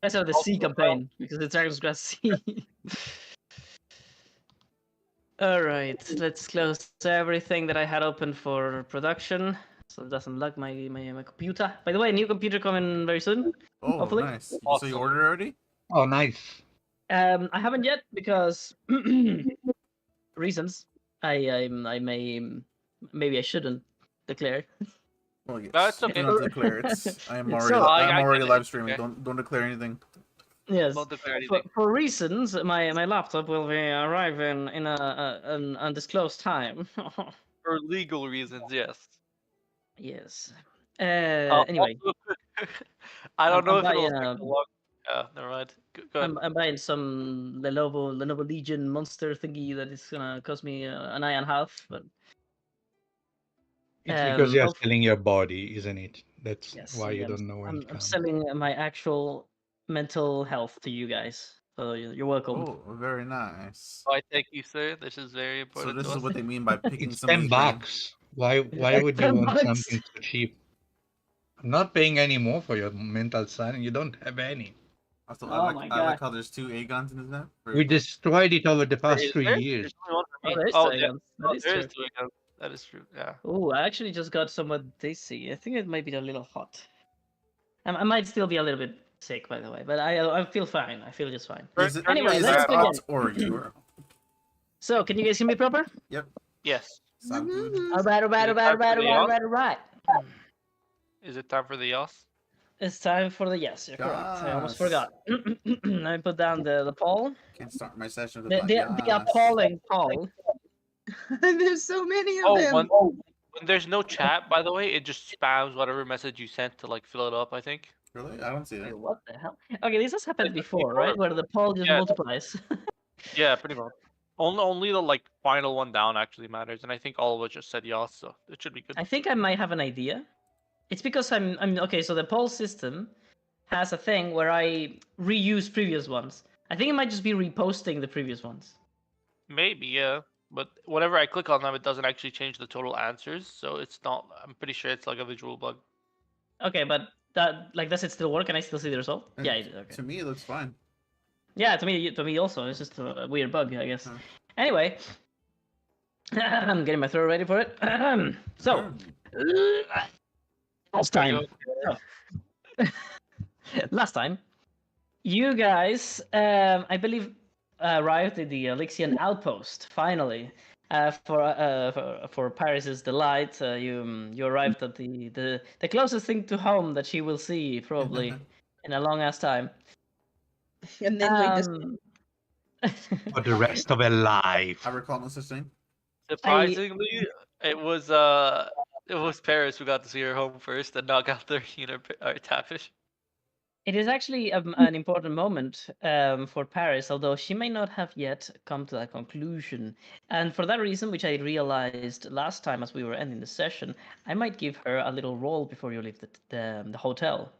guys have the C campaign because the Dragon's Grass C. Alright, let's close everything that I had open for production. So it doesn't lag my computer. By the way, new computer coming very soon. Oh, hopefully. nice. Awesome. So you ordered already? Oh, nice. I haven't yet because reasons. I maybe I shouldn't declare. Well, yes. No, it's okay. Do not declare it. I'm So, already, I'm I already get it. live streaming. Okay. Don't declare anything. Yes. Don't declare anything. For reasons, my laptop will be arriving in an undisclosed time. For legal reasons, yes. Yes. Uh, Anyway, also- I don't know I'm if it'll buying, affect the log. Yeah, never mind. Go ahead. I'm buying some Lenovo Legion monster thingy that is gonna cost me an eye and a half. But It's because you're hopefully- selling your body, isn't it? That's yes, why you I'm- don't know when it I'm comes. selling my actual mental health to you guys. So you're welcome. Oh, very nice. Why, thank you, sir. This is very So important this to is us. what they mean by picking It's somebody's brain. $10. Why would you 10 want bucks. something so cheap? I'm not paying any more for your mental son. You don't have any. Also, Oh I my like God. how there's 2 Agons in this map. Very We cool. destroyed it over the past Is 3 there? years. There's only one for Oh, me. there is Oh, two yeah. items. Oh, That is there true. is two again. That is true. Yeah. Oh, I actually just got somewhat dizzy. I think it might be a little hot. I might still be a little bit sick, by the way, but I feel fine. I feel just fine. Is it, Anyway, is let's it begin. hot or you? So, can you guys hear me proper? Yes. Sound good? Alright. Is it time for the yas? It's time for the yes. You're correct. I almost Yes. forgot. Let me put down the poll. Can't start my session The, without the, yes. the appalling poll. There's so many of Oh, them. when there's no chat, by the way, it just spams whatever message you sent to like fill it up, I think. Really? I don't see that. Wait, what the hell? Okay, this has happened Like, before, right? Where the poll just Yeah. multiplies. Yeah, pretty much. Only the like final one down actually matters, and I think all of us just said yas, so it should be good. I think I might have an idea. It's because I'm okay. So the poll system has a thing where I reuse previous ones. I think it might just be reposting the previous ones. Maybe, yeah. But whenever I click on them, it doesn't actually change the total answers, so it's not. I'm pretty sure it's like a visual bug. Okay, but that does it still work? Can I still see the result? And Yeah. Okay. To me, it looks fine. Yeah, to me also. It's just a weird bug, I guess. Huh. Anyway, I'm getting my throat ready for it. So, last time. Last time, you guys, I believe, arrived at the Elixian outpost. Finally, for Paris's delight, you arrived at the closest thing to home that she will see probably in a long ass time. And then we just For the rest of her life. I recall no such thing. Surprisingly, it was Paris who got to see her home first and knock out 13 or Tapish. It is actually an important moment for Paris, although she may not have yet come to that conclusion. And for that reason, which I realized last time as we were ending the session, I might give her a little role before you leave the hotel.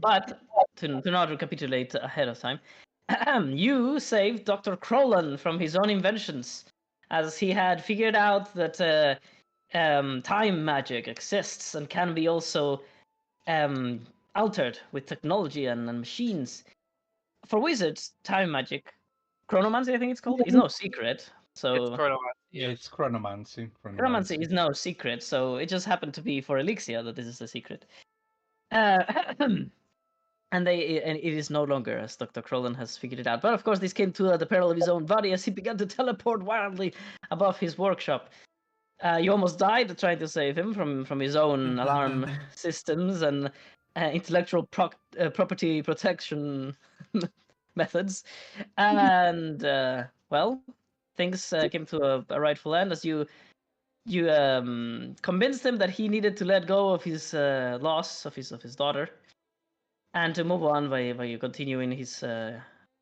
But to not recapitulate ahead of time, you saved Dr. Crolan from his own inventions, as he had figured out that time magic exists and can be also altered with technology and machines. For wizards, time magic, chronomancy, I think it's called, is no secret. So It's chronomancy. Yeah, it's chronomancy. chronomancy is no secret. So it just happened to be for Elixir that this is a secret. And it is no longer, as Dr. Crolan has figured it out. But of course, this came to the peril of his own body as he began to teleport wildly above his workshop. You almost died trying to save him from his own alarm systems and intellectual property protection methods. And, well, things came to a rightful end as you convinced him that he needed to let go of his loss of his daughter and to move on by continuing his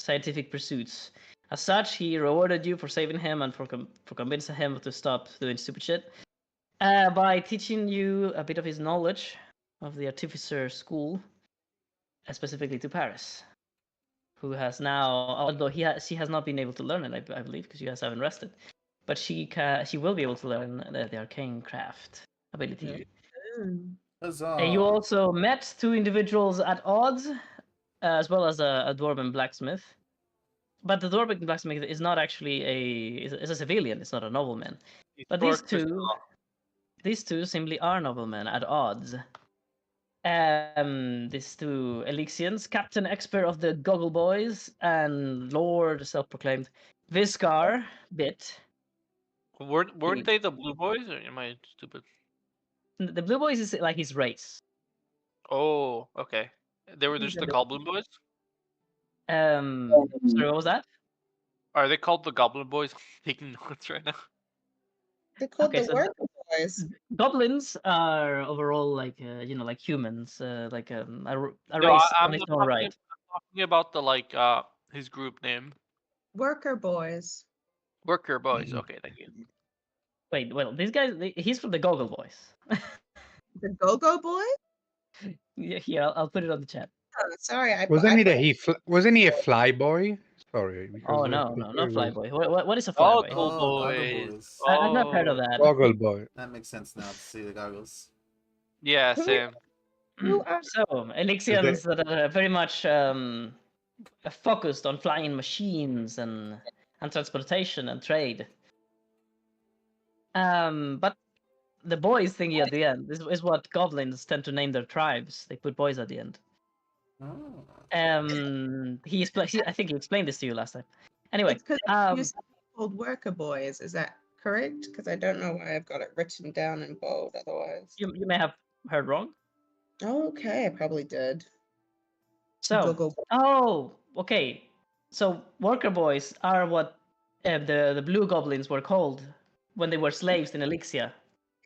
scientific pursuits. As such, he rewarded you for saving him and for convincing him to stop doing stupid shit by teaching you a bit of his knowledge of the artificer school, specifically to Paris, who has now, although she has not been able to learn it, I believe, because you guys haven't rested, but she will be able to learn the arcane craft ability. Huzzah. And you also met two individuals at odds as well as a dwarven blacksmith. But the dwarven blacksmith is not actually is a civilian. It's not a nobleman. He's But Thor Crystal. these two simply are noblemen at odds. These two Elixians, Captain Expert of the Goggle Boys and Lord self-proclaimed Viscar Bit. Weren't they the Blue Boys? Or am I stupid? The Blue Boys is like his race. Oh, okay. They were just the Goblin Boys? Sorry, what was that? Are they called the Goblin Boys? I'm taking notes right now. They're called Okay, the so worker boys. goblins are overall like like humans, like a No, race I'm on its not own right. talking about the his group name. Worker boys. Worker Boys. Okay, thank you. Wait, well, these guys, he's from the Goggle Boys. The go-go boy? Yeah, here, I'll put it on the chat. Oh, sorry, Wasn't he a fly boy? Sorry, because Oh the no, picture not was Flyboy. What is a Oh, Flyboy? Goggle Oh, Goggle Boys. Boys. I've not heard of Oh, that. Goggle boy. That makes sense now to see the goggles. yeah, Who- same. Who are So, Elixians that are very much focused on flying machines and transportation and trade. But the boys thingy at the end is what goblins tend to name their tribes. They put boys at the end. Oh. I think he explained this to you last time. Anyway, It's because um, you said called worker boys. Is that correct? Because I don't know why I've got it written down in bold otherwise. you may have heard wrong. Okay, I probably did. So, Google. okay. So worker boys are what the blue goblins were called when they were slaves in Elixia.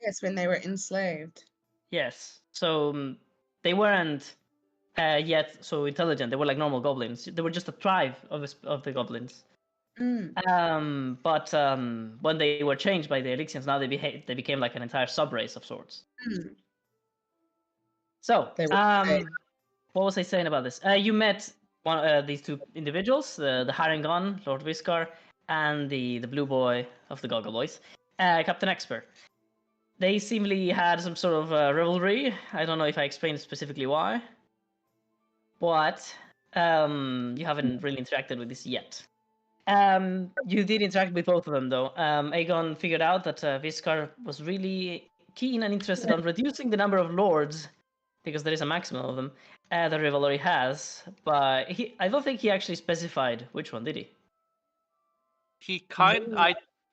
Yes, when they were enslaved. Yes. So they weren't yet so intelligent. They were like normal goblins. They were just a tribe of the goblins. Mm. But when they were changed by the Elixians, now they became like an entire subrace of sorts. Mm. So, They were what was I saying about this? You met these two individuals, the Harengon, Lord Viscar, and the blue boy of the Goggle Boys, Captain Expert. They seemingly had some sort of rivalry. I don't know if I explained specifically why, but you haven't really interacted with this yet. You did interact with both of them, though. Aegon figured out that Viscar was really keen and interested on reducing the number of lords, because there is a maximum of them, the rivalry has. But I don't think he actually specified which one, did he?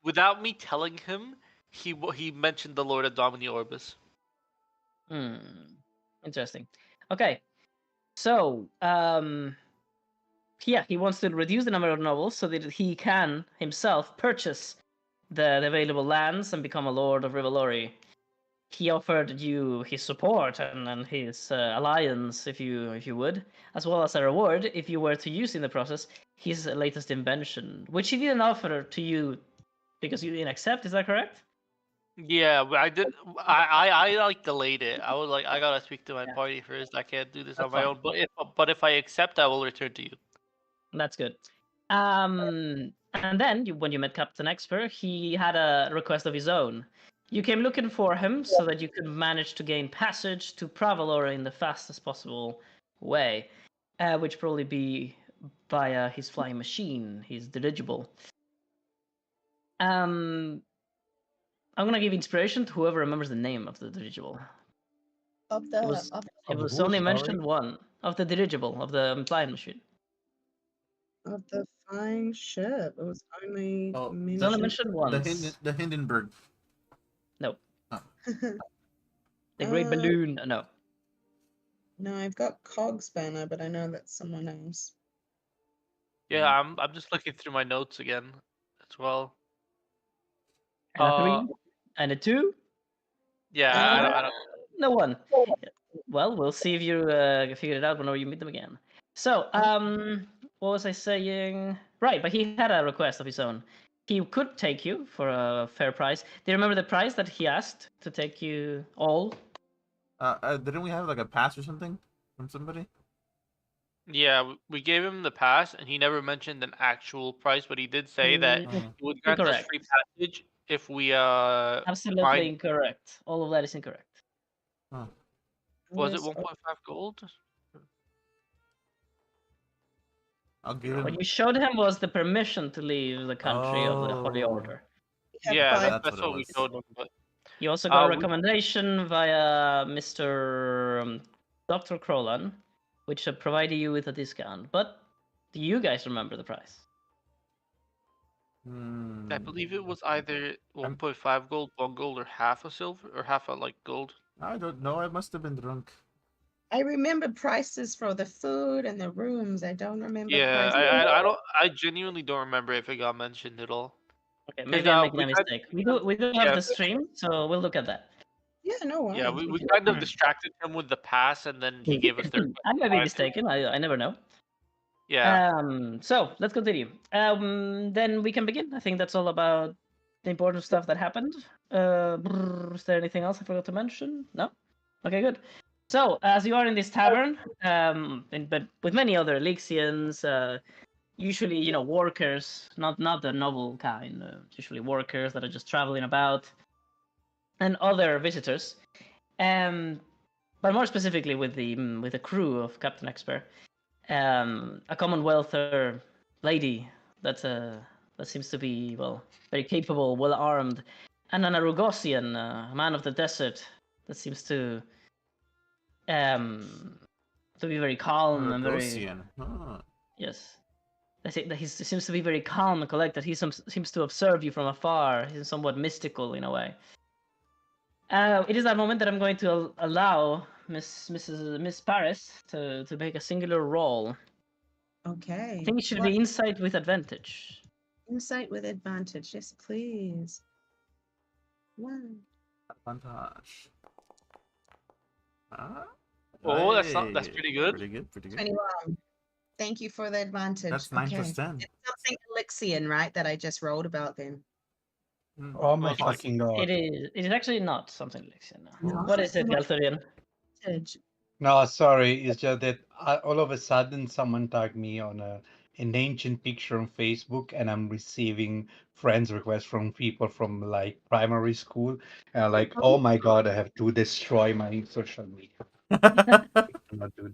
Without me telling him, he mentioned the Lord of Domini Orbis. Interesting. Okay, so yeah, he wants to reduce the number of nobles so that he can himself purchase the available lands and become a lord of Rivalori. He offered you his support and his alliance, if you would, as well as a reward if you were to use in the process his latest invention, which he didn't offer to you because you didn't accept. Is that correct? Yeah, but I did. I like delayed it. I was like, I gotta speak to my Yeah. party first. I can't do this That's on my fine. own. But if I accept, I will return to you. That's good. And then when you met Captain Expert, he had a request of his own. You came looking for him so that you could manage to gain passage to Pravalor in the fastest possible way, which probably be via his flying machine, his dirigible. I'm gonna give inspiration to whoever remembers the name of the dirigible. of the It was of, it Of was who, only sorry? mentioned one of the dirigible of the flying machine. of the flying ship. It was only Oh, It's only mentioned. mentioned once. The Hindenburg. No, Oh. the Great Uh, Balloon. No. No, I've got Cog's banner, but I know that's someone else. Yeah, I'm just looking through my notes again as well. And a 3 and a 2. Yeah, I don't. No one. Well, we'll see if you figure it out whenever you meet them again. So, what was I saying? Right, but he had a request of his own. He could take you for a fair price. Do you remember the price that he asked to take you all? Didn't we have like a pass or something from somebody? Yeah, we gave him the pass, and he never mentioned an actual price, but he did say that Oh. he would grant us Incorrect. free passage if we Absolutely mine. incorrect. All of that is incorrect. Huh. Was it Yes, 1.5 gold? I'll give What him. you showed him was the permission to leave the country of the Holy Oh. Order. have Yeah, five- That's that's what it what we was. showed him. But You also got a we- recommendation via Mr. Dr. Crolan, which provided you with a discount. But do you guys remember the price? I believe it was either I'm- 1.5 gold, 1 gold, or half a silver, or half a gold. I don't know. I must have been drunk. I remember prices for the food and the rooms. I don't remember Yeah, prices. I don't. I genuinely don't remember if it got mentioned at all. Okay, 'Cause, maybe I'm making we a tried- mistake. We do have Yeah. the stream, so we'll look at that. Yeah, no worries. Yeah, we kind of distracted him with the pass, and then he gave us their. I might be mistaken. I never know. Yeah. So let's continue. Then we can begin. I think that's all about the important stuff that happened. Is there anything else I forgot to mention? No. Okay, good. So as you are in this tavern, but with many other Elixians, usually workers, not the noble kind, usually workers that are just traveling about, and other visitors. But more specifically with the crew of Captain Expert. A Commonwealther lady that seems to be very capable, well armed, and an Arugosian, a man of the desert that seems to be very calm and very Argosian. Huh. yes. That he seems to be very calm and collected. He seems to observe you from afar. He's somewhat mystical in a way. It is that moment that I'm going to allow Miss Paris to make a singular roll. Okay. I think it should What- be insight with advantage. Insight with advantage. Yes, please. One. Advantage. Ah, Oh, that's hey, pretty good. Pretty good. Pretty good. 21. Thank you for the advantage. That's 9 okay. plus 10. It's something Elixian, right? That I just rolled about then. Mm. Oh my Most likely. fucking god. It is actually not something Lexian. No. What is it, Galtharian? Advantage. No, sorry. It's just that all of a sudden someone tagged me on an ancient picture on Facebook, and I'm receiving friends requests from people from like primary school. And I'm like, oh my god, I have to destroy my social media. I cannot do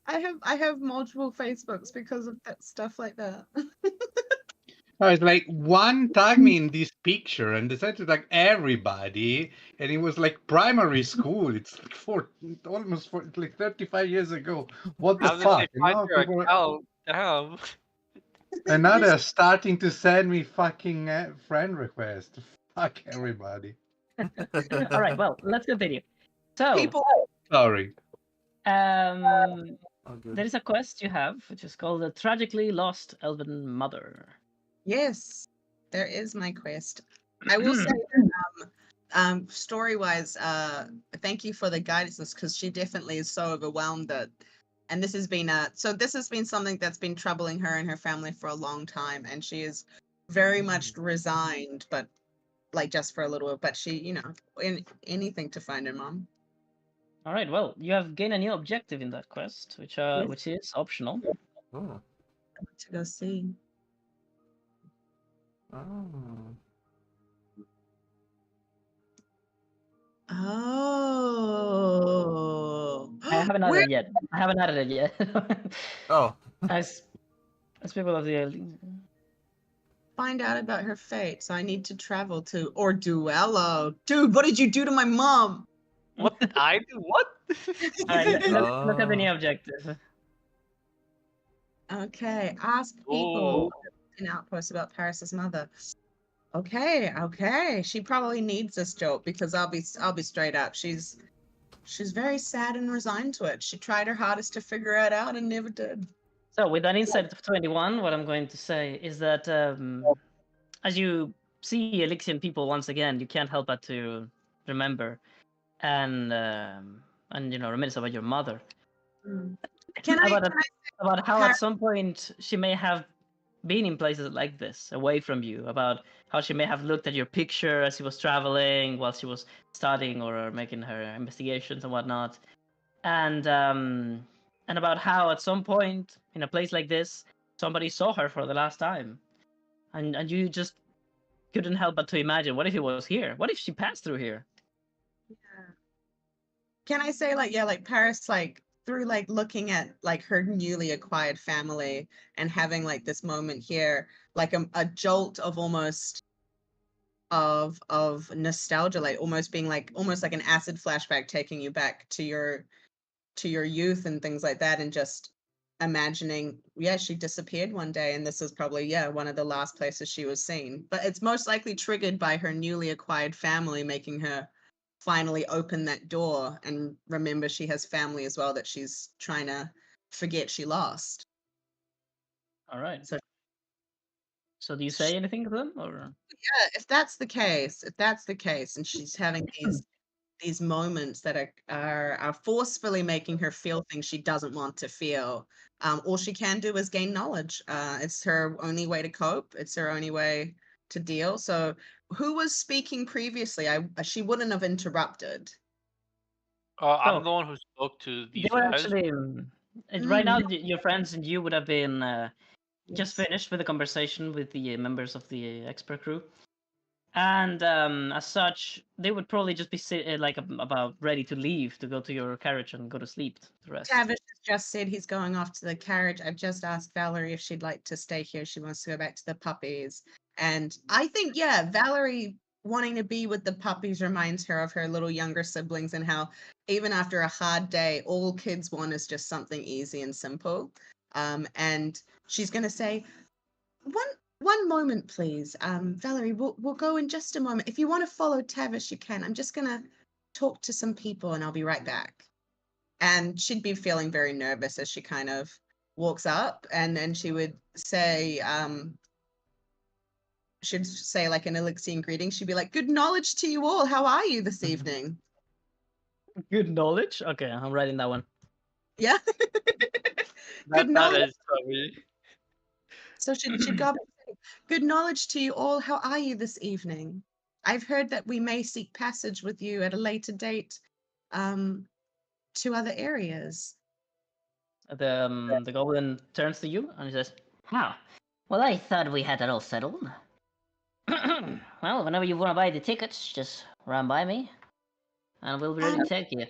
that. I have multiple Facebooks because of that stuff like that. No, it's like one tagged me in this picture and decided to tag everybody, and it was like primary school. It's like it's like 35 years ago. What the How did fuck? they And find now your people are- account? Damn. And now they're starting to send me fucking friend requests. Fuck everybody. All right, well, let's continue. So, People. Sorry. Oh, good. there is a quest you have, which is called the Tragically Lost Elven Mother. Yes, there is my quest. I will say, story-wise, thank you for the guidance because she definitely is so overwhelmed that, and this has been something that's been troubling her and her family for a long time, and she is very much resigned, but like just for a little bit. But she, in anything to find her mom. All right, well, you have gained a new objective in that quest, which is optional. Oh. To go see. Oh. Oh. I haven't added it yet. I haven't added it yet. Oh. as people of the Find out about her fate, so I need to travel to Orduello. Dude, what did you do to my mom? What did I do? What? All right, look at the new Oh. objective. Okay, ask people Oh. an outpost about Paris's mother. Okay. She probably needs this job because I'll be straight up. She's very sad and resigned to it. She tried her hardest to figure it out and never did. So with an insight of 21, what I'm going to say is that as you see Elixian people once again, you can't help but to remember and reminisce about your mother. Can I About how at some point she may have been in places like this, away from you, about how she may have looked at your picture as she was traveling while she was studying or making her investigations and whatnot, and about how at some point in a place like this somebody saw her for the last time, and you just couldn't help but to imagine, what if he was here? What if she passed through here? Can I say like Paris, like through like looking at like her newly acquired family and having like this moment here, like a jolt of almost of nostalgia, like almost being like almost like an acid flashback taking you back to your youth and things like that, and just imagining, yeah, she disappeared one day and this is probably, yeah, one of the last places she was seen. But it's most likely triggered by her newly acquired family making her finally open that door and remember she has family as well that she's trying to forget she lost. All right. So So do you say anything to them, or? yeah, if that's the case, and she's having these moments that are forcefully making her feel things she doesn't want to feel, all she can do is gain knowledge. It's her only way to cope. It's her only way to deal. So who was speaking previously? She wouldn't have interrupted. I'm Oh, the one who spoke to they these were guys. actually right now. Mm, Your friends and you would have been just yes. finished with the conversation with the members of the expert crew, and as such, they would probably just be like about ready to leave to go to your carriage and go to sleep to rest. Tavish has just said he's going off to the carriage. I've just asked Valerie if she'd like to stay here. She wants to go back to the puppies. And I think, yeah, Valerie wanting to be with the puppies reminds her of her little younger siblings and how even after a hard day, all kids want is just something easy and simple. And she's going to say, one moment, please. Valerie, we'll go in just a moment. If you want to follow Tavish, you can. I'm just going to talk to some people and I'll be right back. And she'd be feeling very nervous as she kind of walks up, and then she would say, she'd say like an Elixian greeting. She'd be like, "Good knowledge to you all. How are you this evening?" Good knowledge. Okay, I'm writing that one. Yeah. Good That knowledge. is probably. So she'd go up and say, "Good knowledge to you all. How are you this evening? I've heard that we may seek passage with you at a later date, to other areas." The goblin turns to you and he says, "How? Well, I thought we had that all settled. Well, whenever you want to buy the tickets, just run by me, and we'll be ready to take you."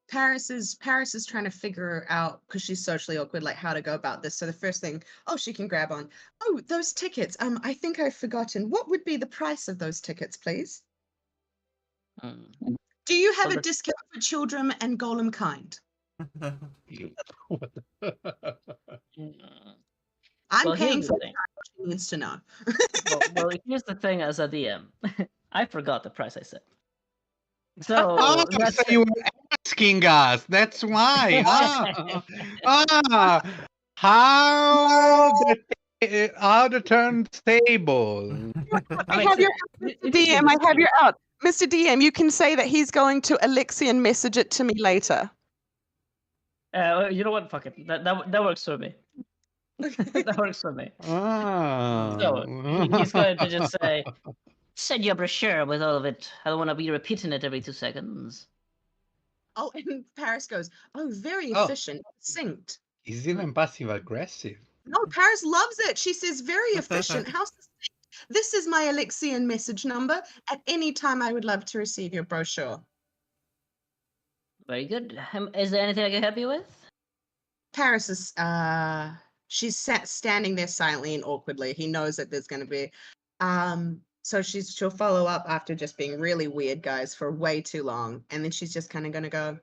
Paris is trying to figure out, because she's socially awkward, like how to go about this. So the first thing, oh, she can grab on. Oh, those tickets. I think I've forgotten. What would be the price of those tickets, please? Mm. Do you have Well, a discount for children and golem kind? Mm. I'm Well, here's paying the for thing. what she needs to know. Well, here's the thing. As a DM, I forgot the price I said. So Oh, that's so you were asking us. That's why. How the turntable. I I mean, have your it Mr. is DM. I have interesting. your out. Mr. DM, you can say that he's going to Elixian message it to me later. You know what? Fuck it. That works for me. That works for me. So he's going to just say, "Send you a brochure with all of it. I don't want to be repeating it every 2 seconds." Oh, and Paris goes, oh, very Oh. efficient, synced. He's even passive aggressive. No, Paris loves it. She says, very efficient. How succinct. This is my Elixian message number. At any time, I would love to receive your brochure. Very good. Is there anything I can help you with? Paris is, she's standing there silently and awkwardly. He knows that there's going to be, so she'll follow up after just being really weird, guys, for way too long. And then she's just kind of going to go,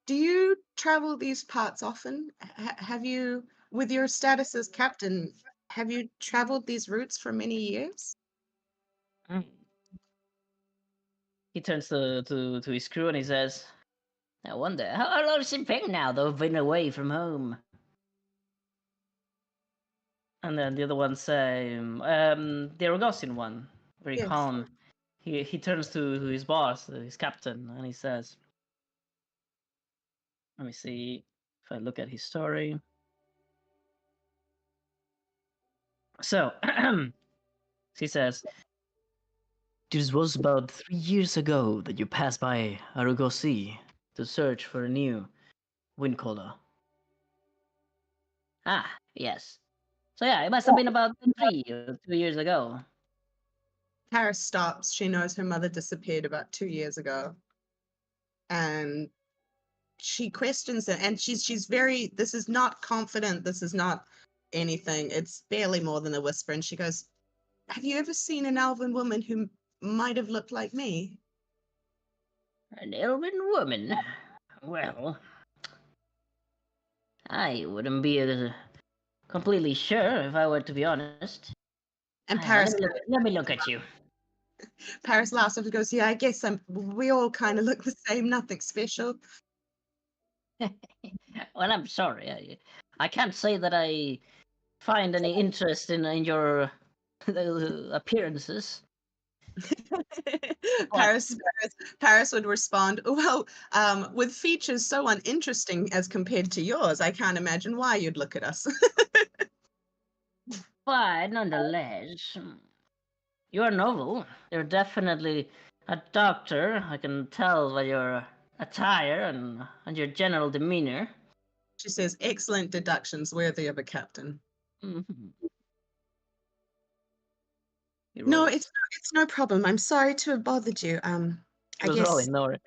do you travel these parts often? Have you, with your status as captain, have you traveled these routes for many years? Mm. He turns to his crew and he says, "I wonder how long has it been now that we've been away from home?" And then the other one say, the Argosian one, very Yes. calm. He turns to his boss, his captain, and he says, "Let me see if I look at his story." So he says, "This was about 3 years ago that you passed by Aragosi to search for a new windcaller." "Ah, yes. So yeah, it must have been about 3 or 2 years ago." Paris stops. She knows her mother disappeared about 2 years ago. And she questions it, and she's very. This is not confident. This is not anything. It's barely more than a whisper. And she goes, "Have you ever seen an elven woman who might have looked like me?" An elven woman? Well, I wouldn't be completely sure if I were to be honest. And Let me look at you. Paris laughs and goes, "Yeah, I guess we all kind of look the same. Nothing special." Well, I'm sorry. I can't say that I find any interest in your appearances. Paris would respond, "Well, with features so uninteresting as compared to yours, I can't imagine why you'd look at us." But nonetheless, you're novel. You're definitely a doctor. I can tell by your attire and your general demeanor. She says, "Excellent deductions, worthy of a captain." Mm-hmm. No, it's no problem. I'm sorry to have bothered you. He I was guess. rolling, no worry.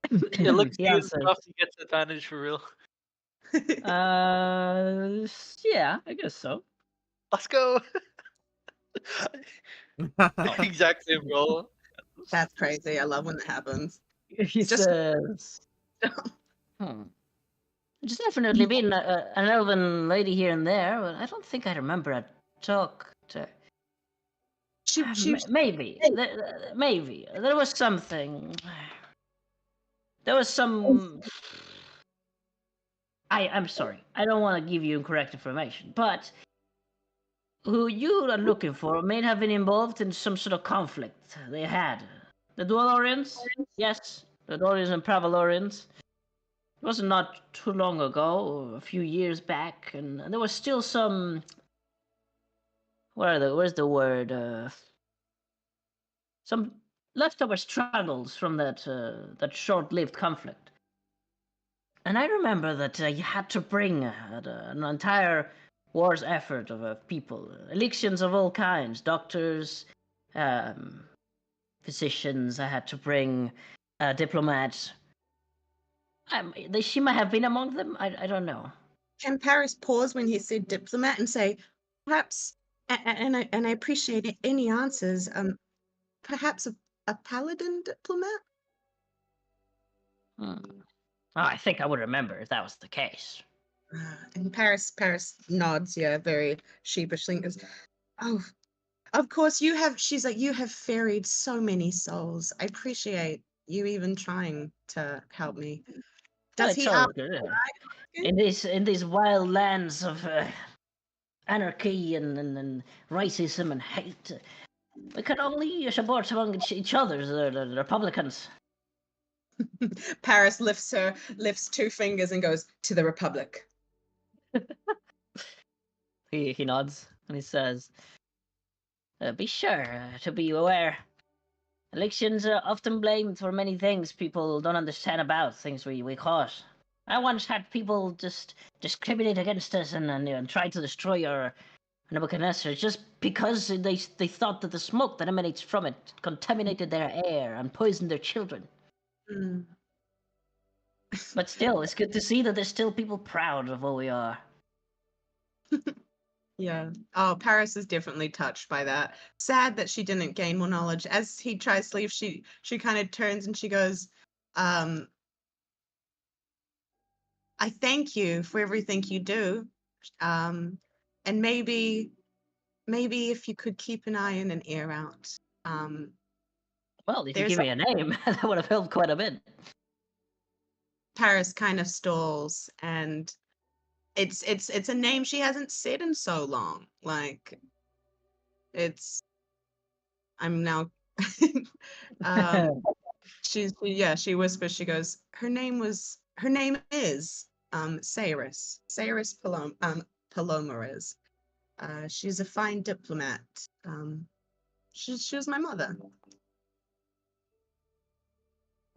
It looks He good answered, enough to get advantage for real. yeah, I guess so. Let's go. Oh. Exact same role. That's crazy. I love when that happens. He Just- says, There's definitely been an elven lady here and there, but I don't think I remember a talk to... Maybe. Maybe. There was something. There was some... I'm sorry. I don't want to give you incorrect information, but who you are looking for may have been involved in some sort of conflict they had. The Dwellorians? Yes, the Dwellorians and Pravalorians. It was not too long ago, a few years back, and there was still some... Where's the word? Some leftover struggles from that short-lived conflict. And I remember that you had to bring an entire war's effort of people, Elixians of all kinds, doctors, physicians. I had to bring diplomats. She might have been among them. I don't know. Can Paris pause when he said diplomat and say, perhaps, and I appreciate any answers, perhaps a paladin diplomat? Oh, I think I would remember if that was the case. And Paris nods, yeah, very sheepishly, and goes, "Oh, of course she's like, you have ferried so many souls. I appreciate you even trying to help me." Does he ask? In these wild lands of anarchy and racism and hate, we can only support among each other, the Republicans. Paris lifts two fingers and goes, "To the Republic." He nods and he says, "Be sure to be aware. Elections are often blamed for many things people don't understand about, things we cause. I once had people just discriminate against us and try to destroy our Nebuchadnezzar just because they thought that the smoke that emanates from it contaminated their air and poisoned their children. Mm. But still, it's good to see that there's still people proud of what we are." Yeah. Oh, Paris is definitely touched by that. Sad that she didn't gain more knowledge. As he tries to leave, she kind of turns and she goes, "I thank you for everything you do. And maybe if you could keep an eye and an ear out." Well, if you There's give me a name, that would have helped quite a bit. Paris kind of stalls, and it's a name she hasn't said in so long. Like, I'm now she whispers, she goes, her name is Cyrus Palomares. She's a fine diplomat. She was my mother.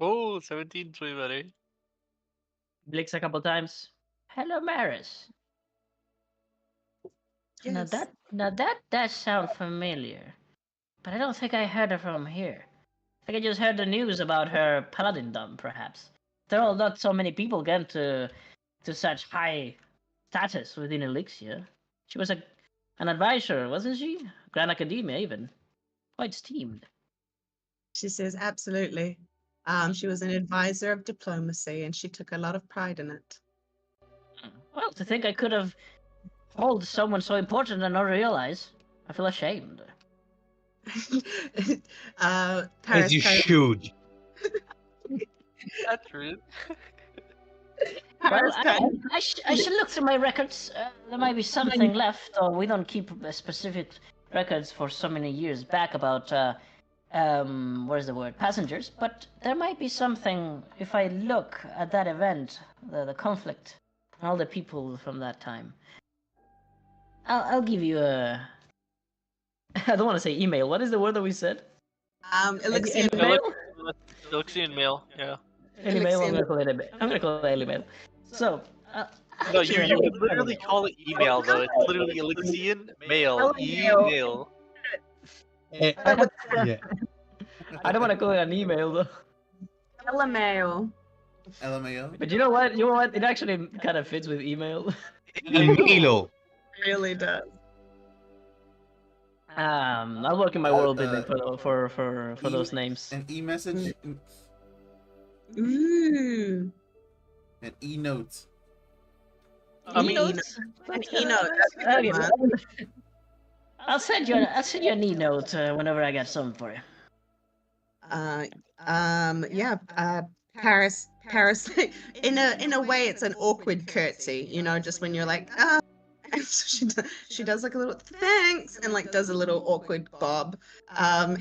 Oh, 17's way better. Blinks a couple times. Hello, Maris. Yes. Now that does sound familiar, but I don't think I heard her from here. I think I just heard the news about her paladindom, perhaps. there are not so many people get to such high status within Elixir. She was an advisor, wasn't she? Grand Academia, even. Quite esteemed. She says, absolutely. She was an advisor of diplomacy and she took a lot of pride in it. Well, to think I could have told someone so important and not realize. I feel ashamed. As Paris you kind of- should. That's rude. Well, Paris kind of- I should look through my records. There might be something left, or we don't keep specific records for so many years back about, where's the word? Passengers. But there might be something if I look at that event, the conflict, and all the people from that time. I'll give you a. I don't want to say email. What is the word that we said? Elixir An mail. Elixian mail, yeah. An email. I'm gonna call it I'm gonna call it email. So. No, you would literally call it email though. It's literally Elixian mail. Email. Yeah. I don't want to call it an email though. Mail. LMAO. But you know what? You know what? It actually kind of fits with email. Emilo. Really does. I'll work in my world building for those names. An e-message. Ooh. An e-note. E-notes? An e-note. That's a good Okay, one. I'll send you an e-note whenever I get something for you. Paris, in a way, it's an awkward curtsy, you know, just when you're like, ah, and so she does like a little thanks and like does a little awkward bob, and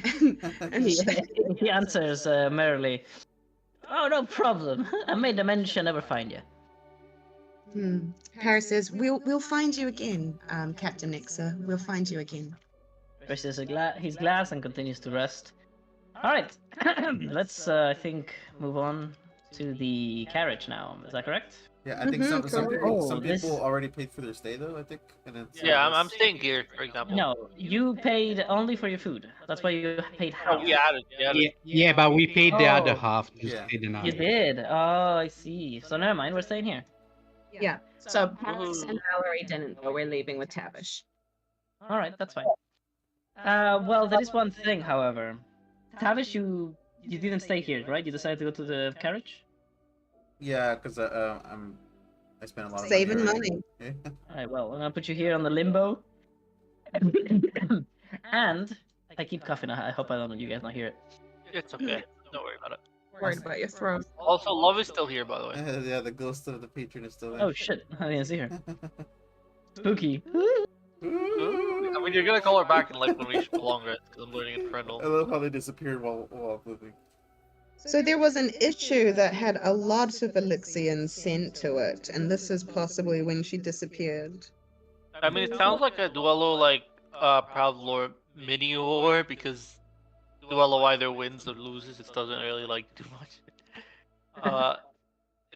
He answers merrily. Oh, no problem. I made the mention never find you. Paris says, we'll find you again, Captain Nixa. We'll find you again. Presses his glass and continues to rest. All right, let's I think move on to the carriage now. Is that correct? Yeah, I think some correct. people Oh, this- already paid for their stay though. I think. And it's, Yeah, I'm staying here, for example. No, you paid only for your food. That's why you paid half. Oh, we added. Yeah, but we paid the other Oh. half to Yeah. stay the You night. did. Oh, I see. So never mind. We're staying here. Yeah. So Paris and Valerie didn't know we're leaving with Tavish. All right, that's fine. Well, there is one thing, however. Tavish, you didn't stay here, right? You decided to go to the carriage. Yeah, because I spent a lot of Saving money. money. already. All right. Well, I'm gonna put you here on the limbo. And I keep coughing. I hope you guys not hear it. It's okay. Don't worry about it. Worried about your throat. Also, Love is still here, by the way. Yeah, the ghost of the patron is still there. Oh shit! I didn't see her. Spooky. I mean, you're gonna call her back in like when we reach the long rest, because I'm learning I Infernal. love how they disappeared while moving. So there was an issue that had a lot of Elixians sent to it, and this is possibly when she disappeared. I mean, it sounds like a Duello, like, Proud Lord mini war, because Duello either wins or loses. It doesn't really, like, do much.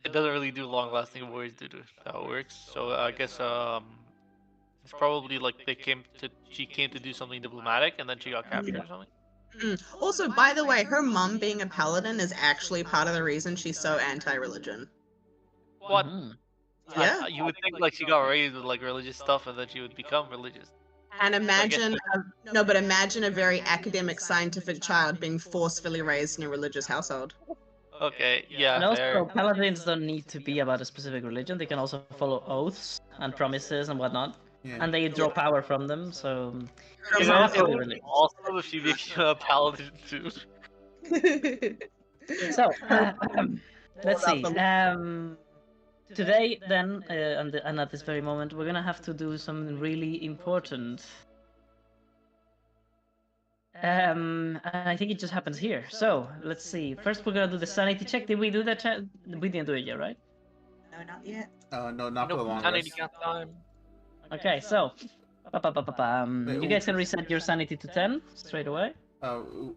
It doesn't really do long-lasting wars due to how it works. So I guess, it's probably like she came to do something diplomatic, and then she got captured or something. Also, by the way, her mom being a paladin is actually part of the reason she's so anti-religion. What? Mhm. Yeah. You would think like she got raised with like religious stuff, and then she would become religious. And imagine, imagine a very academic, scientific child being forcefully raised in a religious household. Okay, yeah, And also, fair. paladins don't need to be about a specific religion. They can also follow oaths and promises and whatnot, Yeah. and they draw power from them. So Her it's mom- not really religion. Also, she became a paladin too. So let's see. Today, then, and at this very moment, we're gonna have to do something really important. And I think it just happens here. So let's see. First, we're gonna do the sanity check. Did we do that? We didn't do it yet, right? No, not yet. No, not for the long sanity rest. count time. Okay, so you guys can reset your sanity to 10 straight away.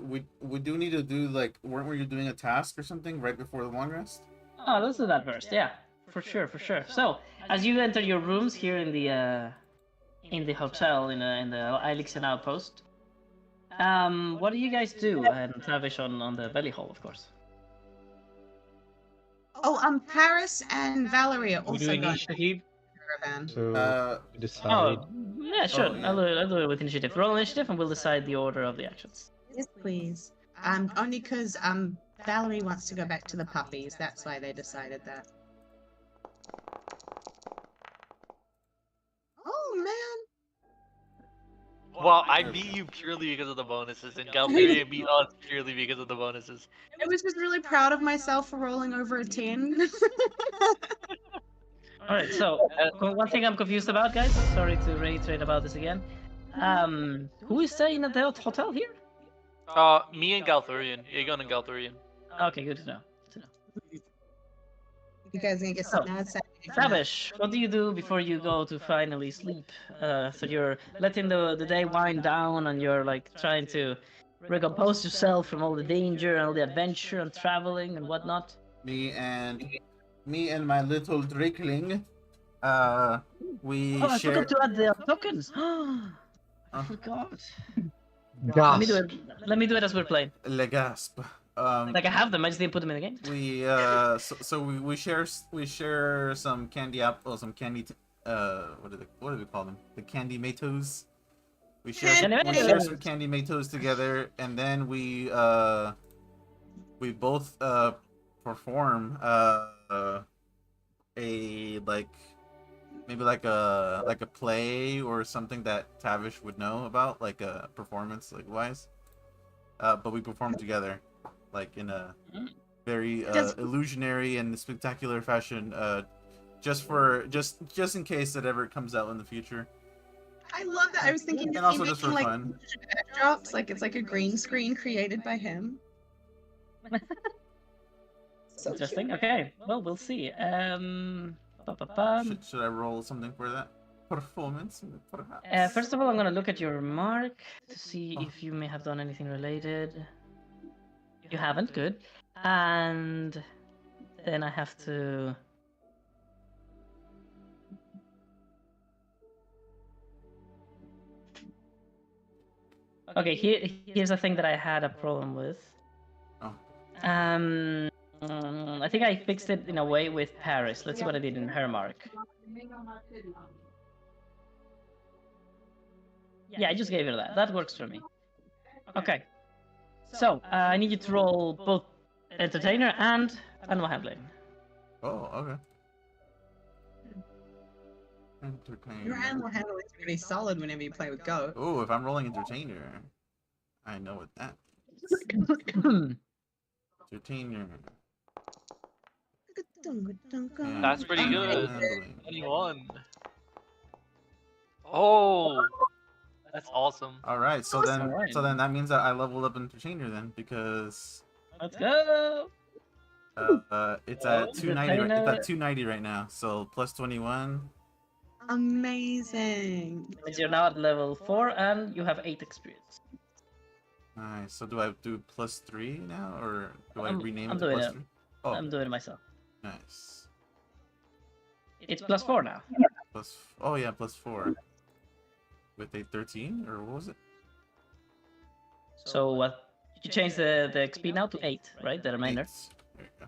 We do need to do like weren't we doing a task or something right before the long rest? Oh, let's do that first. Yeah, for sure. So as you enter your rooms here in the hotel in the Elixir outpost, what do you guys do? And Tavish on the belly hall, of course. Oh, Paris and Valerie are We do also going to initiative the caravan. to decide. Oh, yeah, sure. Oh, yeah. I'll do it with initiative. Roll initiative, and we'll decide the order of the actions. Yes, please. Only because Valerie wants to go back to the puppies. That's why they decided that. Oh man. Well, I beat you purely because of the bonuses, and Galperia beat us purely because of the bonuses. I was just really proud of myself for rolling over a 10. All right. So one thing I'm confused about, guys. Sorry to reiterate about this again. Who is staying at the hotel here? Me and Galthurian. Aegon and Galthurian. Okay, good to know. You guys gonna get So, some mad sad. Sabish, what do you do before you go to finally sleep? So you're letting the day wind down, and you're like trying to recompose yourself from all the danger and all the adventure and traveling and whatnot. Me and my little drakeling, we Oh, I share. forgot to add the tokens. I Oh. forgot. Gasp. Let me do it as we're playing. Le gasp. Like I have them, I just didn't put them in the game. We we share some candy some candy what do we call them? The candy matos. We share some candy matos together, and then we both perform a maybe like a play or something that Tavish would know about, like a performance wise. But we perform together, like in a very illusionary and spectacular fashion, just in case it ever comes out in the future. I love that. I was thinking And also just for like fun. backdrops, like it's like a green screen created by him. So Interesting. cute. Okay. Well, we'll see. Should I roll something for that performance? Perhaps? First of all, I'm gonna look at your mark to see if you may have done anything related. You haven't. Good. And then I have to. Okay, here's a thing that I had a problem with. Oh. I think I fixed it in a way with Paris. Let's see what I did in her mark. Yeah, I just gave her that. That works for me. Okay. So, I need you to roll both entertainer and animal handling. Oh, okay. Entertainer. Your animal handling is pretty solid whenever you play with Go. Oh, if I'm rolling entertainer, I know what that. Entertainer. That's pretty good. Handling. 21. Oh, that's awesome. All right, so then that means that I leveled up entertainer then, because Let's go. it's at 290. It's Entertainer. at 290 right now. So plus 21. Amazing. Means you're now at level 4 and you have 8 experience. Nice. So do I do plus 3 now, or do I I'm- rename I'm it to doing plus it. 3? Oh, I'm doing it myself. nice. It's plus 4 now. Oh yeah, plus 4. With a 13, or what was it? So what? You change the XP now to 8, right? The remainder. 8. There you go.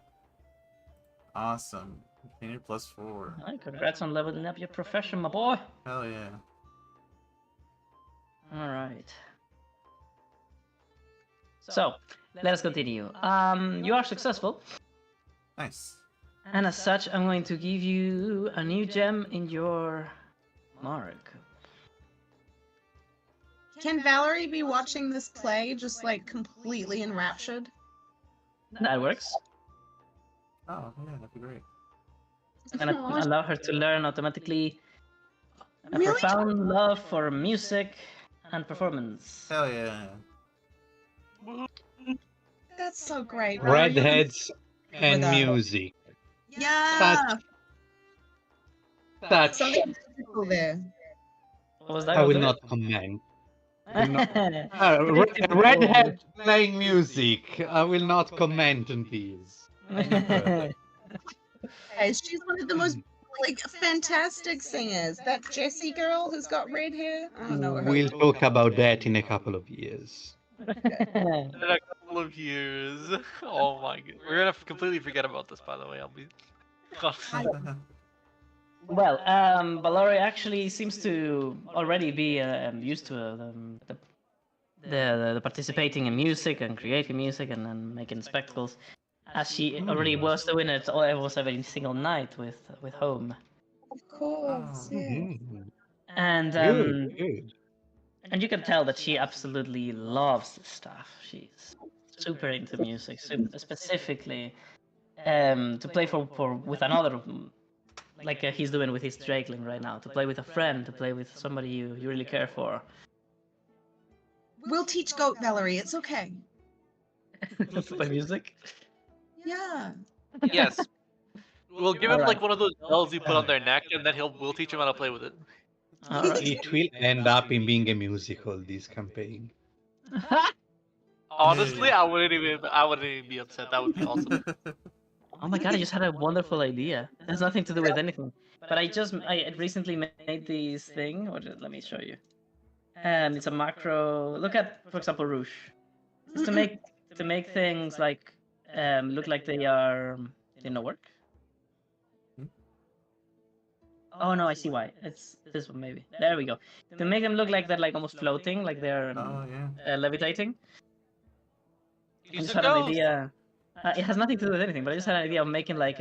Awesome. Entertainer plus 4. Alright, congrats on leveling up your profession, my boy. Hell yeah. Alright. So, let us continue. You are successful, Nice. and as such, I'm going to give you a new gem in your mark. Can Valerie be watching this play just like completely enraptured? That works. Oh yeah, that'd be great. I'm gonna allow her to learn automatically a Really? profound love for music and performance. Hell yeah. That's so great. Valerie. Redheads and Without- music. Yeah. Such. Something magical there. What was that? I will What not comment. was it? Redhead playing music. I will not comment on these. Guys, she's one of the most like fantastic singers. That Jessie girl who's got red hair. I don't know. We'll talk about that in a couple of years. In a couple couple of years. Oh my god. We're gonna completely forget about this, by the way. I'll be. Well, Valori actually seems to already be used to the participating in music and creating music and then making spectacles, as she already was doing it almost every single night with Home. Of course, Oh. yeah. And Good, good. and you can tell that she absolutely loves this stuff. She's super into music, specifically to play for with another, like he's doing with his Drakeling right now, to play with a friend, to play with somebody you really care for. We'll teach Goat Valerie. It's okay. To play music. Yeah. Yes. We'll give him Alright. like one of those bells you put on their neck, and then we'll teach him how to play with it. Alright. It will end up in being a musical, this campaign. Honestly, I wouldn't even be upset. That would be awesome. Oh my god, I just had a wonderful idea. It has nothing to do with anything. But I recently made this thing. Let me show you. It's a macro. Look at, for example, Rouge. It's to make things like look like they are didn't work. Oh no, I see why. It's this one maybe. There we go. To make them look like they're like almost floating, like they're Oh yeah. levitating. I He's just a had an ghost. idea. It has nothing to do with anything, but I just had an idea of making like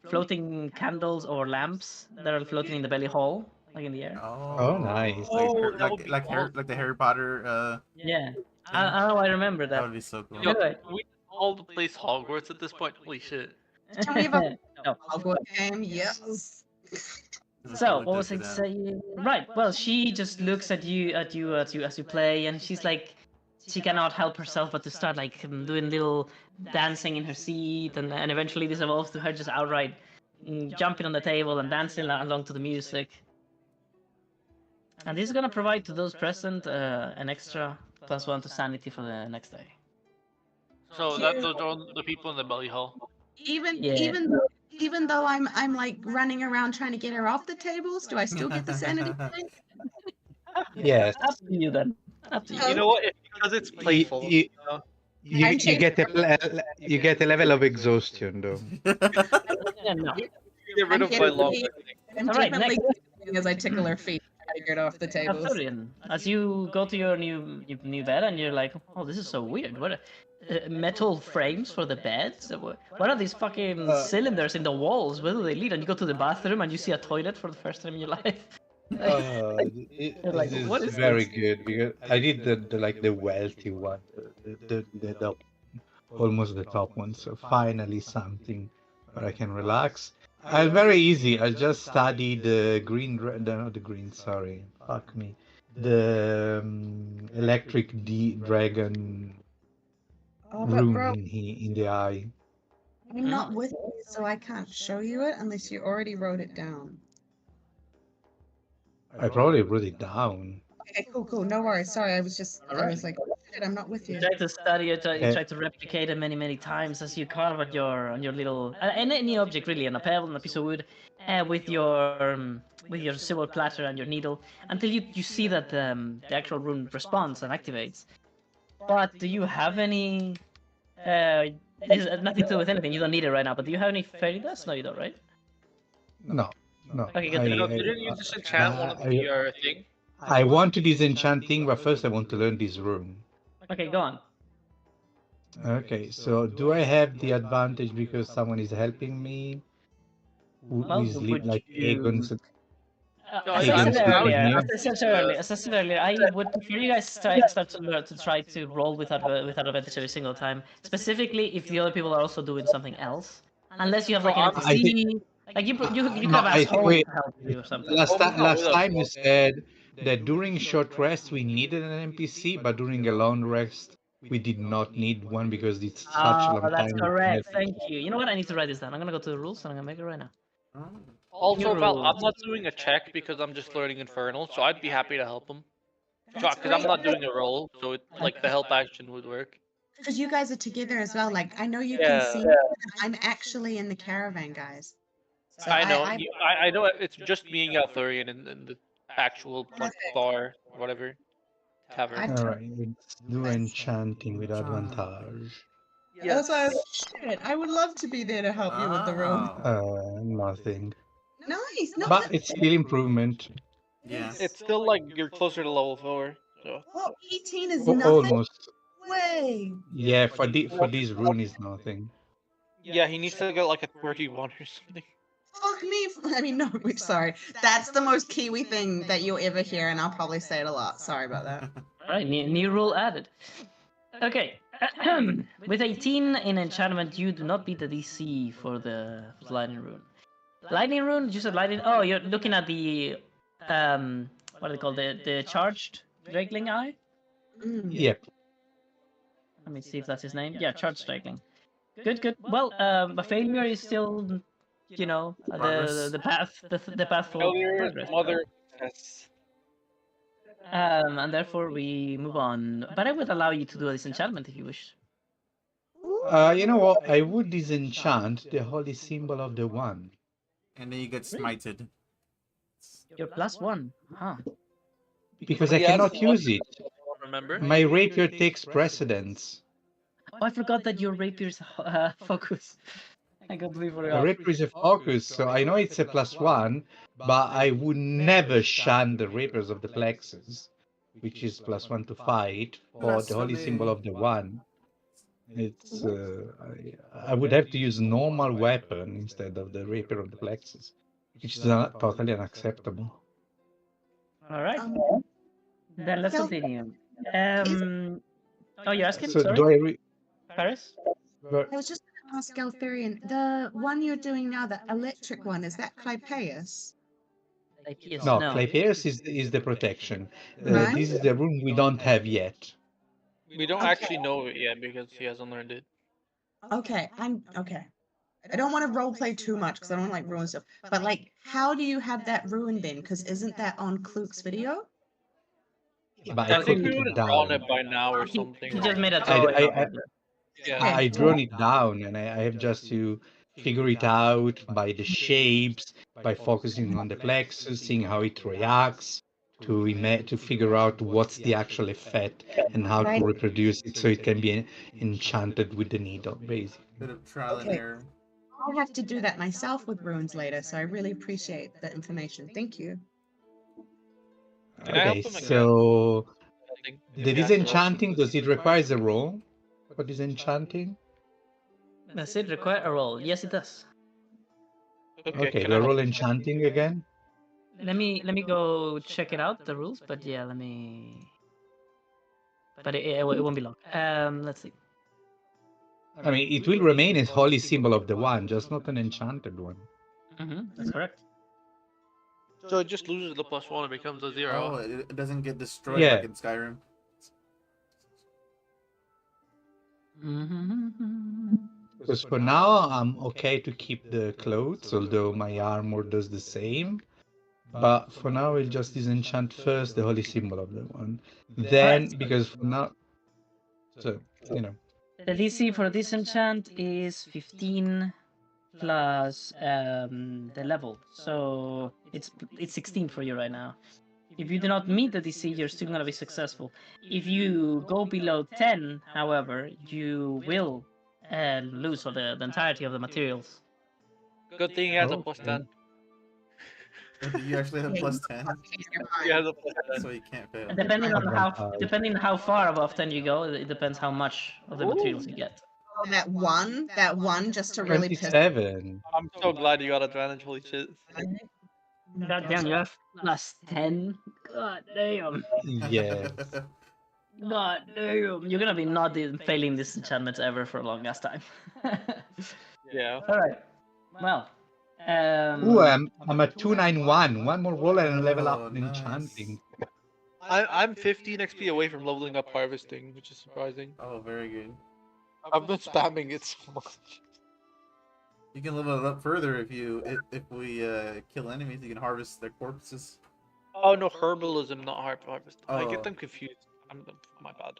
floating candles or lamps that are floating in the belly hole, like in the air. Oh, nice. Oh, that would be like the Harry Potter. Yeah, I don't know. I remember That that. would be so cool. Yo, Anyway. we all the place Hogwarts at this point. Holy shit. Can we have a No. Hogwarts game? Yes. So what was I saying? Right. Well, she just looks at you as you play, and she's like, she cannot help herself but to start like doing little dancing in her seat, and eventually this evolves to her just outright jumping on the table and dancing along to the music. And this is gonna provide to those present an extra +1 to sanity for the next day. So that those are the people in the belly hole. Even though I'm like running around trying to get her off the tables, do I still get the sanity point? Yes. Up to you then. Up to you. You know what? Because it's playful. You get a level of exhaustion though. Yeah, no. Get rid of my long. I'm All right, definitely as I tickle her feet, try to get off the tables. Arthurian, as you go to your new bed and you're like, oh, this is so weird. What metal frames for the beds? What are these fucking cylinders in the walls? Where do they lead? And you go to the bathroom and you see a toilet for the first time in your life. This is very good because I did the wealthy one, the almost the top one. So finally something where I can relax. Very easy. I just studied the not the green. Sorry, fuck me. The electric dragon rune in the eye. I'm not with you, so I can't show you it unless you already wrote it down. I probably wrote it down. Okay, cool. No worries. Sorry, I was like, oh, shit, I'm not with you. You try to study it, you try to replicate it many times as you carve on your little any object really, on a pebble, on a piece of wood, with your silver platter and your needle, until you see that the actual rune responds and activates. But do you have any? This has nothing to do with anything. You don't need it right now. But do you have any fairy dust? No, you don't, right? No. Okay, good. Didn't you disenchant one of the thing? I want to disenchant thing, but first I want to learn this rune. Okay, go on. Okay, so do I have the advantage because someone is helping me? Who is like Aegon's? As I said earlier, I would prefer you guys start to try to roll with advantage every single time. Specifically, if the other people are also doing something else, unless you have like an NPC. Like you could have asked Home to help you or something. Last time you said that during short rest we needed an NPC, but during a long rest we did not need one because it's such a long time. That's correct. Thank you. You know what? I need to write this down. I'm gonna go to the rules and I'm gonna make it right now. Also, Val, I'm not doing a check because I'm just learning Infernal, so I'd be happy to help him. Because I'm not doing a roll, so like the help action would work. Because you guys are together as well. Like I know you can see. Yeah. I'm actually in the caravan, guys. So I know it's just me and Arthurian in the actual bar or whatever. tavern. All right, let's do enchanting with advantage. Yes. Also, shit, I would love to be there to help you with the room. Nothing. Nice. No, But it's still improvement. Yeah. It's still like you're closer to level 4. So. well, 18 is O- nothing. almost. Way. Yeah, for this rune is nothing. Yeah, he needs to get like a 31 or something. Fuck me. I mean, no, wait, sorry. That's the most Kiwi thing that you'll ever hear, and I'll probably say it a lot. Sorry about that. All right, new rule added. Okay. With 18 in enchantment, you do not beat the DC for the lightning rune. Lightning rune, just a lightning. Oh, you're looking at the what do they call the charged Drakeling eye? Mm. Yep. Let me see if that's his name. Yeah, charged Drakeling. Good, good. Well, a failure is still, you know, Progress. the path the path for Failure is progress. mother of success. And therefore we move on. But I would allow you to do this enchantment if you wish. You know what? I would disenchant the holy symbol of the one. And then you get Really? smited. You're +1, huh? Because But I he has cannot the use it. remember? My rapier takes precedence. Oh, I forgot that your rapier's focus. I completely A forgot. rapier is a focus, so I know it's a +1, but I would never shun the rapiers of the plexus, which is +1 to fight for the holy symbol of the one. It's I would have to use normal weapon instead of the rapier of the plexus, which is not totally unacceptable. All right, then let's Kel- continue. Oh, you're asking? So Sorry, do I re- Paris? but- I was just going to ask Galtherian, the one you're doing now, the electric one, is that Clypeus? Yes, no, no. Clypeus is the protection. Right. This is the rune we don't have yet. We don't Okay. actually know it yet because he hasn't learned it. Okay, I'm okay. I don't want to roleplay too much because I don't like ruin stuff. But like, how do you have that ruin then? Because isn't that on Kluk's video? But I I think put we would it have drawn down. it by now or He something. just made a I, tutorial. I, I, Yeah. I drawn it down, and I have just to figure it out by the shapes, by focusing on the plexus, seeing how it reacts, to figure out what's the actual effect and how Right. to reproduce it so it can be enchanted with the needle, basically. Bit of trial and Okay. error. I'll have to do that myself with runes later, so I really appreciate the information. Thank you. Can I help Okay, him again? so I think if the he has to roll. disenchanting, does it require a roll for disenchanting? Does it require a roll? Yes, it does. Okay, Okay, can do I I help roll him? enchanting again? Let me go check it out, the rules. But yeah, let me. But it won't be long. Let's see. I mean, it will remain a holy symbol of the one, just not an enchanted one. That's correct. So it just loses the +1 and becomes a 0. Oh, it doesn't get destroyed Yeah. like in Skyrim. Because for now, I'm okay to keep the clothes, although my armor does the same. But for now, we'll just disenchant first the holy symbol of the one. Then, because for now, so, you know, The DC for this enchant is 15 plus the level, so it's 16 for you right now. If you do not meet the DC, you're still gonna be successful. If you go below 10, however, you will lose all the entirety of the materials. Good thing he has a okay. +10. You actually have Yeah, +10, He has a so you can't fail. And Advantage. depending on how far above 10 you go, it depends how much of the materials you get. That one, just to really piss. 27. I'm so glad you got advantage, holy shit. God damn, you have +10. God damn. Yeah. God damn. You're gonna be not failing these enchantments ever for a long ass time. Yeah. Alright. Well. Ooh, I'm at 291. One more roll and I'll level Oh, up in nice. enchanting. I'm 15 XP away from leveling up harvesting, which is surprising. Oh, very good. I've been spamming it so much. You can level it up further if we kill enemies. You can harvest their corpses. Oh no, herbalism, not harvest. I Oh. get them confused. My bad.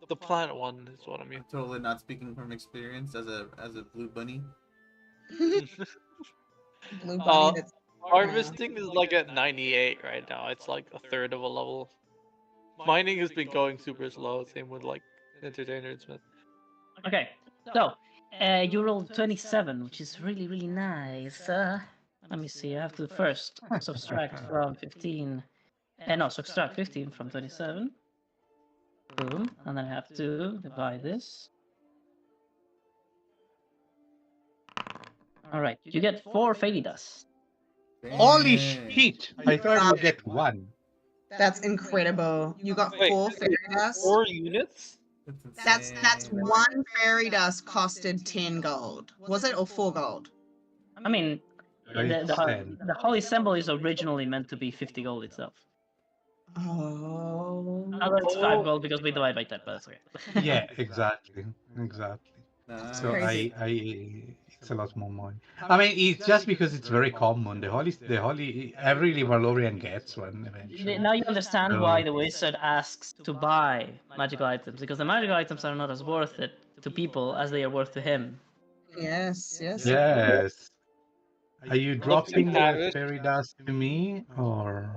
The plant one is what I mean. I'm totally not speaking from experience as a blue bunny. Blue bunny that's Harvesting is like at 98 right now. It's like a third of a level. mining has been going super slow. Same with like entertainer and Smith. Okay, so you rolled 27, which is really, really nice. Let me see. I have to first subtract from 15. No, subtract 15 from 27. Boom. And then I have to divide this. All right, you get 4 fairy dust. Holy Dang. shit! I thought I would get one. That's incredible. You got Wait, 4 fairy dust. 4 units? That's That's insane. 1 fairy dust costed 10 gold. Was it, or 4 gold? I mean, It's the 10. holy symbol is originally meant to be 50 gold itself. Oh. Although it's 5 gold because we divide by 10, but that's okay. Yeah, exactly. Nice. So Crazy. it's a lot more money. I mean, it's just because it's very common. Every Livalorian gets one eventually. Now you understand So- why the wizard asks to buy magical items, because the magical items are not as worth it to people as they are worth to him. Yes, yes. Yes. Are you dropping the Tavish. fairy dust to me or?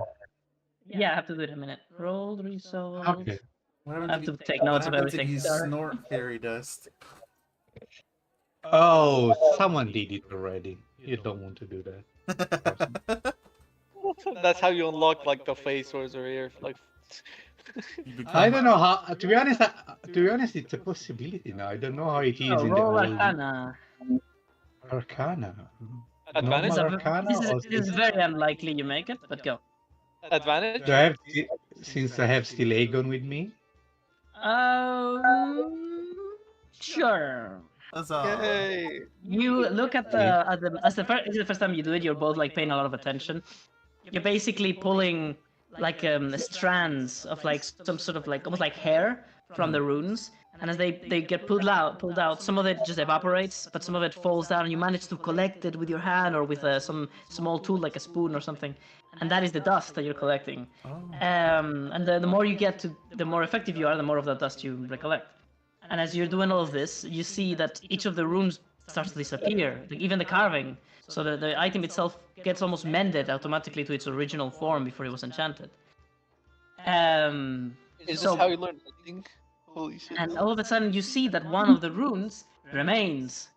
Yeah, I have to do it in a minute. Roll, resolve. Okay. What I happens have if to you, take what notes of happens if everything. you Sorry. snort fairy dust? Oh, someone did it already. You don't want to do that. That's how you unlock like the face or ear. Like, You become I don't know how. To be honest, it's a possibility now. I don't know how it is Oh, in the roll old Arcana. Arcana. Advantage? Normal Arcana or This is very unlikely you make it, but go. advantage? do I have since I have still Aegon with me? Sure. That's all. Yay! You look at the as the first, this is the first time you do it. You're both like paying a lot of attention. You're basically pulling like strands of like some sort of like almost like hair from the runes, and as they get pulled out, some of it just evaporates, but some of it falls down, and you manage to collect it with your hand or with some small tool like a spoon or something, and that is the dust that you're collecting. Oh. And the more you get to, the more effective you are, the more of that dust you recollect. And as you're doing all of this, you see that each of the runes starts to disappear, like even the carving, so that the item itself gets almost mended automatically to its original form before it was enchanted. Is So- this how you learn hunting? Holy shit. And all of a sudden, you see that one of the runes remains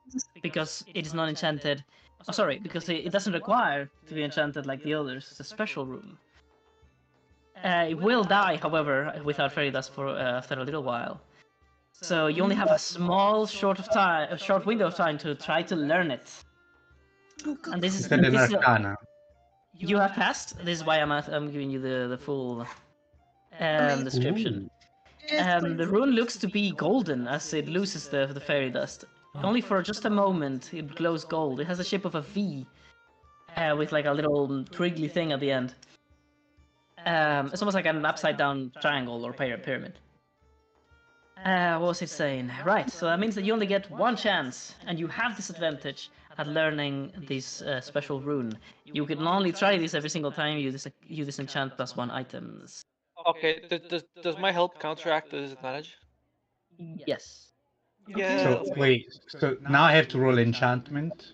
because it is not enchanted. Oh, sorry, because it doesn't require to be enchanted like the others. It's a special rune. It will die, however, without fairy dust for after a little while. So you only have a small, short window of time to try to learn it. And this is Is that an this is- Arcana? you have passed. This is why I'm giving you the full description. Yes, The please. rune looks to be golden as it loses the fairy dust. Only for just a moment it glows gold. It has the shape of a V with like a little twiggly thing at the end. It's almost like an upside down triangle or pyramid. What was it saying? Right, so that means that you only get one chance, and you have this advantage at learning this special rune. You can only try this every single time you disenchant +1 items. Okay, does my help counteract the disadvantage? Yes. Yeah. So wait. So now I have to roll enchantment.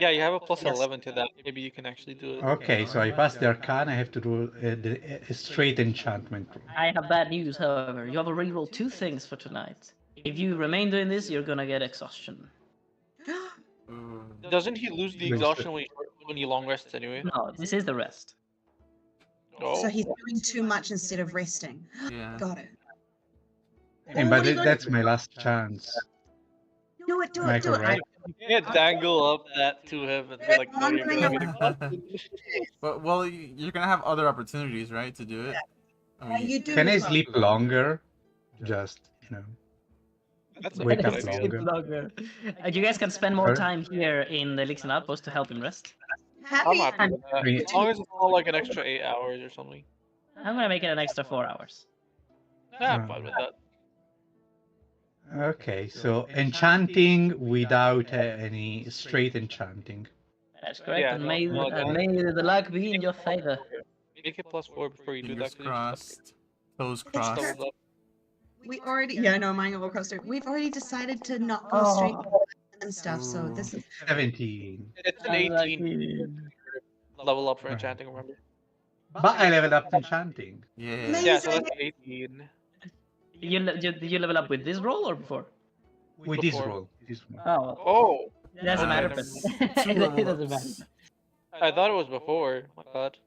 Yeah, you have a plus Yes. 11 to that. Maybe you can actually do it. Okay, so I pass the Arcana. I have to roll a straight enchantment roll. I have bad news, however. You have already rolled 2 things for tonight. If you remain doing this, you're gonna get exhaustion. Ooh. Doesn't he lose the Wait, exhaustion when he long rests anyway? No, this is the rest. Oh. So he's doing too much instead of resting. Yeah. Got it. And What but are you gonna that's my last chance. Do it, do Am I it, do it. correct? You can't dangle up that to him and be like, no, you're gonna get exhausted. Well, you're gonna have other opportunities, right, to do it. I mean, You do Can I it. sleep longer? Just, That's a Wake good up idea. longer. Longer. You guys can spend more Sorry? time here in the Elixir Outpost to help him rest. I'm Happy. happy with that. Wait. As long as it's not like an extra 8 hours or something. I'm gonna make it an extra 4 hours. Yeah, I'm fine with that. Okay, so enchanting without any straight enchanting. That's correct, Yeah, and no, may, no, no. may the luck be in your favor. Make it +4 before you do fingers that. 'cause you just crossed, toes It's crossed. doubled up. We already, yeah, no, mine will cross through. We've already decided to not go straight and stuff. So this is 17. It's an 18 level up for enchanting, remember? But I leveled up enchanting Yeah. Yeah, so Amazing. that's 18 Did you level up with this roll or before? with this before. roll. This one. Oh, well, Oh, it doesn't matter. But Nice. 2 it level doesn't matter. ups. I thought it was before. My God.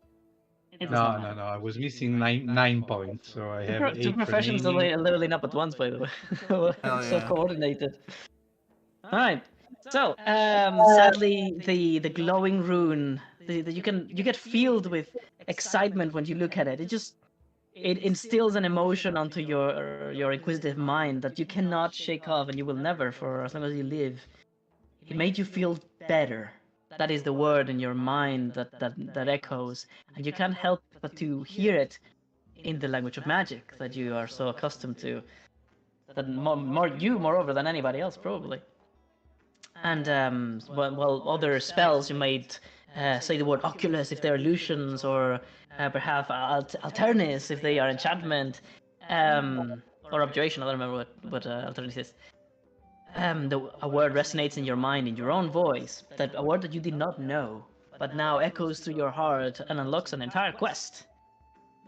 It does not No, matter. no, no. I was missing nine points, so I have Two 8 professions remaining. leveling up at once, by the way. Hell So yeah. coordinated. All right. So, sadly, the glowing rune, you get filled with excitement when you look at it. It instills an emotion onto your inquisitive mind that you cannot shake off, and you will never for as long as you live. It made you feel better. That is the word in your mind that echoes, and you can't help but to hear it in the language of magic that you are so accustomed to. That moreover than anybody else probably. And well, other spells you might say the word oculus if they're illusions, or perhaps alternis if they are enchantment, or abjuration. I don't remember what alternis is. A word resonates in your mind in your own voice, that a word that you did not know, but now echoes through your heart and unlocks an entire quest.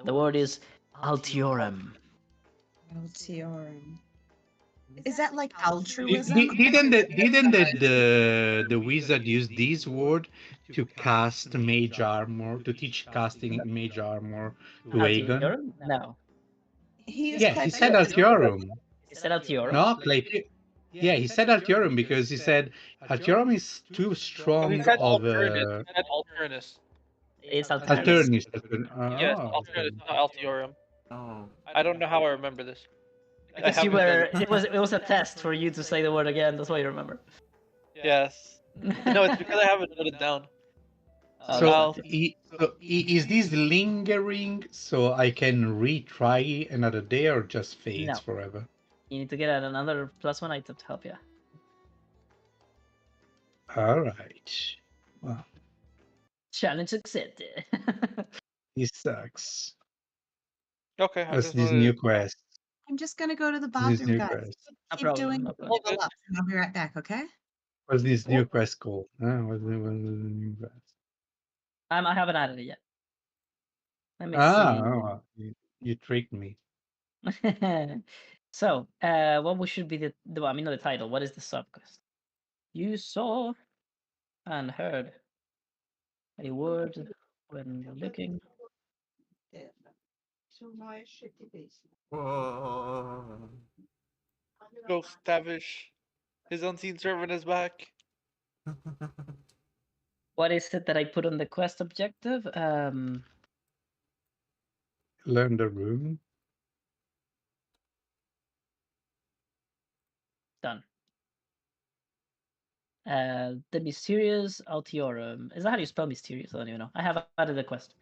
The word is Altiorum. Altiorum. Is that like Di- altruism? didn't the wizard use this word to cast mage armor, to teach casting mage armor to Aegon? Altiorum? No. He used Yeah, he said Clypeus. Altiorum. Is that Altiorum? No, yeah, he said Altiorum because he said Altiorum is too Oh, he strong said of alternus. a He said alternus. It's Alternus. alternist. Yes, Oh, alternus, okay. not altiorum. Oh. I don't know how I remember this. I I guess you haven't done were. it. It was a test for you to say the word again. That's why you remember. Yes. No, it's because I haven't noted it down. Oh, So, that's Al. nice. is this lingering so I can retry another day or just fades No, forever? you need to get another +1 item to help you. All right. Well, Challenge accepted. this sucks. Okay, I What's just this noted new it. quest? I'm just gonna go to the What's this bathroom, new guys. quest? No Keep problem. doing No the problem. All good. level up, and I'll be right back. Okay. What's this new quest called? What's the new quest? I haven't added it yet. Let me Ah, see. oh, you tricked me. So, what should be the I mean, not the title. What is the subquest? You saw and heard a word when looking. Whoa. Ghost Tavish. His unseen servant is back. What is it that I put on the quest objective? Learn the rune. Done. The mysterious Altiorum. Is that how you spell mysterious? I don't even know. I have added the quest.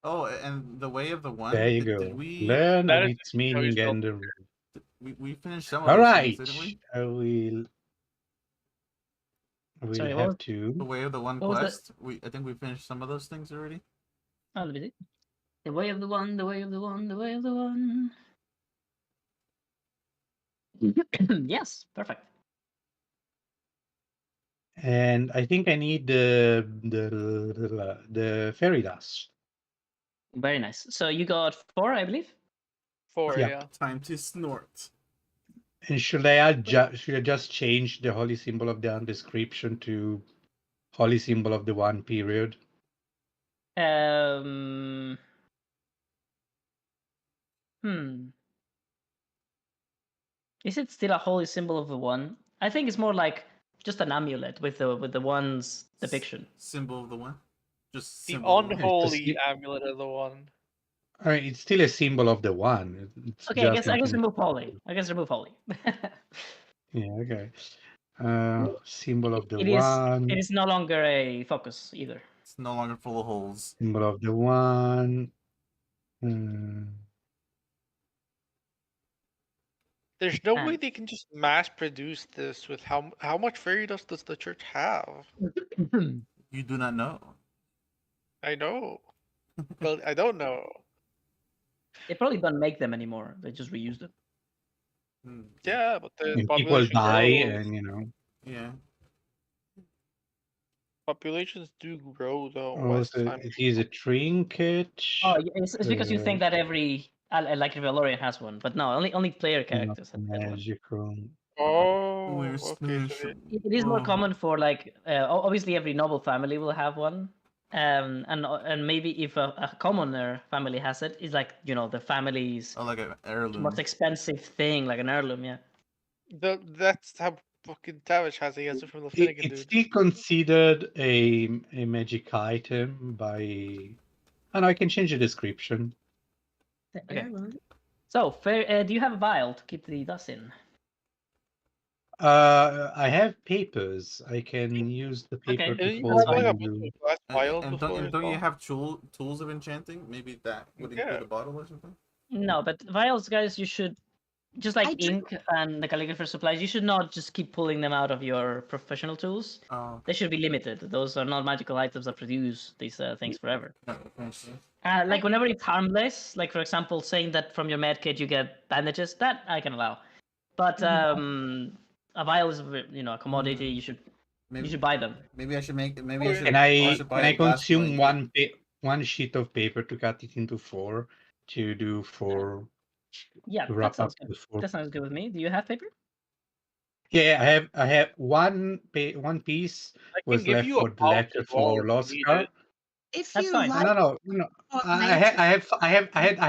Oh, and the way of the one. There you Did go. we? Learn That of is its how you meaning spell. and the rune. We finished some of All those things, right. didn't we? I will. Sorry, We'll what have was to. The way of the one what was that? quest. I think we finished some of those things already. Oh, let me see. The way of the one, the way of the one, the way of the one. Yes, perfect. And I think I need the fairy dust. Very nice. So you got 4, I believe. 4, Yep. yeah. Time to snort. And should I just change the holy symbol of the undescription to holy symbol of the one period? Um. Hmm. Is it still a holy symbol of the one? I think it's more like just an amulet with the one's depiction. Symbol of the one. Just The symbol of the one. unholy amulet of the one. I mean, it's still a symbol of the one. It's Okay, just I not guess in. remove holy. I guess remove holy. Yeah. Okay. Symbol of the It is. one. It is no longer a focus either. It's no longer full of holes. Symbol of the one. There's no way And they can just mass produce this with how much fairy dust does the church have? You do not know. I know. Well, I don't know. they probably don't make them anymore. They just reuse them. Hmm. Yeah, but the And people population die, grows. and Yeah. Populations do grow though Oh, as so time. it is a trinket. Oh, it's because you Uh, think that every like Valorian has one, but no, only player not characters have that one. magical. Oh, We're okay. So special. It is more Oh. common for like obviously every noble family will have one, and maybe if a commoner family has it, it's like the family's Oh, like an heirloom. most expensive thing, like an heirloom. Yeah. that's how fucking Tavish has it. He has it from the It, Finnegan it's dude. still considered a magic item by. And I can change the description. The Okay. heirloom. So, do you have a vial to keep the dust in? I have papers. I can use the paper Okay, to Didn't you pour that's have like fine. a in bunch the. of glass vials And before as don't you well? have tools of enchanting? Maybe that would Yeah. include a bottle or something. No, but vials, guys, you should just like I do. ink and the calligrapher supplies. You should not just keep pulling them out of your professional tools. Oh, They should be limited. Those are not magical items that produce these things forever. no, thanks. Like whenever it's harmless, like for example, saying that from your med kit you get bandages, that I can allow. But a vial is a commodity. You should buy them. Maybe I should make. Maybe Oh, I yeah. should. Can I I should buy can a I glass consume blanket. one sheet of paper to cut it into four to do four Yeah, to that wrap sounds up good. the four? That sounds good with me. Do you have paper? Yeah, I have one piece I can was give left you a for the pouch letter as well for if you need Oscar. it. If That's you fine. like No. more I nature,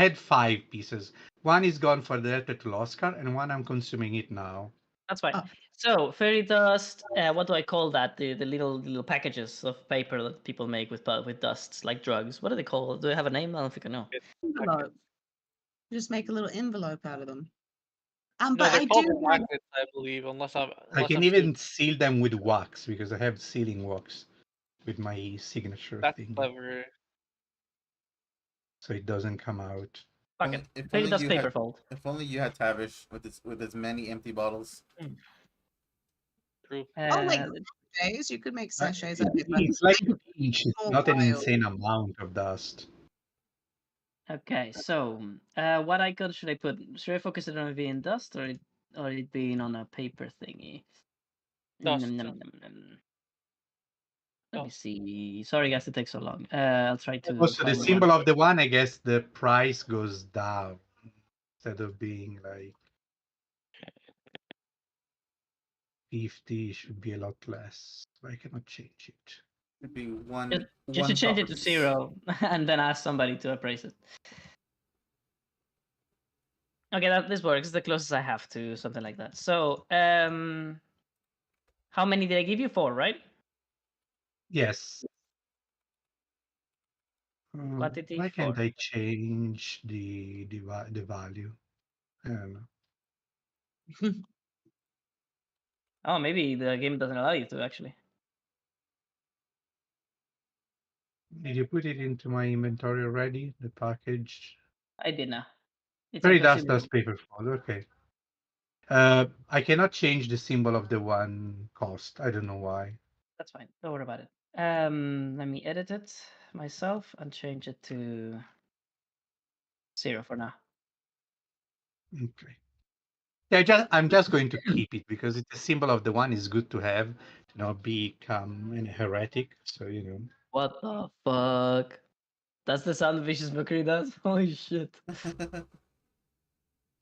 had 5 pieces. One is gone for the letter to Oscar, and one I'm consuming it now. That's fine. Oh. So fairy dust. What do I call that? The little packages of paper that people make with dusts, like drugs. What do they call? Do they have a name? I don't think I know. envelope. Just make a little envelope out of them. No, But they're I called do like magnets, I believe, unless I I'm can stupid. even seal them with wax because I have sealing wax with my signature That's thing, clever. so it doesn't come out. Fuck it. If Fairy only dust you paper had. fold. If only you had Tavish with his many empty bottles. True. like Uh, sachets. You could make Uh, sachets it- out of it, but it's like a pinch. It's small not an vials. insane amount of dust. okay, so what icon should I put? Should I focus it on it being dust or it being on a paper thingy? Dust. Let me Dust. see. Sorry, guys, it takes so long. I'll try to Also, the find one. symbol of the one, I guess the price goes down instead of being like 50, it should be a lot less. I cannot change it. It'd be You should change it to $1. 0 and then ask somebody to appraise it. Okay, this works. It's the closest I have to something like that. So, how many did I give you? 4, right? Yes. Quantity Why 4. can't I change the value? I don't know. Oh, maybe the game doesn't allow you to actually. Did you put it into my inventory already? The package. I did now. It's Very unconsumed. dust paper fold. Okay. I cannot change the symbol of the one cost. I don't know why. That's fine. Don't worry about it. Let me edit it myself and change it to 0 for now. Okay. Yeah, I'm just going to keep it because it's a symbol of the one is good to have to not become an heretic. So What the fuck? That's the sound Vicious McCree does? Holy shit.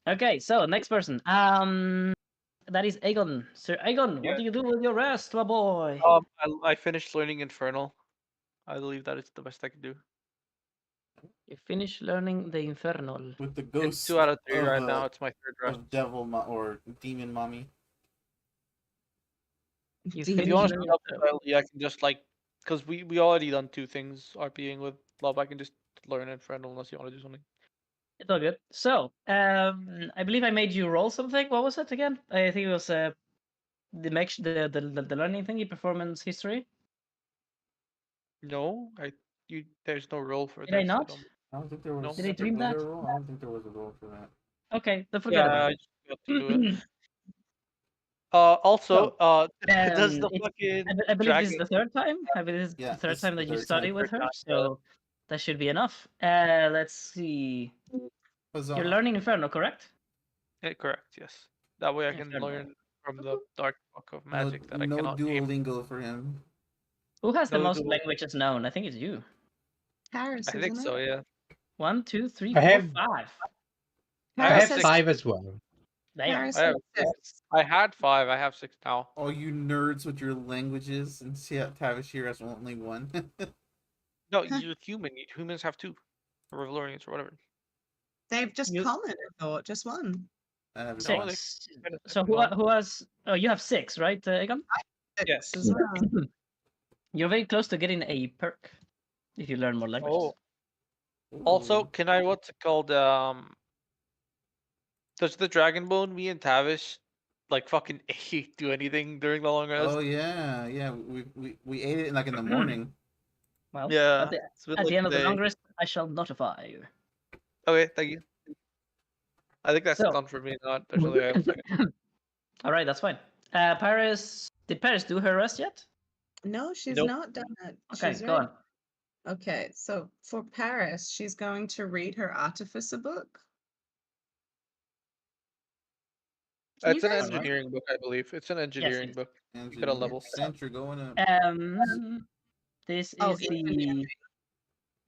Okay, so next person. That is Aegon. Sir Aegon, what do you do with your rest, my boy? I finished learning Infernal. I believe that is the best I can do. You finish learning the Infernal. With the It's ghost 2 out of 3 of right now. It's my third rest. of or demon mommy. You Do If finish you want to learning speed up the- slightly, I can just because we already done 2 things RPing with love. I can just learn Infernal unless you want to do something. It's all good. So, I believe I made you roll something. What was it again? I think it was the learning thingy, performance history. No, there's no role for Did I this. not? I don't think there was. No. Did I dream that? I don't think there was a role for that. Okay, then forget Yeah, about I it. just got to do it. Also, does the It's- fucking I believe this is dragon? the third time. I believe this is Yeah, the third this is time the that you third study time. with her, Third time, so that should be enough. Let's see. Huzzah. You're learning Inferno, correct? Correct. Yes. That way I can Infernal. learn from the dark book of magic that I No cannot name. Duolingo for him. Who has the No most duel. languages known? I think it's you. Paris, I think isn't so, it? yeah. 1, 2, 3, I 4, have 5. I I have Paris have has 6. 5 as well. Damn. Paris I have has 6. I had 5. I have 6 now. All you nerds with your languages, and see how Tavish here has only one. No, you're human. Humans have 2. Or Revlorians or whatever. They've just You- common, I thought, just one. I have No, they- 6. can- So no. who has? Oh, you have 6, right, Egon? Yes. Six as well. You're very close to getting a perk if you learn more languages. Oh. Also, can I what's it called? Does the dragon bone me and Tavish like fucking do anything during the long rest? Oh yeah. We ate it like in the morning. Well, Yeah. at the, It's been at like the end of the day. long rest, I shall notify you. Okay, thank you. I think that's So- done for me. Not actually. I have a second. All right, that's fine. Paris, did Paris do her rest yet? No, she's Nope. not done it. Okay, She's go ready. on. Okay, so for Paris, she's going to read her Artificer book. Can It's you an guys engineering book, I believe. It's an engineering yes. book. And Keep it on level. You're going up. This Oh, is engineering.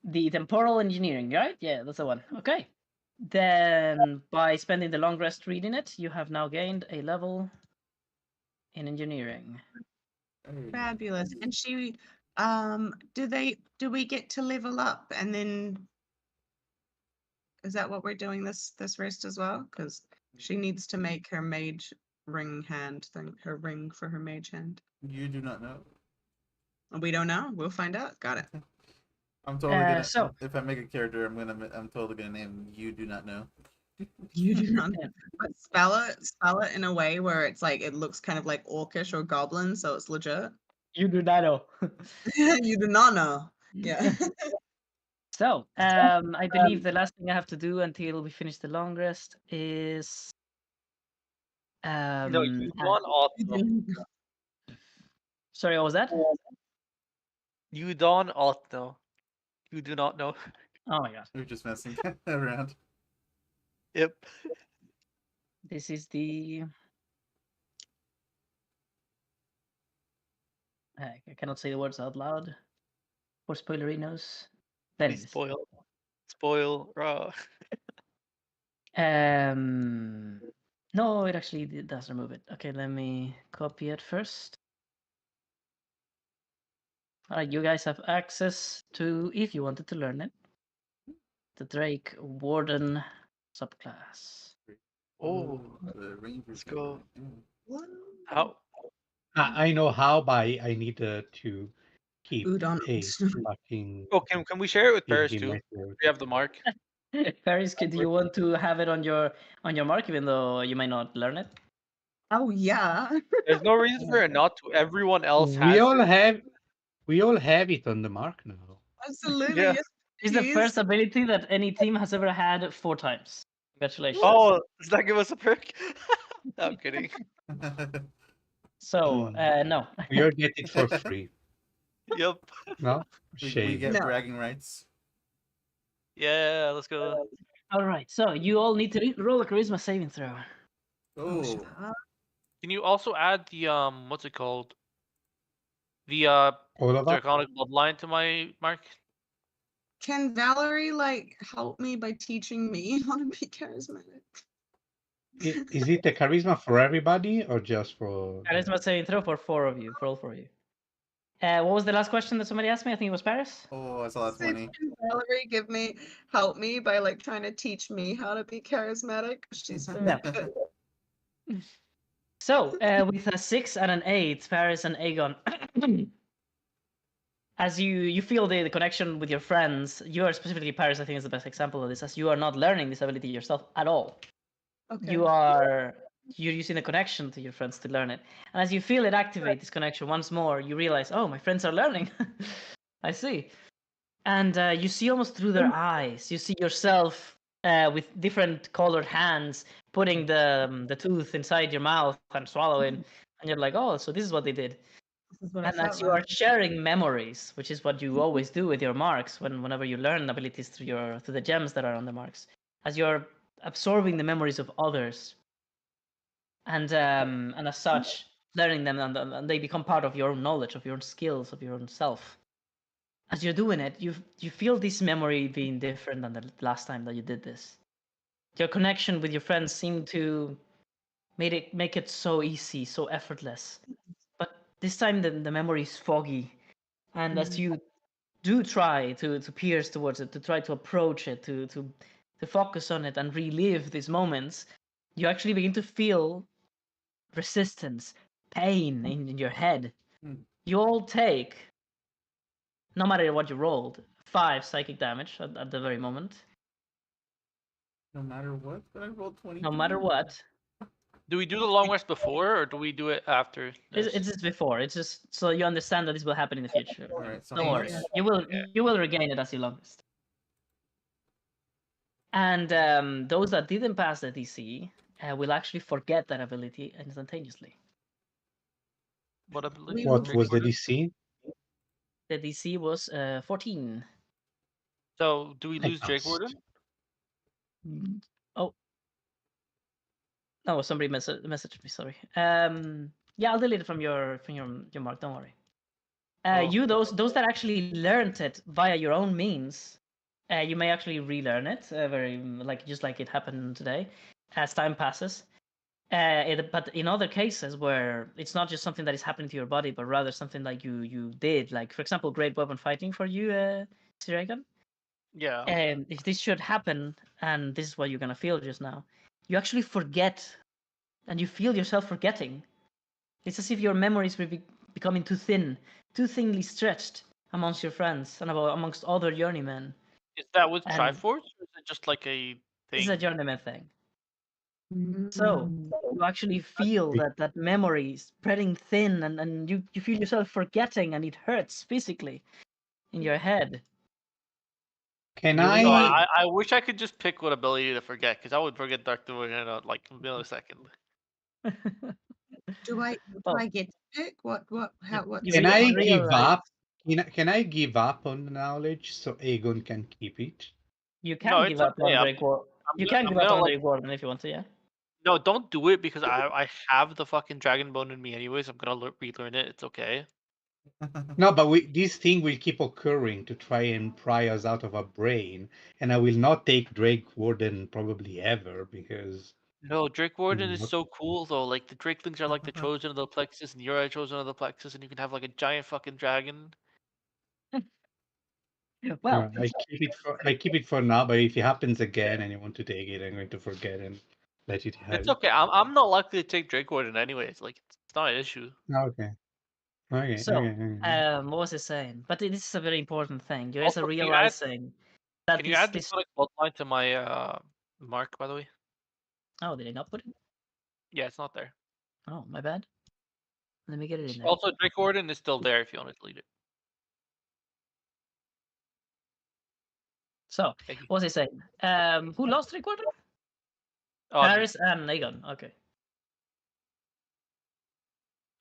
the temporal engineering, right? Yeah, that's the one. Okay. Then by spending the long rest reading it, you have now gained a level in engineering. Fabulous. And she do we get to level up and then is that what we're doing this rest as well? Because she needs to make her mage ring hand thing, her ring for her mage hand. You do not know. We don't know. We'll find out. Got it. I'm totally gonna. So- if I make a character, I'm totally gonna name you do not know. You do not know. But spell it in a way where it's like it looks kind of like orcish or goblin, so it's legit. You do not know. You do not know. Yeah. So, I believe the last thing I have to do until we finish the long rest is No, you add- don't ought know. sorry, what was that? You don't ought know. You do not know. Oh my god. We're just messing around. Yep. This is the I cannot say the words out loud for spoilerinos. There it Please is. spoil raw. No, it actually does remove it. Okay, let me copy it first. Alright, you guys have access to, if you wanted to learn it, the Drake Warden subclass. Oh, the Rangers. let's go. What? How? I know how, but I need to keep Udon. a fucking Oh, can we share it with Paris in too? my throat. We have the mark. Paris, do you want to have it on your mark, even though you might not learn it? Oh yeah. There's no reason for it not to. Everyone else has. We all have it on the mark now. Absolutely. Yeah. Yes, It's the please. first ability that any team has ever had 4 times. Congratulations. Oh, does that give us a perk? No, I'm kidding. So, no. We all get it for free. Yep. No? we Shame. get No. bragging rights. Yeah, let's go. All right, so you all need to roll a charisma saving throw. Oh, shut Oh, up. Can you also add the what's it called? The All of us? draconic bloodline to my mark? Can Valerie like help me by teaching me how to be charismatic? Is it a charisma for everybody or just for Charisma saving throw for 4 of you, for all 4 of you. What was the last question that somebody asked me? I think it was Paris. oh, I saw that Say, 20. can Valerie help me by like trying to teach me how to be charismatic? She's very No. good. So, with a 6 and an 8, Paris and Aegon, as you feel the connection with your friends, you are specifically Paris, I think is the best example of this, as you are not learning this ability yourself at all. Okay. You're using the connection to your friends to learn it. And as you feel it activate this connection once more, you realize, oh, my friends are learning. I see. And you see almost through their eyes. You see yourself with different colored hands putting the tooth inside your mouth and swallowing. And you're like, oh, so this is what they did. This is what I And as felt you are like. sharing memories, which is what you always do with your marks, whenever you learn abilities through the gems that are on the marks, as you're absorbing the memories of others, and as such, learning them, and they become part of your own knowledge, of your own skills, of your own self. As you're doing it, you feel this memory being different than the last time that you did this. Your connection with your friends seemed to make it so easy, so effortless. But this time the memory is foggy, and as you do try to pierce towards it, to try to approach it, to focus on it and relive these moments, you actually begin to feel resistance, pain in your head. You all take, no matter what you rolled, 5 psychic damage at the very moment. No matter what, but I rolled 20. No matter what. Do we do the long rest before, or do we do it after this? It's just before. It's just so you understand that this will happen in the future. All right, so Don't how worry. much? You will regain it as you long rest. And those that didn't pass the DC will actually forget that ability instantaneously. What ability? What was the DC? The DC was 14. So do we I lose Drake passed. Warden? Oh. No, somebody messaged me. Sorry. Yeah, I'll delete it from your mark. Don't worry. You those that actually learned it via your own means, you may actually relearn it very just like it happened today, as time passes. But in other cases where it's not just something that is happening to your body, but rather something like you did, like for example, great weapon fighting for you, Siragan. Yeah. If this should happen, and this is what you're gonna feel just now, you actually forget, and you feel yourself forgetting. It's as if your memories will be becoming too thinly stretched amongst your friends and amongst other journeymen. Is that with And Triforce, or is it just like a it's thing? a journeyman thing. So you actually feel that memory spreading thin, and you feel yourself forgetting, and it hurts physically in your head. Can You So I? I wish I could just pick what ability to forget, because I would forget Dark Domain in like a millisecond. Do I Well, get to pick what how what? you Can I give realize up? Can I give up on the knowledge so Aegon can keep it? you No, can it's give up okay. on Drake War. You can give up on Drake Warden if you want to, yeah. No, don't do it, because I have the fucking Dragon Bone in me anyways. I'm gonna relearn it. It's okay. No, but this thing will keep occurring to try and pry us out of our brain, and I will not take Drake Warden probably ever because No, Drake Warden is What? so cool though. Like the Drakelings are like the chosen of the plexus, and you're a chosen of the plexus, and you can have like a giant fucking dragon. Well, I keep it for now. But if it happens again and you want to take it, I'm going to forget and let it have It's it. okay. I'm not likely to take Drake Warden anyways. Like it's not an issue. Okay. Okay. so Okay. what was I saying? But this is a very important thing. You guys Also, are realizing that can you add the this. Sonic Bloodline to my mark, by the way? Oh, did I not put it? Yeah, it's not there. Oh, my bad. Let me get it in there. Also, Drake Warden is still there if you want to delete it. So, Thank you. what was I saying? Who lost Drake Warden? Oh, me. Paris and Aegon. Okay.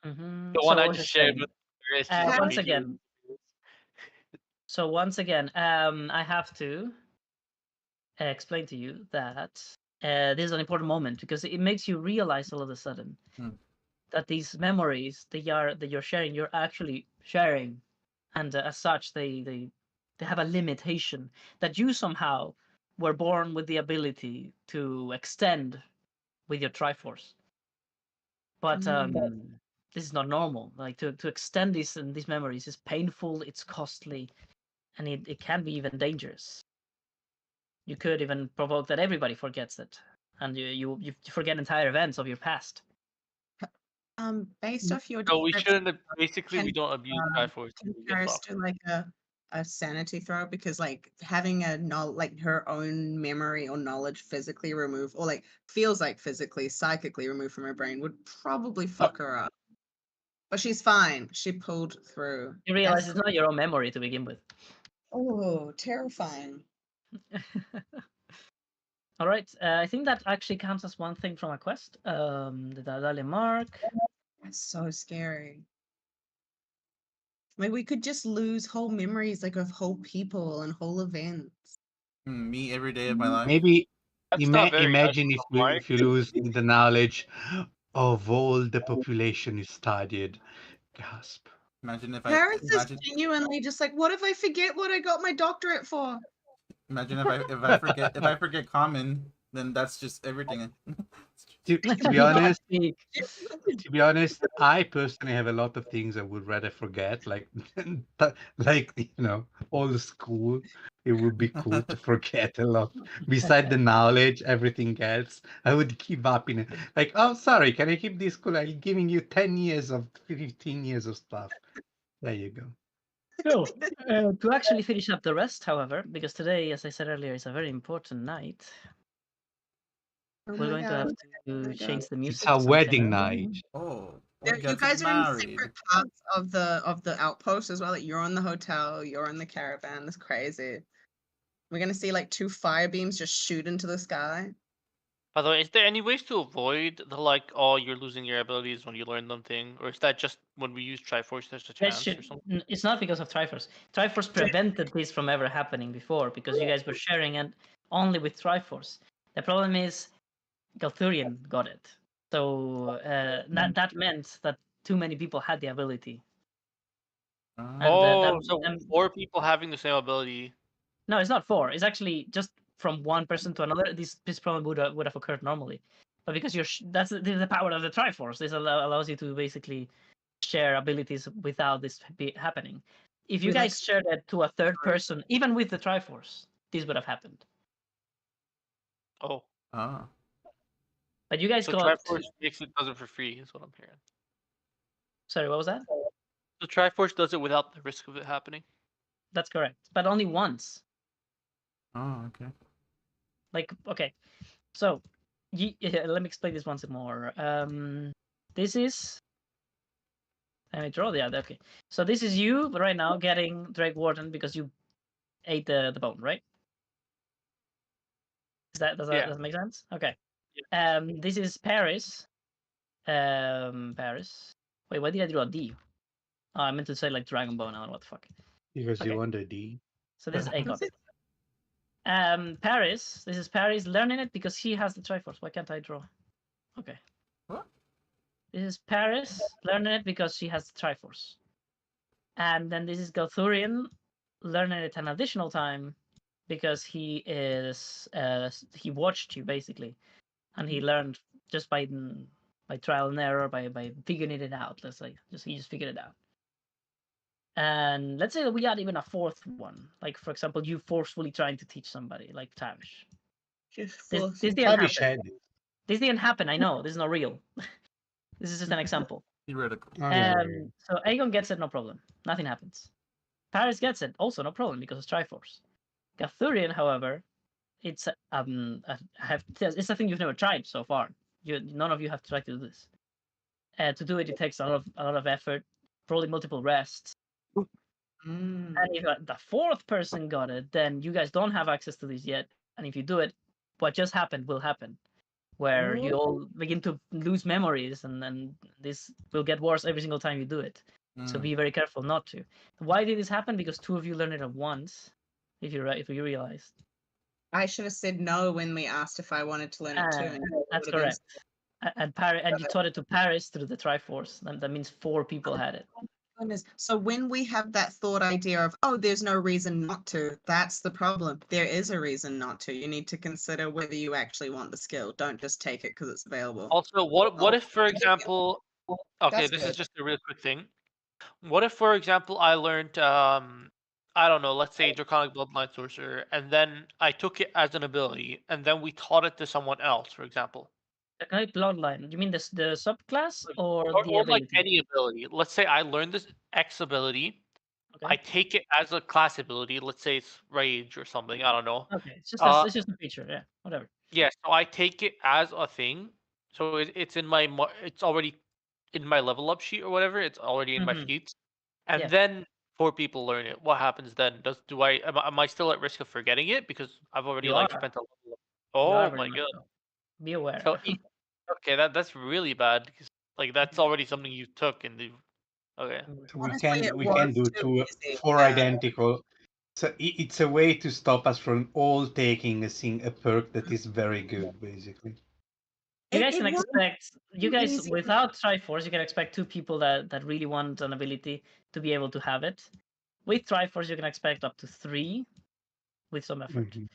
The one I just shared with Chris just once immediately. again. So once again, I have to explain to you that this is an important moment because it makes you realize all of a sudden that these memories that you're sharing, you're actually sharing, and as such, they have a limitation that you somehow were born with the ability to extend with your Triforce. But this is not normal. Like to extend these memories is painful, it's costly, and it can be even dangerous. You could even provoke that everybody forgets it, and you forget entire events of your past. Based off your So we description, shouldn't. Basically, we don't abuse Triforce. can We get Paris fucked. do like a sanity throw like having like her own memory or knowledge physically removed or like feels like physically psychically removed from her brain would probably fuck her up. But she's fine. She pulled through. You realize it's not your own memory to begin with. Oh, terrifying. All right, I think that actually counts as one thing from a quest. The Dadalia mark. That's so scary. Like we could just lose whole memories like of whole people and whole events. Me every day of my life. Maybe That's not very nice imagine of Mark. if you lose the knowledge of all the population you studied. Gasp. Imagine if I Paris is imagine genuinely just like, what if I forget what I got my doctorate for? imagine if I forget common, then that's just everything. To be honest, to be honest, I personally have a lot of things I would rather forget, like like old school. It would be cool to forget a lot. Beside the knowledge, everything else, I would give up in it. Like, oh, sorry, can I keep this cool? I'm giving you 10 years of 15 years of stuff. There you go. So, to actually finish up the rest, however, because today, as I said earlier, is a very important night, Oh we're my going to god. have Oh my to change the It's music our to something wedding else. night. Oh, we're You getting guys are in married. separate parts of the outpost as well. Like you're on the hotel, you're on the caravan. That's crazy. We're gonna see like two fire beams just shoot into the sky. By the way, is there any ways to avoid the like, oh, you're losing your abilities when you learn them thing, or is that just when we use Triforce, there's a That chance or should. something? It's not because of Triforce. Triforce prevented this from ever happening before because you guys were sharing it only with Triforce. The problem is Galthurian got it, so that meant that too many people had the ability, and Oh, so 4 people having the same ability. no, it's not four. It's actually just from one person to another. This problem would have occurred normally, but because that's the power of the Triforce. This allows you to basically share abilities without this happening. If you We like guys shared it to a third person, even with the Triforce, this would have happened. Oh, Ah. But you guys so got. Triforce does it for free, is what I'm hearing. Sorry, what was that? So Triforce does it without the risk of it happening. That's correct, but only once. Oh, okay. Like, okay, so let me explain this once more. This is. Let me draw the other. Okay, so this is you right now getting Drake Warden because you ate the bone, right? Does Yeah. that make sense? Okay. Yeah. This is Paris. Paris. Wait, why did I draw a D? Oh, I meant to say like Dragon Bone. I don't know what the fuck. Because Okay. you want the D. So this is A got it. Paris. This is Paris learning it because he has the Triforce. Why can't I draw? Okay. What? This is Paris learning it because she has the Triforce. And then this is Galthurian learning it an additional time because he he watched you basically, and he learned just by trial and error, by figuring it out. Let's say he just figured it out. And let's say that we add even a fourth one, like for example, you forcefully trying to teach somebody, like Tavish. This didn't Tavish happen. had it. This didn't happen. I know this is not real. This is just an example. Theoretical. Oh, yeah, yeah. So Aegon gets it, no problem. Nothing happens. Paris gets it, also no problem because it's Triforce. Gathurian, however, it's it's a thing you've never tried so far. None of you have tried to do this. To do it, it takes a lot of effort, probably multiple rests. Mm. And if the fourth person got it, then you guys don't have access to this yet. And if you do it, what just happened will happen, where you all begin to lose memories, and then this will get worse every single time you do it. So be very careful not to. Why did this happen? Because two of you learned it at once. If you realized. I should have said no when we asked if I wanted to learn it too. And That's would have been- correct. And you taught it to Paris through the Triforce. That means 4 people had it. Goodness. So when we have that thought idea of, oh, there's no reason not to, that's the problem. There is a reason not to. You need to consider whether you actually want the skill. Don't just take it because it's available. Also, what if, for example, okay, That's this good. is just a real quick thing. What if, for example, I learned, I don't know, let's say Draconic Bloodline Sorcerer, and then I took it as an ability, and then we taught it to someone else, for example, Okay, bloodline. You mean the subclass or the or like ability? any ability. Let's say I learned this X ability, I Okay. take it as a class ability. Let's say it's Rage or something. I don't know. Okay. It's Uh, just a feature. Yeah. Whatever. yeah. So I take it as a thing. So it's in my it's already in my level up sheet or whatever. It's already in my Mhm. sheets. And Yeah. then 4 people learn it. What happens then? Am I still at risk of forgetting it because I've already You like are. spent a level up? You are Oh very my much god. so. Be aware. So okay, that's really bad because like that's already something you took and you okay. So Honestly, it we was can do too easy. four Yeah. identical. So it's a way to stop us from all taking a perk that is very good, basically. You guys It can was expect, you guys easy. without Triforce, you can expect 2 people that really want an ability to be able to have it. With Triforce, you can expect up to 3 with some effort. Mhm.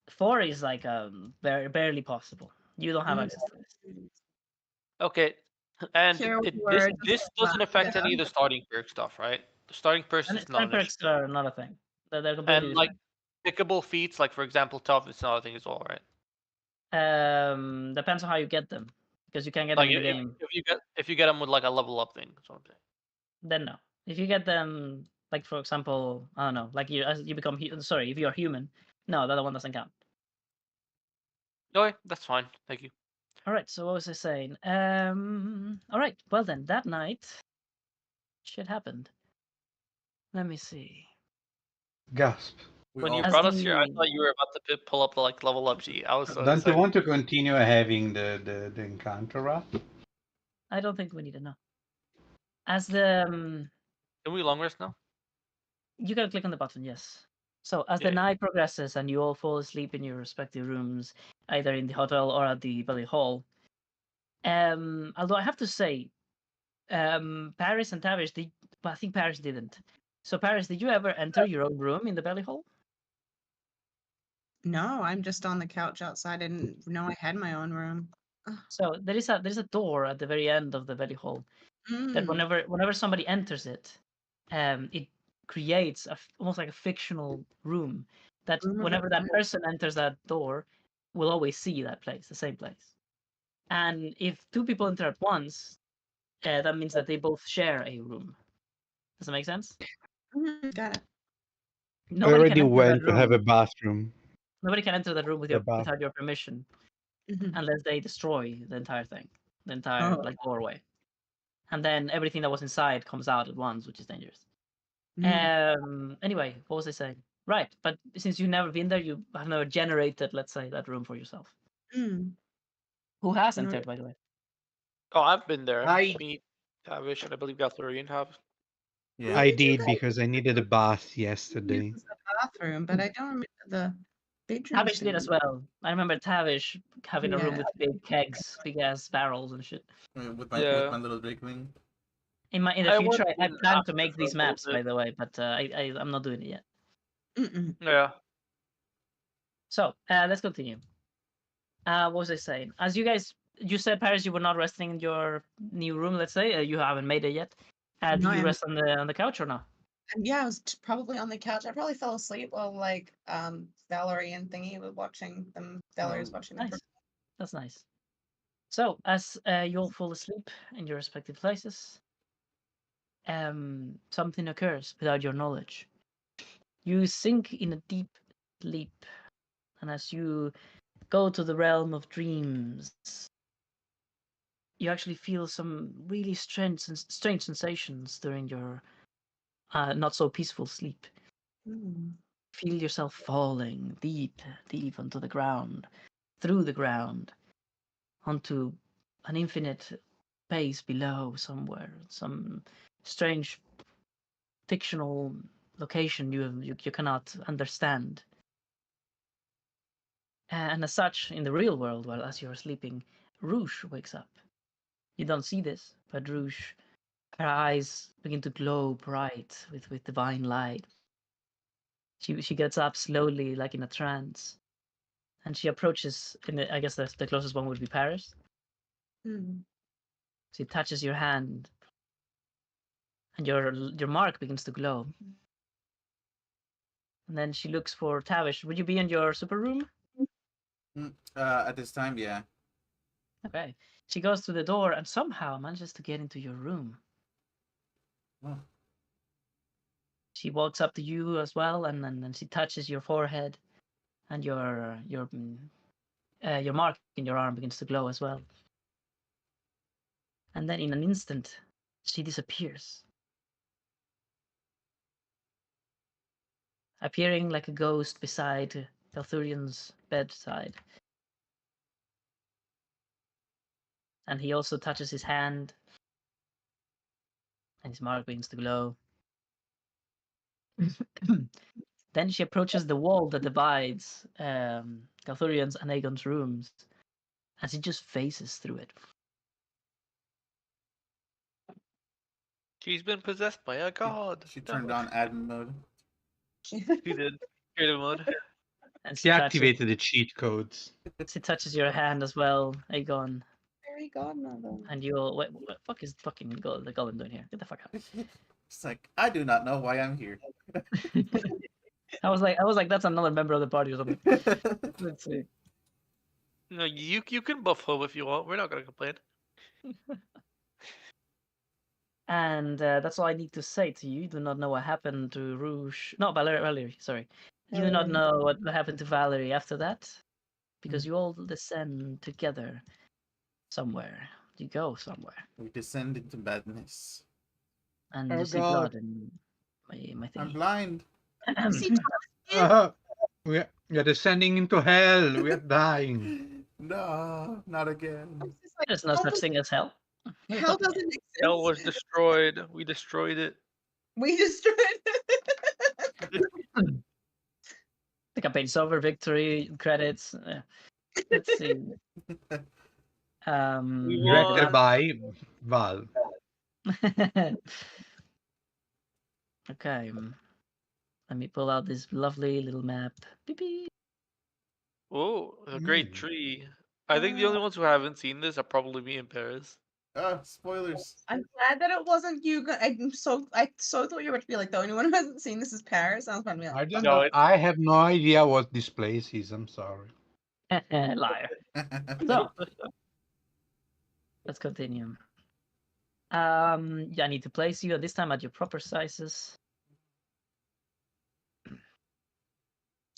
4 is like barely possible. You don't have Mm. access to this. Okay, and Carol this word, just doesn't affect yeah. any of the starting perk stuff, right? The starting perks And is not starting an issue. perks are not a thing. They're completely And like different. pickable feats, like for example, tough is not a thing as well, right? Depends on how you get them, because you can get them Like in the game. if you get them with like a level up thing, that's what I'm saying. Then no. If you get them, like for example, I don't know, like as you become sorry, if you're human, no, the other one doesn't count. Okay, that's fine. Thank you. All right. So what was I saying? All right. Well then, that night, shit happened. Let me see. Gasp. We When you all As brought us here, I the thought you were about to pull up the like level up sheet. I was so Don't you excited. want to continue having the encounter wrap? I don't think we need to know. As the Can we long rest now? you can click on the button, yes. So as the Yeah. night progresses and you all fall asleep in your respective rooms, either in the hotel or at the Belly Hall, although I have to say, Paris and Tavish, but I think Paris didn't. So Paris, did you ever enter your own room in the Belly Hall? No, I'm just on the couch outside. I didn't know I had my own room. Ugh. So there is a door at the very end of the Belly Hall that Mm. whenever somebody enters it, it creates almost like a fictional room that whenever that person enters that door, will always see that place, the same place. And if 2 people enter at once, that means that they both share a room. Does that make sense? Got it. I Nobody can already enter that went to have a room. bathroom. Nobody can enter that room The bath. without your permission, Mhm. unless they destroy the entire thing, the entire Oh. like doorway, and then everything that was inside comes out at once, which is dangerous. Anyway, what was I saying? Right, but since you've never been there, you have never generated, let's say, that room for yourself. Mm. Who has No. entered, by the way? Oh, I've been there. I Me, Tavish, and I believe Galthurian have. yeah. Where I did you did guys because I needed a bath use yesterday. the bathroom? But I don't remember the bedrooms. Tavish did as well. I remember Tavish having a room Yeah. with big kegs, big ass barrels and shit. With Yeah. my little Drakeling. In the I future, went I in plan to after make for a these little maps, bit. by the way, but I'm not doing it yet. Mm-mm. Yeah. So let's continue. What was I saying? As you said, Paris, you were not resting in your new room. Let's say you haven't made it yet. Did No, you I'm rest on the couch or not? yeah, I was probably on the couch. I probably fell asleep while like Valerie and Thingy were watching them. Valerie's watching them. Nice. That's nice. So as you all fall asleep in your respective places, something occurs without your knowledge. You sink in a deep sleep, and as you go to the realm of dreams, you actually feel some really strange sensations during your not so peaceful sleep. Mm. Feel yourself falling deep, deep onto the ground, through the ground, onto an infinite space below somewhere, some strange fictional location you cannot understand. And as such, in the real world, while as you're sleeping, Rouge wakes up. You don't see this, but Rouge, her eyes begin to glow bright with divine light. She gets up slowly, like in a trance, and she approaches. I guess the closest one would be Paris. Mm. She touches your hand, and your mark begins to glow. And then she looks for Tavish. Would you be in your super room? At this time, yeah. Okay. She goes through the door and somehow manages to get into your room. Oh. She walks up to you as well, and then she touches your forehead, and your mark in your arm begins to glow as well. And then in an instant, she disappears, appearing like a ghost beside Galthurian's bedside. And he also touches his hand, and his mark begins to glow. Then she approaches the wall that divides Galthurian's and Aegon's rooms, as it just phases through it. She's been possessed by a god. She No. turned on admin mode. She did. Creative mode. And She activated the cheat codes. she touches your hand as well, Aegon. Fairy godmother. And you'll what the fuck is fucking the golem doing here? Get the fuck out. It's like, I do not know why I'm here. I was like, that's another member of the party or something. Let's see. No, you can buff home if you want. We're not gonna complain. And that's all I need to say to you. You do not know what happened to Rouge. No, Valerie, sorry. You do not Valerie. know what happened to Valerie after that. Because you all descend together somewhere. You go somewhere. We descend into madness. And Oh, you see God. blood in my I'm thingy. blind. See, We're descending into hell. We're dying. No, not again. it's just like, There's no such thing as hell. hell doesn't exist. Hell was destroyed. We destroyed it. We destroyed it. The campaign's over, victory, credits. Let's see. We Directed won. by Val. Okay. Let me pull out this lovely little map. Beep, beep. Oh, a great Mm. tree. I think the only ones who haven't seen this are probably me and Paris. Spoilers. I'm glad that it wasn't you. I so thought you were to be like the only one who hasn't seen this is Paris. I was going to be I like, don't No, know. it- I have no idea what this place is. I'm sorry. Liar. So let's continue. Yeah, I need to place you at this time at your proper sizes.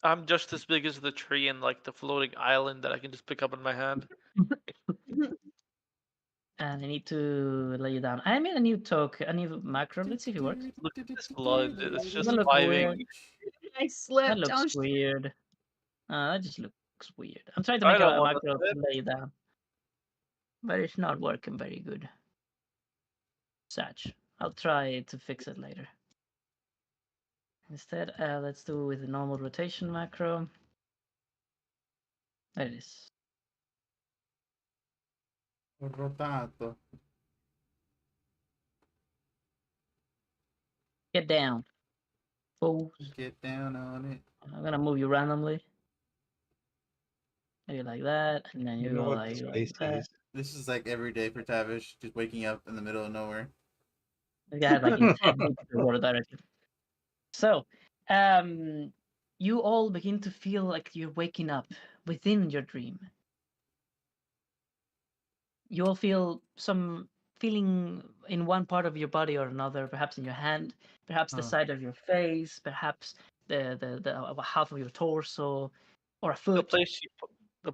I'm just as big as the tree and like the floating island that I can just pick up in my hand. And I need to lay you down. I made a new token, a new macro. Let's see if it works. Look at this blood. It's just That look vibing. weird. I That slipped. looks weird. That just looks weird. I'm trying to I make don't a wanna macro to slip. lay you down. But it's not working very good. Satch. I'll try to fix it later. Instead, let's do it with the normal rotation macro. There it is. Rotato. Get down. Fools. Get down on it. I'm gonna move you randomly. Maybe like that, and then You you know go what like this place that. is. This is like every day for Tavish, just waking up in the middle of nowhere. The guy had like his head into the water directly. So, you all begin to feel like you're waking up within your dream. You all feel some feeling in one part of your body or another, perhaps in your hand, perhaps the Huh. side of your face, perhaps the half of your torso, or a The foot.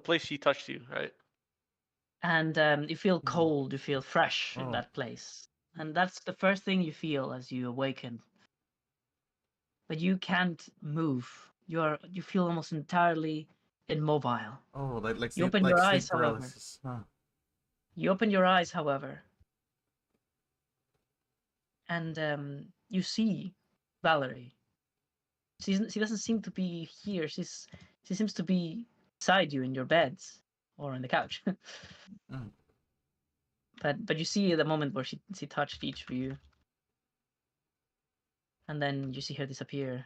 place she touched you, right? And you feel cold, you feel fresh in Oh. that place. And that's the first thing you feel as you awaken. But you can't move. You feel almost entirely immobile. Oh, like You sleep, open like your sleep eyes, however. paralysis. Huh. You open your eyes, however, and you see Valerie. She doesn't seem to be here. She seems to be beside you in your beds or on the couch. Mm. But you see the moment where she touched each of you, and then you see her disappear.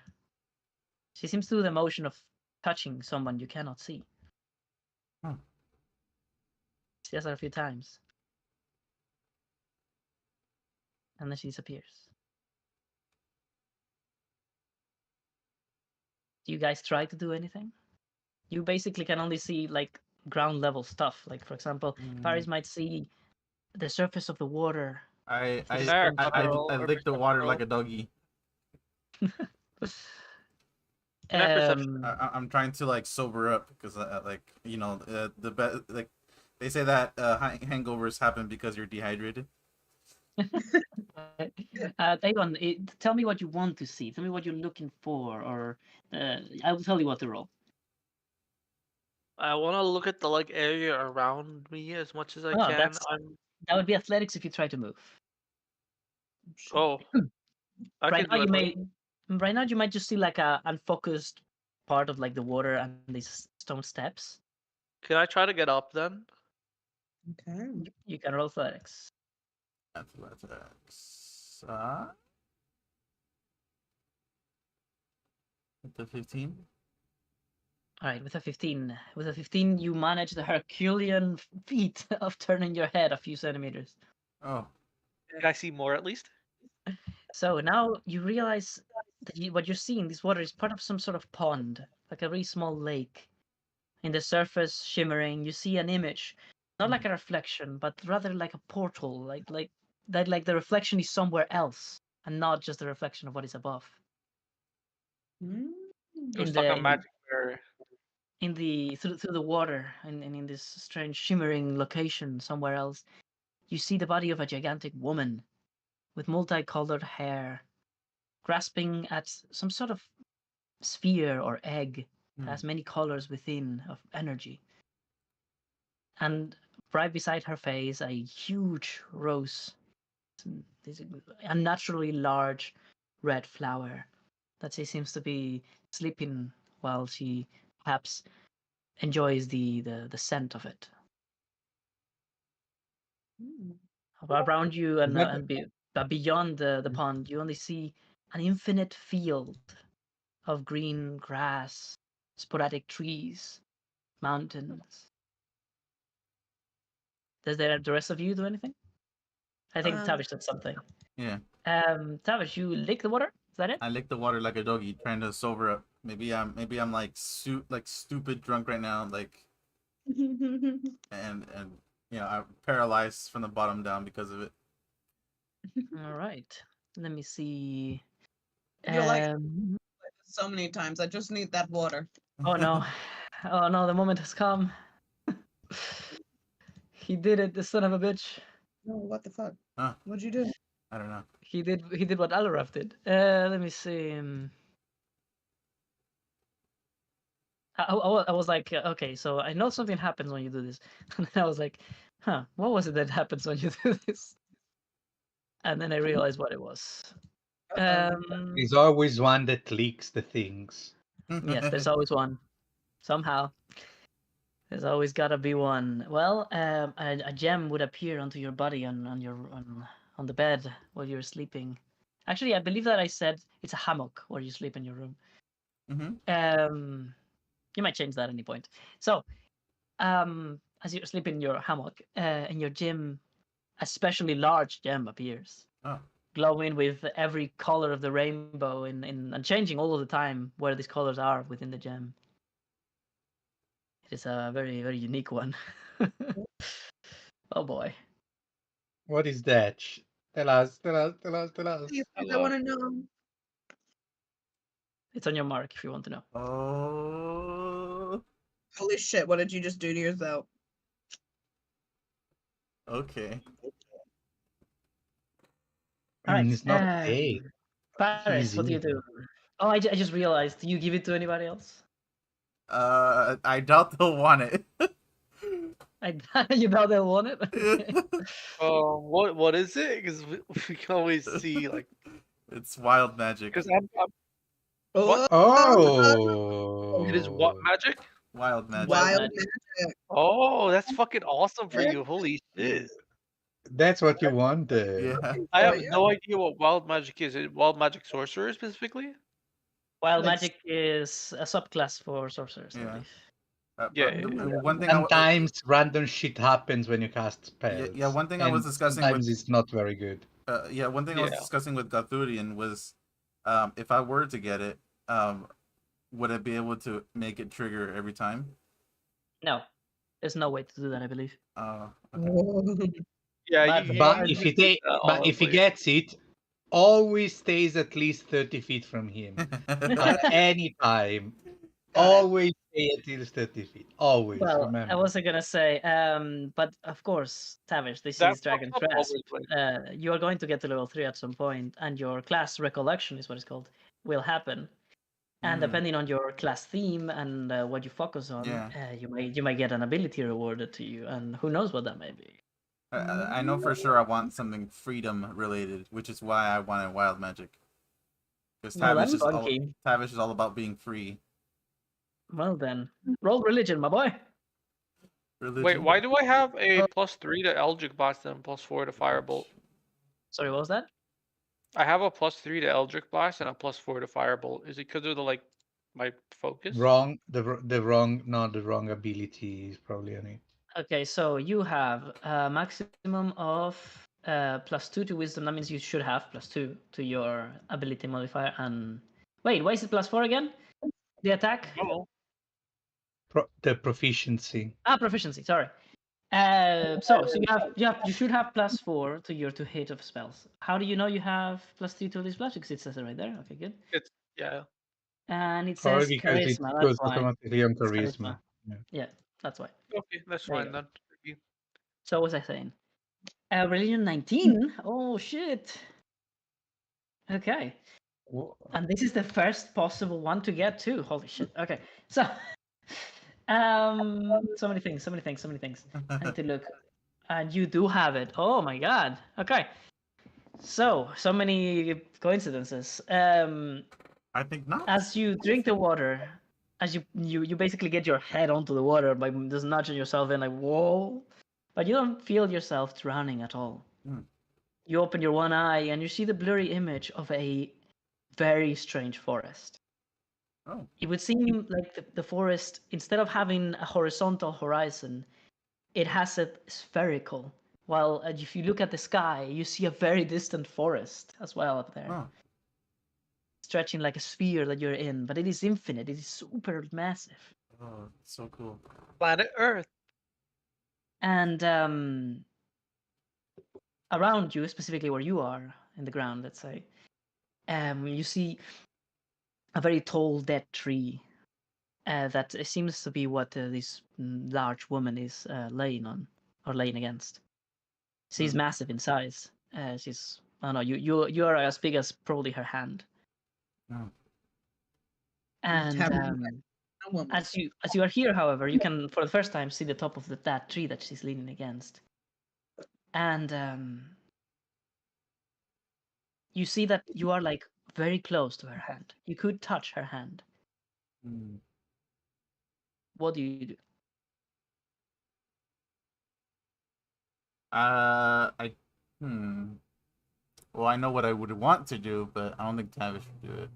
She seems to do the motion of touching someone you cannot see. Huh. She does that a few times. And then she disappears. Do you guys try to do anything? You basically can only see like ground level stuff. Like for example, Paris might see the surface of the water. I Can I, I I, I, roll I or lick the perception water roll? like a doggy. Can I perception? I'm trying to like sober up because like like they say that hangovers happen because you're dehydrated. Dagon, tell me what you want to see. Tell me what you're looking for, or I will tell you what to roll. I want to look at the like area around me as much as I Oh, can. I'm that would be athletics if you try to move. oh, I Right can now do you it. right now you might just see like a unfocused part of like the water and these stone steps. Can I try to get up then? Okay. You can roll athletics. Athletics. With the 15. All right, with a 15, you manage the Herculean feat of turning your head a few centimeters. Oh. Can I see more at least? So now you realize that what you're seeing, this water, is part of some sort of pond, like a really small lake. In the surface, shimmering, you see an image, not like a reflection, but rather like a portal, like that, like the reflection is somewhere else, and not just the reflection of what is above. Mm. We're In stuck the on magic mirror. in the through the water, and in this strange shimmering location somewhere else, you see the body of a gigantic woman with multicolored hair, grasping at some sort of sphere or egg that has many colors within of energy. And right beside her face, a huge rose, this unnaturally large red flower that she seems to be sleeping while she perhaps enjoys the scent of it. Mm. Around you Is that but beyond the pond, you only see an infinite field of green grass, sporadic trees, mountains. Does the rest of you do anything? I think Tavish said something. Yeah. Tavish, you lick the water? Is that it? I lick the water like a doggy, trying to sober up. Maybe I'm like stupid drunk right now, like and I'm paralyzed from the bottom down because of it. All right. Let me see. You're like Um. so many times. I just need that water. Oh no. Oh no, the moment has come. He did it, the son of a bitch. No, what the fuck? Huh, What'd you do? I don't know. He did what Aloraf did. Let me see. I was like, okay, so I know something happens when you do this. And then I was like, huh, what was it that happens when you do this? And then I realized what it was. Um, There's always one that leaks the things. yes, there's always one. Somehow. There's always gotta be one. Well, a gem would appear onto your body on the bed while you're sleeping. Actually, I believe that I said it's a hammock where you sleep in your room. You might change that at any point. So, as you sleep in your hammock, in your gym, a especially large gem appears, Oh. glowing with every color of the rainbow, and changing all of the time where these colors are within the gem. It is a very, very unique one. Oh boy. What is that? Tell us, tell us, tell us, tell us. Please, I Hello. want to know. It's on your mark if you want to know. Oh. Holy shit! What did you just do to yourself? Okay. All right. It's not okay. Paris, He's what do you do? evil. Oh, I just realized. Do you give it to anybody else? I doubt they'll want it. You know they'll want it. Okay. What is it? Because we can always see like. It's wild magic. Because Oh, it is what Oh, magic? Wild magic. wild magic. magic. Oh, that's fucking awesome for you. Holy shit. that's what you wanted. Yeah. I Oh, have yeah. no idea what wild magic is. Is it wild magic sorcerer specifically? Wild Like, magic is a subclass for sorcerers, I Yeah. believe. Yeah, But yeah, Yeah. one thing Sometimes random shit happens when you cast spells. yeah, one thing I was and discussing sometimes with it's not very good. one thing I was Yeah. discussing with Gathurian was, if I were to get it, would I be able to make it trigger every time? No, there's no way to do that, I believe. Okay. whoa. Yeah, But you But Bard- if usually he take ta- that but off, if he but gets it, always stays at least 30 feet from him. At any time. Got it. Always stay at least 30 feet. Always, well, I remember. wasn't gonna say, but of course, Tavish, this that is fucks Dragon up Grasp. always. Like, You are going to get to level 3 at some point, and your class recollection is what it's called, will happen. And depending on your class theme and what you focus on, Yeah. you might get an ability rewarded to you, and who knows what that may be. I know for sure I want something freedom related, which is why I wanted wild magic. Because Well, that's funky. Tavish is all about being free. Well then, roll religion, my boy. religion. Wait, why do I have a +3 to Eldritch Blast and +4 to Firebolt? Sorry, what was that? I have a +3 to Eldritch Blast and a +4 to Firebolt. Is it because of the my focus? Wrong. The wrong ability is probably on it. Okay, so you have a maximum of +2 to wisdom. That means you should have +2 to your ability modifier. And wait, why is it +4 again? The attack? Oh. The proficiency. Proficiency. Sorry. So you should have +4 to your to hit of spells. How do you know you have +3 to this spells? Because it says it right there. Okay, good. It's yeah. And it Probably says because it charisma. goes That's why. automatically on It's charisma. charisma. Yeah, that's why. Okay, that's There you fine go. then. Thank you. So what was I saying? Religion 19. Oh shit. Okay. And this is the first possible one to get too. Holy shit. Okay. So so many things. I need to look. And you do have it. Oh my god. Okay. So many coincidences. I think not. As you drink the water, as you basically get your head onto the water by just nudging yourself in like whoa, but you don't feel yourself drowning at all. You open your one eye and you see the blurry image of a very strange forest. Oh. It would seem like the forest, instead of having a horizontal horizon, it has a spherical. While if you look at the sky, you see a very distant forest as well up there. Oh. Stretching like a sphere that you're in, but it is infinite. It is super massive. Oh, so cool. Planet Earth. And around you, specifically where you are in the ground, let's say, you see a very tall dead tree that seems to be what this large woman is laying on or laying against. She's massive in size. She's I don't know. You are as big as probably her hand. Oh. And as you are here, however, you can for the first time see the top of that tree that she's leaning against, and you see that you are like very close to her hand. You could touch her hand. What do you do? I Well, I know what I would want to do, but I don't think Tavish would do it.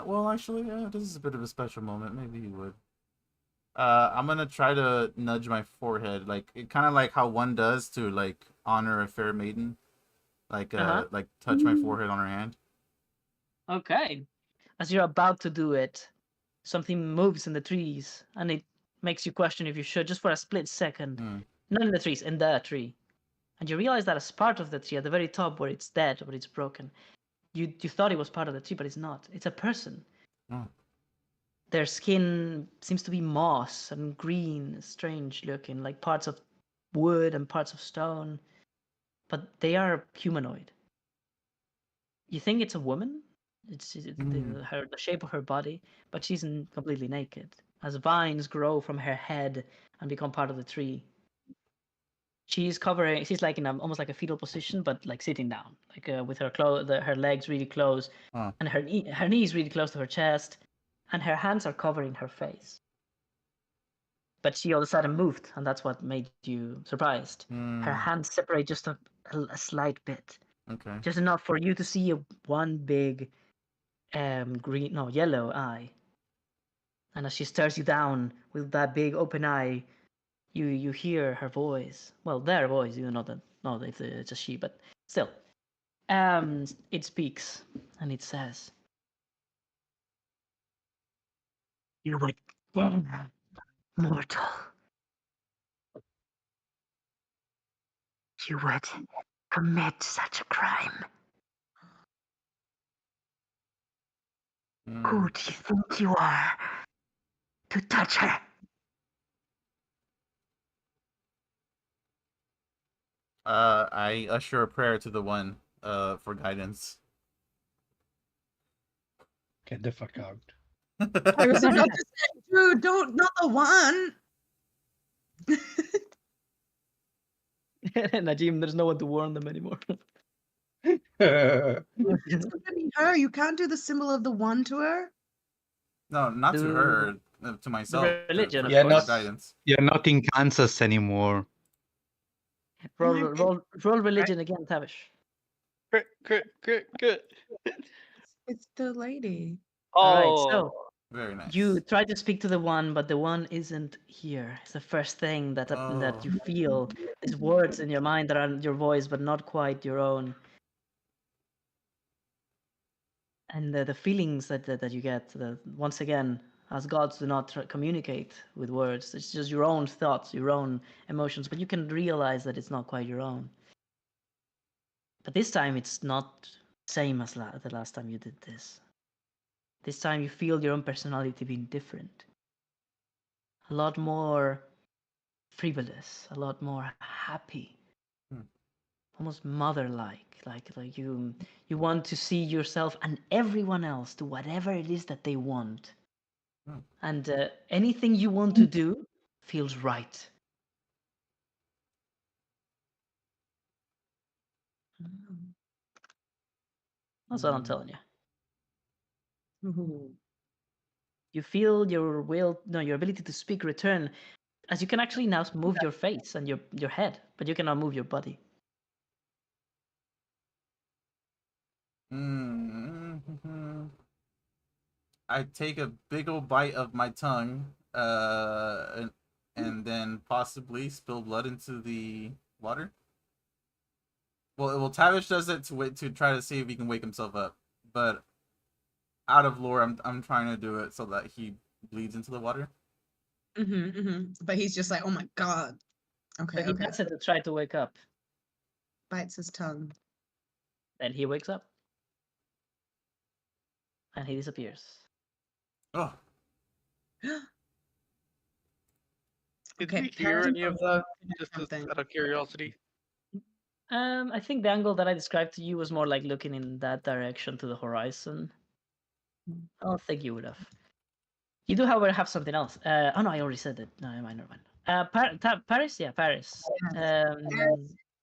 Well, actually, this is a bit of a special moment. Maybe he would. I'm gonna try to nudge my forehead, like kind of like how one does to like honor a fair maiden, like touch my forehead on her hand. Okay. As you're about to do it, something moves in the trees, and it makes you question if you should, just for a split second. Not in the trees, in the tree. And you realize that as part of the tree, at the very top where it's dead, where it's broken, you thought it was part of the tree, but it's not. It's a person. Their skin seems to be moss and green, strange looking, like parts of wood and parts of stone. But they are humanoid. You think it's a woman? It's the shape of her body, but she's completely naked. As vines grow from her head and become part of the tree. She's like in almost like a fetal position, but like sitting down, like with her legs really close, and her knees really close to her chest, and her hands are covering her face. But she all of a sudden moved, and that's what made you surprised. Her hands separate just a slight bit, just enough for you to see one big yellow eye. And as she stares you down with that big open eye, you hear her voice. Well, their voice. You know that. No, it's a she, but still. It speaks and it says, "You would then, mortal. You would commit such a crime. Who do you think you are to touch her?" I usher a prayer to the one for guidance. Get the fuck out. I was about to say, dude, not the one. Najim, there's no one to warn them anymore. It's gonna be her. You can't do the symbol of the one to her. No, not to To her. To myself. religion, For, of You're for not course. guidance. you're not in Kansas anymore. Roll, my roll religion again, Tavish. Crit, crit, crit, crit. It's the lady. All right, Oh, so Very nice. you try to speak to the one, but the one isn't here. It's the first thing that Oh. you feel. These words in your mind that are your voice, but not quite your own. And the feelings that you get, once again, as gods do not communicate with words. It's just your own thoughts, your own emotions, but you can realize that it's not quite your own. But this time it's not same as the last time you did this. This time you feel your own personality being different. A lot more frivolous, a lot more happy, almost mother-like. Like you want to see yourself and everyone else do whatever it is that they want. And anything you want to do feels right. That's what I'm telling you. Ooh. You feel your will, no, your ability to speak return, as you can actually now move your face and your head, but you cannot move your body. I take a big old bite of my tongue, and then possibly spill blood into the water. Well, Tavish does it to try to see if he can wake himself up, but out of lore, I'm trying to do it so that he bleeds into the water. But he's just like, oh my god. Okay, So he okay. does it to try to wake up. Bites his tongue. Then he wakes up. And he disappears. Oh, did Okay, we hear Paris any of that? Just something. out of curiosity. I think the angle that I described to you was more like looking in that direction to the horizon. I don't think you would have. You do, however, have something else. Oh no, I already said it. No, never mind, never mind. Paris, yeah, Paris. Paris.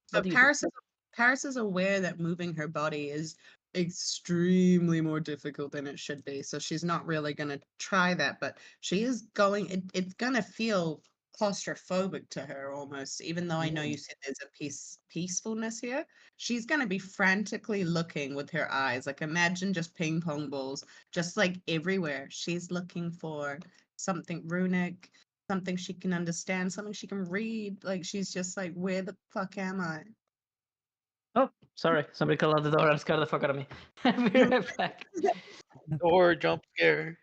So What do you do? Paris is aware that moving her body is extremely more difficult than it should be. So she's not really gonna try that, but she is going. It's gonna feel claustrophobic to her almost, even though I know you said there's a peacefulness here. She's gonna be frantically looking with her eyes. Like imagine just ping pong balls, just like everywhere. She's looking for something runic, something she can understand, something she can read. Like she's just like, where the fuck am I? Oh, sorry. Somebody called out the door and scared the fuck out of me. I'll be right back. Or jump scare.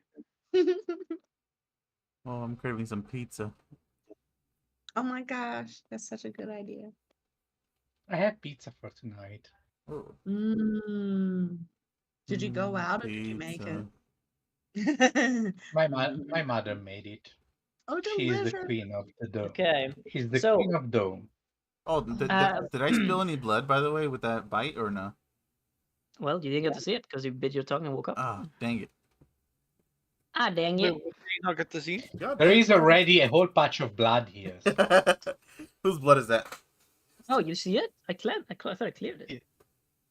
oh, I'm craving some pizza. Oh my gosh, that's such a good idea. I had pizza for tonight. Oh, Did you go out or did you make pizza. it? My mother made it. Oh, She is the delicious. queen of the dome. Okay. She's the So, queen of dome. Oh, uh, did I spill any blood by the way with that bite or no? well, you didn't get to see it because you bit your tongue and woke up. Ah, dang it. Ah, dang Wait, it. what did you not get to see? God There dang is it. already a whole patch of blood here. Whose blood is that? Oh, you see it? I thought I cleared it.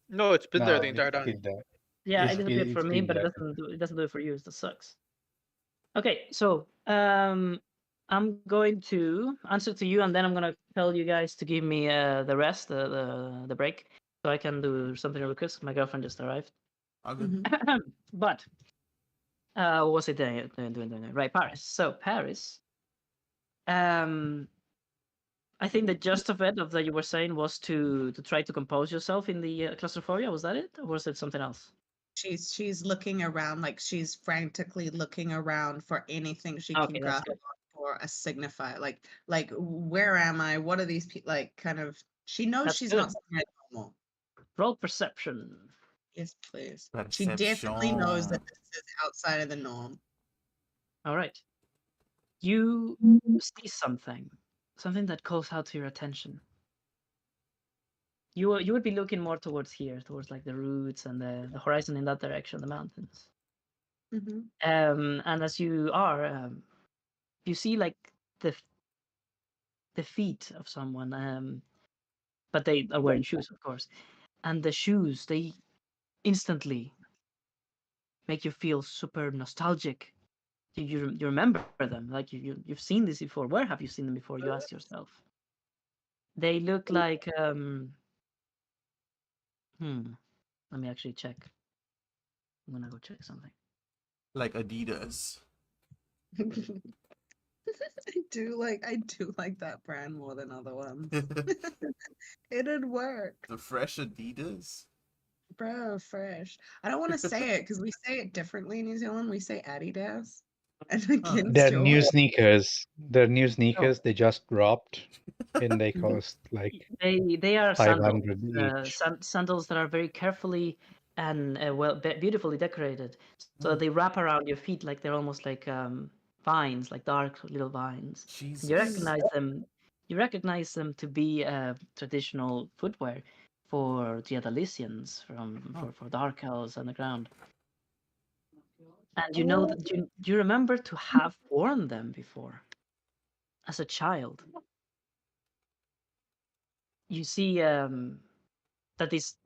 No, it's been there No, the entire it's time. still there. Yeah, It's it disappeared it's for me, been but there. it doesn't do it for you. That sucks. Okay, so I'm going to answer to you, and then I'm gonna tell you guys to give me the rest, the break, so I can do something real quick. My girlfriend just arrived. All good. But what was it doing? Right, Paris. So Paris. I think the gist of it, of that you were saying, was to try to compose yourself in the claustrophobia. Was that it, or was it something else? She's looking around, like she's frantically looking around for anything she can Okay, that's grasp good. for a signifier. Like where am I? What are these people like? Kind of. She knows That's she's good. not somewhere normal. Roll perception. Yes, please. She definitely knows Perception. that this is outside of the norm. All right. You see something that calls out to your attention. You would be looking more towards here, towards like the roots and the horizon in that direction, the mountains. Mm-hmm. And as you are, you see like the the feet of someone, but they are wearing shoes, of course. And the shoes, they instantly make you feel super nostalgic You remember them, like you've seen this before. Where have you seen them before? You ask yourself. They look like let me actually check. I'm gonna go check something. Like Adidas. I do like that brand more than other ones. It'd work. The fresh Adidas. Bro, fresh. I don't want to say it because we say it differently in New Zealand. We say Adidas. And against They're your new sneakers. They're new sneakers. They just dropped, and they Mhm. cost like They are sandals, 500 each. sandals that are very carefully and beautifully decorated. So they wrap around your feet like they're almost like vines, like dark little vines. And you Jesus. recognize them to be traditional footwear for the Adalisians for Dark Elves underground. And you know that you remember to have worn them before as a child. You see that these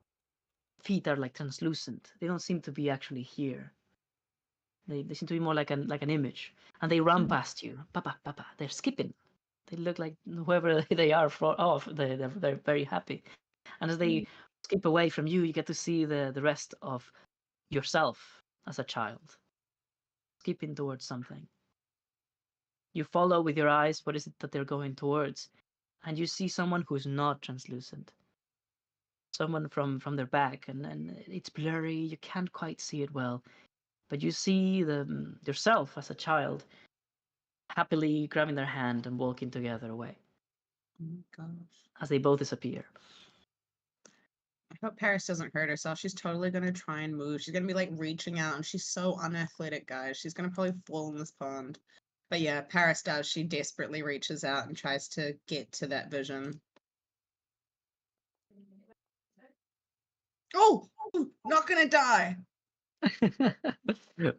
feet are like translucent. They don't seem to be actually here. They seem to be more like an image, and they run past you. Papa, papa. They're skipping. They look like whoever they are off. They're very happy, and as they skip away from you, you get to see the rest of yourself as a child skipping towards something. You follow with your eyes what is it that they're going towards, and you see someone who's not translucent. Someone from their back, and it's blurry. You can't quite see it well, but you see yourself as a child happily grabbing their hand and walking together away Oh my gosh. as they both disappear. I hope Paris doesn't hurt herself. She's totally gonna try and move. She's gonna be like reaching out, and she's so unathletic, guys. She's gonna probably fall in this pond. But yeah, Paris does. She desperately reaches out and tries to get to that vision. Oh, not gonna die.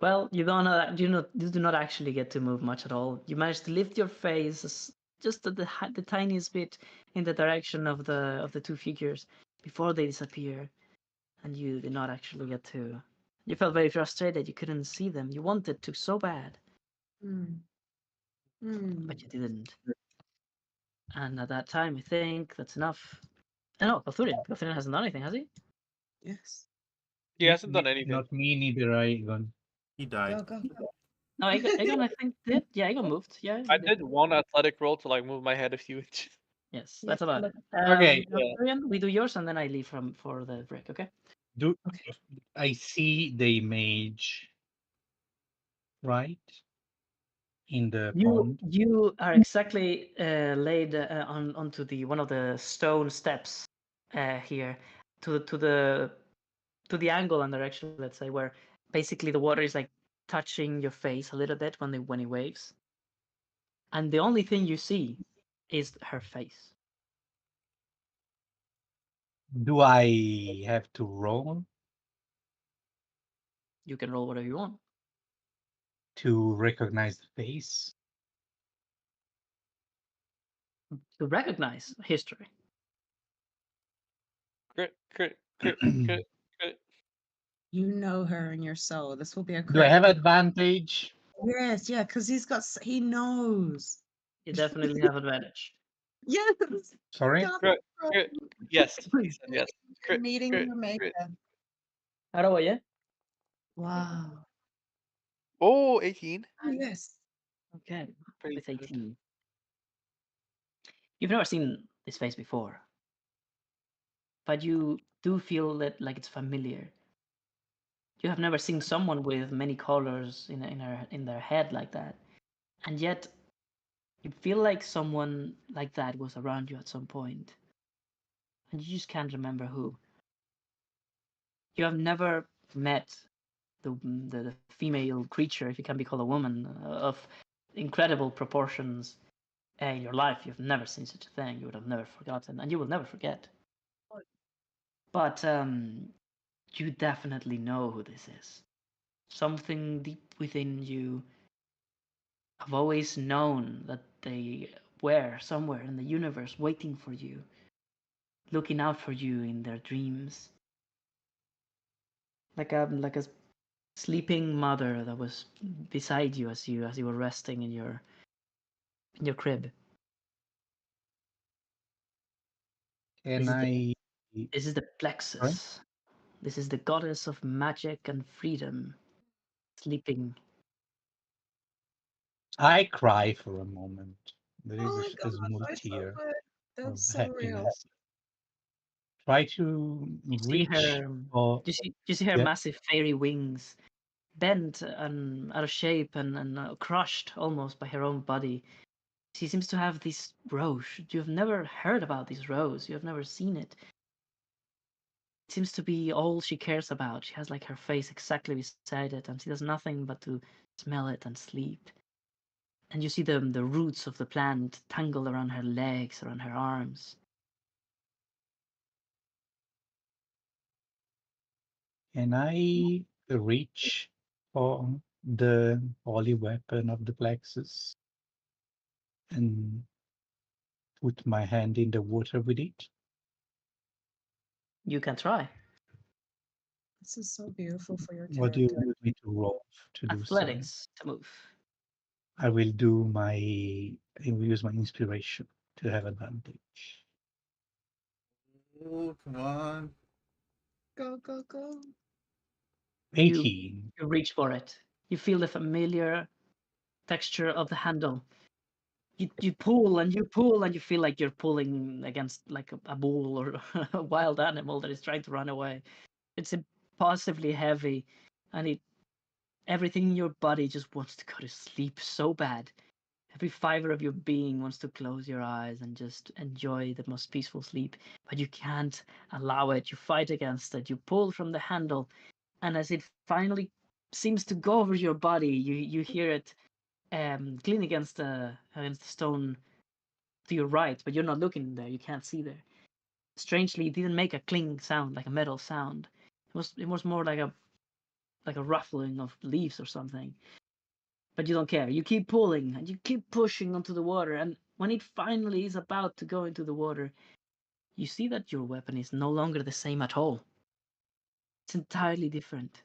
Well, you don't know that you do not actually get to move much at all. You manage to lift your face just the tiniest bit in the direction of the two figures before they disappear, and you did not actually get to. You felt very frustrated. You couldn't see them. You wanted to so bad, Hmm. Hmm. but you didn't. And at that time, I think that's enough. No, Gothurian. Gothurian hasn't done anything, has he? Yes. He hasn't done anything. Not me, neither Igon. He died. Go. No, Aegon I think did. Yeah, Aegon moved. Yeah, he I did. did one athletic roll to like move my head a few inches. Yes, Yeah, that's about it. Okay. Gothurian, we do yours, and then I leave for the break. Okay. Do Okay. I see the mage right in the pond? You are exactly laid onto the one of the stone steps here to the angle and direction, let's say, where basically the water is like touching your face a little bit when it waves, and the only thing you see is her face. Do I have to roll You can roll whatever you want to recognize the face? to recognize history. Crit, crit, crit, crit, crit. You know her in your soul. This will be a Do I crit. have advantage? Yes, yeah, because he knows. You definitely have advantage. Yes. Sorry? God, Crit, bro. crit. Yes, he said yes. Crit, Meeting crit, your maker. crit. How do I? Wow. Oh, 18. Oh, yes. Okay, Pretty with good. 18. You've never seen this face before, but you do feel that like it's familiar. You have never seen someone with many colors in their head like that, and yet you feel like someone like that was around you at some point, and you just can't remember who. You have never met the female creature, if it can be called a woman, of incredible proportions in your life. You've never seen such a thing. You would have never forgotten, and you will never forget. But you definitely know who this is. Something deep within you have always known that they were somewhere in the universe waiting for you, looking out for you in their dreams. Like a sleeping mother that was beside you as you were resting in your crib. Can This is I? this is the plexus. This is the goddess of magic and freedom sleeping. I cry for a moment. There Oh is my a God, small that's so tear good. of That's so real. happiness. Try to You see reach her. for. You see her Yeah. massive fairy wings, bent and out of shape and crushed almost by her own body. She seems to have this rose. You've never heard about this rose. You have never seen it. It seems to be all she cares about. She has like her face exactly beside it, and she does nothing but to smell it and sleep. And you see the roots of the plant tangled around her legs, around her arms. Can I reach for the holy weapon of the plexus and put my hand in the water with it? You can try. This is so beautiful for your What do you character. want me to roll to do so? Athletics to move. I will do my. I will use my inspiration to have advantage. Oh, come on. Go, go, go. 18. You reach for it. You feel the familiar texture of the handle. You pull and you pull and you feel like you're pulling against like a bull or a wild animal that is trying to run away. It's impossibly heavy, and everything in your body just wants to go to sleep so bad. Every fiber of your being wants to close your eyes and just enjoy the most peaceful sleep, but you can't allow it. You fight against it. You pull from the handle, and as it finally seems to go over your body, you hear it clean against the stone to your right, but you're not looking there. You can't see there. Strangely, it didn't make a cling sound like a metal sound. It was more like a ruffling of leaves or something. But you don't care. You keep pulling and you keep pushing onto the water, and when it finally is about to go into the water, you see that your weapon is no longer the same at all. It's entirely different.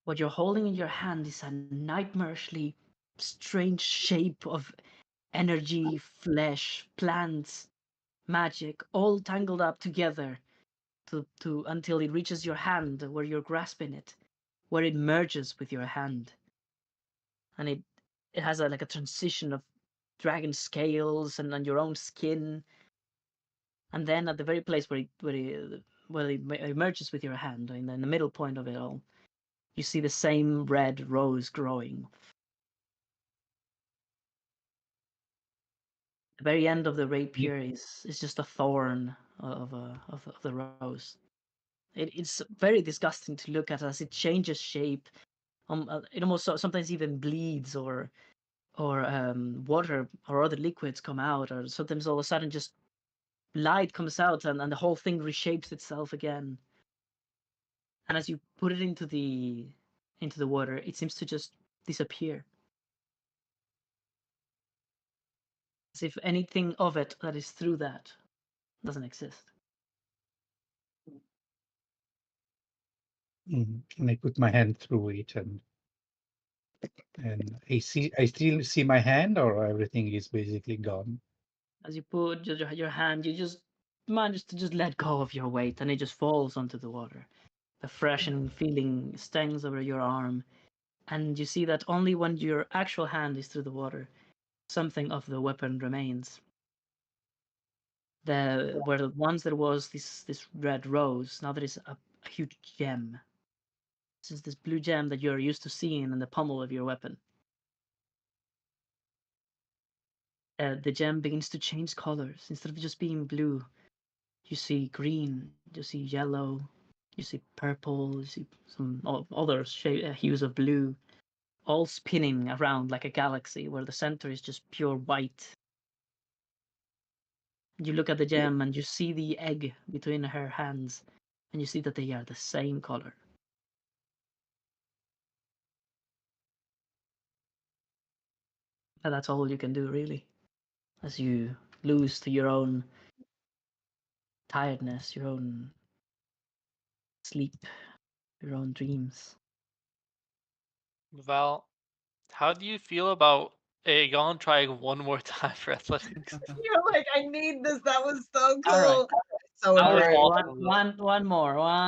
What you're holding in your hand is a nightmarishly strange shape of energy, flesh, plants, magic, all tangled up together to until it reaches your hand where you're grasping it, where it merges with your hand. And it has like a transition of dragon scales and your own skin. And then at the very place where it merges with your hand, in the middle point of it all, you see the same red rose growing. The very end of the rapier is just a thorn of the rose. It's very disgusting to look at as it changes shape. It almost sometimes even bleeds, or water or other liquids come out, or sometimes all of a sudden just light comes out and the whole thing reshapes itself again. And as you put it into the water, it seems to just disappear, as if anything of it that is through that doesn't exist. And I put my hand through it, and I still see my hand, or everything is basically gone. As you put your hand, you just manage to just let go of your weight, and it just falls onto the water. The freshening feeling stings over your arm, and you see that only when your actual hand is through the water, something of the weapon remains. Where once there was this red rose, now there is a huge gem. This is this blue gem that you're used to seeing in the pommel of your weapon. The gem begins to change colors. Instead of just being blue, you see green, you see yellow, you see purple, you see some other hues of blue, all spinning around like a galaxy where the center is just pure white. You look at the gem and you see the egg between her hands, and you see that they are the same color. And that's all you can do, really, as you lose to your own tiredness, your own sleep your own dreams. Val, how do you feel about Aegon trying one more time for athletics? You're like, I need this. That was so All right. cool. So That All was agree. right, awesome. one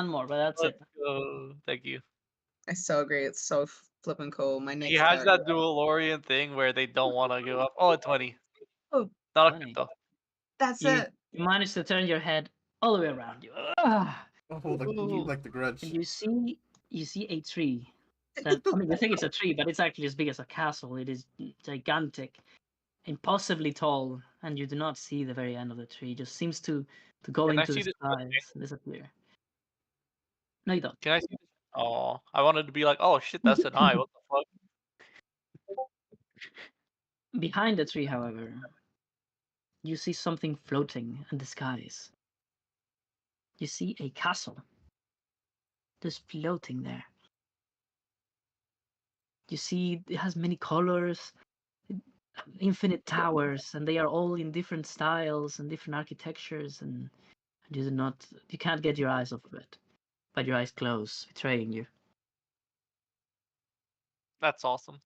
more, but that's Let's it. go. Thank you. I so agree. It's so flipping cool. My He next has character. that dual Lorien thing where they don't want to give up. Oh, a 20. Oh, Not a Funny. crit though. that's You it. managed to turn your head all the way around you. Ah! Oh, like the grudge. And you see a tree. That I mean, you think it's a tree, but it's actually as big as a castle. It is gigantic, impossibly tall, and you do not see the very end of the tree. It just seems to go Can I into the see this? skies and disappear. No, you don't. Can I see this? Oh, I wanted to be like, oh shit, that's an eye. What the fuck? Behind the tree, however, you see something floating in the skies. You see a castle just floating there. You see it has many colors, infinite towers, and they are all in different styles and different architectures, and you can't get your eyes off of it, but your eyes close, betraying you. That's awesome.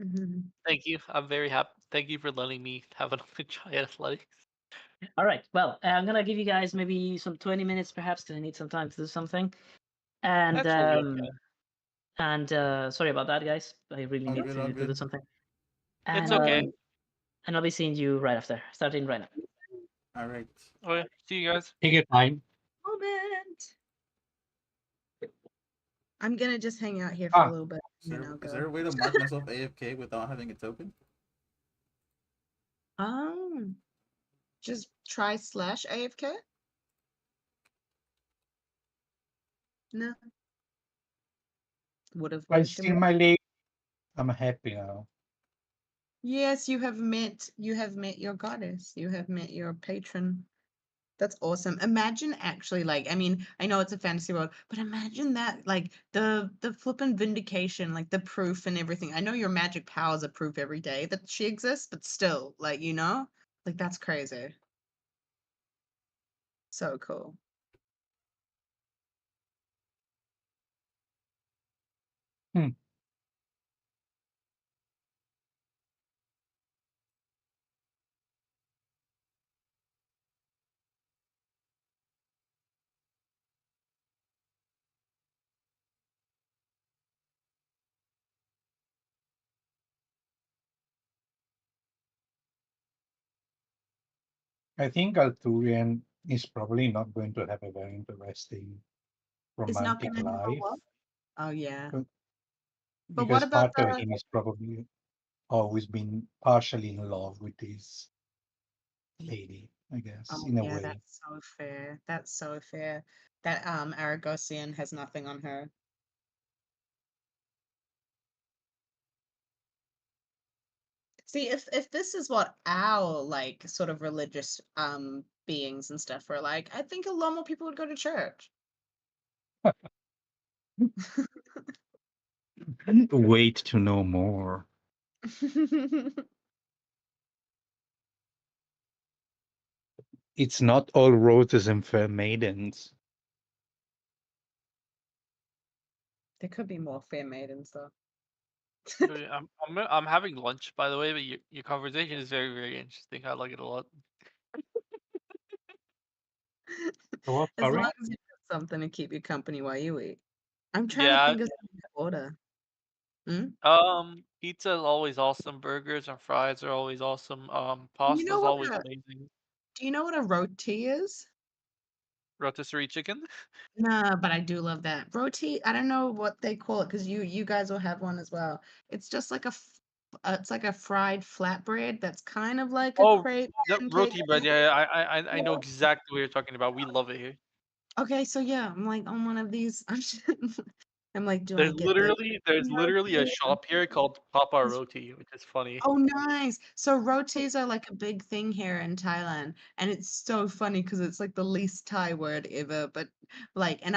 Mhm. Thank you. I'm very happy. Thank you for letting me have another try at athletics. All right, well, I'm gonna give you guys maybe some 20 minutes, perhaps, because I need some time to do something. And That's really okay. sorry about that, guys. I really All need good, all to do good. something. It's And okay. I'll be seeing you right after, starting right now. All right. Okay. See you guys. Take your time. Moment. I'm gonna just hang out here for a little bit and then I'll Is there a go. way to mark myself AFK without having a token? Just try /AFK. No. Would have I worked. see my leg. I'm happy now. Yes, you have met your goddess. You have met your patron. That's awesome. Imagine actually, like, I mean, I know it's a fantasy world, but imagine that, like, the flippin' vindication, like the proof and everything. I know your magic powers are proof every day that she exists, but still, like, like that's crazy. So cool. Hmm. I think Arthurian is probably not going to have a very interesting It's not romantic gonna have a life what? Oh yeah. uh, But what because about part of the him is probably always been partially in love with this lady, I guess, Oh in a yeah, way. that's so fair. That's so fair. That Aragosian has nothing on her. See, if this is what our like sort of religious beings and stuff were like, I think a lot more people would go to church. Wait to know more. It's not all roses and fair maidens. There could be more fair maidens though. Okay, I'm having lunch by the way, but your conversation is very very interesting. I like it a lot. What, As sorry? long as you have something to keep you company while you eat. I'm trying to Yeah. think of something to order. Hmm? Pizza is always awesome. Burgers and fries are always awesome. You Pasta know is what always a amazing. do you know what a roti is? Rotisserie chicken. Nah, but I do love that. Roti, I don't know what they call it because you guys will have one as well. It's just like it's like a fried flatbread that's kind of like a Oh, crepe the pancake roti bread. thing. Yeah, I know exactly what you're talking about. We love it here. Okay, so yeah, I'm like on one of these. I'm like, do I There's get the literally there's literally a roti? shop here called Papa Roti, which is funny. Oh, nice. So rotis are like a big thing here in Thailand, and it's so funny because it's like the least Thai word ever. But like, and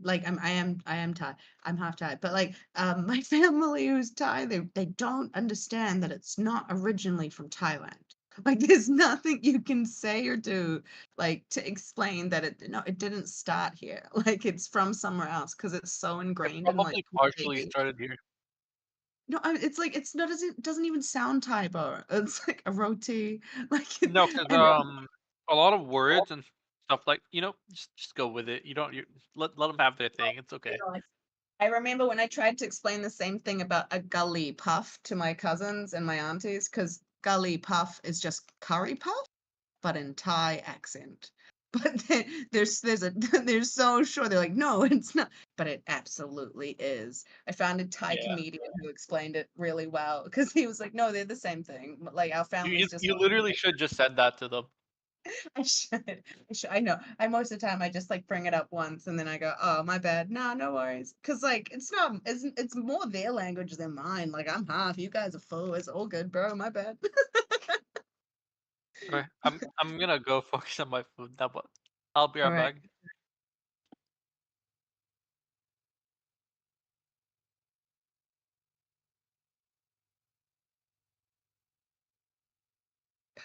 like I am Thai. I'm half Thai, but like my family who's Thai, they don't understand that it's not originally from Thailand. Like there's nothing you can say or do like to explain that it didn't start here. Like it's from somewhere else because it's so It ingrained in like probably partially baby. started here. No, it's like it's not doesn't even sound Taibo. It's like a roti, like No, because and a lot of words and stuff like just go with it. You don't you let them have their thing. It's okay. I remember when I tried to explain the same thing about a gully puff to my cousins and my aunties, because gully puff is just curry puff, but in Thai accent. But there's a they're so sure they're like, no, it's not, but it absolutely is. I found a Thai Yeah. comedian who explained it really well because he was like, no, they're the same thing. Like our families just You literally should just send that to them. I should. I should. I know. I most of the time I just like bring it up once and then I go, "Oh, my bad." No, no worries. Cause like it's not. It's more their language than mine. Like I'm half. You guys are full. It's all good, bro. My bad. Okay, I'm gonna go focus on my food now, but I'll be All right right. back.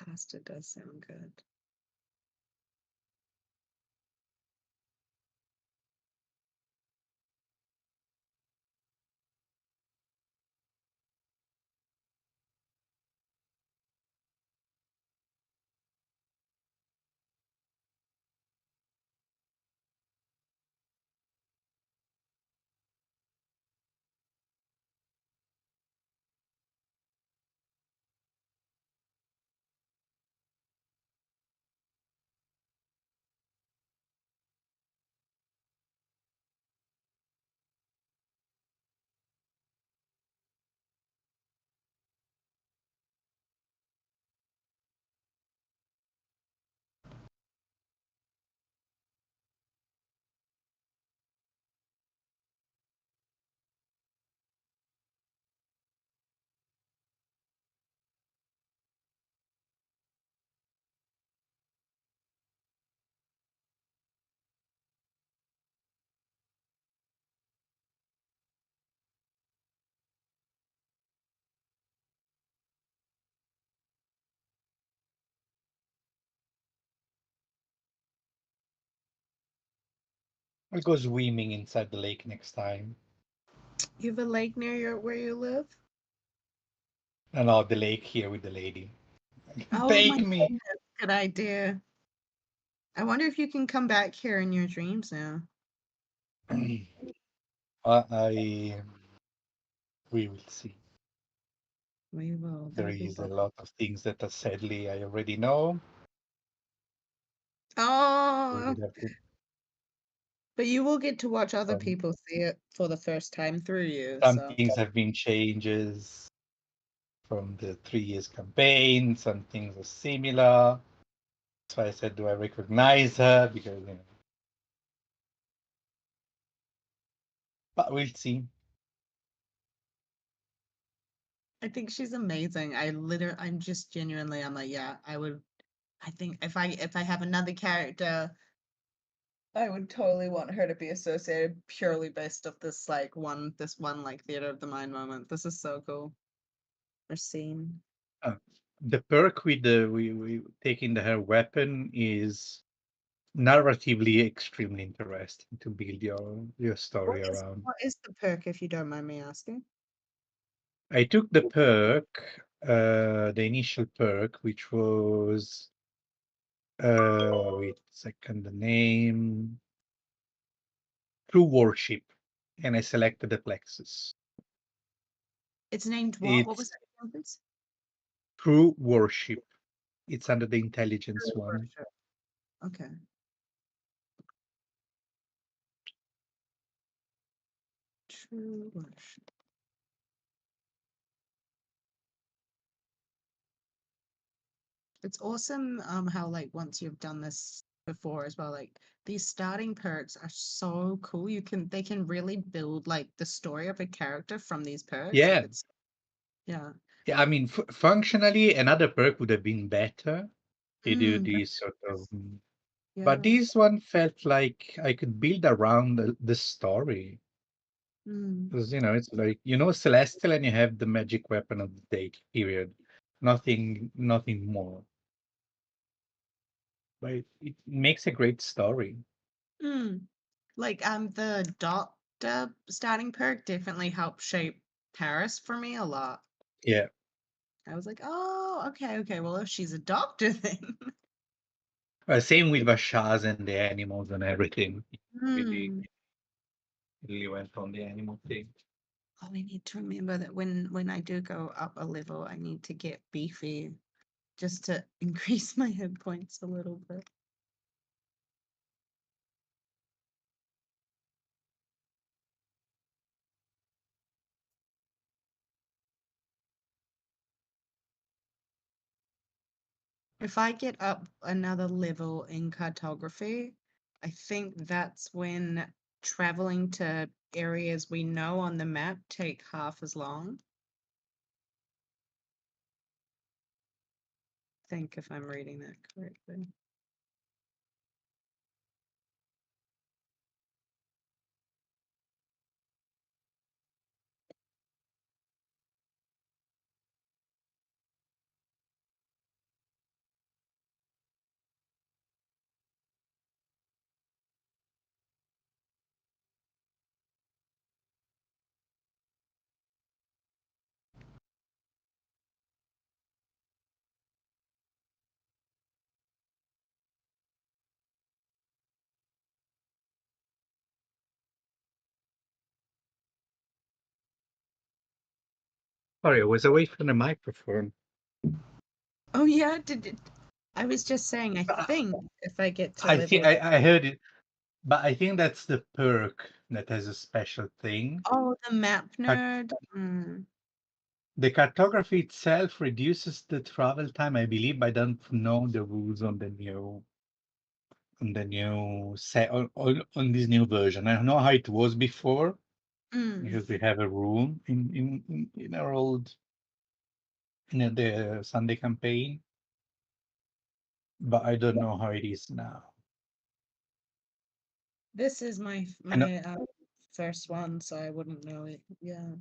Pasta does sound good. I'll go swimming inside the lake next time. You have a lake near where you live? And not the lake here with the lady. Oh my Take me. goodness, good idea. I wonder if you can come back here in your dreams now. I we will see. We will. There That'll be is a fun. lot of things that sadly I already know. We Oh, will have to, but you will get to watch other some people see it for the first time through you. some So. things have been changes from the 3 years campaign. Some things are similar. So I said, do I recognize her? Because but we'll see. I think she's amazing. I'm just genuinely, I'm like, yeah, I would. I think if I have another character, I would totally want her to be associated purely based off this one like theater of the mind moment. This is so cool. Or scene. The perk with the we taking the her weapon is narratively extremely interesting to build your story around. What is the perk if you don't mind me asking? I took the perk, the initial perk, which was wait a second, the name True Worship, and I selected the plexus. It's named what? What was It's that again, please? True Worship. It's under the intelligence True one. worship. Okay. True worship. It's awesome how like once you've done this before as well, like these starting perks are so cool. They can really build like the story of a character from these perks. Like Yeah, it's yeah. yeah. I mean, functionally, another perk would have been better. They do Mm, this sort of, but yeah. this one felt like I could build around the story. Mm, Because, it's like, Celestial and you have the magic weapon of the day period. nothing more. But it makes a great story. Mm. Like the doctor starting perk definitely helped shape Paris for me a lot. Yeah. I was like, oh, okay. Well, if she's a doctor, then. Same with Vashaz and the animals and everything. Really, Hmm. really went on the animal thing. Oh, I need to remember that when I do go up a level, I need to get beefy just to increase my hit points a little bit. If I get up another level in cartography, I think that's when traveling to areas we know on the map take half as long. I think if I'm reading that correctly. Sorry, I was away from the microphone. Oh yeah, did it? I was just saying, I Uh, think if I get to I think level. I heard it, but I think that's the perk that has a special thing. Oh, the map Car- nerd. Hmm. The cartography itself reduces the travel time, I believe. But I don't know the rules on the new set on this new version. I don't know how it was before Mm. because we have a rule in our old the Sunday campaign, but I don't know how it is now. This is my And first one, so I wouldn't know it. Yeah,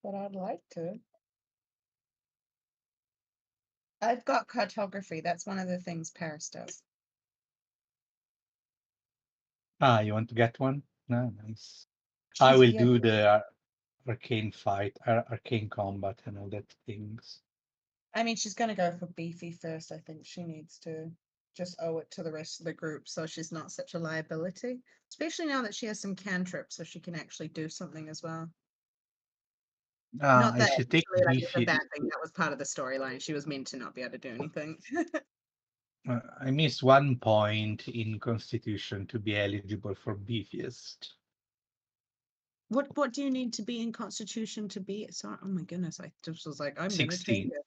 but I'd like to. I've got cartography. That's one of the things Paris does. you want to get one? No, nice. I She's will yeah. do the arcane fight, arcane combat, and all that things. I mean, she's gonna go for beefy first. I think she needs to just owe it to the rest of the group, so she's not such a liability. Especially now that she has some cantrips, so she can actually do something as well. Not I that should take actually that was a beefy. bad thing. That was part of the storyline. She was meant to not be able to do anything. I missed 1 point in Constitution to be eligible for beefiest. What do you need to be in Constitution to be? Sorry, oh my goodness, I just was like, I'm gonna take 16. it.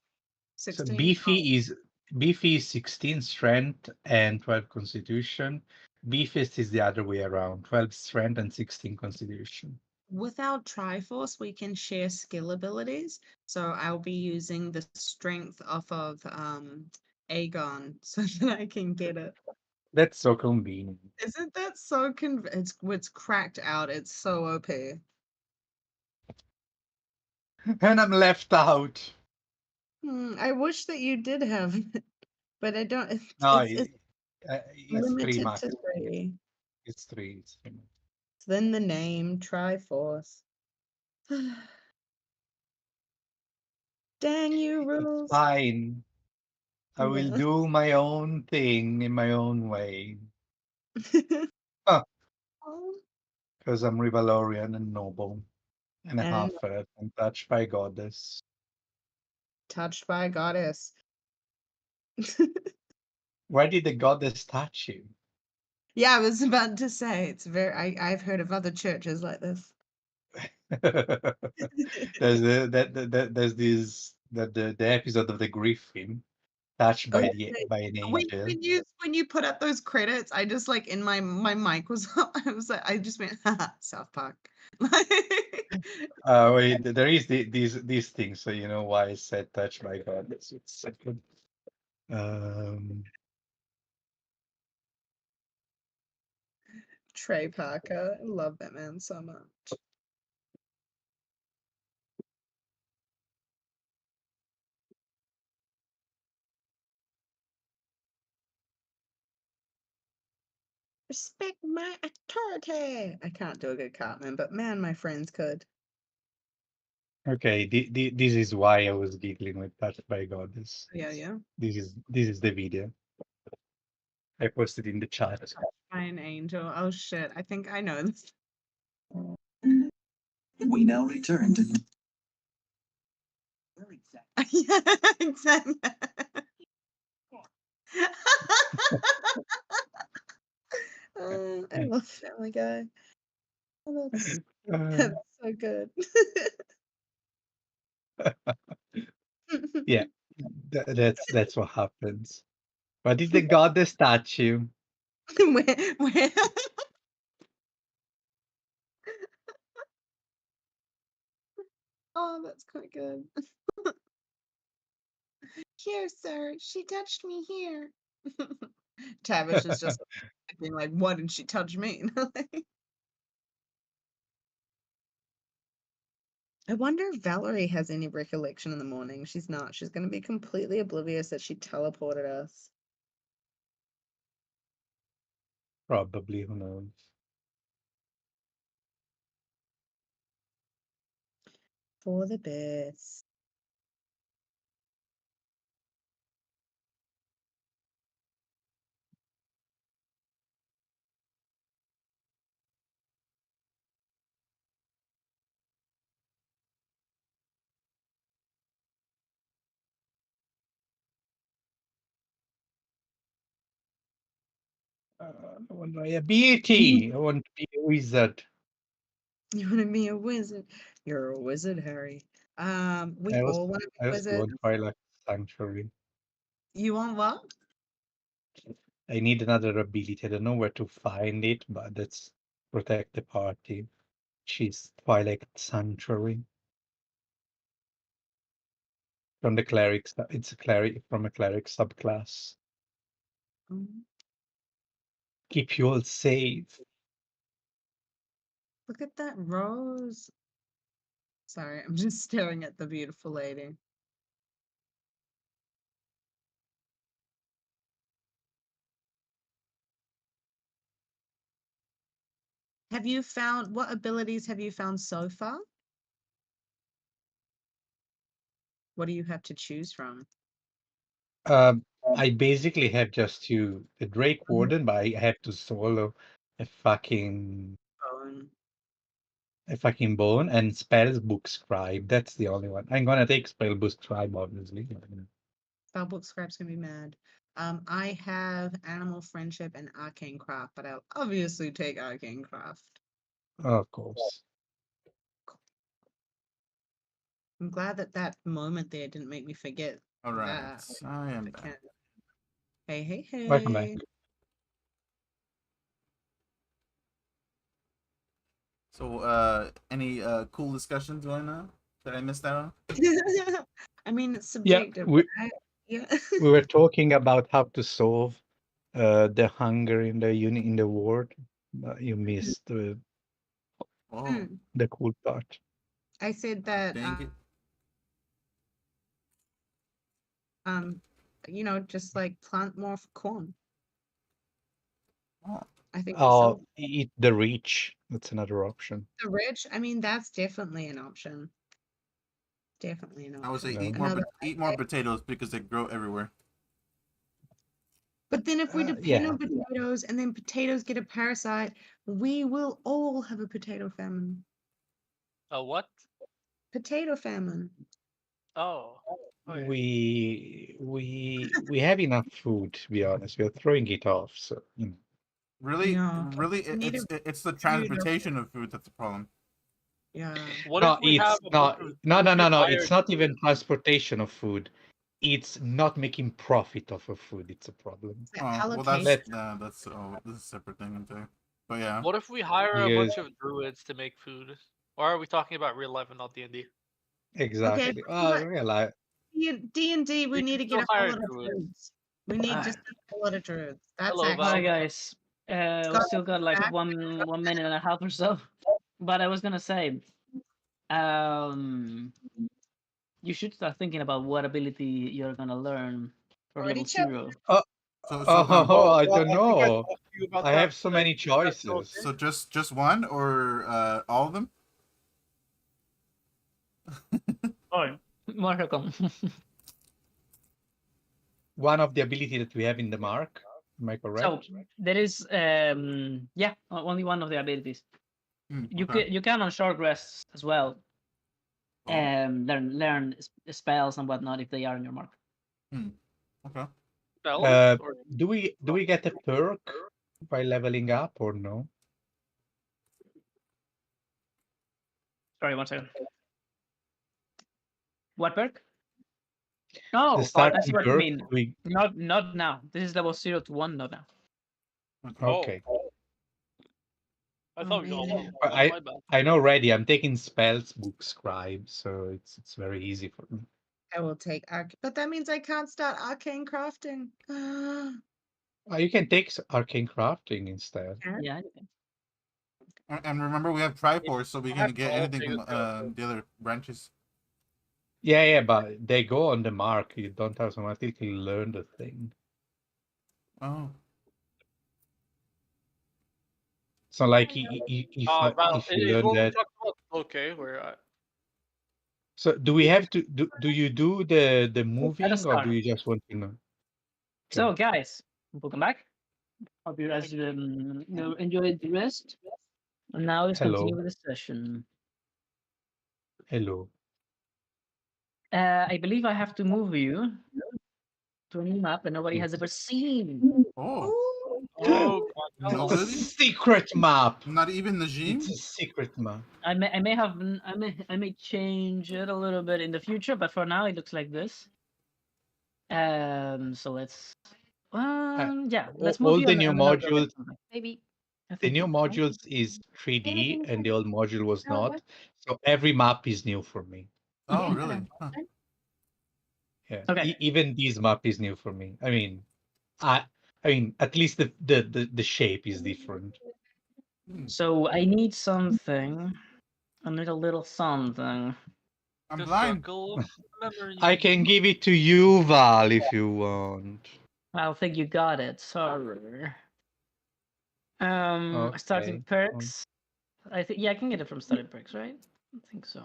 So 16. Oh, beefy is 16 strength and 12 Constitution. Beefiest is the other way around, 12 strength and 16 Constitution. without Triforce, we can share skill abilities. So I'll be using the strength off of Aegon so that I can get it. That's so convenient. Isn't that so it's cracked out. It's so OP. And I'm left out. I wish that you did have it, but I don't. No, It's it's three limited max. to 3. It's three. It's three. Then the name Triforce. Dang you, It's rules. fine. I will Yeah. do my own thing in my own way. Oh, Oh, because I'm Rivalorian and noble and a and half earth and touched by goddess. touched by a goddess. Why did the goddess touch you? Yeah, I was about to say it's very. I've heard of other churches like this. There's this the episode of the Griffin touched Oh, by an when angel. when you put up those credits, I just like in my mic was up. I was like, I just went, haha, South Park. Like, Wait, there is these things, so you know why I said touched by goddess. It's second. Um, Trey Parker. I love that man so much. Respect my authority. I can't do a good Cartman, but man, my friends could. Okay, this is why I was giggling with Touched by Goddess. Yeah, yeah. This is the video. I posted in the chat. By an angel. Oh shit! I think I know this. We now return to Yeah, exactly. I love Family Guy. Oh, that's so good. Yeah, that's what happens. What is the goddess statue? where? Oh, that's quite good. Here, sir. She touched me here. Tavish is just being like, "Why didn't she touch me?" I wonder if Valerie has any recollection in the morning. She's not. She's going to be completely oblivious that she teleported us. Probably, who knows? For the best. I want to be a beauty. I want to be a wizard. You want to be a wizard? You're a wizard, Harry. We I all want to be also wizards. want Twilight Sanctuary. You want what? I need another ability. I don't know where to find it, but that's protect the party. She's Twilight Sanctuary from the clerics. It's a cleric from a cleric subclass. Mm, Keep you all safe. Look at that rose. Sorry, I'm just staring at the beautiful lady. Have you found what abilities have you found so far? What do you have to choose from? Um, I basically have just the Drake Mhm. Warden, but I have to solo a fucking Bone. bone and spells book scribe. That's the only one. I'm gonna take spell book scribe, obviously. Spellbook Scribe's gonna be mad. I have Animal Friendship and Arcane Craft, but I'll obviously take Arcane Craft. Of course. I'm glad that that moment there didn't make me forget All right, that. I am I back. can't. Hey, hey, Welcome back. hey. So, any cool discussions going on that I missed out on? I mean, it's Yeah, subjective, we right? Yeah. we were talking about how to solve the hunger in the unit in the ward. But you missed Oh, Hmm. the cool part. I said that dang it! um, just like plant more corn. Oh, I think we Oh, solved eat the reach. That's another option. the rich. I mean, that's definitely an option. Definitely an I would say option. No. eat more potatoes because they grow everywhere. But then if we depend Yeah. on potatoes and then potatoes get a parasite, we will all have a potato famine. A what? Potato famine. Oh. Okay. We have enough food, to be honest. We're throwing it off, so Really, No. really, We need a it's the food. transportation of food that's the problem. Yeah. What if No, we have it's a bunch not. of No, what if no, we no, no. hire It's not even druids? transportation of food. It's not making profit off of food. It's a problem. The Oh, well, allocation. that's this is a separate thing entirely. But yeah, What if we hire a Because bunch of druids to make food? Or are we talking about real life and not D&D? Okay, exactly. but Oh, realize. D&D, we We need can to get still a whole hire lot of druids. druids. We need just Alright. a whole lot of druids. That's Hello, Hi Val. actually guys. We Scott still got like back. one minute and a half or so. But I was gonna say, um, you should start thinking about what ability you're gonna learn for Already level chill. 0. Oh, so oh, so I don't know. you about I that. have so many Is that still choices. okay? So just one or all of them? Oh, more welcome. One of the ability that we have in the mark. Am I So correct? there is only one of the abilities. You Okay. can on short rests as well Oh. learn spells and whatnot if they are in your mark. Okay. Spells? Or Do we get a perk by leveling up or no? Sorry, 1 second. What perk? The No, I starting see what you perk. mean. We Not now. This is level 0 to 1, not now. okay. I Oh, thought we all. man. But Oh, my bad. I know already. I'm taking spells book scribe, so it's very easy for me. I will take but that means I can't start arcane crafting. You can take arcane crafting instead. Yeah. you can. And remember, we have Triforce, so we I have can get all anything things from go. the other branches. Yeah, but they go on the mark. You don't automatically learn the thing. Oh. It's not like Val, if you is learn what we that. talked about okay? Where So do we have to do you do the Let us moving or start. do you just want to know? So, guys, welcome back. Hope you guys enjoyed the rest. And now let's continue Hello, with the session. hello. I believe I have to move you to a new map that nobody has ever seen. Oh. Ooh. oh, No, It's a really? secret map. Not even It's Najim? a secret map. I may change it a little bit in the future, but for now it looks like this. So let's let's move All you the and, new and I'll go get modules, something. Maybe. the new modules is 3D and the old module was not. So every map is new for me. Oh, really? Huh. Yeah, Okay. even this map is new for me. I mean, at least the shape is different. So I need something. I need a little something. I'm the blind. circle of memory. I can give it to you, Val, if you want. I think you got it. Sorry. Starting Okay. perks. I think I can get it from starting perks, right? I think so.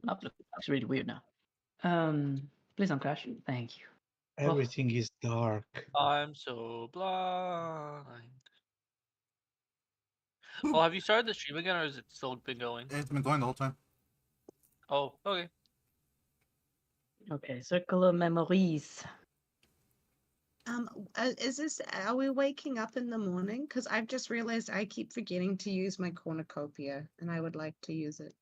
Map looks really weird now. Please don't crash. Thank you. Everything is dark. I'm so blind. Oh, have you started the stream again, or is it still been going? It's been going the whole time. Oh, okay. Okay, circle of memories. Is this? Are we waking up in the morning? Because I've just realized I keep forgetting to use my cornucopia, and I would like to use it.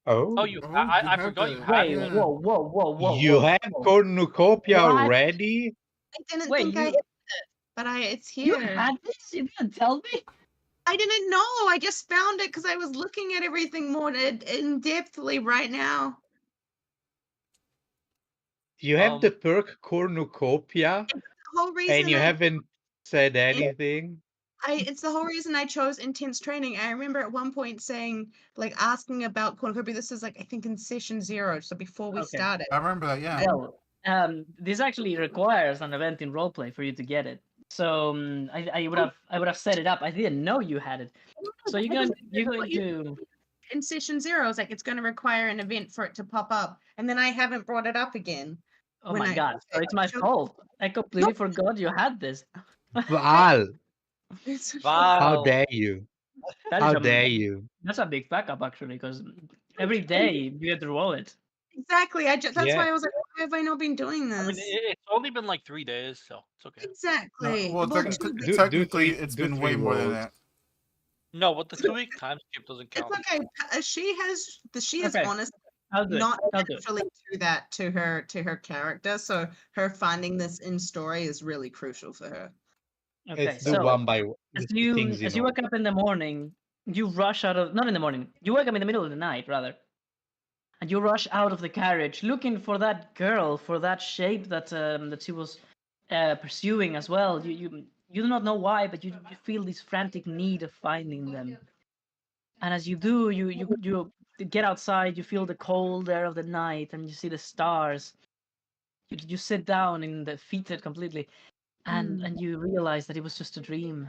Oh, Oh, you. Oh, you I have forgot you the- had Wait, one. yeah. whoa. you have cornucopia What? already? I didn't Wait, think I you- had it, but it's You here. had this? You didn't tell me? I didn't know. I just found it because I was looking at everything more in depthly right now. You have the perk cornucopia The whole and reason you I haven't said anything? it's the whole reason I chose intense training. I remember at one point saying, like, asking about cornucopia. This is like I think in session 0, so before we Okay. started. I remember that, yeah. Well, this actually requires an event in roleplay for you to get it. So I would have set it up. I didn't know you had it. So you're going to In session 0, I was like, it's going to require an event for it to pop up, and then I haven't brought it up again. Oh my god! So it's my showed- fault. I completely forgot you had this. Val, It's- how Wow. dare you? That How is dare you? That's a big backup actually, because every day you get to roll it. Exactly. That's Yeah. why I was like, why have I not been doing I mean, this? it's only been like 3 days, so it's okay. No, Exactly. well, Well, technically, 2 Do technically three, it's do been three way more than rolls. that. No, but the 2-week time skip doesn't it's count. okay. She is Okay, honest, I'll do it. not I'll do it. naturally do that to her character. So her finding this in story is really crucial for her. Okay, Let's do so one by one. as The things you in wake up in the morning, you rush out of not in the morning. You wake up in the middle of the night rather, and you rush out of the carriage looking for that girl, for that shape that she was pursuing as well. You do not know why, but you feel this frantic need of finding them. And as you do, you get outside. You feel the cold air of the night, and you see the stars. You sit down in defeated completely, and you realize that it was just a dream,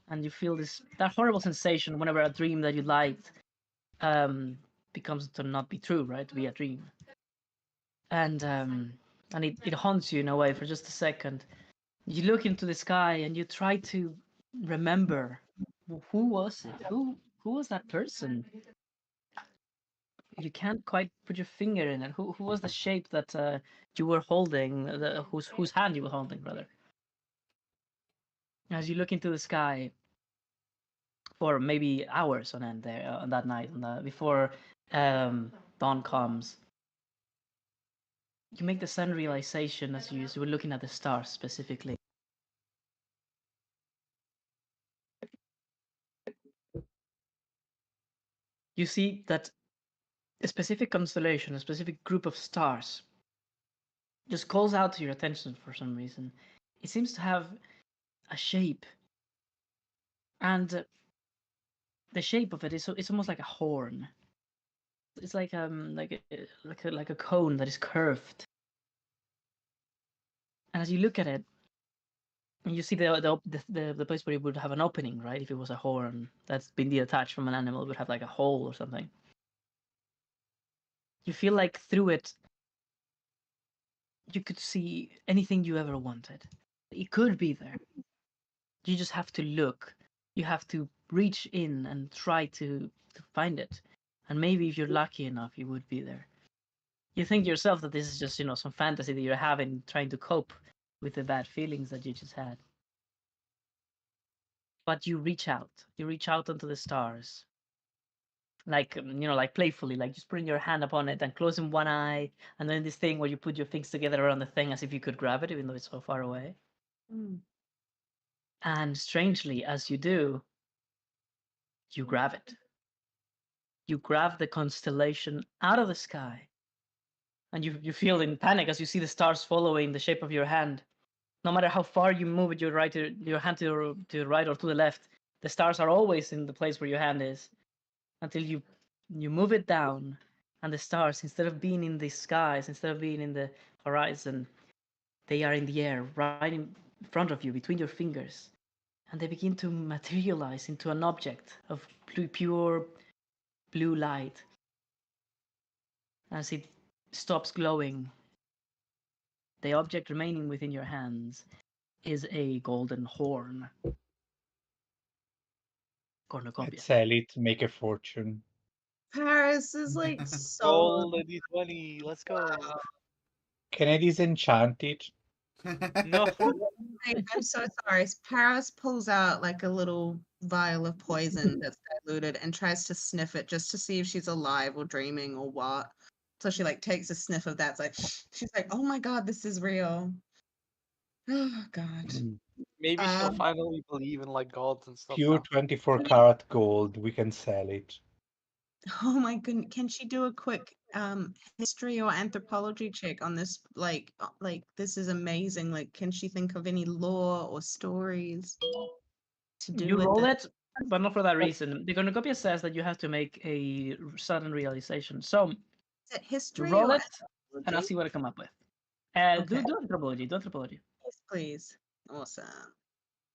and you feel that horrible sensation whenever a dream that you liked becomes to not be true, right? To be a dream, and it haunts you in a way for just a second. You look into the sky and you try to remember who was it, who was that person. You can't quite put your finger in it. Who was the shape that you were holding, whose hand you were holding, rather. As you look into the sky for maybe hours on end there on that night, before dawn comes, you make the sudden realization as you were looking at the stars specifically. You see that a specific constellation, a specific group of stars, just calls out to your attention for some reason. It seems to have a shape, and the shape of it is it's almost like a horn. It's like a cone that is curved. And as you look at it, you see the place where it would have an opening, right? If it was a horn that's been detached from an animal, it would have like a hole or something. You feel like through it, you could see anything you ever wanted. It could be there. You just have to look. You have to reach in and try to find it. And maybe if you're lucky enough, it would be there. You think yourself that this is just, some fantasy that you're having, trying to cope with the bad feelings that you just had. But you reach out. You reach out onto the stars. Like, like playfully, like just putting your hand upon it and closing one eye, and then this thing where you put your fingers together around the thing as if you could grab it, even though it's so far away. And strangely, as you do, you grab it. You grab the constellation out of the sky, and you feel in panic as you see the stars following the shape of your hand. No matter how far you move it, your hand to the right or to the left, the stars are always in the place where your hand is, until you move it down, and the stars, instead of being in the skies, instead of being in the horizon, they are in the air, right in front of you, between your fingers, and they begin to materialize into an object of pure blue light. As it stops glowing, the object remaining within your hands is a golden horn. Cornucopia. Let's sell it, make a fortune. Paris is like so. Roll the d20. Let's go. Can I disenchant it? No. I'm so sorry. Paris pulls out like a little vial of poison that's diluted and tries to sniff it just to see if she's alive or dreaming or what. So she like takes a sniff of that. It's like she's like, "Oh my God, this is real." Oh God. Maybe she'll finally believe in like gods and stuff Pure now. 24 karat gold. We can sell it. Oh my goodness. Can she do a quick history or anthropology check on this? Like this is amazing. Like, can she think of any lore or stories to do You with roll it? it, but not for that reason. The cornucopia says that you have to make a sudden realization. So Is it history roll or it, and I'll anthropology? see what I come up with. Okay. Do anthropology. Do anthropology. Yes, please. Awesome.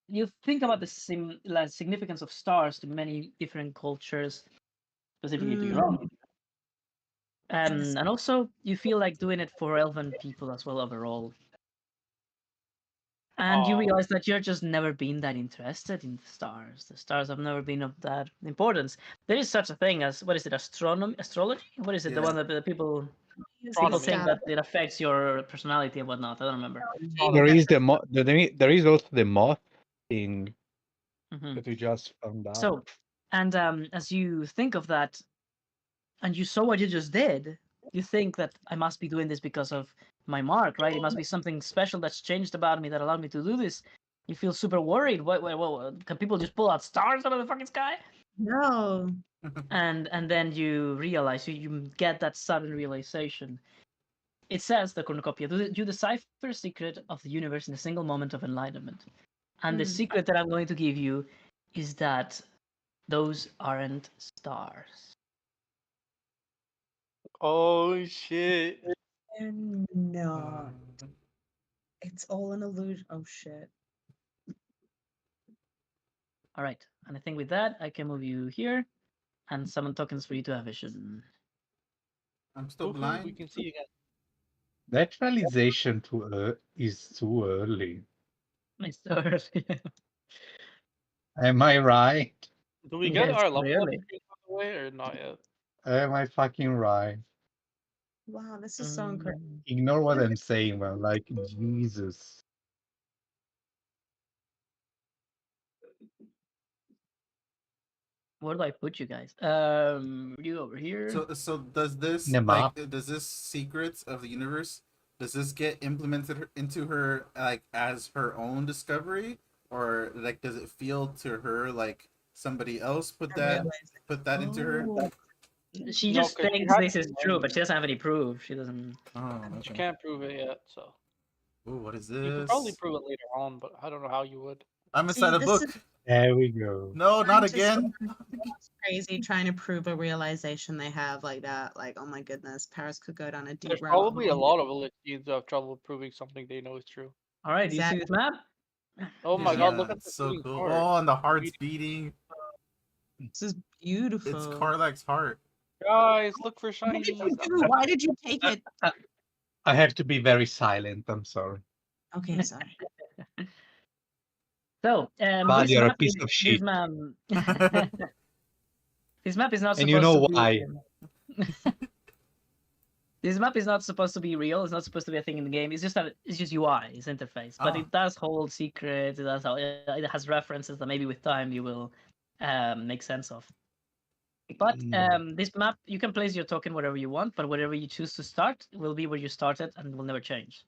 You think about the significance of stars to many different cultures, specifically to your own. And also, you feel like doing it for elven people as well overall. And you Aw. realize that you're just never been that interested in the stars. The stars have never been of that importance. There is such a thing as, what is it, astrology? What is it? The Yeah. one that the people Astronomy. think that it affects your personality and whatnot. I don't remember. There is there is also the moth thing Hmm. that we just found out. So, and as you think of that, and you saw what you just did, you think that I must be doing this because of my mark, right? It must be something special that's changed about me that allowed me to do this. You feel super worried. What can people just pull out stars out of the fucking sky? No. And then you realize, you get that sudden realization. It says, the cornucopia, you decipher the secret of the universe in a single moment of enlightenment. And the secret that I'm going to give you is that those aren't stars. Oh shit. No. It's all an illusion. Oh shit. All right, and I think with that I can move you here and summon tokens for you to have vision. I'm still We blind. can see again. Naturalization is too early. Nice to early. Am I right? Do we Yeah, get it's our level pretty up early. screen, by the way, or not yet? Am I fucking right? Wow, this is so incredible. Mm, Ignore what I'm saying, man. Like, Jesus. where do I put you guys? You over here. So does this In a like map. does this secrets of the universe, does this get implemented into her like as her own discovery, or like does it feel to her like somebody else I realized. put that into her? Oh, She No, just 'cause she thinks had this to is learn true, but it. she doesn't have any proof. She doesn't. Oh, She okay. can't prove it yet, so Ooh, what is you could probably this? prove it later on, but I don't know how you would. I'm see, inside a this is book. There we go. No, not again. crazy trying to prove a realization they have like that. Like, oh my goodness, Paris could go down a deep There's rabbit probably a hole. lot of Elixir who have trouble proving something they know is true. All right, do you see Exactly. this map? Oh my Yeah, god, look at the it's so beating cool. heart. Oh, and the heart's beating. This is beautiful. It's Karlak's heart. Guys, look for What did you shinies. do? Why did you take it? I have to be very silent. I'm sorry. Okay, sorry. So, But this you're a map piece is of this shit. map. This map is not And you supposed know to why. be. This map is not supposed to be real. It's not supposed to be a thing in the game. It's just that it's just UI, it's interface. But Ah. it does hold secrets. It has references that maybe with time you will make sense of. But this map, you can place your token wherever you want, but wherever you choose to start will be where you started and will never change.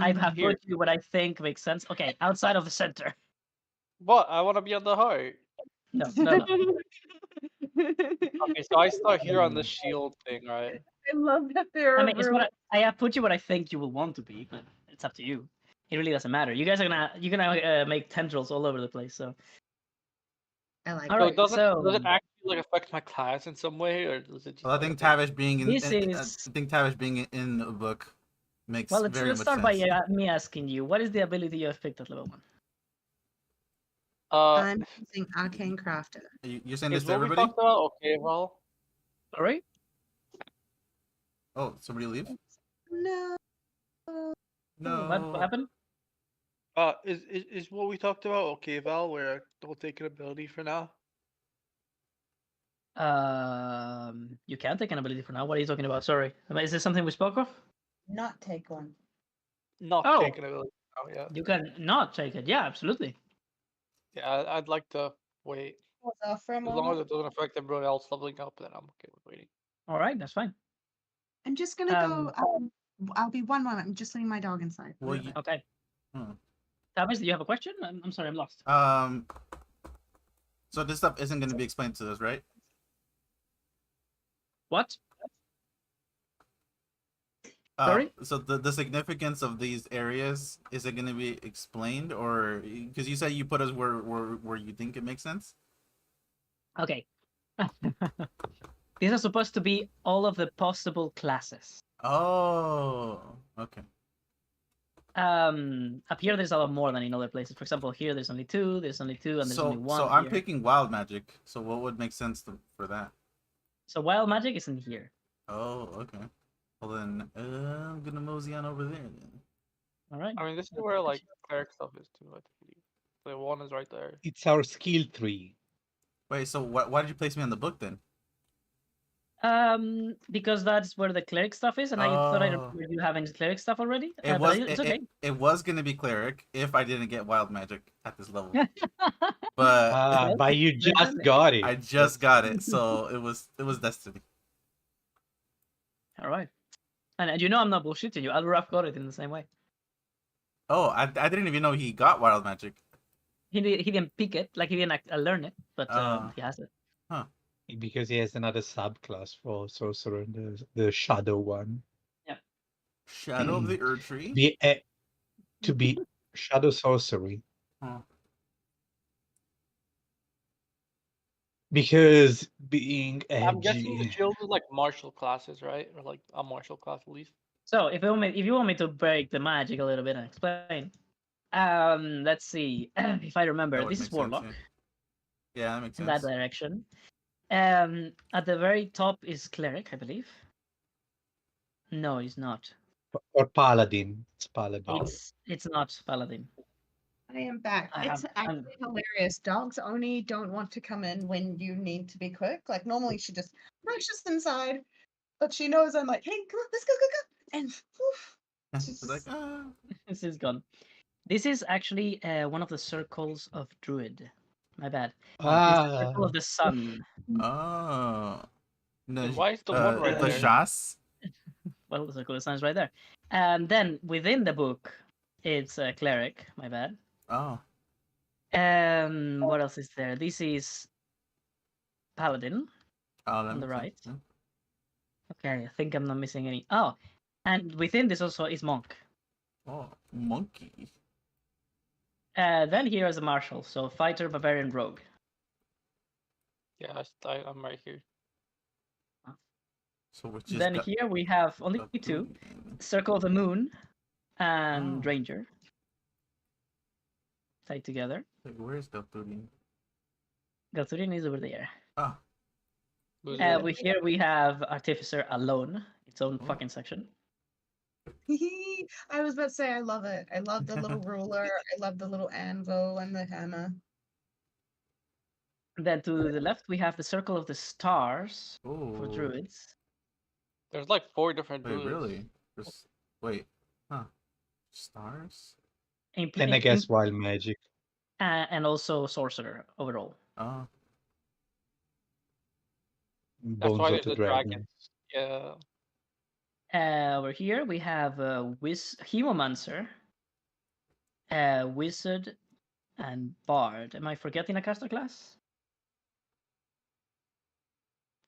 I have Mm. Here. put you what I think makes sense. Okay, outside of the center. What? I want to be on the heart. No, no, no. Okay, so I start here on the shield thing, right? I love that there I are mean, it's rules. what I have put you what I think you will want to be, but it's up to you. It really doesn't matter. You guys are gonna make tendrils all over the place. So I like all So right, does so it actually like affect my class in some way, or does it just? Well, I like, think affect- Tavish being this I is think Tavish being in a book makes well. very Let's much start by sense. me asking you, what is the ability you have picked at level 1? I'm using arcane crafter. You're saying this is to what we everybody? talked about okay? Well, Sorry. Oh, somebody leave? No. No. What happened? is what we talked about okay, Val? Where don't take an ability for now. You can take an ability for now. What are you talking about? Sorry. Is this something we spoke of? Not take one. Not Oh. take an ability for now, yeah. You can not take it. Yeah, absolutely. Yeah, I'd like to wait. For a As long as it doesn't affect everyone else leveling up, then I'm okay with waiting. All right, that's fine. I'm just gonna go. I'll be one moment. I'm just letting my dog inside. Well, Be right back. Okay. Hmm. Tavis, do you have a question? I'm sorry, I'm lost. So this stuff isn't going to be explained to us, right? What? Sorry? So the significance of these areas, is it going to be explained, or because you said you put us where you think it makes sense? Okay. These are supposed to be all of the possible classes. Oh, okay. Up here there's a lot more than in other places. For example, here there's only 2, and there's only 1. So I'm here. picking wild magic. So what would make sense for that? So wild magic is in here. Oh, okay. Well then, I'm gonna mosey on over there then. All right. I mean, this is where like cleric stuff is too. I believe the one is right there. It's our skill tree. Wait, so why did you place me on the book then? Because that's where the cleric stuff is, and I thought I Oh. remember you having cleric stuff already. It but was it's okay. it was gonna be cleric if I didn't get wild magic at this level. But But you just got it. I just got it, so it was destiny. All right. And you know I'm not bullshitting you. Alraf got it in the same way. Oh, I didn't even know he got wild magic. He didn't pick it, like he didn't learn it, but he has it. Because he has another subclass for sorcerer, the shadow one. Shadow of the Erd Tree. To be shadow sorcery. Huh. Because being I'm guessing the edgy. shield is like martial classes, right? Or like a martial class at least. So if you want me to break the magic a little bit and explain, let's see if I remember. That would This is make sense, warlock. yeah. Yeah, that makes in that sense. direction. At the very top is cleric, I believe. No, he's not. Or paladin. It's paladin. It's not paladin. I am back. It's actually hilarious. Dogs only don't want to come in when you need to be quick. Like normally she just rushes inside, but she knows I'm like, hey, come on, let's go, go, go. And woof, It's like, This is gone. This is actually one of the circles of Druid. My bad. This is the circle of the sun. oh. No, And why is the one right the there? Shas? Well, the circle of the sun is right there. And then within the book, it's a cleric. My bad. Oh. What else is there? This is paladin Oh, that on the makes right. sense. Okay, I think I'm not missing any. Oh, and within this also is monk. Yeah. Oh, monkey. Then here is a martial, so fighter, barbarian, rogue. Yeah, I'm right here. So which is Then here we have only two: Circle of the Moon and Oh. Ranger. Tied together. Like, where's Galturian? Galturian is over there. Ah. Here we have Artificer alone, its own fucking section. I was about to say I love it. I love the little ruler. I love the little anvil and the hammer. Then to the left we have the Circle of the Stars for Oh. druids. There's like 4 different Wait, druids. really? Wait. Huh. Stars? And I guess wild magic. And also sorcerer overall. Oh. That's Bones why of there's the the dragon. dragons. Yeah. Over here we have Hemomancer, Wizard, and Bard. Am I forgetting a caster class?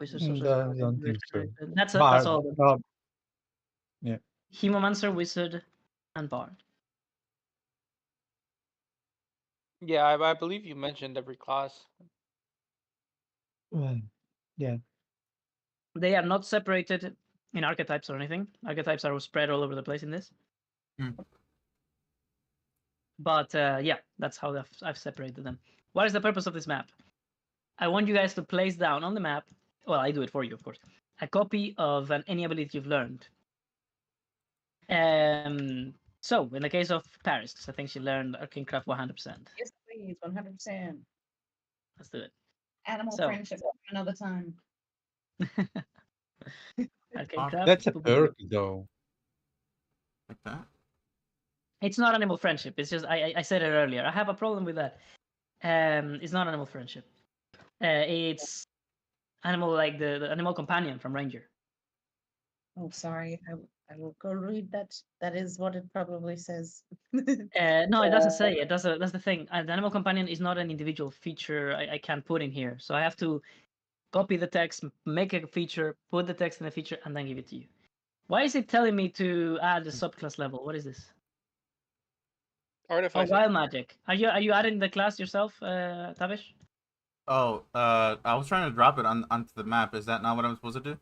Wizard, sorcerer, I don't think so. that's Bard. all. Yeah. Hemomancer, Wizard, and Bard. Yeah, I believe you mentioned every class. Well, yeah. They are not separated in archetypes or anything. Archetypes are spread all over the place in this. But yeah, that's how I've separated them. What is the purpose of this map? I want you guys to place down on the map, well, I do it for you, of course, a copy of any ability you've learned. So, in the case of Paris, I think she learned Arcane Craft 100%. Yes, please, 100%. Let's do it. Animal So- friendship another time. Arcane Craft. That's a perk, though. Like that? It's not animal friendship. It's just I said it earlier. I have a problem with that. It's not animal friendship. It's animal like the animal companion from Ranger. Oh, sorry. I will go read that. That is what it probably says. No, it doesn't say it. That's the thing. The animal companion is not an individual feature I can't put in here. So I have to copy the text, make a feature, put the text in the feature, and then give it to you. Why is it telling me to add the subclass level? What is this? Oh, Artificer. wild magic. Are you adding the class yourself, Tavish? Oh, I was trying to drop it onto the map. Is that not what I'm supposed to do?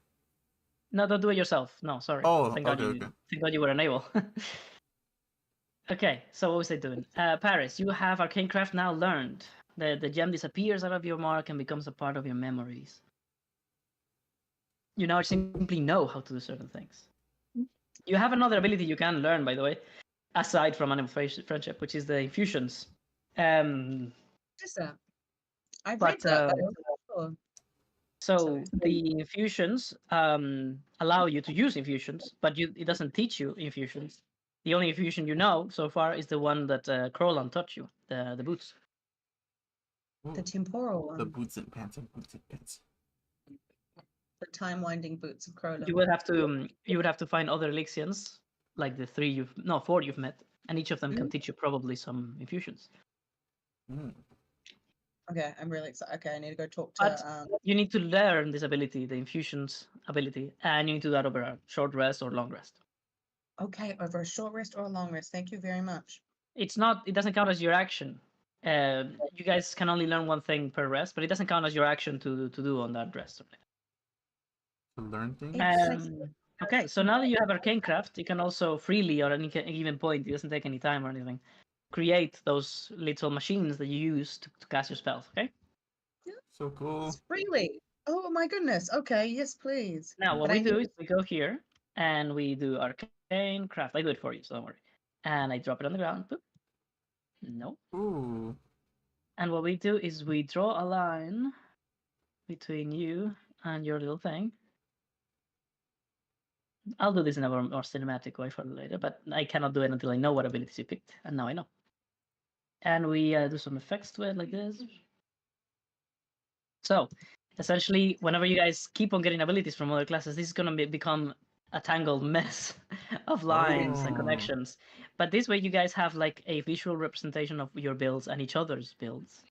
No, don't do it yourself. No, sorry. Oh, thank okay. God you were unable. Okay, so what was I doing? Paris, you have Arcane Craft now learned. The gem disappears out of your mark and becomes a part of your memories. You now simply know how to do certain things. You have another ability you can learn, by the way, aside from animal friendship, which is the infusions. Just that. I've But, read that. Sure. So Sorry. the infusions allow you to use infusions, but it doesn't teach you infusions. The only infusion you know so far is the one that Krolan taught you, the boots. The temporal one. The boots and pants and boots and pants. The time winding boots of Crowley. You would have to find other Elixians, like the 4 you've met, and each of them can teach you probably some infusions. Okay, I'm really excited. Okay, I need to go talk But to you need to learn this ability, the infusions ability, and you need to do that over a short rest or long rest. okay, over a short rest or a long rest. Thank you very much. It doesn't count as your action. You guys can only learn one thing per rest, but it doesn't count as your action to do on that rest. To learn things? Okay, so now that you have Arcane Craft, you can also freely, or at any given point, it doesn't take any time or anything, create those little machines that you use to cast your spells, okay? So cool. Freely. Oh my goodness. Okay, yes, please. Now, what But I we do need is we go here and we do arcane craft. I do it for you, so don't worry. And I drop it on the ground. Boop. No. Ooh. And what we do is we draw a line between you and your little thing. I'll do this in a more cinematic way for later, but I cannot do it until I know what abilities you picked, and now I know. And we do some effects to it like this. So, essentially, whenever you guys keep on getting abilities from other classes, this is going to become a tangled mess of lines and Oh. connections. But this way, you guys have like a visual representation of your builds and each other's builds.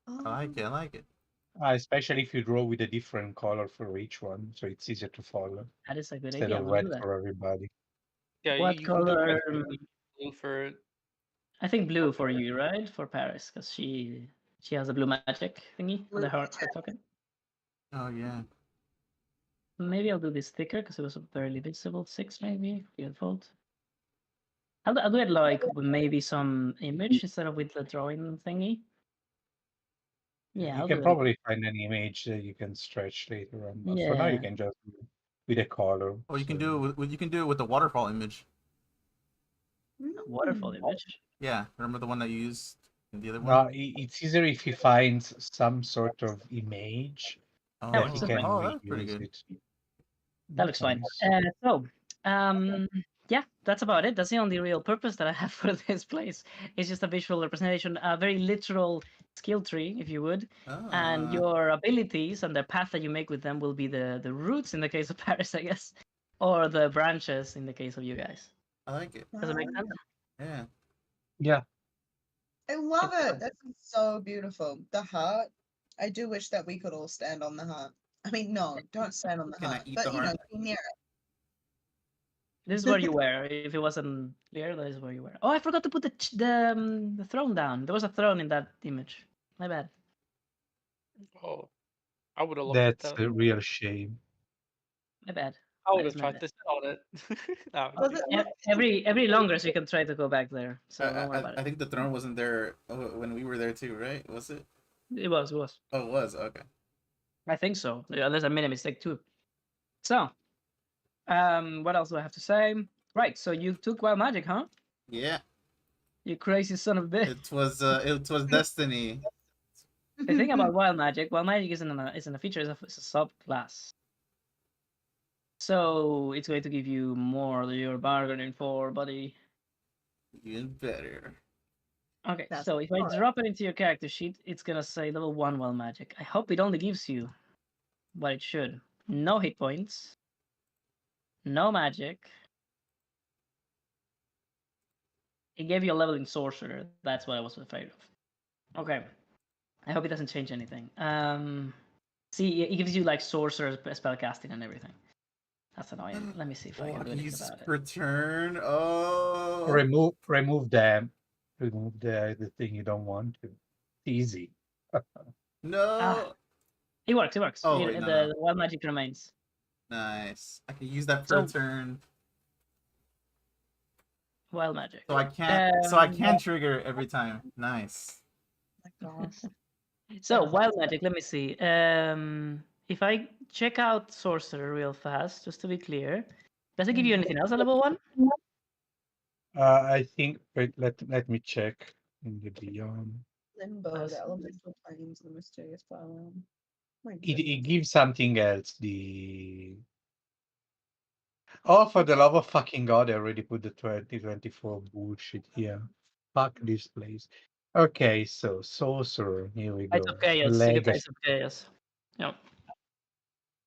I like it. I like it. Especially if you draw with a different color for each one, so it's easier to follow That is a good instead idea. of We'll red do that. for everybody. Yeah, What you can do red color? for me, blue for I think blue for you, right? For Paris, because she has a blue magic thingy on the her token. Oh yeah. Maybe I'll do this thicker because it was barely visible. 6 maybe. Default. I'll do it like with maybe some image instead of with the drawing thingy. Yeah, You I'll can do it. probably find an image that you can stretch later on, but for now you Yeah. can just do it with a color. Oh, you can so- do it with you can do it with the waterfall image. Waterfall image. Yeah, remember the one that you used in the other No, one? it's easier if he finds some sort of image Oh, That that works. he That's can fine. oh, that's pretty reuse good. it. That looks fine. Nice. Yeah, that's about it. That's the only real purpose that I have for this place. It's just a visual representation, a very literal skill tree, if you would. And Ah, your abilities and the path that you make with them will be the roots in the case of Paris, I guess, or the branches in the case of you guys. I like it. Does it make sense? Yeah. Yeah. I love Okay. it. That's so beautiful. The heart. I do wish that we could all stand on the heart. I mean, no, don't stand on the Can I heart. eat But the you know, heart? be near This is where you were. If it wasn't clear, that is where you were. Oh, I forgot to put the throne down. There was a throne in that image. My bad. oh, I would have looked at That's that. a real shame. My bad. I That would is have my tried bad. to sit on it. No, I'm Was kidding. it? Every longer, so you can try to go back there. So don't worry about I it. think the throne wasn't there when we were there too, right? Was it? It was. It was. Oh, it was. Okay. I think so. Unless I made a mistake too. So, what else do I have to say? Right. So you took wild magic, huh? Yeah. You crazy son of a bitch. It was destiny. The thing about wild magic isn't a feature. It's a subclass. So it's going to give you more than you're bargaining for, buddy. Even better. Okay, That's so if I alright. drop it into your character sheet, it's gonna say level 1 wild magic. I hope it only gives you what it should. No hit points, no magic. It gave you a level in sorcerer. That's what I was afraid of. Okay, I hope it doesn't change anything. See, it gives you like sorcerer spell casting and everything. That's annoying. Let me see if I Oh, can I do can anything use this about it. per turn. Oh. Remove them. Remove the thing you don't want to. Easy. No. It works. It works. Oh, wait, no. The wild magic remains. Nice. I can use that per So turn. wild magic. So I Um, can trigger every time. Nice. Oh my gosh. So wild magic. Let me see. If I check out sorcerer real fast, just to be clear, does it give you anything else at level 1? I think. Wait, let me check in the beyond. Limbo, the Nice. elemental planes, the mysterious biome. My It goodness. gives something else. Oh, for the love of fucking God, I already put the 2024 bullshit here. Fuck this place. Okay, so sorcerer. Here we Tides go. of chaos. You get Legacy. tides of chaos. Yeah.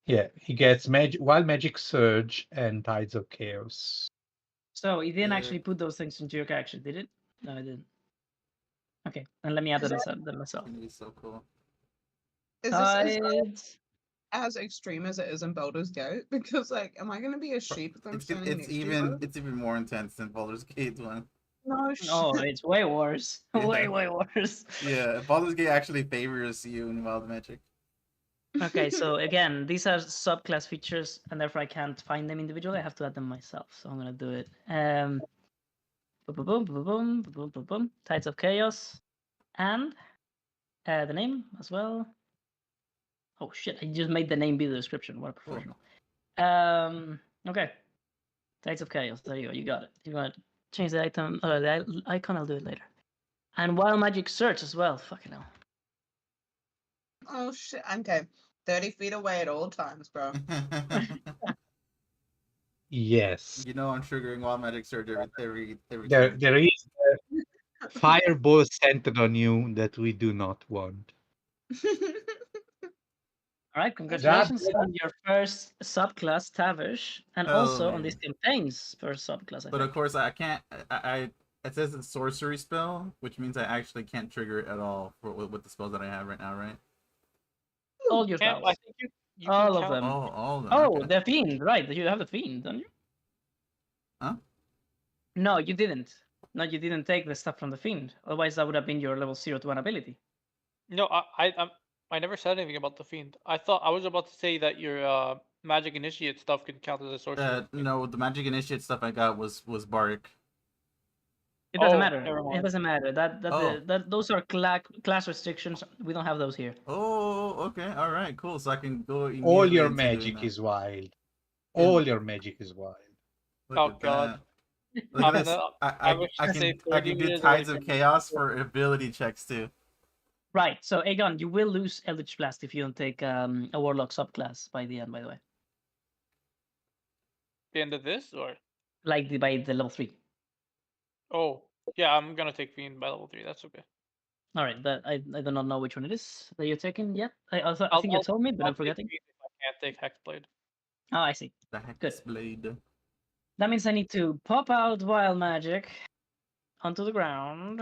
Yeah, he gets wild magic surge and tides of chaos. So it didn't Yeah. actually put those things into your character, did it? No, it didn't. Okay, and let me add Is them myself. It's gonna be so cool. Is this Tides. as extreme as it is in Baldur's Gate? Because like, am I gonna be a sheep if I'm standing next to you? It's even more intense than Baldur's Gate one. No shit. Oh, it's way worse. Yeah. Way worse. Yeah, Baldur's Gate actually favors you in wild magic. Okay, so again, these are subclass features, and therefore I can't find them individually. I have to add them myself. So I'm gonna do it. Boom, boom, boom, boom, boom, boom, boom, boom. Tides of Chaos, and the name as well. Oh shit! I just made the name be the description. What a Cool. professional. Okay. Tides of Chaos. There you go. You got it. You want to change the item, the icon? I'll do it later. And Wild Magic Search as well. Fucking hell. Oh shit. Okay. 30 feet away at all times, bro. Yes. You know I'm triggering Wild Magic Surge every There, time. there is a fireball centered on you that we do not want. All right, congratulations on your first subclass, Tavish, and also on this campaign's first subclass. But of course, I can't. It says it's sorcery spell, which means I actually can't trigger it at all with the spells that I have right now, right? All your Can't, spells. I think you all can of count. them. All of them. Oh, Okay. the fiend, right? You have the fiend, don't you? Huh? No, you didn't. No, you didn't take the stuff from the fiend. Otherwise, that would have been your level 0 to 1 ability. No, I never said anything about the fiend. I thought I was about to say that your magic initiate stuff can count as a sorcery. No, the magic initiate stuff I got was bark. It doesn't Oh, matter. never It mind. doesn't matter. Those are class restrictions. We don't have those here. Oh, okay, all right, cool. So I can go All immediately your into doing magic that. is wild. All your magic is wild. Look Oh at god. that. Look at this. I wish to say I 30 can get meters Tides away of from Chaos for ability checks too. Right. So Aegon, you will lose Eldritch Blast if you don't take a Warlock subclass by the end. By the way, the end of this, or like by the level 3. oh yeah, I'm gonna take fiend by level 3. That's okay. All right. That I do not know which one it is that you're taking yet. I I'll, think you I'll, told me, but I'll I'm take forgetting. fiend if I can't take hexblade. Oh, I see. The Good. Hexblade. That means I need to pop out Wild Magic onto the ground.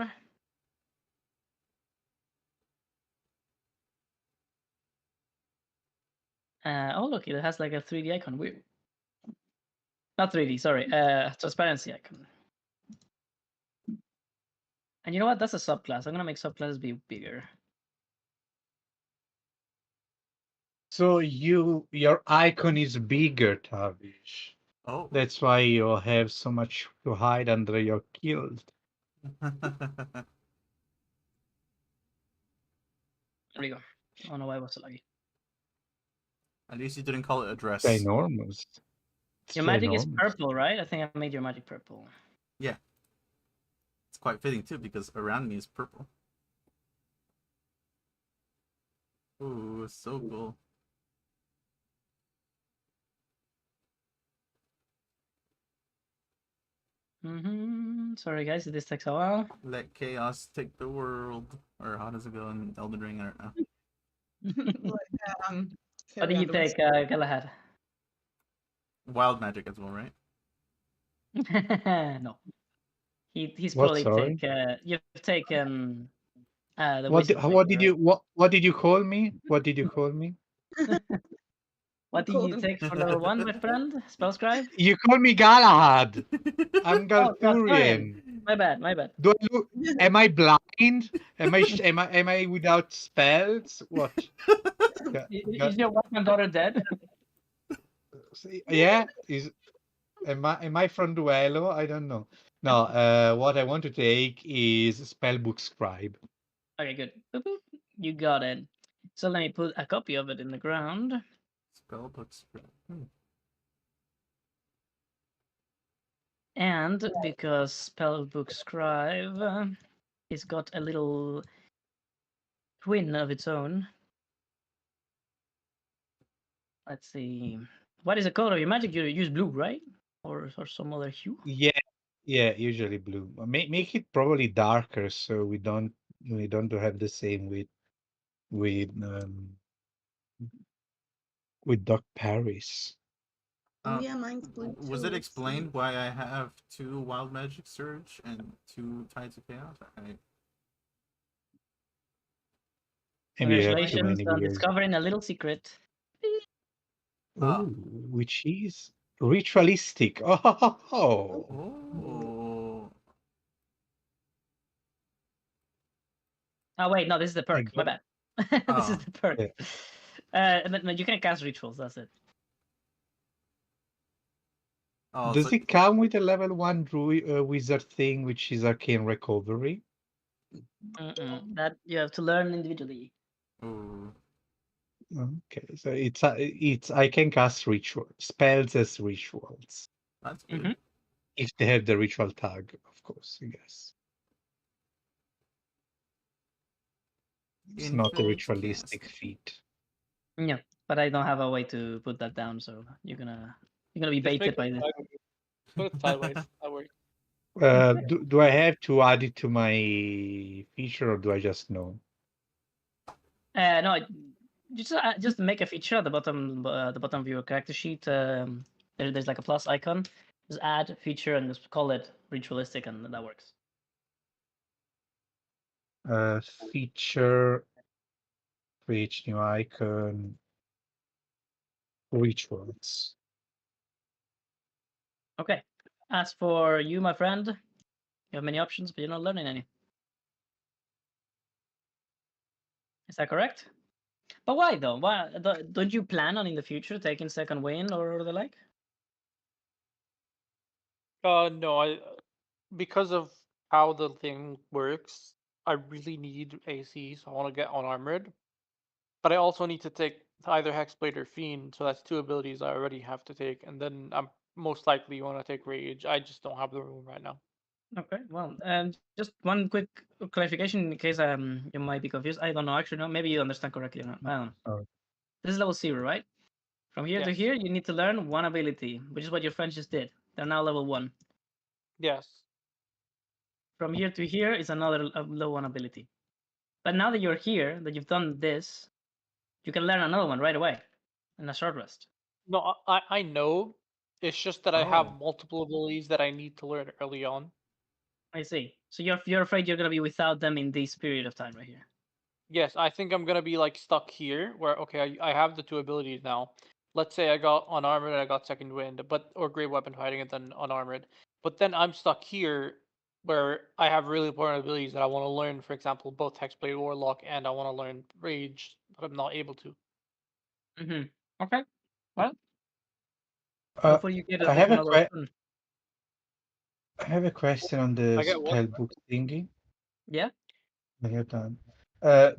Oh look, it has like a 3D icon. Weird. Not 3D, sorry. Transparency icon. And you know what? That's a subclass. I'm gonna make subclasses be bigger. So your icon is bigger, Tavish. Oh. That's why you have so much to hide under your kilt. There we go. Oh no, I was so lucky. At least you didn't call it a dress. Ginormous. It's Your magic is ginormous. purple, right? I think I made your magic purple. Yeah. It's quite fitting too because around me is purple. Ooh, so cool. Sorry guys, this takes a while. Let chaos take the world. Or how does it go in Elden Ring? I don't know. What did you take, Galahad? Wild magic as well, right? No. He's What, probably sorry? you've taken the What wisdom did thing, you what did you call me? What did you call me? What did you take for level 1, my friend? Spell scribe? You call me Galahad. I'm Oh, Galthurian. my bad, my bad. Do I look, am I blind? Am I without spells? What? Is your wife and daughter dead? Yeah, am I from Duello? I don't know. No, what I want to take is Spellbook Scribe. Okay, good. Boop, boop. You got it. So let me put a copy of it in the ground. Spellbook scribe. And because Spellbook Scribe it's got a little twin of its own. Let's see. What is the color of your magic? You use blue, right? Or some other hue? Yeah, usually blue. Make it probably darker so we don't have the same with Doc Paris. Oh yeah, mine's blue too. Was it explained why I have 2 Wild Magic Surge and 2 Tides of Chaos? Maybe you have too Congratulations many on weird. discovering a little secret. Ooh, which is ritualistic. Oh, Oh. Oh wait, no, this is the perk. My bad. This is the perk. But you can cast rituals. That's it. Oh, does it come with a level 1 wizard thing, which is arcane recovery? That you have to learn individually. Ooh. Okay, so it's I can cast ritual spells as rituals That's good. Mm-hmm. if they have the ritual tag, of course. I guess it's not a Influence ritualistic casting. feat. Yeah, but I don't have a way to put that down, so you're gonna be Just make baited it by this. sideways. Put it sideways. That works. Do I have to add it to my feature or do I just know? No, just make a feature at the bottom of your character sheet. There's like a plus icon. Just add feature and just call it ritualistic, and that works. Feature, create new icon, rituals. Okay. As for you, my friend, you have many options, but you're not learning any. Is that correct? But why though? Why don't you plan on in the future taking second wind or the like? No, because of how the thing works, I really need AC, so I want to get unarmored. But I also need to take either Hexblade or Fiend, so that's two abilities I already have to take, and then I'm most likely want to take Rage. I just don't have the room right now. Okay, well, just one quick clarification in case you might be confused. I don't know, actually, no, maybe you understand correctly or not. I don't know. Oh. This is level 0, right? From here to Yes. here, you need to learn one ability, which is what your friends just did. They're now level 1. Yes. From here to here is another level 1 ability. But now that you're here, that you've done this, you can learn another one right away in a short rest. No, I know. It's just that I have Oh. multiple abilities that I need to learn early on. I see. So you're afraid you're gonna be without them in this period of time right here. Yes, I think I'm gonna be like stuck here, where okay, I have the two abilities now. Let's say I got unarmored and I got second wind, but or great weapon fighting and then unarmored. But then I'm stuck here, where I have really important abilities that I want to learn. For example, both Hexblade Warlock, and I want to learn Rage, but I'm not able to. Mm-hmm. Okay. Well, Uh, hopefully you get I have a another que soon. I have a question on the I get what? spell book thingy. Yeah. When you're done.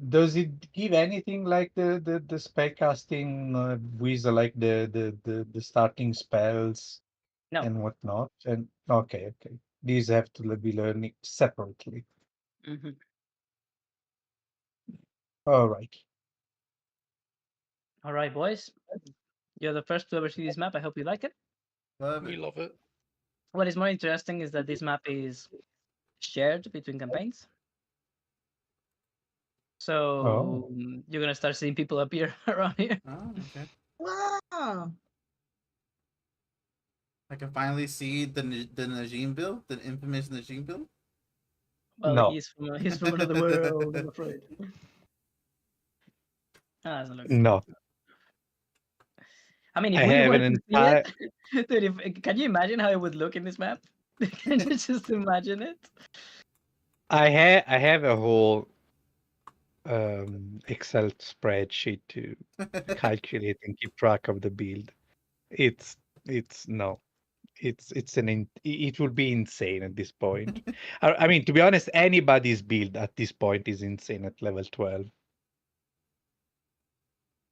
Does it give anything like the spell casting with like the starting spells No. and whatnot? And okay. These have to be learning separately. Mm-hmm. All right. All right, boys. You're the first to ever see this map. I hope you like it. Love We it. love it. What is more interesting is that this map is shared between campaigns. Oh, So you're gonna start seeing people appear around here. Oh, okay. Wow. I can finally see the Najim build, the infamous Najim build. Well, no. he's from another world, I'm afraid. Ah, doesn't look. No. I mean, if I we have were an to see entire it, dude, can you imagine how it would look in this map? Can you just imagine it? I have a whole Excel spreadsheet to calculate and keep track of the build. It's it's no. It will be insane at this point. I mean, to be honest, anybody's build at this point is insane at level 12.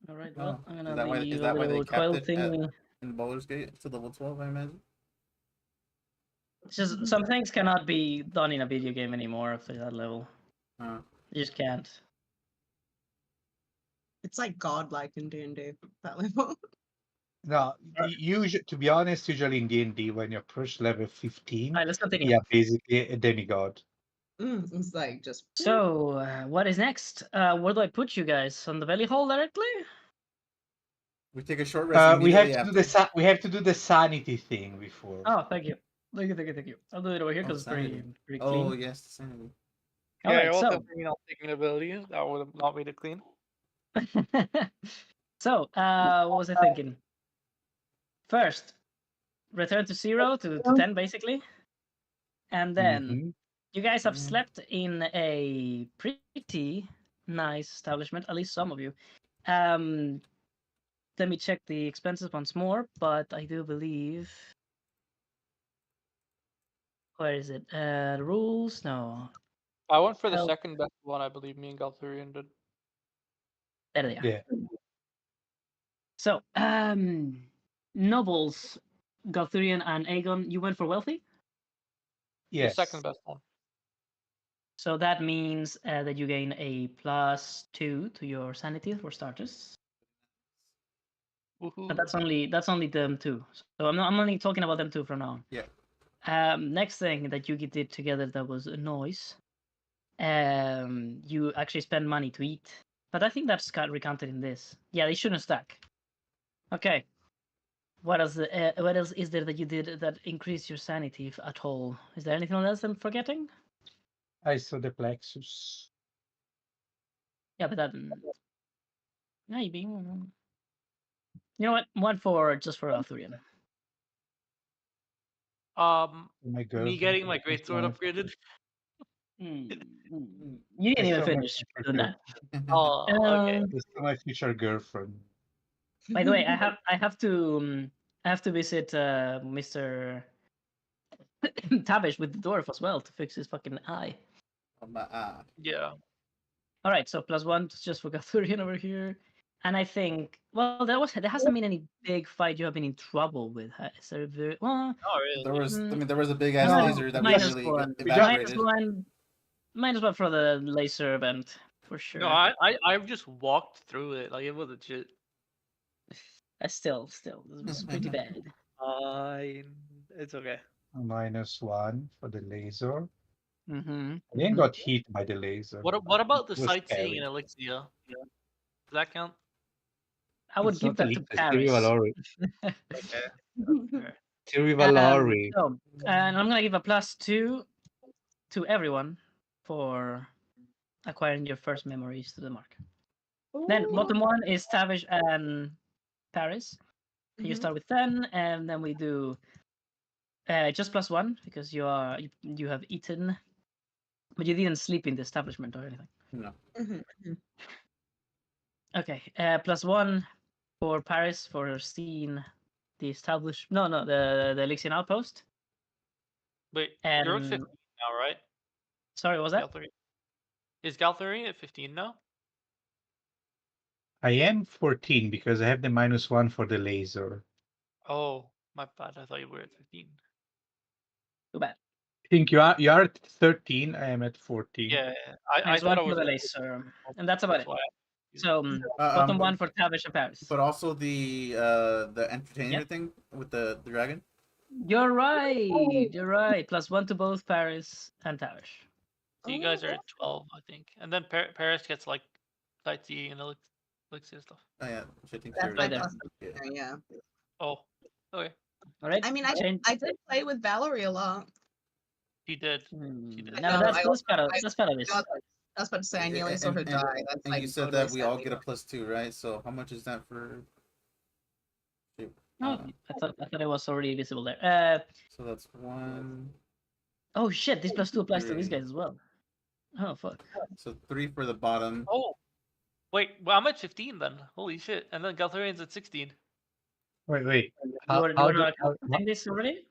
All right, Oh, well, I'm is gonna that why? leave Is a that why they little capped coil it at thing. in Baldur's Gate to level 12? I imagine. It's just some things cannot be done in a video game anymore after that level. Uh, You just can't. It's like godlike in D&D, that level. No, usually, to be honest, usually in D&D, when you approach level All 15, right, let's continue. you're basically a demigod. It's like just So, what is next? Where do I put you guys? On the belly hole directly? we take a short rest We have immediately to do after. we have to do the sanity thing before. Oh, thank you. Thank you. I'll do it over here Oh, because it's pretty, sanity. pretty Oh clean. yes, sanity. All Yeah, I right, also so. thinking of taking abilities. That would have not made it clean. So, what was I thinking? First, return to 0 to 10, basically. And then Mhm. you guys have Mm. slept in a pretty nice establishment, at least some of you. Um, Let me check the expenses once more, but I do believe. Where is it? Rules? No. I went for the Health. second best one. I believe me and Galthurian did. There they are. Yeah. So, nobles, Galthurian and Aegon, you went for wealthy. The Yes. second best one. So that means that you gain a +2 to your sanity for starters. Woohoo. But that's only them two. So I'm only talking about them two from now on. Yeah. Next thing that you did together that was a noise. You actually spend money to eat, but I think that's got recounted in this. Yeah, they shouldn't stack. Okay. What else is there that you did that increased your sanity, if at all? Is there anything else I'm forgetting? I saw the plexus. Yeah, but that maybe. You know what? One for just for Arthurian. My Me girlfriend. getting my greatsword One. upgraded. You I didn't even saw my finish future doing that. Oh, okay. I saw my future girlfriend. By the way, I have to visit Mr. Tavish with the dwarf as well to fix his fucking eye. Yeah. All right, so +1 just for Gathurian over here, and I think there hasn't been any big fight you have been in trouble with. Is there well? Not really. There was a big ass No, laser that we minus nearly one, evaporated. minus one for the laser event for sure. No, I just walked through it. Like it wasn't shit. Still, this was pretty bad. Fine. It's okay. -1 for the laser. Mm-hmm. I didn't got hit by the laser. What about the It was sightseeing in scary. Elixia? Does that count? I would It's give not that to elite, it's Paris. Okay. That's fair. Valori. So, and I'm gonna give a +2 to everyone for acquiring your first memories to the mark. Then bottom one is Tavish and Paris. You start with 10, and then we do just +1 because you have eaten, but you didn't sleep in the establishment or anything. No. Okay, +1 for Paris for seeing the established. No, the Elixian outpost. Wait, And you're at 15 now, right? sorry, what was that? Galtharian. Is Galtharian at 15 now? I am 14 because I have the -1 for the laser. Oh, my bad. I thought you were at 15. Too bad. I think you are at 13. I am at 14. Yeah, I Minus thought one I for was the at laser, and that's about That's it. why. So bottom one for Tavish and Paris. But also the entertainer thing with the dragon. You're right. You're right. +1 to both Paris and Tavish. So you guys are at 12, I think, and then Paris gets like sightseeing and Elixir stuff. Oh yeah, I think That's Right my there. yeah. Oh, okay. All right. I mean, I did play with Valerie a lot. She did. No, that's part of this. I was about to say I nearly saw her die. That's And like you said totally that we all sad. get a +2, right? So how much is that for? Oh, I thought it was already visible there. So that's 1. Oh shit! This +2 applies to these guys as well. Oh fuck. So 3 for the bottom. Oh, wait. Well, I'm at 15 then. Holy shit! And then Galtharian's at 16. Wait. You are not counting this already?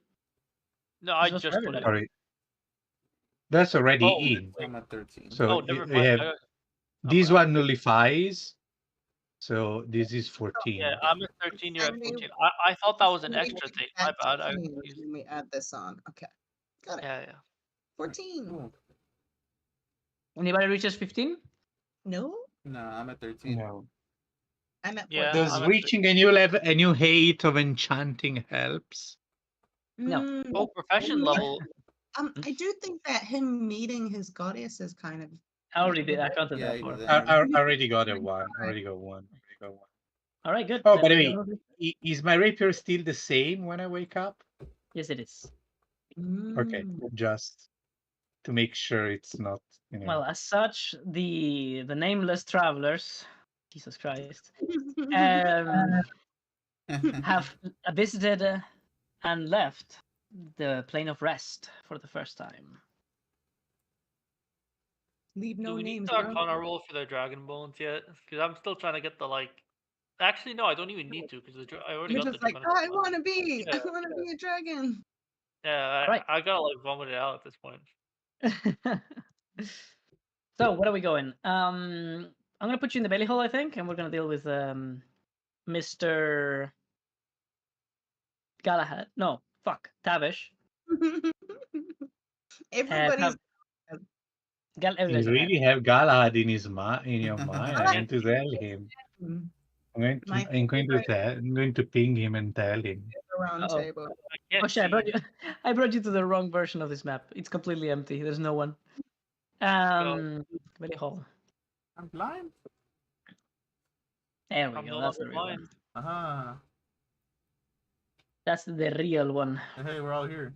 No, I This was just for put it. Sorry. That's already Oh, in. wait. I'm at 13. So Oh, never we mind. have this one nullifies. So this is 14. Yeah, I'm at 13. You're at And we- 14. I thought that was an we extra thing. My add bad. I 16 confused. when we add this on. Okay, got it. Yeah. 14. Cool. Anybody reaches 15? No, No, I'm at 13. No. I'm at 14. Yeah, Does I'm at reaching a new level, a new height of enchanting helps? No. Mm, Oh, profession level. I do think that him meeting his goddess is kind of. I already did. I counted Yeah, that you for. did that. I already got a one. Already got one. All right, good. Oh, Then by the we way, go- is my rapier still the same when I wake up? Yes, it is. Okay, just to make sure it's not. Well, as such, the nameless travelers, Jesus Christ, have visited and left the plane of rest for the first time. Leave Do no we need names. to Arcana roll for the Dragon Bones yet? Because I'm still trying to get the like. Actually, no, I don't even need to because I already You're got just the like, Draconic oh, I Bones. want to be. Yeah. I want to be a dragon. Yeah, Right. I gotta like vomit it out at this point. So, where are we going? I'm gonna put you in the belly hole, I think, and we're gonna deal with Mr. Galahad. No, fuck, Tavish. Everybody's. Everybody's You okay. really have Galahad in in your mind. I'm going to tell him. Mm, My I'm going to ping him and tell him. round Uh-oh. table. I can't Oh shit! I see. brought you. I brought you to the wrong version of this map. It's completely empty. There's no one. Very hall. I'm blind. There we I'm go. no That's longer the real one. blind. Uh-huh. That's the real one. Hey, we're all here.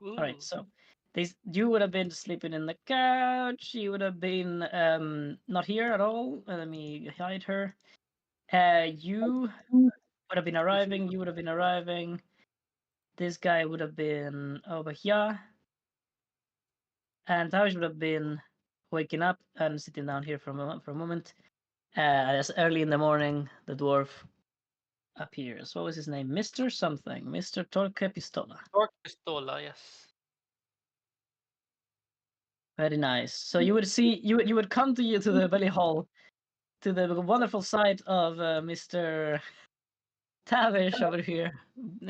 All right. Ooh. So, you would have been sleeping in the couch. You would have been not here at all. Let me hide her. You would have been arriving. You would have been arriving. This guy would have been over here. And Tavish would have been waking up and sitting down here for a moment. As early in the morning, the dwarf appears. What was his name? Mr. something. Mr. Torque Pistola. Torque Pistola, yes. Very nice. So you would see you would come to the belly hall, to the wonderful sight of Mr. Tavish over here,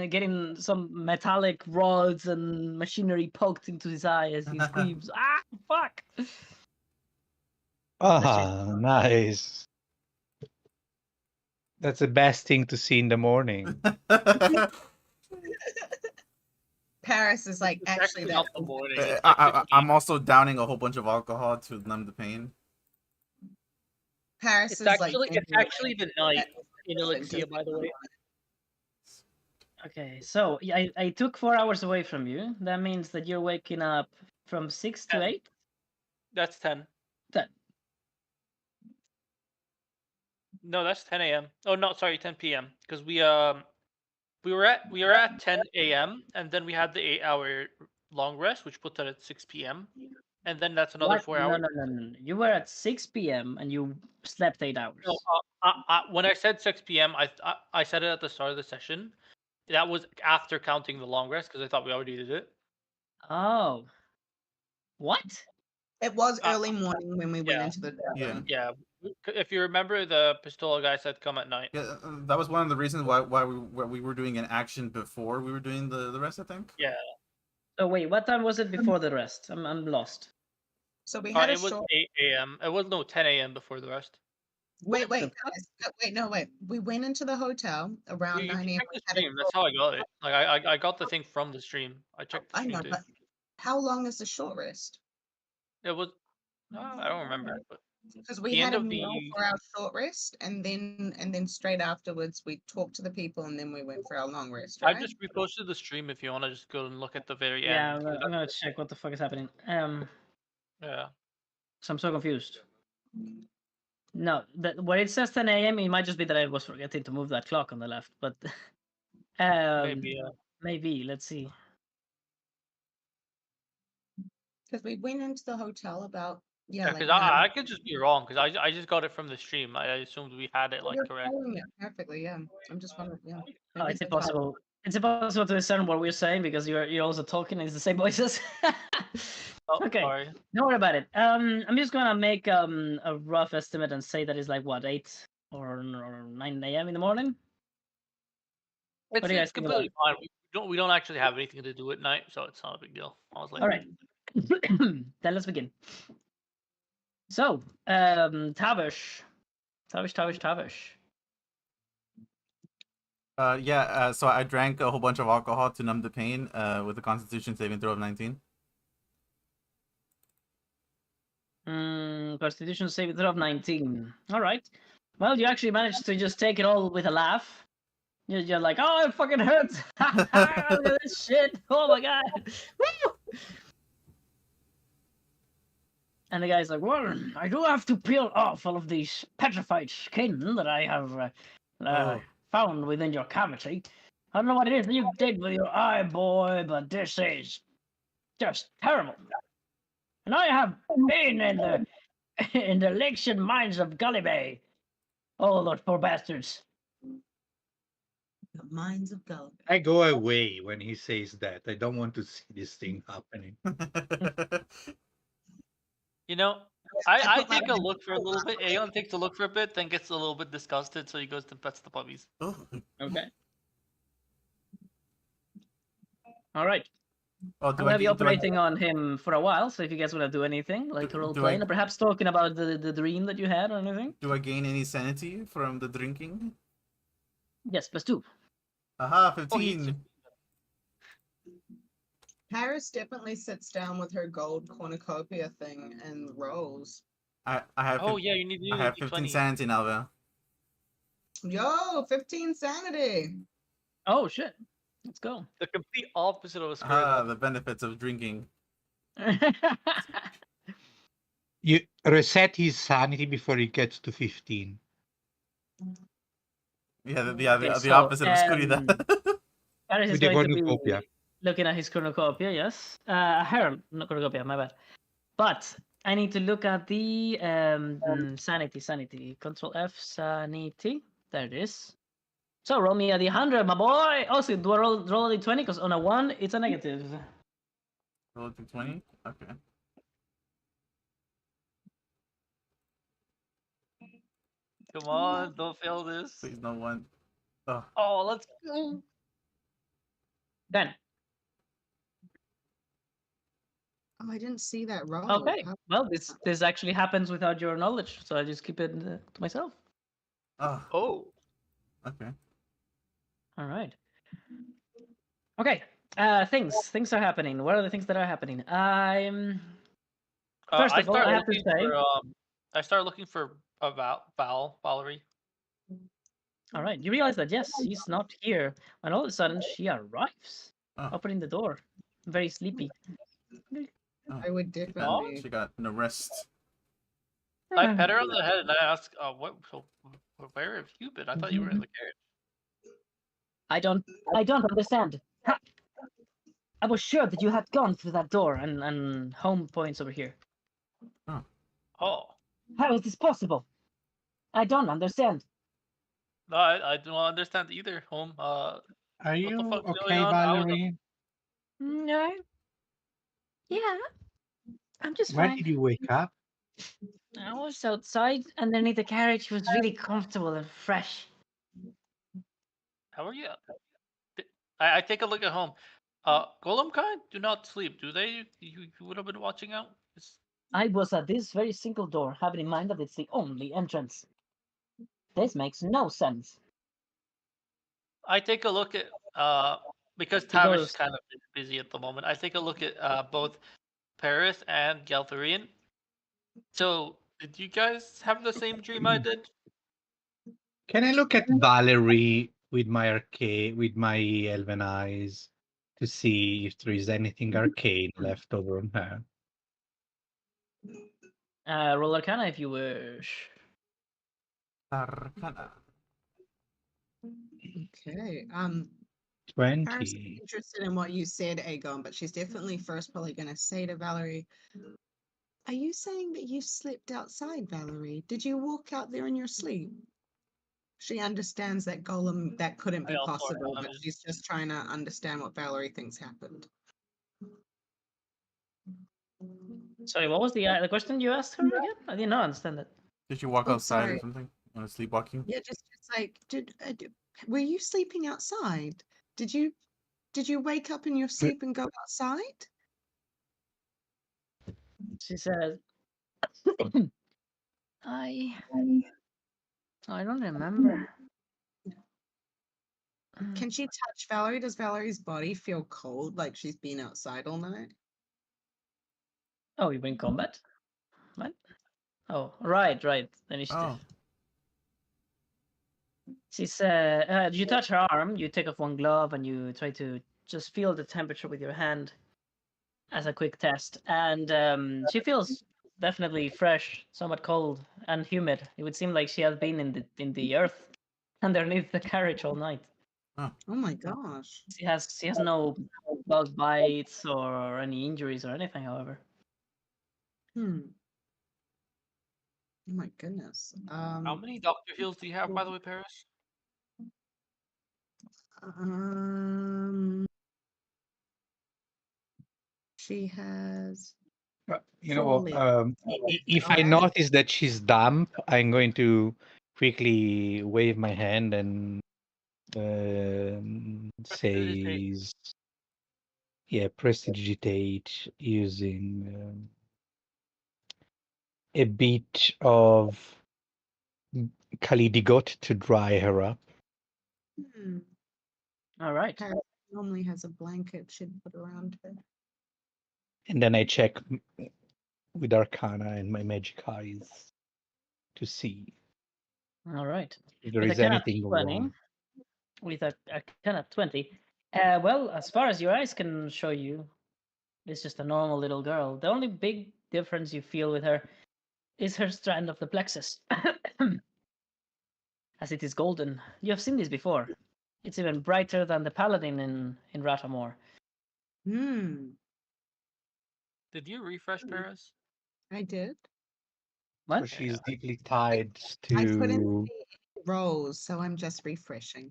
getting some metallic rods and machinery poked into his eye as he screams, "Ah, fuck!" Ah, nice. That's the best thing to see in the morning. Paris is like It's actually not that. the morning. It's like I'm also downing a whole bunch of alcohol to numb the pain. Paris It's is actually like. it's actually the night that- in Elixir, by the way. Okay, so I took 4 hours away from you. That means that you're waking up from 6 to 8. That's 10. That No, that's 10 a.m. Oh no, sorry, 10 p.m. Because we were at 10 a.m. and then we had the 8-hour long rest, which puts it at 6 p.m. And then that's another what? 4 No, hours. no, no, no. You were at 6 p.m. and you slept 8 hours. No, when I said 6 p.m., I said it at the start of the session. That was after counting the long rest because I thought we already did it. Oh. What? It was Uh, early morning when we went yeah. into the Yeah. Yeah, if you remember, the Pistola guy said come at night. Yeah, that was one of the reasons why we were doing an action before we were doing the rest, I think. Yeah. Oh wait, what time was it before the rest? I'm lost. So we had a It was short. 8 a.m. It was 10 a.m. before the rest. Wait, What the guys. Wait, no, wait. We went into the hotel around You 9 can a.m. check the We had a stream. That's how I got it. Like I got the thing from the stream. I checked the I stream know, too. but how long is the short rest? It was I don't remember, but Because we the had end a of meal the for our short rest, and then straight afterwards we talked to the people, and then we went for our long rest, I right? just reposted the stream if you want to just go and look at the very Yeah, end. I'm gonna check what the fuck is happening. Yeah. So I'm so confused. No, where it says 10 a.m., it might just be that I was forgetting to move that clock on the left, but Maybe maybe. Let's see. Because we went into the hotel about yeah, like because 9. I could just be wrong because I just got it from the stream. I assumed we had it like You're correct. following it perfectly, yeah. I'm just wondering, yeah. Oh, Maybe it's that's why. impossible. It's impossible to discern what we're saying because you're also talking. It's the same voices. Oh, Okay, sorry. don't worry about it. I'm just gonna make a rough estimate and say that it's like what 8 or 9 a.m. in the morning. What do you guys It's think about completely fine. We don't actually have anything to do at night, so it's not a big deal. I was like, All right. Then let's begin. So, Tavish. Yeah, so I drank a whole bunch of alcohol to numb the pain with a constitution saving throw of 19. Constitution saving throw of 19. All right. Well, you actually managed to just take it all with a laugh. You're like, oh, it fucking hurts. Look at this shit. Oh my god. Woo! And the guy's like, well, I do have to peel off all of these petrified skin that I have found within your cavity. I don't know what it is that you did with your eye, boy, but this is just terrible. And I have been in the in the lakes and mines of Gully Bay. Oh, those poor bastards. The minds of God. I go away when he says that. I don't want to see this thing happening. you know, I put my take a look for a little bit. Aeon takes a look for a bit, then gets a little bit disgusted, so he goes to pets the puppies. Oh, Okay. All right. oh, I'm do I gonna be get? Do I? operating on him for a while, so if you guys wanna do anything, like Do- role do playing, I- or perhaps talking about the dream that you had or anything. Do I gain any sanity from the drinking? Yes, +2. Aha, Oh, he's 15. Paris definitely sits down with her gold cornucopia thing and rolls. I have. Oh yeah, you need to I do have 15 D20. sanity now, though. Yo, 15 sanity. Oh shit. Let's go. The complete opposite of a square Ah, one. the benefits of drinking. You reset his sanity before he gets to 15. Yeah, Okay, the so, opposite of Skurida. Paris is With the going to be cornucopia. looking at his cornucopia, yes. Harem, not cornucopia, my bad. But I need to look at the sanity. Control F, sanity. There it is. So roll me a D100, my boy. Oh, so do I roll a D20? Because on a 1, it's a negative. Roll to 20? Okay. Come on, don't fail this. Please, no one. Oh, Oh, let's go. 10. Oh, I didn't see that roll. Okay. How- Well, this actually happens without your knowledge, so I just keep it to myself. oh, Oh. okay. All right. Okay. Things are happening. What are the things that are happening? First I of all, I start have to looking say. for I start looking for a Valerie. All right. You realize that yes, she's not here, and all of a sudden she arrives, Oh, opening the door, very sleepy. I would she got, definitely. she got an arrest. I pet her on the head and I ask, what? So, where have you been? I thought you were in the carriage. I don't understand. Ha! I was sure that you had gone through that door and home points over here. Oh, How is this possible? I don't understand. no, I don't understand either. Home. Are What the you fuck's going okay, on? Valerie? No. Yeah, I'm just Where fine. did you wake up? I was outside underneath the carriage. It was really comfortable and fresh. How are you? I take a look at home. Golem kind do not sleep, do they? You would have been watching out. I was at this very single door, having in mind that it's the only entrance. This makes no sense. I take a look at because He Tavish is goes, kind of busy at the moment. I take a look at both Paris and Galtharian. So, did you guys have the same dream I did? Can I look at Valerie with with my elven eyes to see if there is anything arcane left over on her? roll Arcana if you wish. Arcana. Okay. Paris is 20. interested in what you said, Aegon, but she's definitely first probably going to say to Valerie, "Are you saying that you slept outside, Valerie? Did you walk out there in your sleep?" She understands that Golem that couldn't be I'll pour it possible, on but him. she's just trying to understand what Valerie thinks happened. Sorry, what was the question you asked her again? I did not understand that. Did you walk Oh, outside or sorry. something? On a sleepwalking? Yeah, just like were you sleeping outside? Did you wake up in your sleep and go outside? She says, I don't remember. Can she touch Valerie? Does Valerie's body feel cold like she's been outside all night? Oh, you were in combat? What? Oh, right. Initiative. Oh, She said, you touch her arm, you take off one glove, and you try to just feel the temperature with your hand as a quick test. And she feels definitely fresh, somewhat cold and humid. It would seem like she has been in the earth underneath the carriage all night. Oh my gosh. She has no bug bites or any injuries or anything, however. Hmm. Oh my goodness. How many Doctor Heals do you have, by the way, Paris? Um, she has You know, Surely. if I notice that she's damp, I'm going to quickly wave my hand and Prestidigitate. says, yeah, prestidigitate using a bit of Kalidigot to dry her up. Hmm. All right. Paris normally has a blanket she'd put around her. And then I check with Arcana and my magic eyes to see All right. if there With a is Canat anything 20, wrong. with a Canat 20, well, as far as your eyes can show you, it's just a normal little girl. The only big difference you feel with her is her strand of the plexus, as it is golden. You have seen this before. It's even brighter than the paladin in Ratamore. Hmm. Did you refresh Paris? I did. So What? she's deeply tied I couldn't to. see any rows, so I'm just refreshing.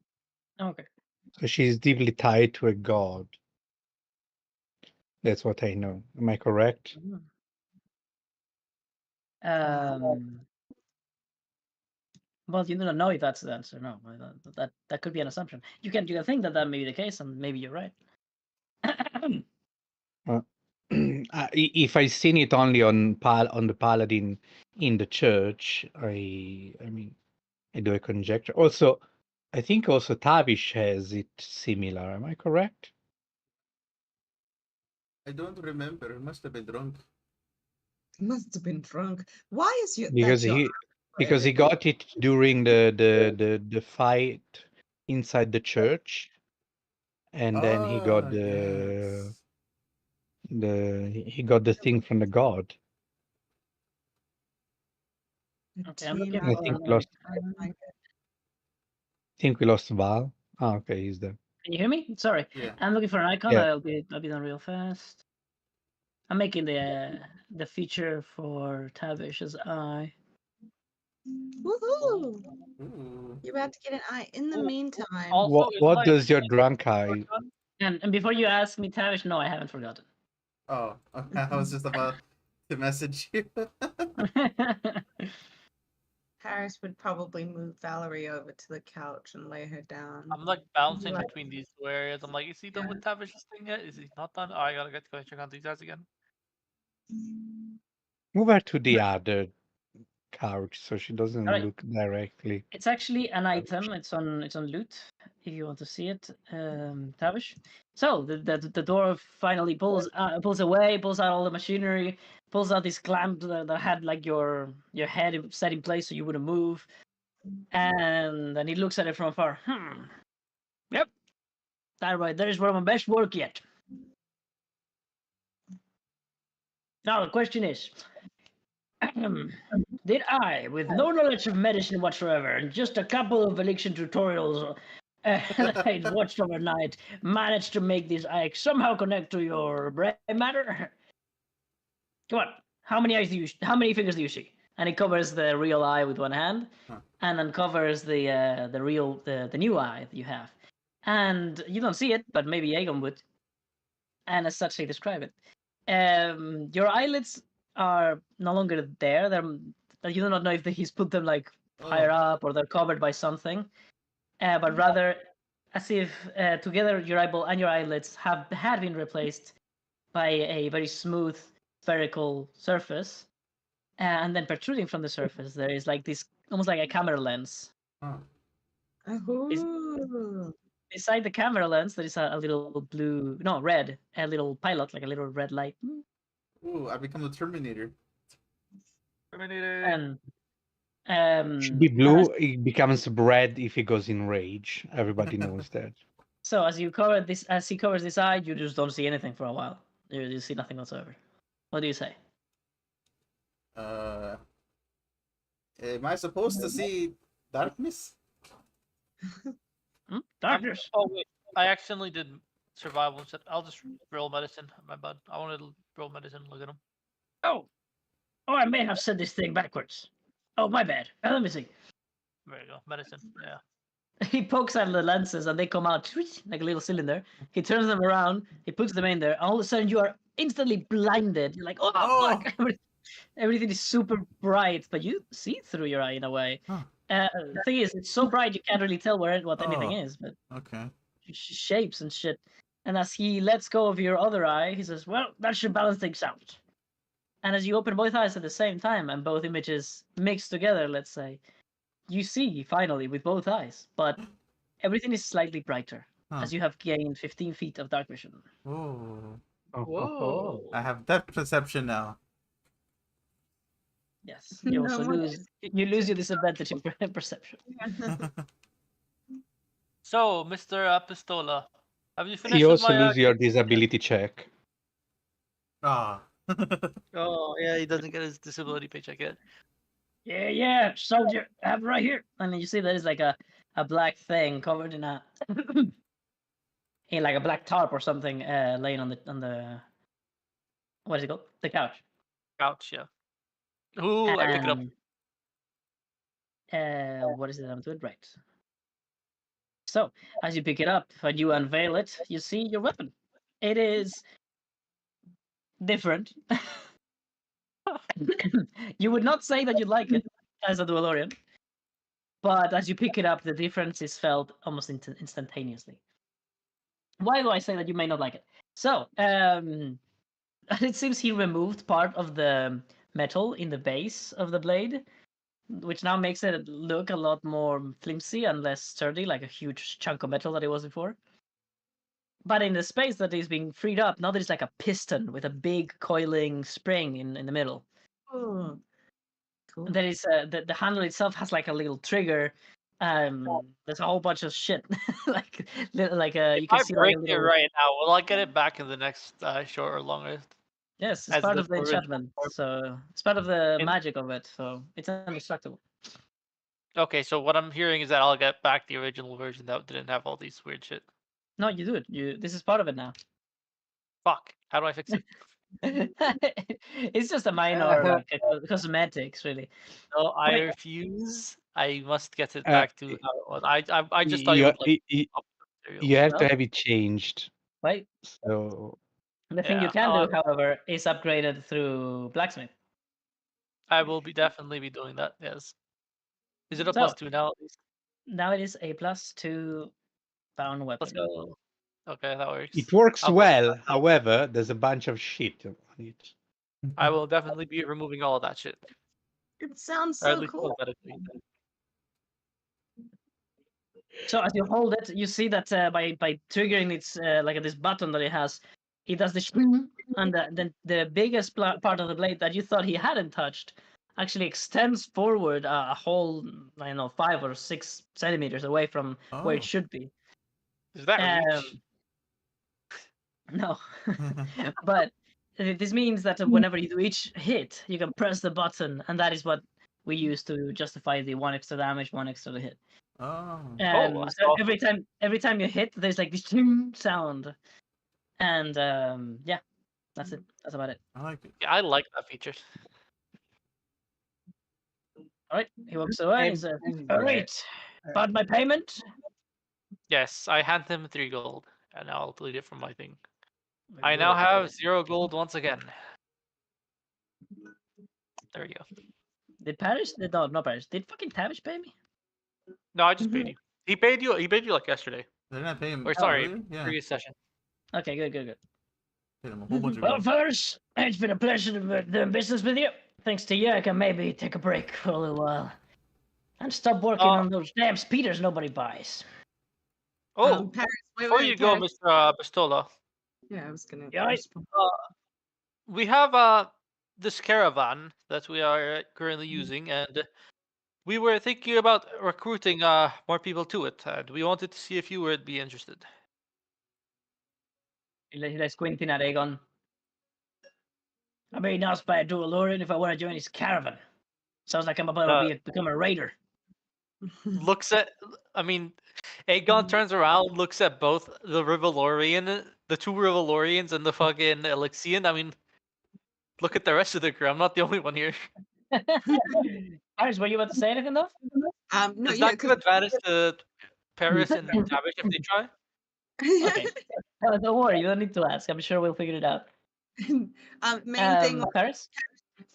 Okay. So she's deeply tied to a god. That's what I know. Am I correct? Um. Well, you do not know if that's the answer. No, that could be an assumption. You can think that may be the case, and maybe you're right. Uh, if I seen it only on the paladin in the church, I mean I do a conjecture. Also, I think also Tavish has it similar. Am I correct? I don't remember. Must have been drunk. Must have been drunk. Why is you Because that your he got it during the fight inside the church, and then he got Oh yes. he got the thing from the god. Okay, I'm looking And I for. think lost. Can Think we lost Val. Oh, okay, he's there. Can you hear me? Sorry, Yeah. I'm looking for an icon. Yeah. I'll be done real fast. I'm making the feature for Tavish's eye. Woohoo! Ooh. You're about to get an eye. In the Ooh, meantime, Also, in What my does your drunk eye? icon, And before you ask me, Tavish, no, I haven't forgotten. Oh, okay. I was just about to message you. Paris would probably move Valerie over to the couch and lay her down. I'm like bouncing between these two areas. I'm like, is he done Yeah. with Tavish's thing yet? Is he not done? Oh, I gotta go check on these guys again. Move her to the other couch so she doesn't Alright. look directly. It's actually an item. It's on loot. If you want to see it, Tavish. So the door finally pulls away, pulls out all the machinery, pulls out this clamp that had like your head set in place so you wouldn't move, and then he looks at it from afar. Yep, that right there is one of my best work yet. Now the question is, did I, with no knowledge of medicine whatsoever, and just a couple of elixir tutorials that I'd watched overnight, manage to make this eye somehow connect to your brain matter? Come on, how many fingers do you see? And he covers the real eye with one hand, and uncovers the new eye that you have. And you don't see it, but maybe Aegon would. And as such, they describe it. Your eyelids are no longer there. You do not know if he's put them like higher up or they're covered by something, but rather as if together your eyeball and your eyelids had been replaced by a very smooth spherical surface, and then protruding from the surface there is like this almost like a camera lens. Huh. Ooh. Beside the camera lens, there is a little red, a little pilot, like a little red light. Ooh, I become the Terminator. Terminator. And Should be blue. It becomes red if he goes in rage. Everybody knows that. So as he covers this eye, you just don't see anything for a while. You see nothing whatsoever. What do you say? Am I supposed to see darkness? Darkness. Oh wait, I accidentally did survival instead. I'll just roll medicine. My bad. I wanted to roll medicine. Look at him. Oh, I may have said this thing backwards. Oh, my bad. Let me see. There you go. Medicine. Yeah. He pokes out the lenses and they come out like a little cylinder. He turns them around. He puts them in there. All of a sudden, you are instantly blinded. You're like, oh Oh. fuck! Everything is super bright, but you see through your eye in a way. Huh. The thing is, it's so bright you can't really tell what anything Oh. is, but Okay. shapes and shit. And as he lets go of your other eye, he says, "Well, that should balance things out." And as you open both eyes at the same time and both images mix together, let's say, you see finally with both eyes, but everything is slightly brighter Huh. as you have gained 15 feet of dark vision. Oh. Whoa. I have depth perception now. Yes, you No also more lose your disadvantage in perception. So, Mr. Pistola, have you finished You with also my? lose your disability check. Ah. Oh yeah, he doesn't get his disability paycheck yet. Yeah, soldier, I have it right here. And then you see there is like a black thing covered in a in like a black tarp or something, laying on the what is it called? The couch. Ouch, yeah. Ooh, I pick it up. What is it I'm doing? Right. So, as you pick it up and you unveil it, you see your weapon. It is different. You would not say that you like it as a Dualorian, but as you pick it up, the difference is felt almost instantaneously. Why do I say that you may not like it? So, it seems he removed part of the metal in the base of the blade, which now makes it look a lot more flimsy and less sturdy, like a huge chunk of metal that it was before. But in the space that is being freed up, now there's like a piston with a big coiling spring in the middle. Oh, cool. There is the handle itself has like a little trigger. There's a whole bunch of shit, like you If can I see like break a it little. right now, will I get it back in the next short or long rest? Yes, it's As part the of the original enchantment, form? so it's part of the And- magic of it. So it's indestructible. Okay, so what I'm hearing is that I'll get back the original version that didn't have all these weird shit. No, you do it. This is part of it now. Fuck. How do I fix it? It's just a minor cosmetics, really. No, I But refuse. I must get it Uh, back to how it was. I just thought you you, would like you, up you materials. have to No. have it changed. wait, So the thing you Yeah, can do, however, is upgraded through blacksmith. I will definitely be doing that. Yes. Is it a So +2 now? At least? now it is a +2 bound Let's weapon. go. Okay, that works. it works I'll go- well. However, there's a bunch of shit on it. I will definitely be removing all of that shit, It sounds or at so least cool. cosmetically. So as you hold it, you see that by triggering its like this button that it has, it does the shing, and then the biggest part of the blade that you thought he hadn't touched actually extends forward a whole, I don't know, 5 or 6 centimeters away from where it Oh. should be. Is that reach? No, but this means that whenever you do each hit, you can press the button, and that is what we use to justify the 1 extra damage, 1 extra hit. Oh. That's So awesome. every time you hit, there's like this ting sound, and yeah, that's it. That's about it. I like it. Yeah, I like that feature. All right, he walks away. He says, "All right, about my payment." Yes, I hand him 3 gold, and I'll delete it from my thing. I Very now good. have 0 gold once again. There we go. Did Parrish? No, not Parrish. Did fucking Tavish pay me? No, I just paid you. He paid you. He paid you like yesterday, Didn't I pay him or sorry, earlier? Yeah. previous session. Okay, good. Paid him a whole bunch of Well, gold. fellas, it's been a pleasure doing business with you. Thanks to you, I can maybe take a break for a little while and stop working on those damn speeders nobody buys. Oh, Paris, wait, before wait, you go, Paris. Mr. Pistola, Yeah, I was gonna. Yeah, respond. we have this caravan that we are currently using, and we were thinking about recruiting more people to it, and we wanted to see if you would be interested. He's squinting at Aegon. I mean, asked by a Dualorian if I want to join his caravan. Sounds like I'm about to become a raider. Looks at, I mean, Aegon turns around, looks at both the the 2 Rivalorians, and the fucking Elixian. I mean, look at the rest of the crew. I'm not the only one here. Paris, were you about to say anything though? No, Does yeah, that give advantage to Paris and Tavish if they try? Okay. Don't worry, you don't need to ask. I'm sure we'll figure it out. Main thing, Paris?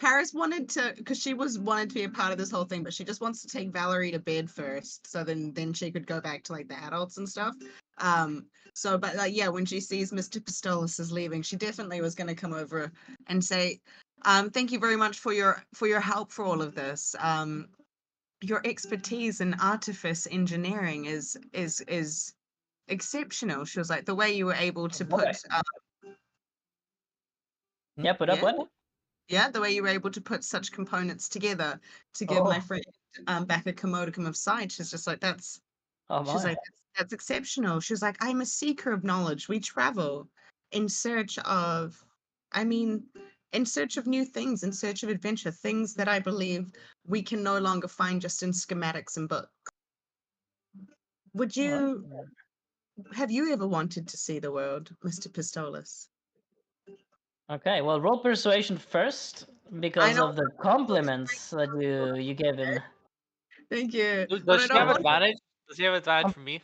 Paris wanted to, because she wanted to be a part of this whole thing, but she just wants to take Valerie to bed first, so then she could go back to like the adults and stuff. So but like yeah, when she sees Mr. Pistolis is leaving, she definitely was going to come over and say, thank you very much for your help for all of this. Your expertise in artifice engineering is exceptional. She was like, the way you were able to Boy. put Yeah, put up yeah, what? yeah, the way you were able to put such components together to give my Oh, friend back a commodicum of sight. She's just like, oh she's my. like, that's exceptional. She's like, I'm a seeker of knowledge. We travel in search of, I mean, in search of new things, in search of adventure, things that I believe we can no longer find just in schematics and books. Would you, have you ever wanted to see the world, Mr. Pistolis? Okay, well, roll persuasion first I because know. of the compliments that you gave him. Thank you. Does But I she have don't want advantage? Does he have advantage Um, from me?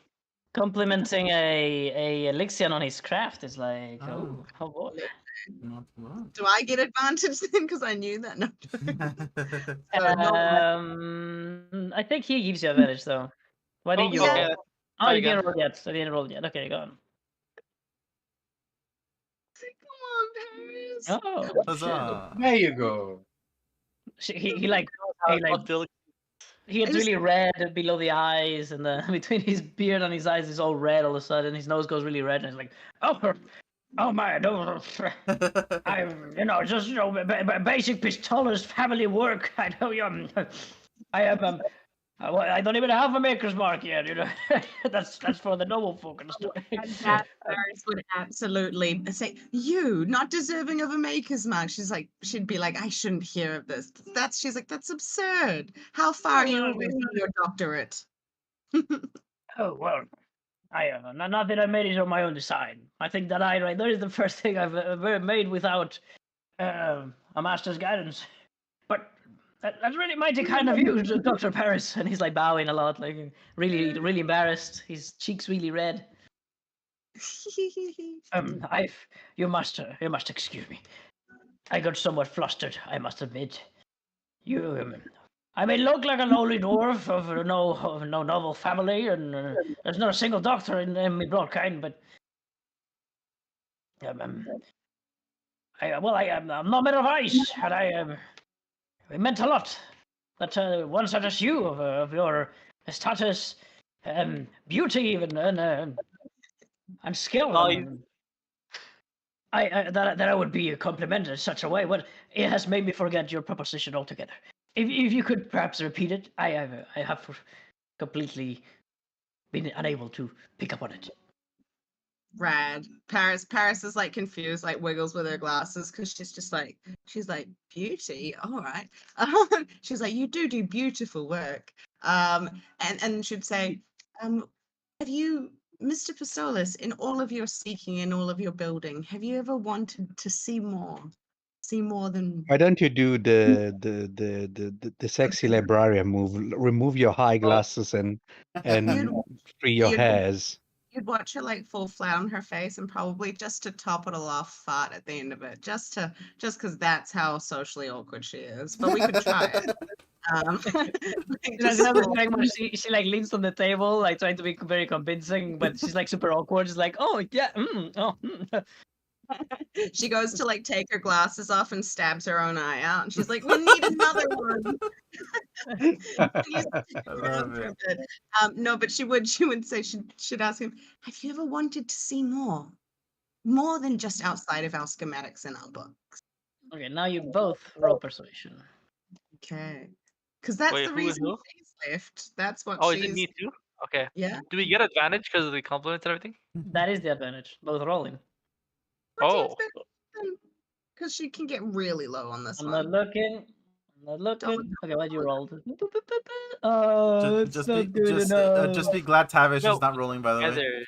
Complimenting a Elixion on his craft is like, Oh. oh boy. Not what? do I get advantage then? Because I knew that. No. So, no, I think he gives you advantage though. Why didn't you yeah. Okay, roll? let's Oh, try you again. didn't roll yet. I didn't roll yet. Okay, go on. Come on, Paris. Oh, shit. Huzzah! There you go. He like How he it like felt to- he gets I just- really red below the eyes, and between his beard and his eyes is all red all of a sudden. His nose goes really red, and he's like, oh my, no, I'm just basic pistolers family work. I know I am I don't even have a maker's mark yet. That's for the noble folk and stuff. And that Paris would absolutely say, "You not deserving of a maker's mark." She'd be like, "I shouldn't hear of this." She's like, "That's absurd. How far are you away from your doctorate?" Oh well, I nothing I made is on my own design. I think that right there is the first thing I've ever made without a master's guidance. But that's really mighty kind of you, Dr. Paris. And he's like bowing a lot, like really embarrassed. His cheeks really red. You must excuse me. I got somewhat flustered, I must admit. You, I may look like a lowly dwarf of no noble family, and there's not a single doctor in my blood kind, but I'm not made of ice, and it meant a lot that one such as you, of your status, beauty even, and skill, Oh, that I would be complimented in such a way. But it has made me forget your proposition altogether. If you could perhaps repeat it, I have completely been unable to pick up on it. Rad. Paris is like confused, like wiggles with her glasses because she's like beauty. All right. She's like, you do beautiful work. And should say, have you, Mr. Pistolis, in all of your seeking, in all of your building, have you ever wanted to see more? See more than Why don't you do the sexy librarian move? Remove your high glasses and you'd free your you'd hairs. you'd watch her like fall flat on her face and probably just to top it all off fart at the end of it, just because that's how socially awkward she is. But we could try it. Like, That's just another fall- thing where she like leans on the table, like trying to be very convincing, but she's like super awkward. She's like, oh yeah, she goes to like take her glasses off and stabs her own eye out, and she's like, "We need another one." He's I love it. no, but she would say she'd ask him, "Have you ever wanted to see more than just outside of our schematics in our book?" Okay, now you both roll persuasion. Okay, because that's Wait, the who is reason who? she's left. That's what Oh, is it she's. me too? Okay. Yeah. Do we get advantage because of the compliments and everything? That is the advantage. Both rolling. Oh. Because she can get really low on this I'm one. not looking. I'm not looking. Okay, what you rolled? Just, It's just not be, good just be enough. glad Tavish No, is not rolling. By the way. Together.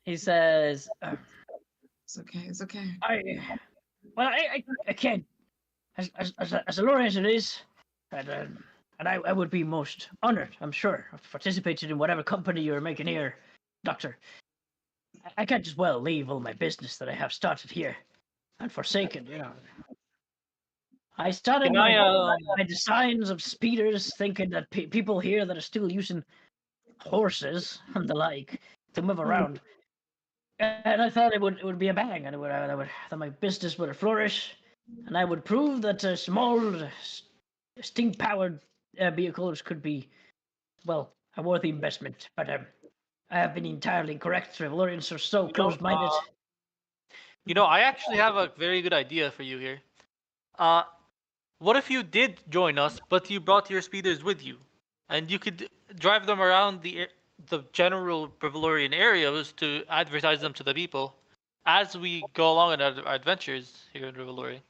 He says, It's okay. It's okay. I can't. As alluring as it is, and I would be most honored, I'm sure, of participating in whatever company you're making here, Doctor. I can't just leave all my business that I have started here. and forsaken. I started Can I my designs of speeders thinking that people here that are still using horses and the like to move around, and I thought it would be a bang, and that my business would flourish, and I would prove that small steam powered vehicles could be, well, a worthy investment. But I have been entirely incorrect. Revolorians are so closed minded. I actually have a very good idea for you here. What if you did join us, but you brought your speeders with you, and you could drive them around the general Brevalorian areas to advertise them to the people as we go along in our adventures here in Revelori.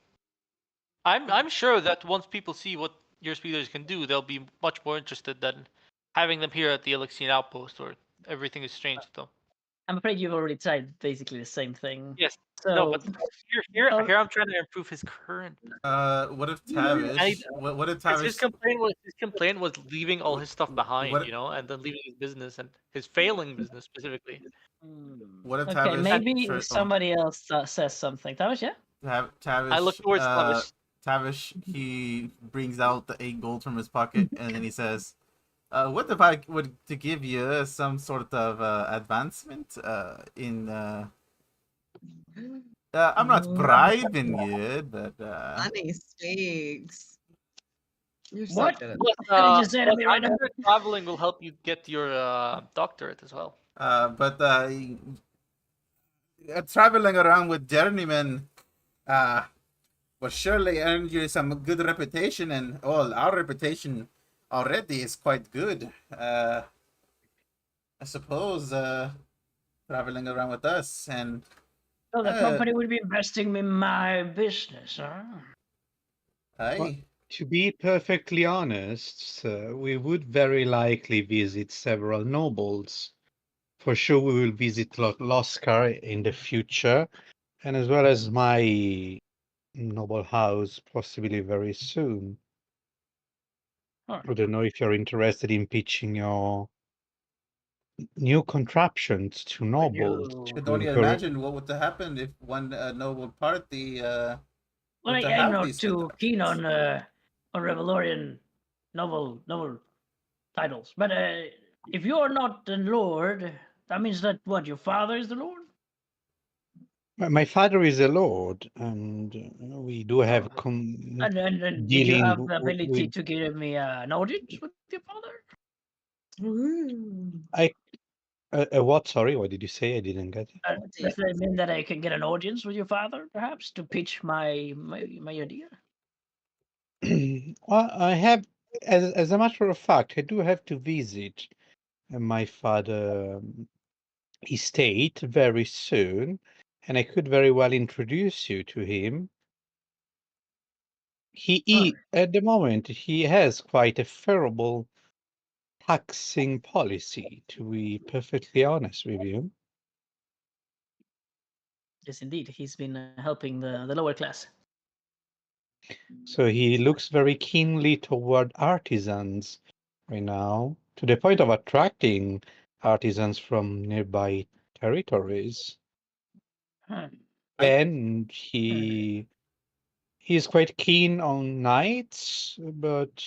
I'm sure that once people see what your speeders can do, they'll be much more interested than having them here at the Elixian outpost where everything is strange to them. I'm afraid you've already tried basically the same thing. Yes. So, No, but here uh, I'm trying to improve his current business. What if And Tavish? What if Because Tavish? his complaint was leaving all his stuff behind, What and then leaving his business and his failing business specifically. what if okay, Tavish? maybe somebody else says something. Tavish, yeah? Tavish. I look towards Tavish. Tavish. He brings out the 8 gold from his pocket, and then he says, "What if I would to give you some sort of advancement in?" I'm not bribing you, but Money speaks. You're so What? good at Plus, What did you say to me right now? after traveling will help you get your doctorate as well. but traveling around with journeymen will surely earn you some good reputation, and all our reputation already is quite good. I suppose traveling around with us and So the uh, company would be investing in my business, huh? aye. To be perfectly honest, sir, we would very likely visit several nobles. For sure, we will visit Loskar in the future, and as well as my noble house, possibly very soon. Huh. I don't know if you're interested in pitching your new contraptions to nobles you- I can to only encourage. imagine what would happen if one noble party Well, were to I'm have not these too keen contraptions. on Revolorian novel titles, but if you're not the lord, that means that what your father is the lord. My father is a lord, and we do have And did you dealing have the ability with. to give me an audience with your father? Ooh. I what? Sorry, what did you say? I didn't get it. Does that mean that I can get an audience with your father, perhaps, to pitch my idea? Well, I have, as a matter of fact, I do have to visit my father estate very soon, and I could very well introduce you to him. At the moment, he has quite a favorable taxing policy, to be perfectly honest with you. Yes, indeed. He's been helping the lower class. So he looks very keenly toward artisans right now, to the point of attracting artisans from nearby territories. Hmm. And he's quite keen on knights, but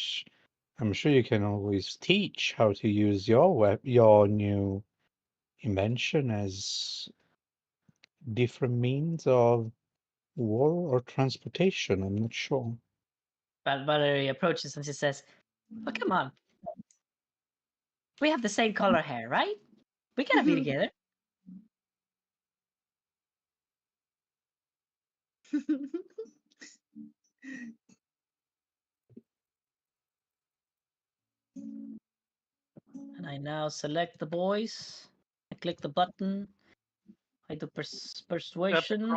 I'm sure you can always teach how to use your new invention as different means of war or transportation. I'm not sure. But Valerie approaches and she says, "Oh, come on. We have the same color hair, right? We gotta be together." And I now select the boys. I click the button. I do persuasion.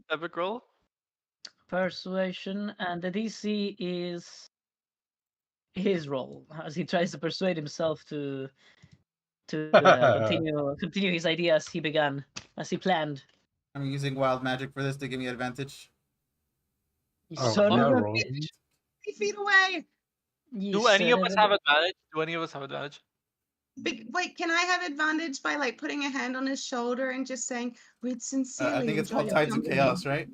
Epic roll. Persuasion, and the DC is his role as he tries to persuade himself to continue his idea as he began, as he planned. I'm using wild magic for this to give me advantage. You Oh, son yeah, of a roll. bitch! 3 feet away. You Do any son of of us a have bitch. advantage? Do any of us have advantage? Wait, can I have advantage by like putting a hand on his shoulder and just saying, "We'd I sincerely think it's enjoy called your Tides of company"? Chaos, right?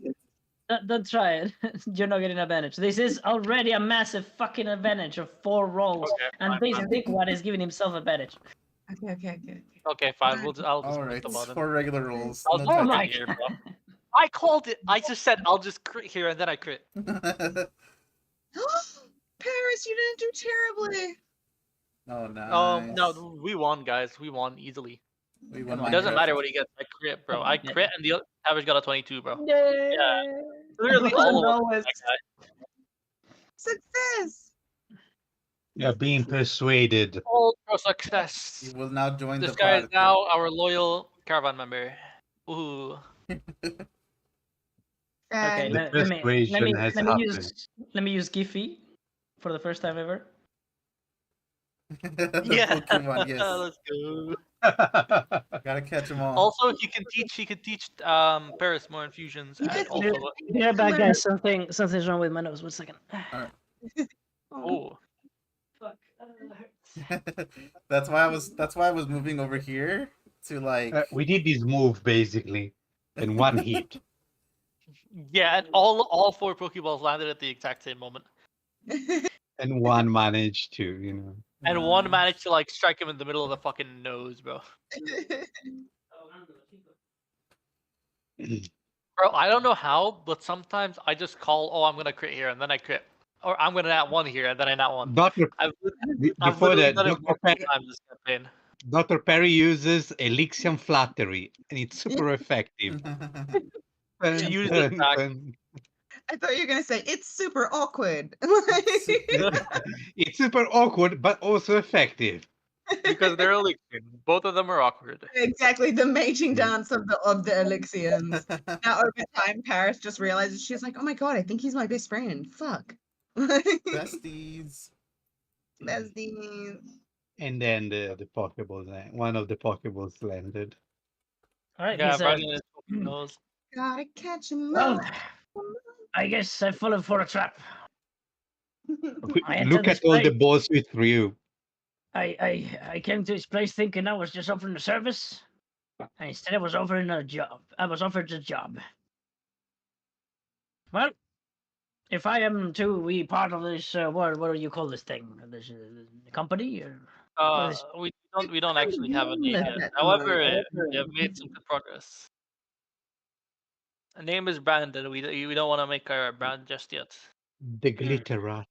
Don't try it. You're not getting advantage. This is already a massive fucking advantage of 4 rolls, Okay, and fine, this fine. dickwad is giving himself advantage. Okay. Okay, fine. I'll just All push right, the button. 4 regular rolls. I'll No just Oh crit my here, god! bro. I called it. I just said I'll just crit here and then I crit. touching. Paris, you didn't do terribly. Oh, nice. No, we won, guys. We won easily. We won Come on. It doesn't Minecraft. matter what he gets. I crit, bro. I Yeah. crit and the average got a 22, bro. Yay! Literally all of us. That guy. Success. Yeah, being persuaded. All for You success. will now join This the guy is pod. now our loyal caravan member. Ooh. Okay, The And persuasion has happened. let me use Giphy for the first time ever. The Yeah. Pokemon, yes. Let's go. Gotta catch them all. Also, he can teach Paris more infusions You and could- also. Be right back, Learn- guys. Something's wrong with my nose. 1 second. Alright. Oh. Fuck. That hurts. That's why I was moving over here to like We did this move basically in one hit. Yeah, and all 4 Pokeballs landed at the exact same moment. And one managed to, you know. And one managed to like strike him in the middle of the fucking nose, bro. Bro, I don't know how, but sometimes I just call, oh, I'm gonna crit here, and then I crit. Or I'm gonna nat 1 here, and then I nat 1. Doctor, I've before literally that, done it Doctor multiple Perry, times this campaign. Dr. Perry uses Elixium Flattery, and it's super effective. She used it back. I thought you were gonna say it's super awkward. It's super awkward, but also effective. Because they're elixir. Both of them are awkward. Exactly, the mating Mm. dance of the Elixians. Now over time, Paris just realizes she's like, oh my god, I think he's my best friend. Fuck. Besties. Besties. And then the Pokeball, one of the Pokeballs landed. All right, Yeah, he's right in his fucking nose. Gotta catch him well, up. I guess I've fallen for a trap. I entered Look this at all the place. balls we threw. I came to this place thinking I was just offering a service, and instead I was offering a job. I was offered a job. Well, if I am to be part of this, what do you call this thing? This company or what is? We don't actually have a name yet. At the However, moment. we have made some good progress. A name is branded. We don't want to make our brand just yet. The Glitterati.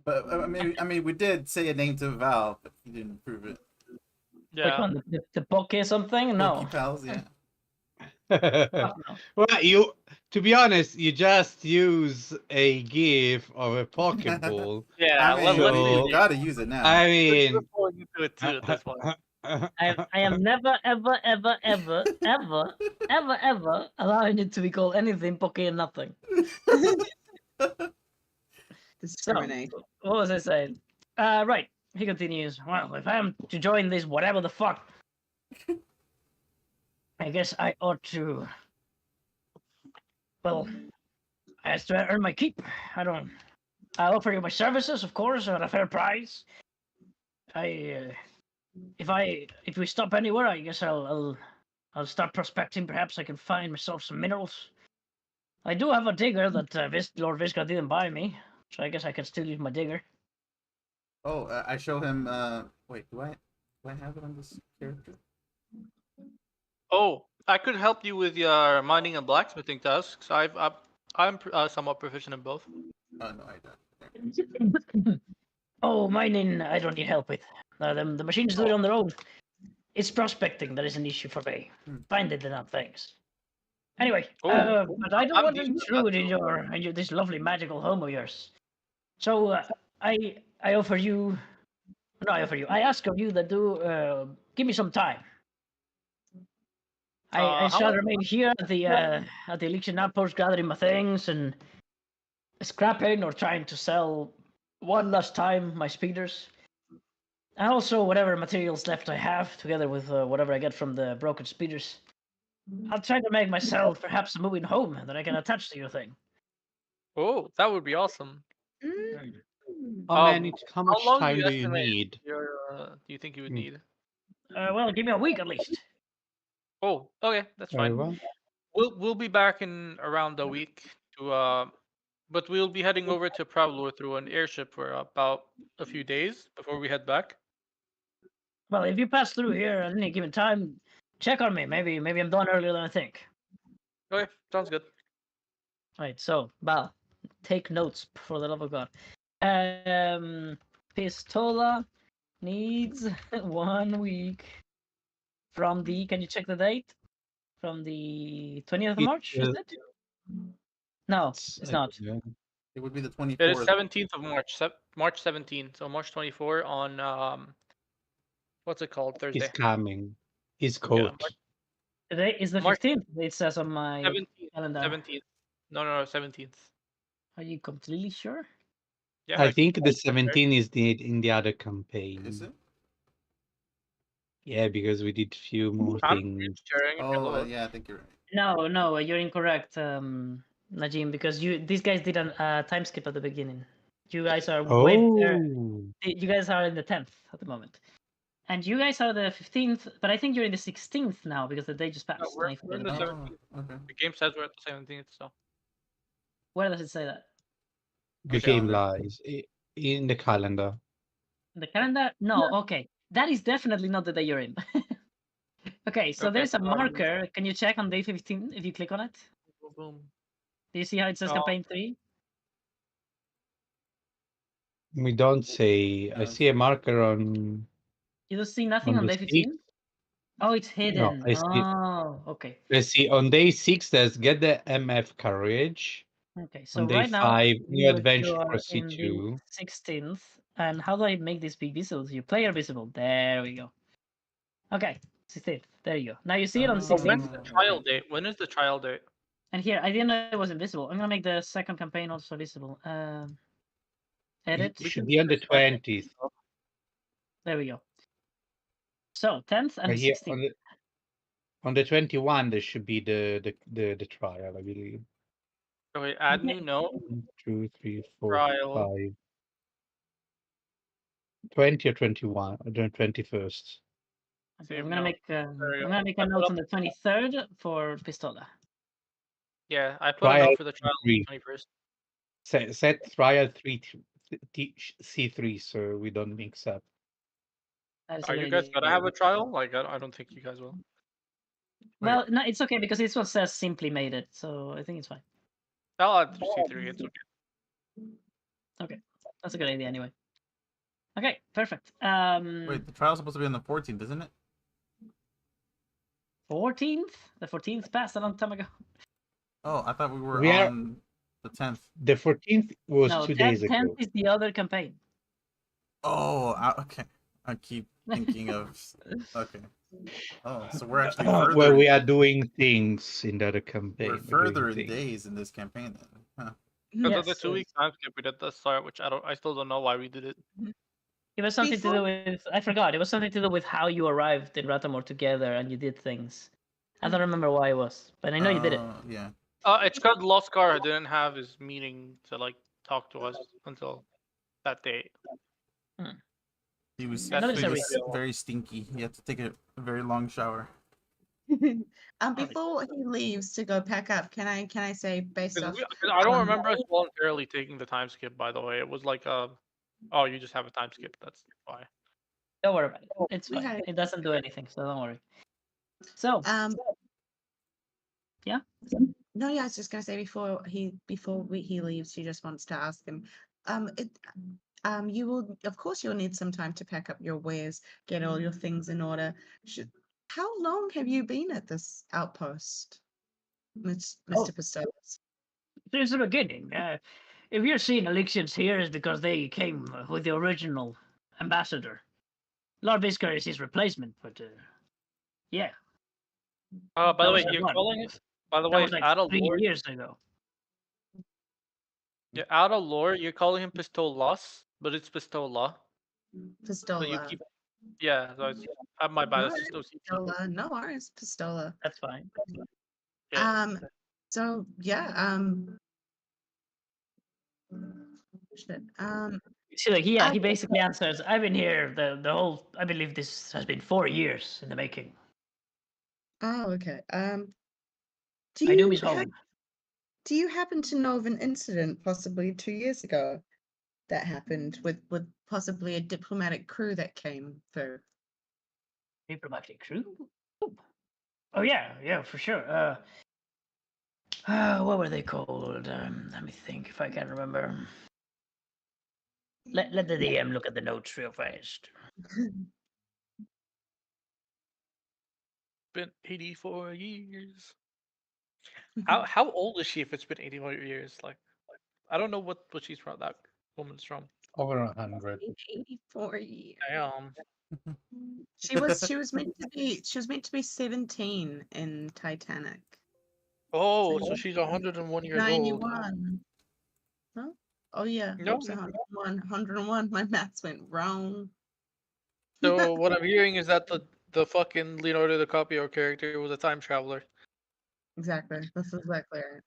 But I mean, we did say a name to Val, but he didn't prove it. Which Yeah. one? The Poke something? No. Pokepals, yeah. Fuck no. Well, to be honest, you just use a GIF of a Pokeball. Yeah, I mean, let's so- leave we it. gotta use it now. I We're mean, falling into it too at this point. I am never, ever, ever, ever, ever, ever, ever allowing it to be called anything Poke and nothing. Discriminate. What was I saying? Right. He continues. Well, if I am to join this whatever the fuck, I guess I ought to. Well, I have to earn my keep. I offer you my services, of course, at a fair price. If we stop anywhere, I guess I'll start prospecting. Perhaps I can find myself some minerals. I do have a digger that Lord Visca didn't buy me, so I guess I can still use my digger. Oh, I show him. Wait, do I have it on this character? Oh, I could help you with your mining and blacksmithing tasks. I'm somewhat proficient in both. Oh no, I don't. Oh, mining, I don't need help with. The machines do it on their own. It's prospecting that is an issue for me. Finding the damn things. Anyway, Oh, but I don't I'm want to decent at that intrude in your this lovely magical home of yours. So I offer you. No, I offer you. I ask of you that give me some time. I how shall much- remain here at the election outpost, gathering my things and scrapping or trying to sell one last time my speeders, and also whatever materials left I have, together with whatever I get from the broken speeders. I'll try to make myself perhaps a moving home that I can attach to your thing. Oh, that would be awesome. how much long time do you estimate need? do you think you would need? Well, give me a week at least. Oh, okay, that's Very fine. well. We'll be back in around a week. to but we'll be heading over to Pravlor through an airship for about a few days before we head back. Well, if you pass through here at any given time, check on me. Maybe I'm done earlier than I think. Okay, sounds good. Right. So, Bal, take notes for the love of God. Pistola needs 1 week from the. Can you check the date? From the 20th of March, is it? No, it's not. It would be the It is 24th. 17th of March, March 17th. So March 24 on what's it called? He's Thursday. coming. He's Yeah, cold. Today is the March 15th. It says on my 17th. calendar. 17th. No, 17th. Are you completely sure? Yeah, I like, think the almost there. 17 is in the other campaign. Is it? Yeah, because we did few more I'm things. sharing if you Oh, look. yeah, I think you're right. No, you're incorrect, Najim, because these guys did a time skip at the beginning. You guys are way there. Oh, You guys are in the 10th at the moment. And you guys are the 15th, but I think you're in the 16th now because the day just No, passed. we're, and I we're in forgot the about it. 17th. Okay. The game says we're at the 17th, so. Where does it say that? the Okay, game calendar. lies in the calendar. In the calendar? No, okay. That is definitely not the day you're in. Okay, so Okay. there's a marker. Can you check on day 15 if you click on it? Boom, boom. Do you see how it says Oh. campaign 3? We don't say. I see a marker on You don't see nothing on the day 6th. 15? Oh, it's No, hidden. I see. Oh, okay. I see on day 6. There's get the MF courage. Okay, so On day right now 5, new you adventure are for in the C2. 16th. And how do I make this be visible to you? Player visible. There we go. Okay, 16th. There you go. Now you see it on the So when's 16th. the trial date? When is the trial date? And here, I didn't know it was invisible. I'm gonna make the second campaign also visible. Edit. It should be on the 20th. There we go. So 10th and Right here 16th. on the 21, there should be the trial, I believe. Okay, add Okay. new note. 1, 2, 3, 4, Trial. 5. 20 or 21, or the 21st. Okay, Save I'm gonna note. make There we I'm go. gonna make a I put note up- on the 23rd for Pistola. Yeah, I put a Trial note for the trial on 3. the 21st. Set trial 3 C3 so we don't mix up. That is a Are good you guys idea. gonna have a trial? Like, I don't think you guys will. Well, no, it's okay because this one says simply made it, so I think it's fine. I'll add C3. It's okay. Okay, that's a good idea anyway. Okay, perfect. Wait, the trial's supposed to be on the 14th, isn't it? 14th. The 14th passed a long time ago. Oh, I thought we were We are- on the 10th. The 14th was No, 2 days 10th ago. is the other campaign. Oh, okay. I keep thinking of. Okay. Oh, so we're actually further. Where we are doing things in the other campaign. We're doing further in things. days in this campaign then. Huh. Because of the Yes, 2 week time skip we did at the start, which I still don't know why we did it. it was something to Before- do with. I forgot. It was something to do with how you arrived in Ratamore together and you did things. I don't remember why it was, but I know you did it. Yeah. It's because Loskar didn't have his meeting to like talk to us until that day. He was, That's Notice he a was reason. very stinky. He had to take a very long shower. Before he leaves to go pack up, can I say based off? 'Cause I don't remember us voluntarily taking the time skip. By the way, it was like oh, you just have a time skip. That's why. Don't worry about it. It's We fine. had- It doesn't do anything, so don't worry. So, yeah? No, yeah, I was just gonna say before he leaves, she just wants to ask him. You will, of course, you'll need some time to pack up your wares, get all your things in order. How long have you been at this outpost, Mr. Oh. Pistolas? Since the beginning, if you're seeing elections here, it's because they came with the original ambassador. Lord Viscar is his replacement, but yeah. By That the was way, you're what? calling it. By the That way, was like out of 3 lore, years ago. yeah, out of lore, you're calling him Pistolas, but it's Pistola. Pistola. But you keep, yeah. So it's my bad. No, It's just OCT. Pistola. No worries, Pistola. That's fine. Yeah. So yeah. Shit. See, like, he basically answers, I've been here the whole, I believe this has been 4 years in the making. Oh, okay. I do miss home. do you happen to know of an incident possibly 2 years ago that happened with possibly a diplomatic crew that came through? Diplomatic crew? Oh yeah, for sure. What were they called? Let me think if I can remember. Let the DM look at the notes real fast. Been 84 years. How old is she if it's been 84 years? Like, I don't know what she's from. That woman's from. Over 100. 84 years. Damn. She was meant to be 17 in Titanic. Oh, So so she's 101 years old. 91. Huh? Oh yeah, No. oops, 101. 101. My maths went wrong. So what I'm hearing is that the fucking Leonardo DiCaprio character was a time traveler. Exactly. That's exactly right.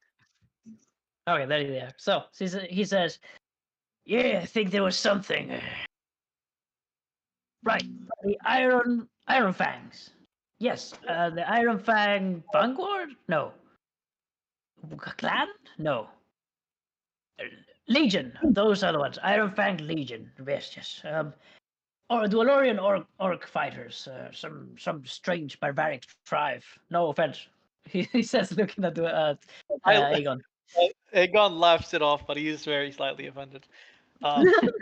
Okay, there you are. So he says, "Yeah, I think there was something. Right, the Iron Fangs. Yes, the Iron Fang Vanguard? No. Clan? No. Legion. Those are the ones. Iron Fang Legion. Yes. Or Dwellorian orc fighters. Some strange barbaric tribe. No offense." He says, looking at Aegon. Aegon laughs it off, but he is very slightly offended. The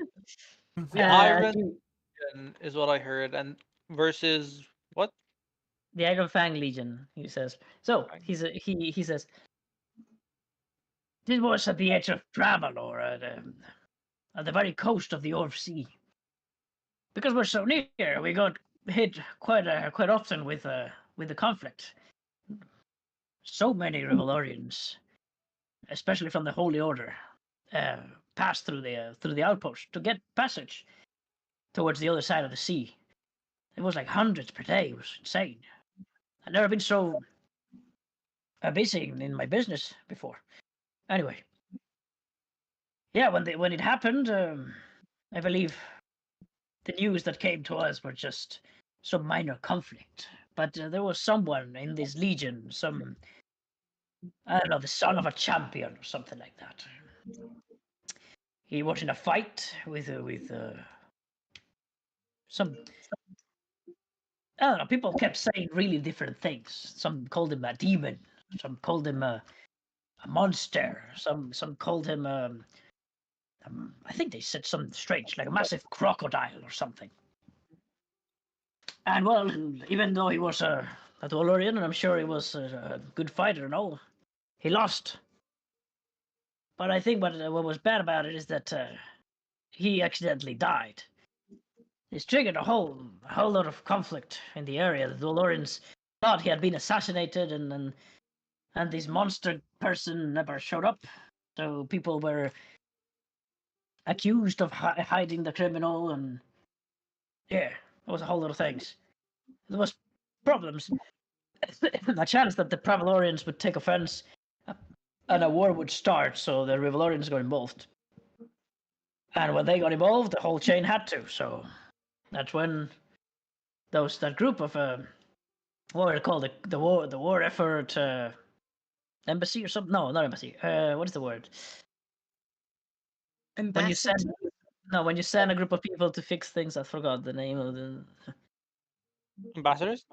Iron Legion is what I heard, and versus what? The Iron Fang Legion. He says. So he says, "This was at the edge of travel, or at the very coast of the Orv Sea. Because we're so near, we got hit quite often with the conflict. So many Revelorians, especially from the Holy Order, passed through the outpost to get passage towards the other side of the sea. It was like hundreds per day. It was insane. I've never been so busy in my business before. Anyway, yeah, when it happened, I believe the news that came to us were just some minor conflict. But there was someone in this legion, I don't know, the son of a champion or something like that. He was in a fight with some. I don't know. People kept saying really different things. Some called him a demon. Some called him a monster. Some called him. I think they said something strange, like a massive crocodile or something. And well, even though he was a Dwellorian, and I'm sure he was a good fighter and all, he lost. But I think what was bad about it is that he accidentally died. This triggered a whole lot of conflict in the area. The Dwellorians thought he had been assassinated, and this monster person never showed up. So people were accused of hiding the criminal, and yeah, there was a whole lot of things. There was problems. A chance that the Pravalorians would take offense and a war would start, so the Revelorians got involved. And when they got involved, the whole chain had to. So that's when that group of what were they called, the war effort embassy or something? No, not embassy. What is the word? When you send when you send a group of people to fix things, I forgot the name of the Ambassadors?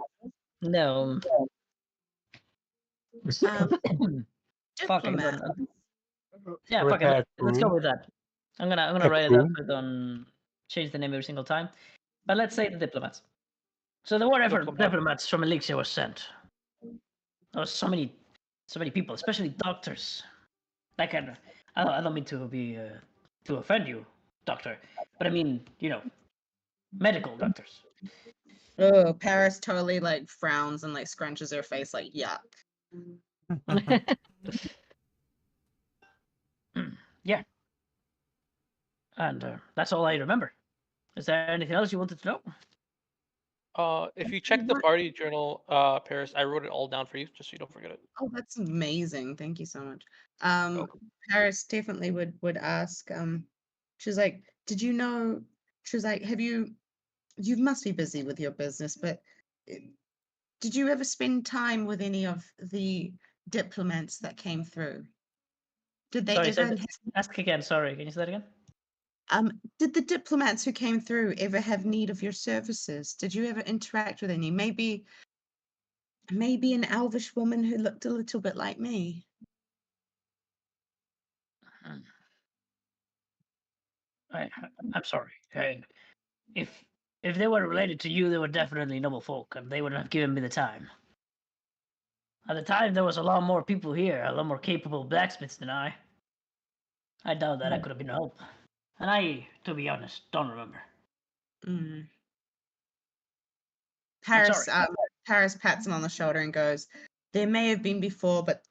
no. Fuck, Diplomat. yeah, fuck it. Let's go with that. I'm gonna write it up on change the name every single time. But let's say the diplomats. So the war effort diplomats from Elixir was sent. There was so many people, especially doctors. Like I don't mean to be to offend you, doctor, but I mean medical doctors. Oh, Paris totally like frowns and like scrunches her face like yuck. Yeah. And that's all I remember. Is there anything else you wanted to know? If you check the party journal, Paris, I wrote it all down for you, just so you don't forget it. Oh, that's amazing. Thank you so much. Welcome. Paris definitely would ask, she's like, did you know, she was like, you must be busy with your business, but did you ever spend time with any of the diplomats that came through? Did they Sorry, ever? ask again. Sorry, can you say that again? Did the diplomats who came through ever have need of your services? Did you ever interact with any? Maybe an elvish woman who looked a little bit like me. I'm sorry. If they were related to you, they were definitely noble folk, and they wouldn't have given me the time. At the time, there was a lot more people here, a lot more capable blacksmiths than I. I doubt that I could have been help. And I, to be honest, don't remember. Mm. I'm Paris, sorry. Paris pats him on the shoulder and goes, "There may have been before, but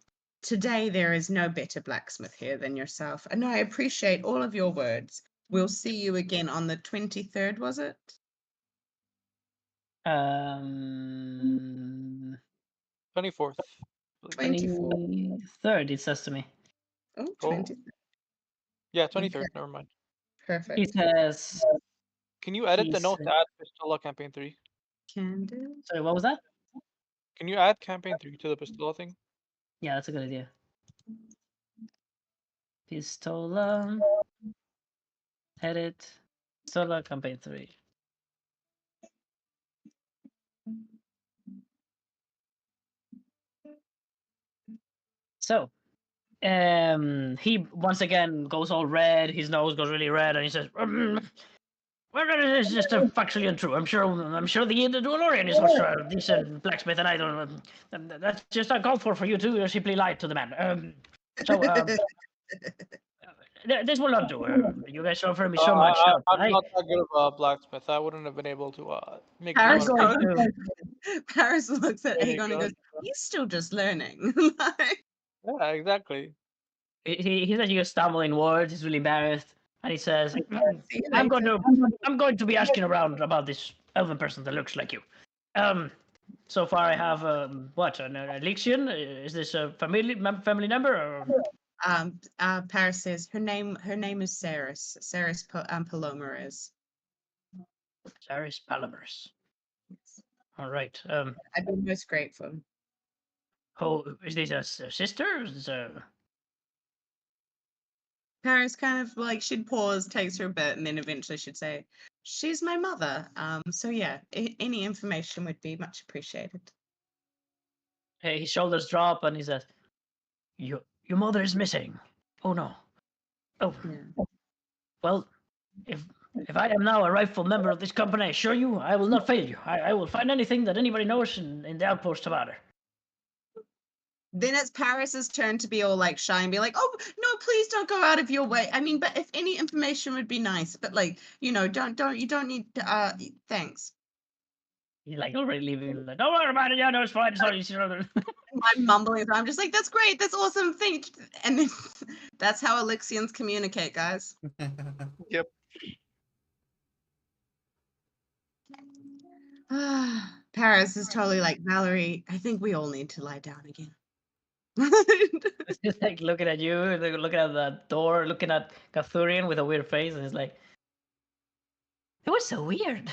today there is no better blacksmith here than yourself. And I appreciate all of your words. We'll see you again on the 23rd, was it? 24th. 24th. 23rd, it says to me. Oh, Oh. 23rd. Yeah, Okay. 23rd. Never mind. He Perfect. says. Can you edit he the note said- to add Pistola Campaign 3? Can do. Sorry, what was that? Can you add Campaign 3 to the Pistola thing? Yeah, that's a good idea. Pistola. Edit. Pistola campaign 3. So, he once again goes all red. His nose goes really red, and he says, "Well, it's just factually untrue. I'm sure the Dwellorian is much a decent blacksmith, and I don't. That's just uncalled for you two. You simply lied to the man. This will not do. You guys offer me so much help. I'm not that good of a blacksmith. I wouldn't have been able to make I'm Paris, one going of to. Paris looks at There you Aegon and go. goes, "He's still just learning." Like, Yeah, exactly. He's actually stumbling words. He's really embarrassed, and he says, see you I'm later. going to be asking around about this elven person that looks like you. So far I have what an Elixion? Is this a family member? Or... Paris says her name is Saris. Saris Paloma is. Saris Palamers. All right. I'd be most grateful. Oh, is this a sister? Is this a... Paris kind of like she'd pause, takes her a bit, and then eventually she'd say, "She's my mother." So yeah, any information would be much appreciated. Hey, his shoulders drop, and he says, Your mother is missing. Oh no. Oh Yeah. well, if I am now a rightful member of this company, I assure you, I will not fail you. I will find anything that anybody knows in the outpost about her. Then it's Paris's turn to be all like shy and be like, "Oh no, please don't go out of your way. I mean, but if any information would be nice, but like, don't need thanks." He's like already leaving. Like, don't worry about it. Yeah, no, it's fine. It's not. It's not. I'm mumbling, so I'm just like, "That's great, that's awesome, thank." And then that's how Elixians communicate, guys. Yep. Paris is totally like, "Valerie, I think we all need to lie down again." It's just like looking at you, like, looking at the door, looking at Cathurian with a weird face, and it's like, it was so weird.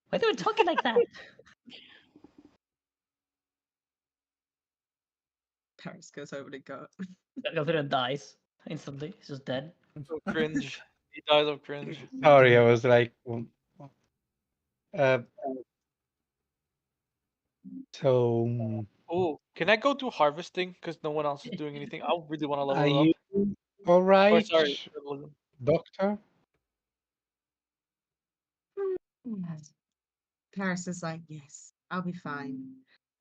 Why they were talking like that? Paris goes over to go. Cathurian dies instantly. He's just dead. So cringe. He dies of cringe. Sorry, I was like, uh, so Oh, can I go do harvesting? Because no one else is doing anything. I really want to are level you up. all Or right, sorry, doctor? Paris is like, "Yes, I'll be fine.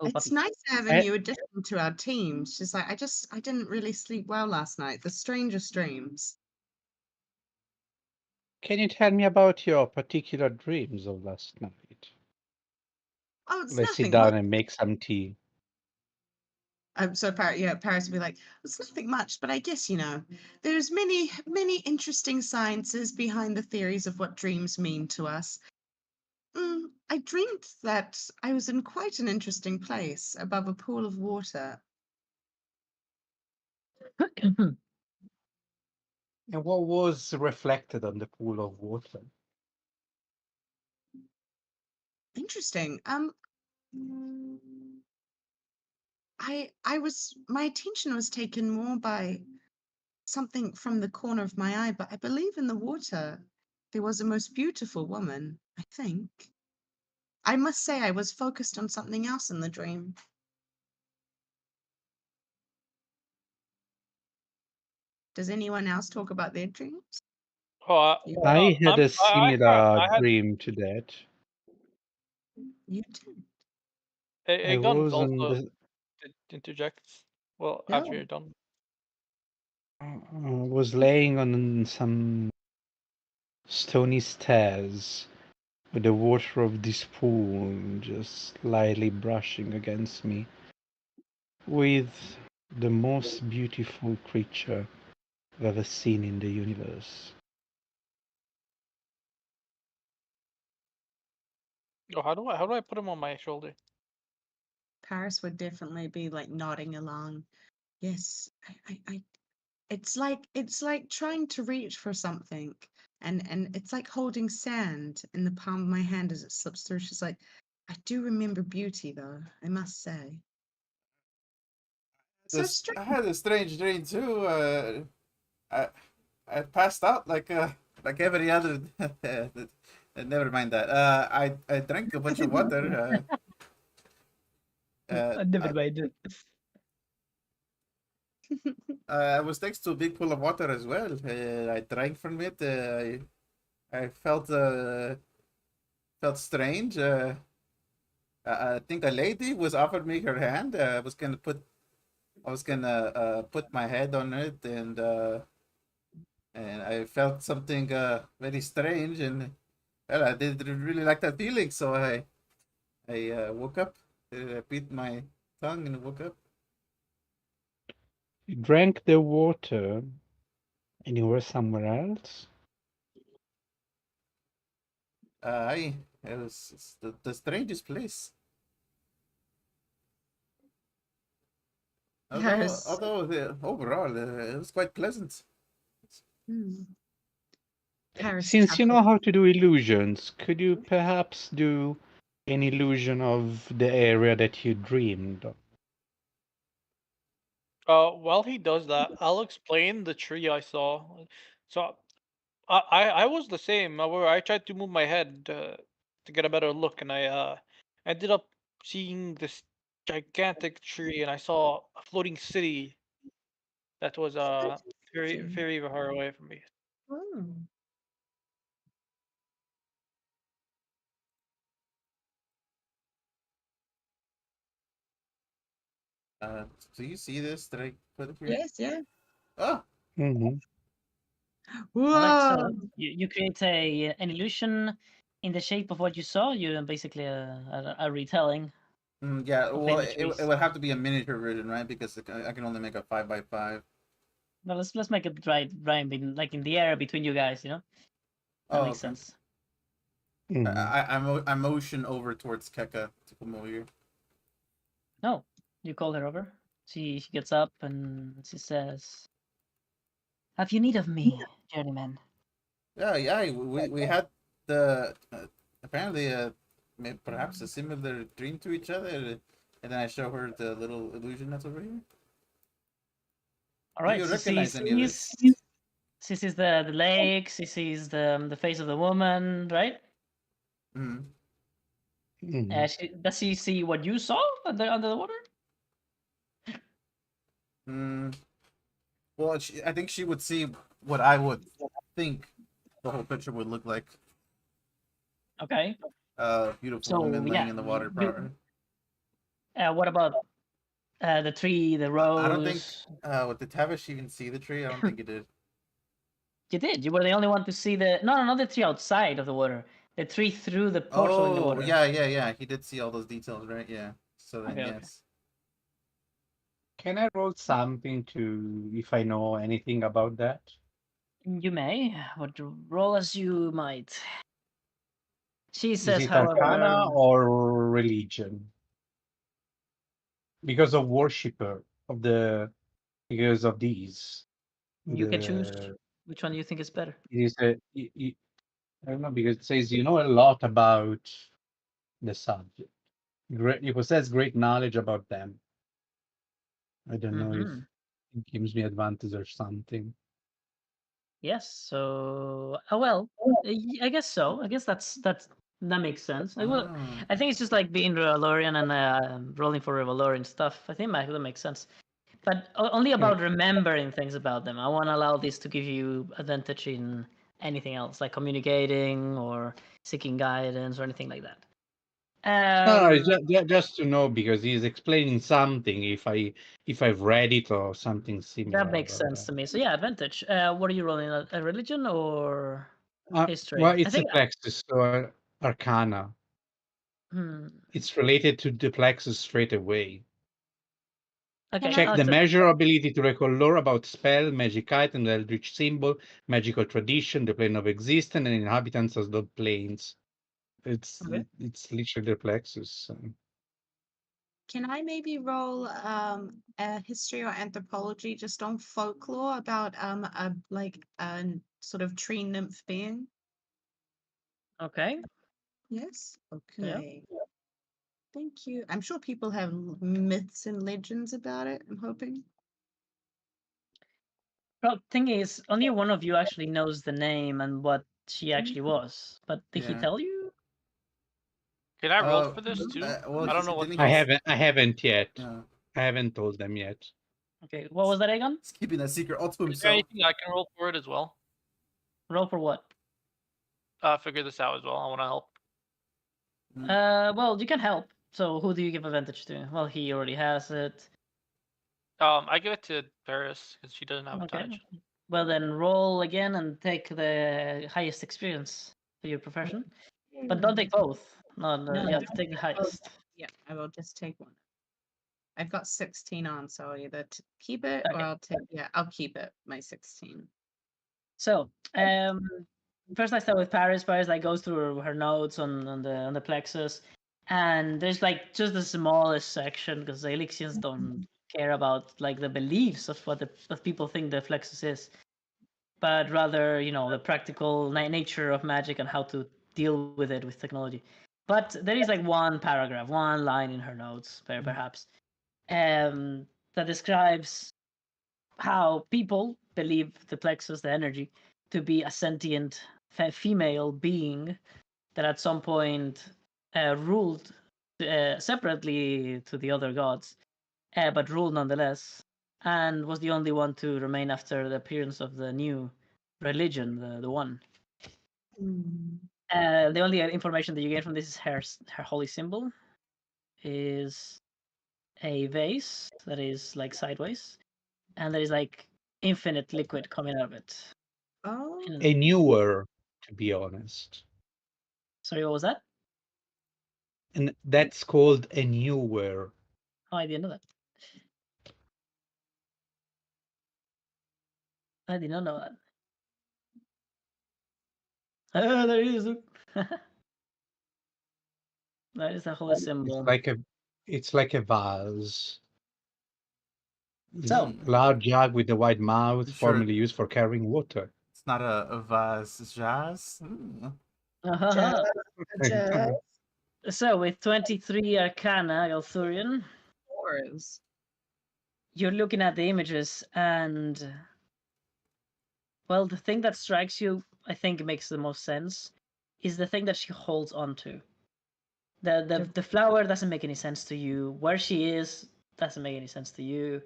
Oh, It's puppy. nice having I, you additional to our team." She's like, I didn't really sleep well last night. The strangest dreams." can you tell me about your particular dreams of last night? "Oh, it's Let's sit nothing down much." and make some tea. So Paris would be like, "It's nothing much, but I guess, there's many interesting sciences behind the theories of what dreams mean to us. I dreamed that I was in quite an interesting place above a pool of water." And what was reflected on the pool of water? Interesting. mm, my attention was taken more by something from the corner of my eye, but I believe in the water there was a most beautiful woman, I think. I must say I was focused on something else in the dream. Does anyone else talk about their dreams? Oh, You, I had a I similar had dream to that. you did. I Gun was on also the interjects. Well, after No. you're done. was laying on some stony stairs with the water of this pool just slightly brushing against me, with the most beautiful creature I've ever seen in the universe. Oh, how do I put him on my shoulder? Paris would definitely be like nodding along. Yes, it's like trying to reach for something, and it's like holding sand in the palm of my hand as it slips through. She's like, I do remember beauty, though, I must say. So This strange. I had a strange dream too. I I passed out like every other. Never mind that. I drank a bunch of water. Uh, Never I, mind. I was next to a big pool of water as well. I drank from it. I felt strange. I think a lady was offered me her hand. I was gonna put my head on it, and I felt something very strange, and well, I didn't really like that feeling, so I woke up, beat my tongue, and woke up. You drank the water and you were somewhere else? I it was it's the strangest place. Paris. Although overall it was quite pleasant. Hmm. Paris Since you chuckled. know how to do illusions, could you perhaps do an illusion of the area that you dreamed of? While he does that, I'll explain the tree I saw. So I was the same. Where I tried to move my head to get a better look, and I ended up seeing this gigantic tree, and I saw a floating city that was very Interesting. very far away from me. Oh. Uh, do you see this that I put here? Yes, yeah. Oh, Hmm. All right, so Whoa. you create an illusion in the shape of what you saw. You're basically a retelling yeah. of Well, it imageries. would have to be a miniature version, right? Because I can only make a 5 by 5. Now let's make it right in like in the air between you guys. That Oh, makes okay. sense. Hmm. I motion over towards Keka to come over here. No, you call her over. She gets up and she says, "Have you need of me, journeyman?" Yeah, yeah. We had the apparently perhaps a similar dream to each other, and then I show her the little illusion that's over here. All Do right, you she recognize sees any of this? she sees the lake. She sees the face of the woman. Right? Mm. Hmm. Does she see what you saw under the water? Mm. Well, I think she would see what I would think the whole picture would look like. Okay. Beautiful So woman laying yeah, in the water. what about the tree, the I don't think. rose? Did Tavish even see the tree? I don't think he did. You did. You were the only one to see the no, not the tree outside of the water. The tree through the portal in the Oh, water. yeah, yeah, yeah. He did see all those details, right? Yeah. So then, Okay, okay. yes. Can I roll something to if I know anything about that? You may, but roll as you might. She Is says, it Arcana however, or religion? Because of worshipper of the because of these. you can choose The which one you think is better. it is I don't know because it says you know a lot about the subject. Great, it possess great knowledge about them. I don't know if Mm-hmm. gives me advantage or something. Yes. So, well, I guess so. I guess that makes sense. Well, Oh. I think it's just like being Valorian and rolling for Valorian stuff. I think that makes sense. But only about remembering things about them. I won't allow this to give you advantage in anything else, like communicating or seeking guidance or anything like that. No, it's Um, just to know because he's explaining something. If I've read it or something that similar. makes sense to me. So yeah, advantage. What are you rolling? A religion or history? Well, I it's a think. plexus, so Arcana. Hmm. It's related to the plexus straight away. Okay, Check I'll the accept. measure ability to recall lore about spell, magic item, the eldritch symbol, magical tradition, the plane of existence, and inhabitants of the planes. Okay. It's literally the plexus. Can I maybe roll a history or anthropology just on folklore about a like a sort of tree nymph being? Okay. Yes. Yeah. Okay. Thank you. I'm sure people have myths and legends about it. I'm hoping. Well, thing is, only one of you actually knows the name and what she actually was. But did he Yeah. tell you? Can I roll Uh, for this too? well, I don't know didn't what's he? called. I haven't yet. Yeah. I haven't told them yet. Okay. What was that again? He's keeping that secret all to Is there himself. anything I can roll for it as well? Roll for what? Figure this out as well. I want to help. Well, you can help. So who do you give advantage to? Well, he already has it. I give it to Paris because she doesn't have Okay. advantage. Well, then roll again and take the highest experience for your profession. But don't take both. No, No, you have to take the oh, highest. yeah, I will just take one. I've got 16 on, so I'll either keep it or Okay. I'll take, yeah, I'll keep it, my 16. So, first I start with Paris. Paris like goes through her notes on the plexus, and there's like just the smallest section because the Elixians don't care about like the beliefs of what people think the plexus is, but rather the practical nature of magic and how to deal with it with technology. But there is like one paragraph, one line in her notes, perhaps, that describes how people believe the plexus, the energy, to be a sentient female being that at some point ruled separately to the other gods, but ruled nonetheless, and was the only one to remain after the appearance of the new religion, the one. The only information that you get from this is her holy symbol is a vase that is like sideways, and there is like infinite liquid coming out of it. Oh, A newer, to be honest. Sorry, what was that? And that's called a newer. Oh, I didn't know that. I did not know that. Oh, there it is. That is a holy It's symbol. it's like a vase. So, Large jug with a wide mouth, You sure formerly used for carrying water. it's not a vase jazz? jazz, Okay. so with 23 Arcana, Galthurian, Wars. you're looking at the images, and well, the thing that strikes you, I think makes the most sense, is the thing that she holds on to. The flower doesn't make any sense to you. Where she is doesn't make any sense to you.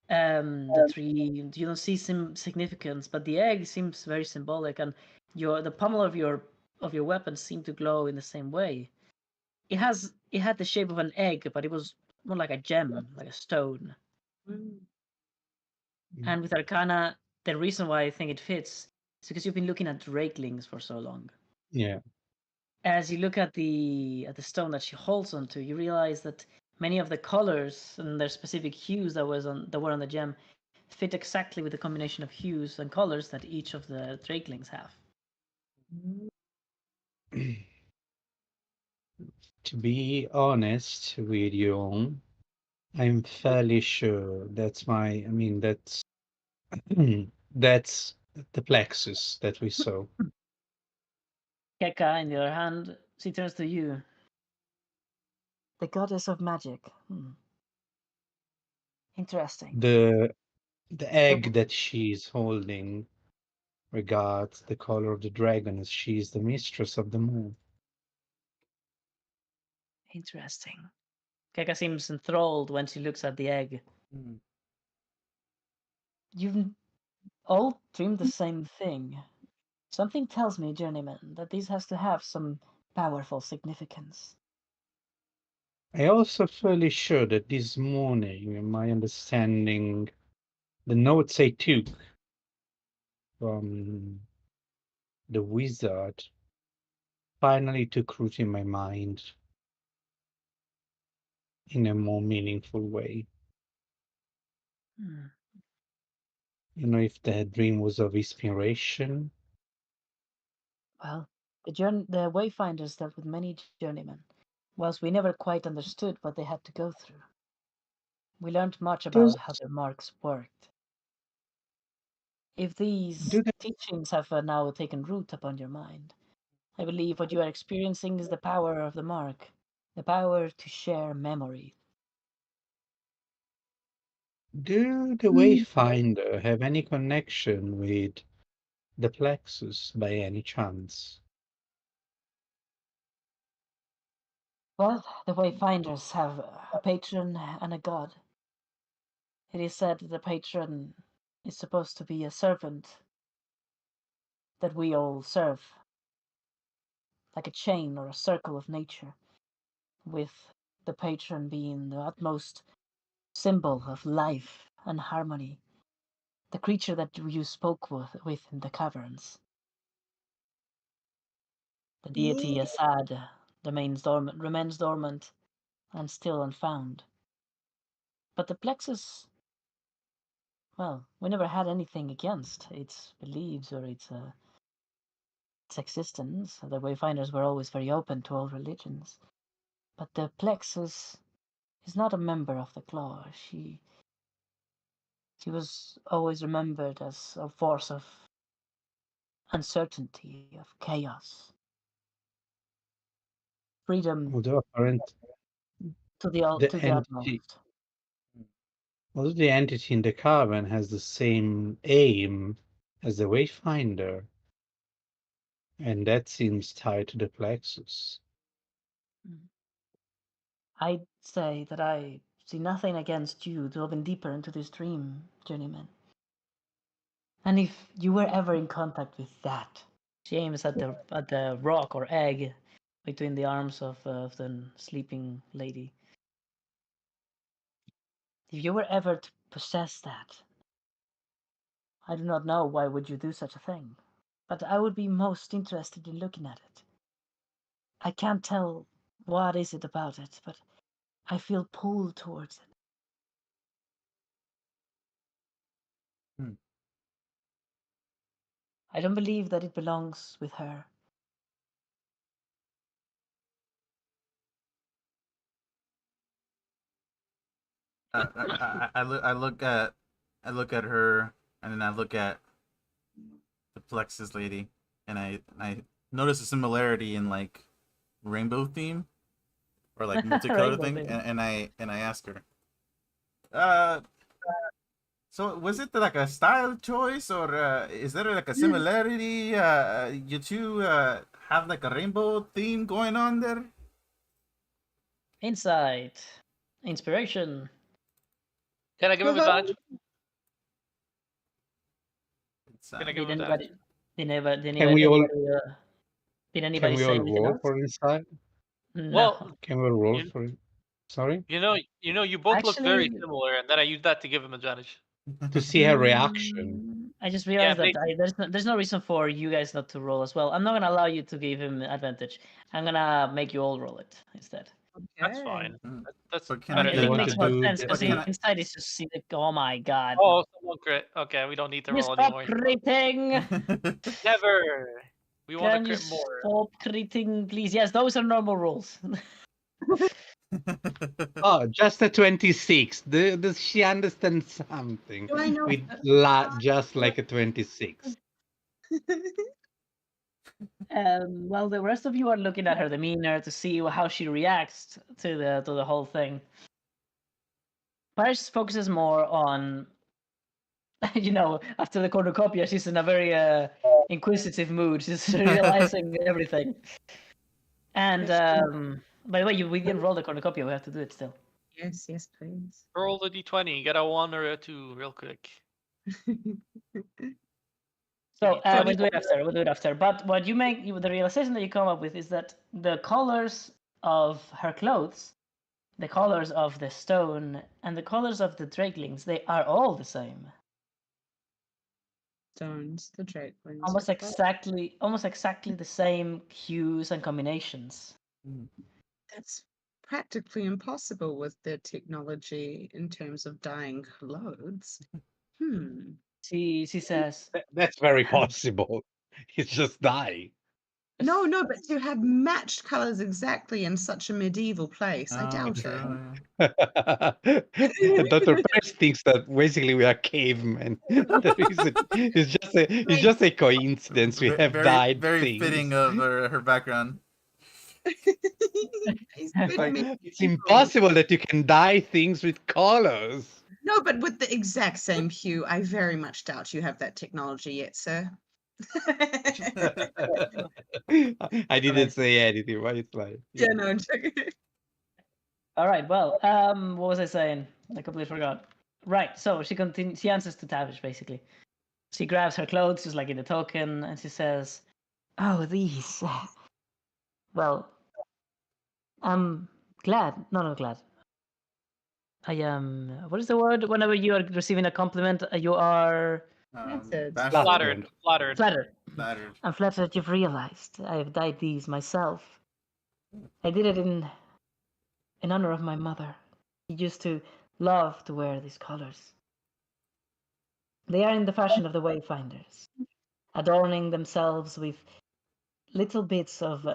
The tree, you don't see some significance, but the egg seems very symbolic, and the pommel of your weapon seemed to glow in the same way. It had the shape of an egg, but it was more like a gem, like a stone. And with Arcana, the reason why I think it fits is because you've been looking at drakelings for so long. Yeah. As you look at the stone that she holds onto, you realize that many of the colors and their specific hues that were on the gem fit exactly with the combination of hues and colors that each of the drakelings have. To be honest with you, I'm fairly sure that's the plexus that we saw. Keka, on the other hand, she turns to you. The goddess of magic. Interesting. The egg that she's holding regards the color of the dragon as she is the mistress of the moon. Interesting. Keka seems enthralled when she looks at the egg. Hmm. You've all dreamed the same thing. Something tells me, journeyman, that this has to have some powerful significance. I also fairly sure that this morning, in my understanding, the notes I took from the wizard finally took root in my mind in a more meaningful way. Hmm. If the dream was of inspiration. Well, the Wayfinders dealt with many journeymen, whilst we never quite understood what they had to go through. We learned much Does about how their marks worked. If these do they, teachings have now taken root upon your mind, I believe what you are experiencing is the power of the mark, the power to share memory. do the Wayfinder have any connection with the Plexus by any chance? Well, the Wayfinders have a patron and a god. It is said that the patron is supposed to be a servant that we all serve, like a chain or a circle of nature, with the patron being the utmost symbol of life and harmony, the creature that you spoke with in the caverns. The deity Yeah. Assad remains dormant and still unfound. But the plexus, well, we never had anything against its beliefs or its existence. The Wayfinders were always very open to all religions. But the plexus is not a member of the claw. She was always remembered as a force of uncertainty, of chaos, freedom Although apparent the to the entity utmost. although the entity in the cavern has the same aim as the Wayfinder, and that seems tied to the Plexus. Mm. I'd say that I see nothing against you delving deeper into this dream, journeyman. And if you were ever in contact with that, she aims at the rock or egg between the arms of the sleeping lady. If you were ever to possess that, I do not know why would you do such a thing, but I would be most interested in looking at it. I can't tell what is it about it, but I feel pulled towards it. Hmm. I don't believe that it belongs with her. I look at her, and then I look at the Plexus lady, and I notice a similarity in like rainbow theme or like multicolored Rainbow thing, thing. and I ask her, uh, so was it like a style choice, or is there like a similarity? You two have like a rainbow theme going on there. Insight, inspiration. Can I give him advantage? It's Can I Did give him anybody? advantage? Can we all Did can anybody we say all anything roll else? for insight? No. Well, Can we all roll you for it? Sorry? you both look very Actually, similar, and then I used that to give him advantage. To see her reaction. I just Yeah, realized that there's no reason for you guys not to roll as well. I'm not gonna allow you to give him advantage. I'm gonna make you all roll it instead. that's Okay. fine. That's But can I I mean, better I Do you than think it want to makes nothing. more do sense the but because can I inside is just see the oh my god. Oh, someone crit. Okay, we don't need to Can you roll stop anymore. critting? Never. We want to Can you crit more. stop critting, please? Yes, those are normal rules. Oh, just a 26. Does she understand something? Do I know? With just like a 26. Well, the rest of you are looking at her demeanor to see how she reacts to the whole thing. Paris focuses more on After the cornucopia, she's in a very inquisitive mood. She's realizing everything. And by the way, we didn't roll the cornucopia. We have to do it still. Yes, yes, please. Roll the d20. Get a 1 or a 2 real quick. So Yeah, we'll do it after. We'll do it after. But what you make, the realization that you come up with is that the colors of her clothes, the colors of the stone, and the colors of the drakelings, they are all the same. Stones, the drakelings. Almost exactly the same hues and combinations. That's practically impossible with their technology in terms of dyeing clothes. She says, That's very possible. It's just dye. No, but to have matched colors exactly in such a medieval place, I Oh, doubt true. it. And Dr. Paris thinks that basically we are cavemen. It's just a coincidence we have Very, dyed very things. fitting of her background. He's Like, been it's medieval. impossible that you can dye things with colors. No, but with the exact same hue, I very much doubt you have that technology yet, sir. I didn't say anything, but it's like, Yeah, no, I'm joking. all right, well, what was I saying? I completely forgot. Right, so she continues. She answers to Tavish, basically. She grabs her clothes, just like in the token, and she says, "Oh, these. Well, I'm glad. No, not glad. I am. What is the word? Whenever you are receiving a compliment, you are Flattered. Bashful. flattered. Flattered. flattered. Flattered. I'm flattered you've realized I have dyed these myself. I did it in honor of my mother. She used to love to wear these colors. They are in the fashion of the wayfinders, adorning themselves with little bits of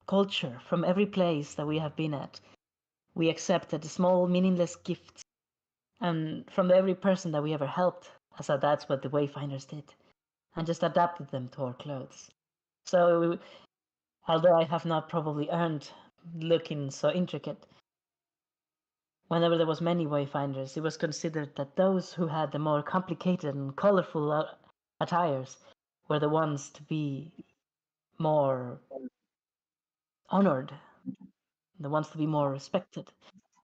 culture from every place that we have been at. We accepted small, meaningless gifts, and from every person that we ever helped, as that's what the wayfinders did, and just adapted them to our clothes. So, although I have not probably earned looking so intricate, whenever there was many wayfinders, it was considered that those who had the more complicated and colorful attires were the ones to be more honored, the ones to be more respected,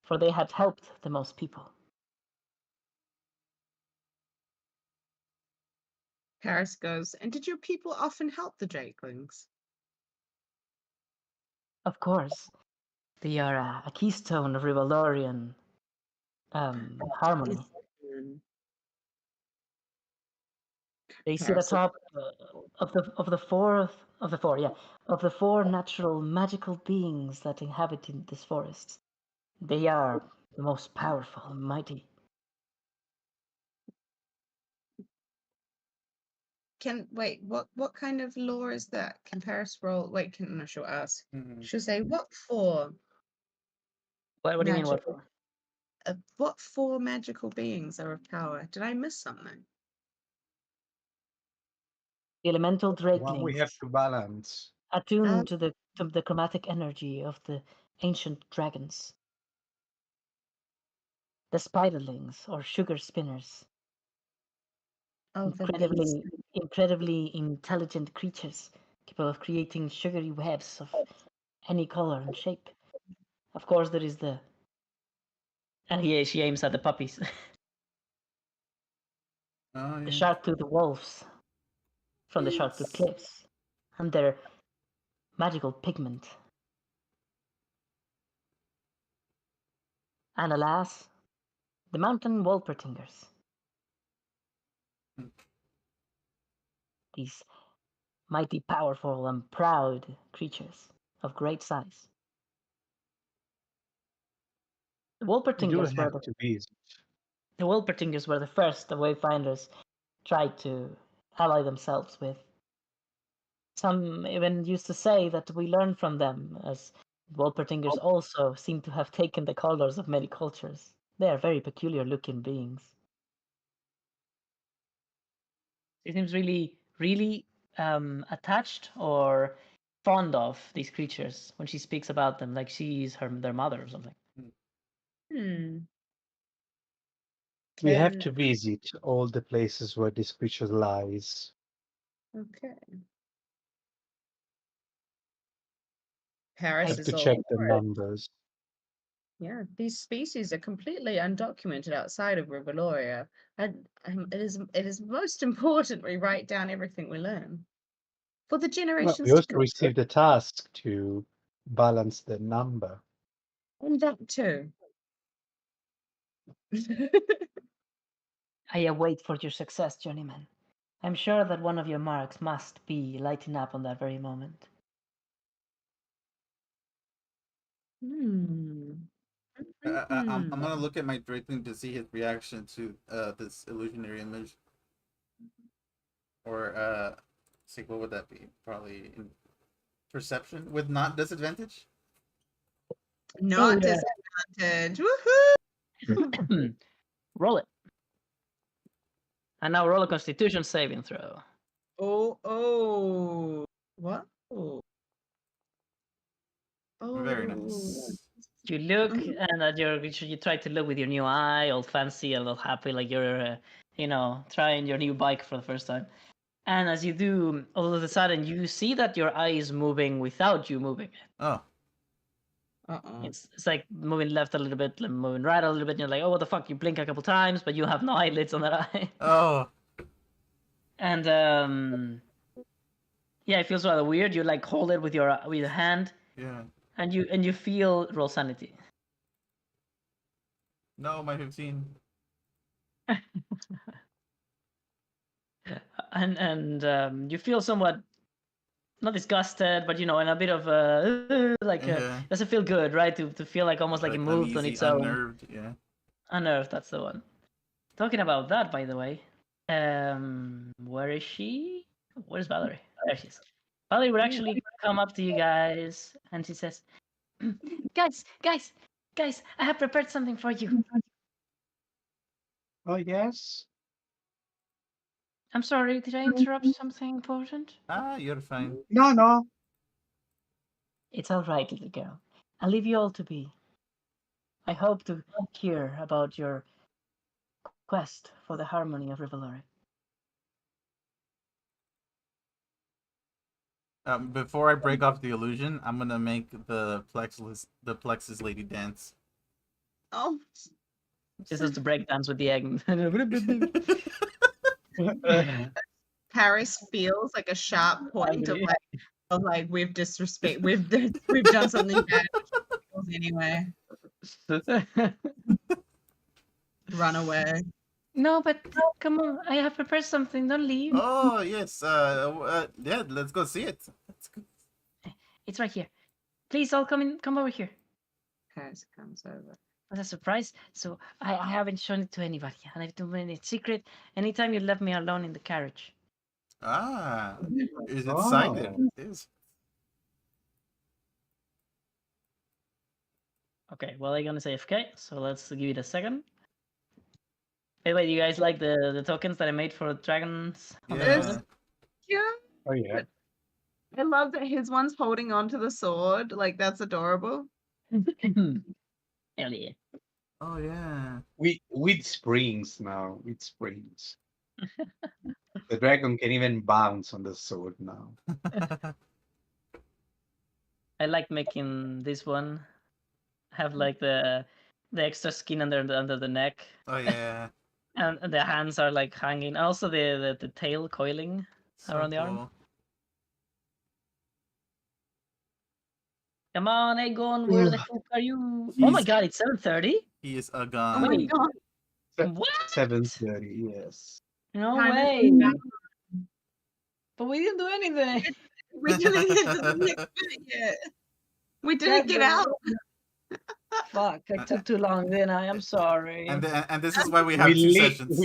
for they had helped the most people. Paris goes, and did your people often help the Drakelings? Of course, they are a keystone of Rivaldorian harmony. They sit Paris, atop of the four natural magical beings that inhabit in this forest. They are the most powerful and mighty. wait, what kind of lore is that? Can Paris roll? Wait, no, she'll ask. Mhm. She'll say, what for? What do you mean? What Magic. for? What four magical beings are of power? Did I miss something? The elemental One we have drakelings, to balance. attuned to the chromatic energy of the ancient dragons. The spiderlings or sugar spinners, Oh, the bees. incredibly intelligent creatures, capable of creating sugary webs of any color and shape. Of course, there is she aims at the puppies. Oh, The yeah. shark-toothed wolves from the shark-toothed cliffs, and their magical pigment. And alas, the mountain wolpertingers. These mighty, powerful, and proud creatures of great size. The We do wolpertingers were have to be. the first the wayfinders tried to ally themselves with. Some even used to say that we learned from them, as wolpertingers also seem to have taken the colors of many cultures. They are very peculiar looking beings. She seems really attached or fond of these creatures when she speaks about them, like she's their mother or something. Hmm. We have Ten. to visit all the places where this creature lies. Okay. I Paris Have is to all check the for it. numbers. Yeah, these species are completely undocumented outside of Rivaloria. And it is most important we write down everything we learn for the Well, generations we to also come. received a task to balance the number. And that too. I await for your success, journeyman. I'm sure that one of your marks must be lighting up on that very moment. Hmm. I'm gonna Hmm. look at my Drakeling to see his reaction to this illusionary image, or see what would that be? Probably in perception with not disadvantage. Not yeah. disadvantage. Woohoo! Roll it. And now roll a Constitution saving throw. Oh. What? Oh. Very Oh. nice. You look, and you try to look with your new eye, all fancy and all happy, like you're, trying your new bike for the first time. And as you do, all of a sudden, you see that your eye is moving without you moving it. Oh, Uh-oh. It's like moving left a little bit, moving right a little bit. And you're like, oh, what the fuck? You blink a couple times, but you have no eyelids on that eye. oh, And yeah, it feels rather weird. You like hold it with your hand, yeah. and you feel roll sanity. No, my 15. And you feel somewhat not disgusted, but in a bit of Yeah. doesn't feel good, right? To feel like almost like it moved on Uneasy, its own. unnerved. Yeah. Unnerved, that's the one. Talking about that, by the way, where is she? Where's Valerie? There she is. Valerie would actually come up to you guys, and she says, guys, I have prepared something for you. Oh, yes? I'm sorry, did I interrupt something important? Ah, you're fine. No, no. It's all right, little girl. I'll leave you all to be. I hope to hear about your quest for the harmony of Rivalory. Before I break off the illusion, I'm gonna make the plexus lady dance. Oh. This is the breakdance with the egg. Paris feels like a sharp point Angry. of like we've we've done something bad anyway. Run away. No, but come on, I have prepared something. Don't leave. Oh yes. Yeah. Let's go see it. Let's go. It's right here. Please, all come over here. Paris comes over. As a surprise, so I haven't shown it to anybody, and I've done it secret. Anytime you left me alone in the carriage. Ah, is it Oh. sighted? Is Okay, well, I'm gonna say FK, so let's give it a second. By the way, you guys like the tokens that I made for dragons on the yeah. token? Yeah. Oh, yeah. I love that his one's holding on to the sword. Like that's adorable. Hell yeah. Oh yeah. With springs now. With springs. The dragon can even bounce on the sword now. I like making this one have like the extra skin under the neck, Oh yeah. and the hands are like hanging. Also the tail coiling So around the arm. cool. Come on, Egon, where the fuck are you? Oh my He's- god, it's 7:30. He is a Oh gun. my Wait. god. What? 7:30, yes. No Time is way. now. But we didn't do anything. We didn't get to the next bit yet. We didn't get out. Fuck, I took too long, didn't I? I'm sorry. And this is why we have two sessions.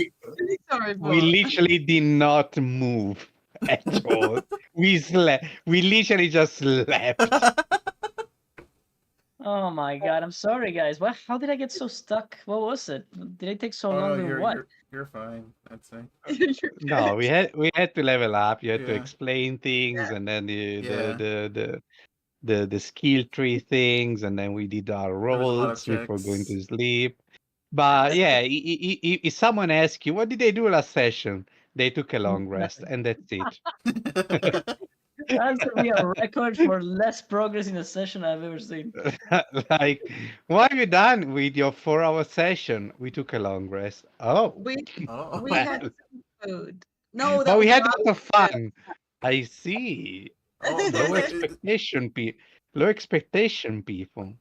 Sorry, We boss. literally did not move at all. We slept. We literally just slept. Oh my god, I'm sorry, guys. What? How did I get so stuck? What was it? Did it take so Oh, long? no, Doing what? you're fine. I'd say. No, we had to level up. You had to Yeah. explain things, Yeah. and then Yeah. the skill tree things, and then we did our There was a lot of rolls before going checks. to sleep. But yeah, if someone asks you, what did they do last session? They took a long rest, Nothing. and that's it. That's gonna be a record for less progress in a session I've ever seen. Like, why are you done with your 4 hour session? We took a long rest. Oh, We Oh. we well, had food. No, that but we was had a last lot of fun. I see. Oh, but Low expectation, low expectation, people.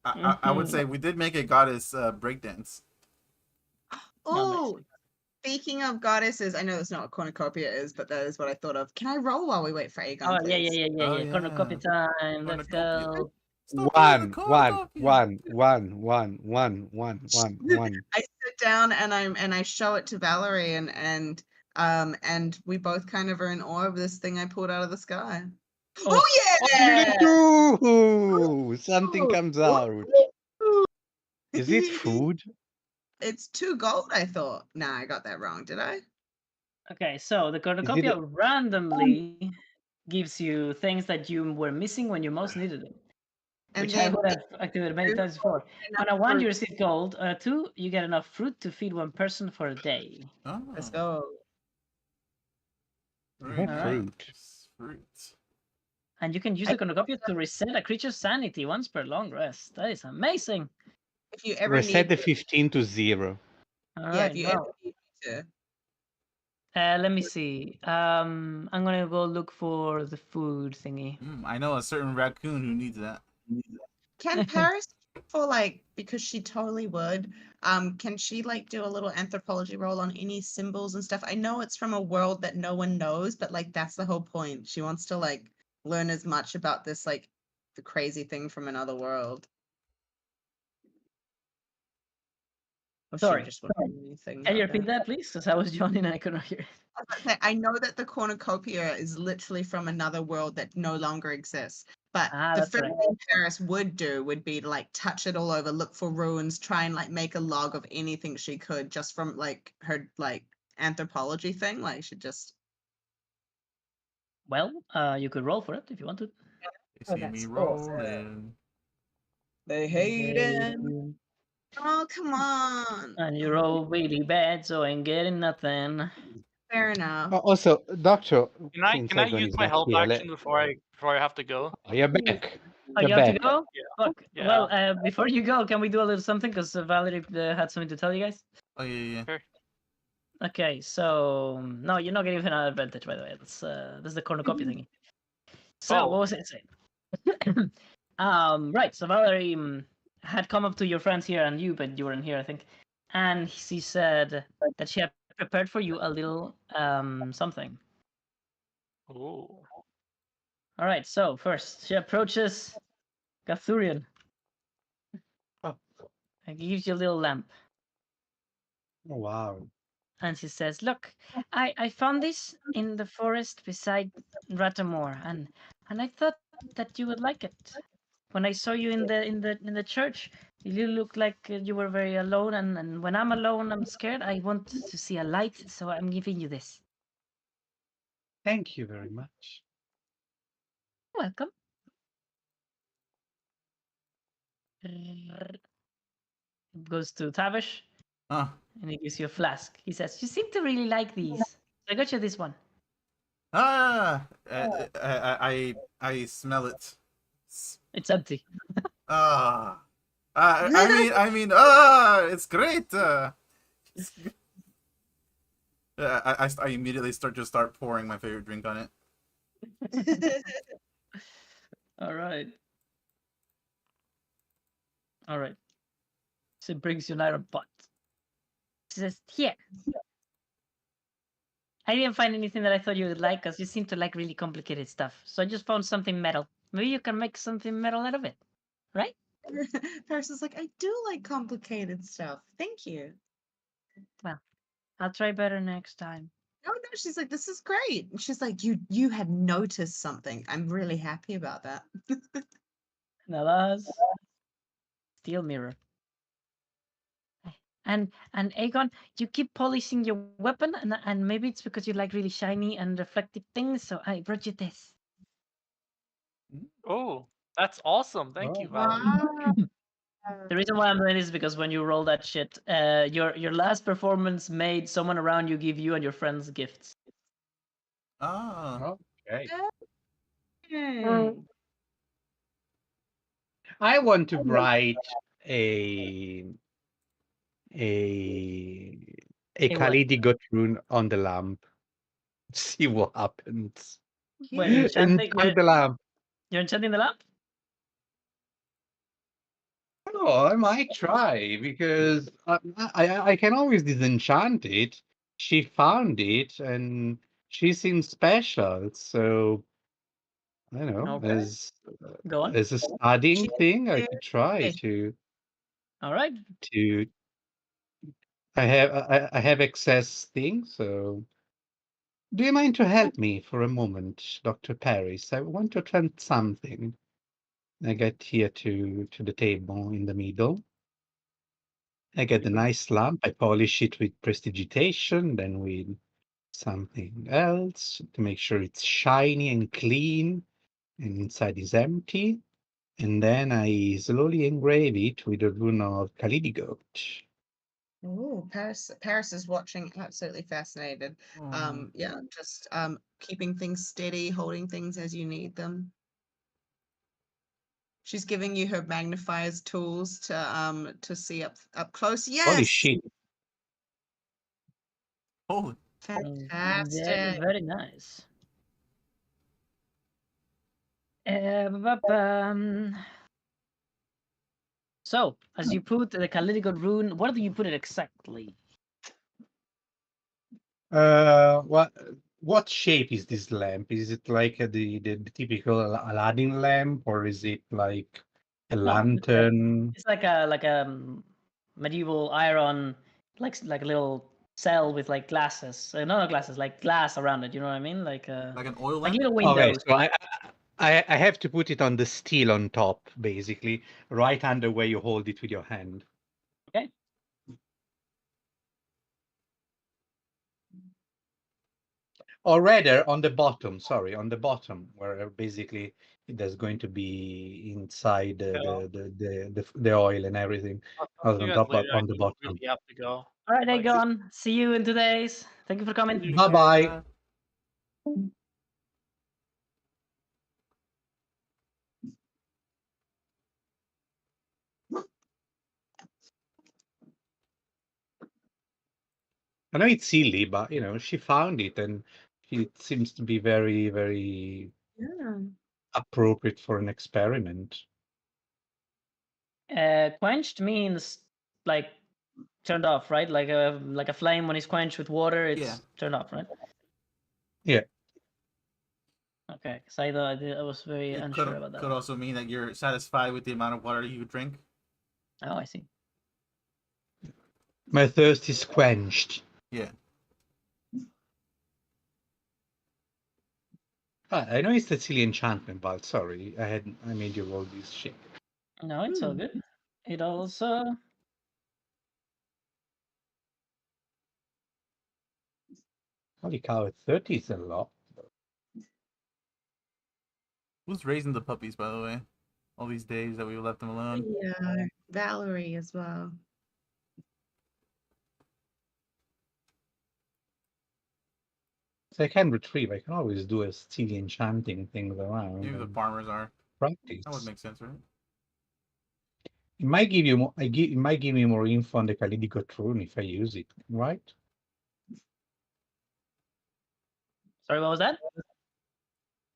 I would Mhm. say we did make a goddess breakdance. Oh, speaking of goddesses, I know that's not what cornucopia is, but that is what I thought of. Can I roll while we wait for Aegon, Oh yeah, please? Oh yeah. Cornucopia yeah, time. Let's cornucopia. go. Stop doing the cornucopia. One. I sit down and I show it to Valerie and we both kind of are in awe of this thing I pulled out of the sky. Oh. Oh What did yeah! you do? Something comes out. Ooh. Is it food? It's 2 gold, I thought. Nah, I got that wrong, did I? Okay, so the Is it cornucopia randomly gives you things that you were missing when you most needed it, And which I then would have activated many times before. On a 1, you receive gold. On a 2, you get enough fruit to feed one person for a day. Oh, let's go. very All right. fruit? nice. Fruit. And you can use the cornucopia to reset a creature's sanity once per long rest. That is amazing. If you ever Reset need the 15 to 0. All yeah, right, if you well, ever need to. let me see. I'm gonna go look for the food thingy. I know a certain raccoon who needs that. Can Paris for like because she totally would, can she like do a little anthropology roll on any symbols and stuff? I know it's from a world that no one knows, but like that's the whole point. She wants to like learn as much about this like the crazy thing from another world. Or she Sorry, just wouldn't know anything can you about repeat that. that, please? Because I was yawning and I couldn't hear it. I was about to say, I know that the cornucopia is literally from another world that no longer exists. But Ah, the that's first right. thing Paris would do would be to like touch it all over, look for ruins, try and like make a log of anything she could just from like her like anthropology thing. Like she just Well, you could roll for it if you want to. They oh see me that's rolling. they hate it. Oh come on. And you roll really bad, so I ain't getting nothing. Fair enough. Also, Doctor, Can since I Egon use is my not help here, action before I have to go? you're back. Oh, You're you have to back. go? Yeah. Fuck. Yeah. Well, before you go, can we do a little something? Because Valerie had something to tell you guys. Oh yeah. Sure. Okay, so no, you're not getting an advantage, by the way. That's the cornucopia thingy. So what Oh. was it saying? Right. So Valerie had come up to your friends here and you, but you weren't here, I think. And she said that she had prepared for you a little something. Ooh. All right. So first, she approaches Gathurian Oh, and gives you a little lamp. wow. And she says, "Look, I found this in the forest beside Ratamore, and I thought that you would like it. When I saw you in the church, you looked like you were very alone, and when I'm alone, I'm scared. I want to see a light, so I'm giving you this. Thank you very much. Welcome." It goes to Tavish, Huh. and he gives you a flask. He says, "You seem to really like these. I got you this one. Ah. I smell it. It's empty." Ah. it's great. I immediately start pouring my favorite drink on it. All right. All right. She brings you an iron pot. She says, "Here. I didn't find anything that I thought you would like, because you seem to like really complicated stuff. So I just found something metal. Maybe you can make something metal out of it, right?" Paris is like, I do like complicated stuff. Thank you. Well, I'll try better next time. Oh no, she's like, this is great. And she's like, you had noticed something. I'm really happy about that. Nalas, steel mirror. And Aegon, you keep polishing your weapon, and maybe it's because you like really shiny and reflective things. So I brought you this. Oh, that's awesome. Thank you, Oh. Valerie. Wow. The reason why I'm doing this is because when you roll that shit, your last performance made someone around you give you and your friends gifts. Oh. Okay. Hmm. I want to write a a a A what? Khaleesi rune on the lamp. See what happens. Wait, Cute. enchanting? Enchant the lamp. You're enchanting the lamp? Oh, I might try because I can always disenchant it. She found it and she seems special. So I don't know, Okay, go on. as a studying She thing, I is could try very All right. to I have excess things, so do you mind to help me for a moment, Dr. Paris? I want to try something. I get here to the table in the middle. I get a nice lamp. I polish it with prestidigitation, then with something else to make sure it's shiny and clean and inside is empty. And then I slowly engrave it with a rune of Kalidigot. Oh, Paris is watching, absolutely fascinated. Oh. Yeah, just keeping things steady, holding things as you need them. She's giving you her magnifier's tools to see up close. Holy Yes, shit. Holy. fantastic. Very nice. Ba-ba-bum. So, as you put the Kalidigot rune, where do you put it exactly? What shape is this lamp? Is it like the typical Aladdin lamp, or is it like a No, lantern? it's like a medieval iron, like a little cell with like glasses. Not glasses, like glass around it. You know what I mean? Like an oil Like lamp? little Okay, windows. so I have to put it on the steel on top, basically, right under where you hold it with your hand. Okay. Or rather, on the bottom, sorry, on the bottom, where basically there's going to be inside Yeah. the oil and everything. I'll talk Not to you on guys top, but later. I on the do bottom. really have to go. All right, Bye. go on. See you in 2 days. Thank you for coming. Take Bye care, bye. Dad. I know it's silly, but she found it and it seems to be very, very Yeah. appropriate for an experiment. Quenched means like turned off, right? Like a flame when it's quenched with water, it's Yeah. turned off, right? Yeah. Okay, because I was very It unsure about could that. also mean that you're satisfied with the amount of water you drink. Oh, I see. My thirst is quenched. Yeah. I know it's the silly enchantment, but sorry, I made you roll this shit. No, it's all good. It also Holy cow, 30 is a lot. Who's raising the puppies, by the way? All these days that we left them alone. Yeah, Valerie as well. So I can retrieve. I can always do a silly enchanting things around Maybe the and farmers are. practice. That would make sense, right? It might give you more. It might give me more info on the Kalidigot rune if I use it, right? sorry, what was that?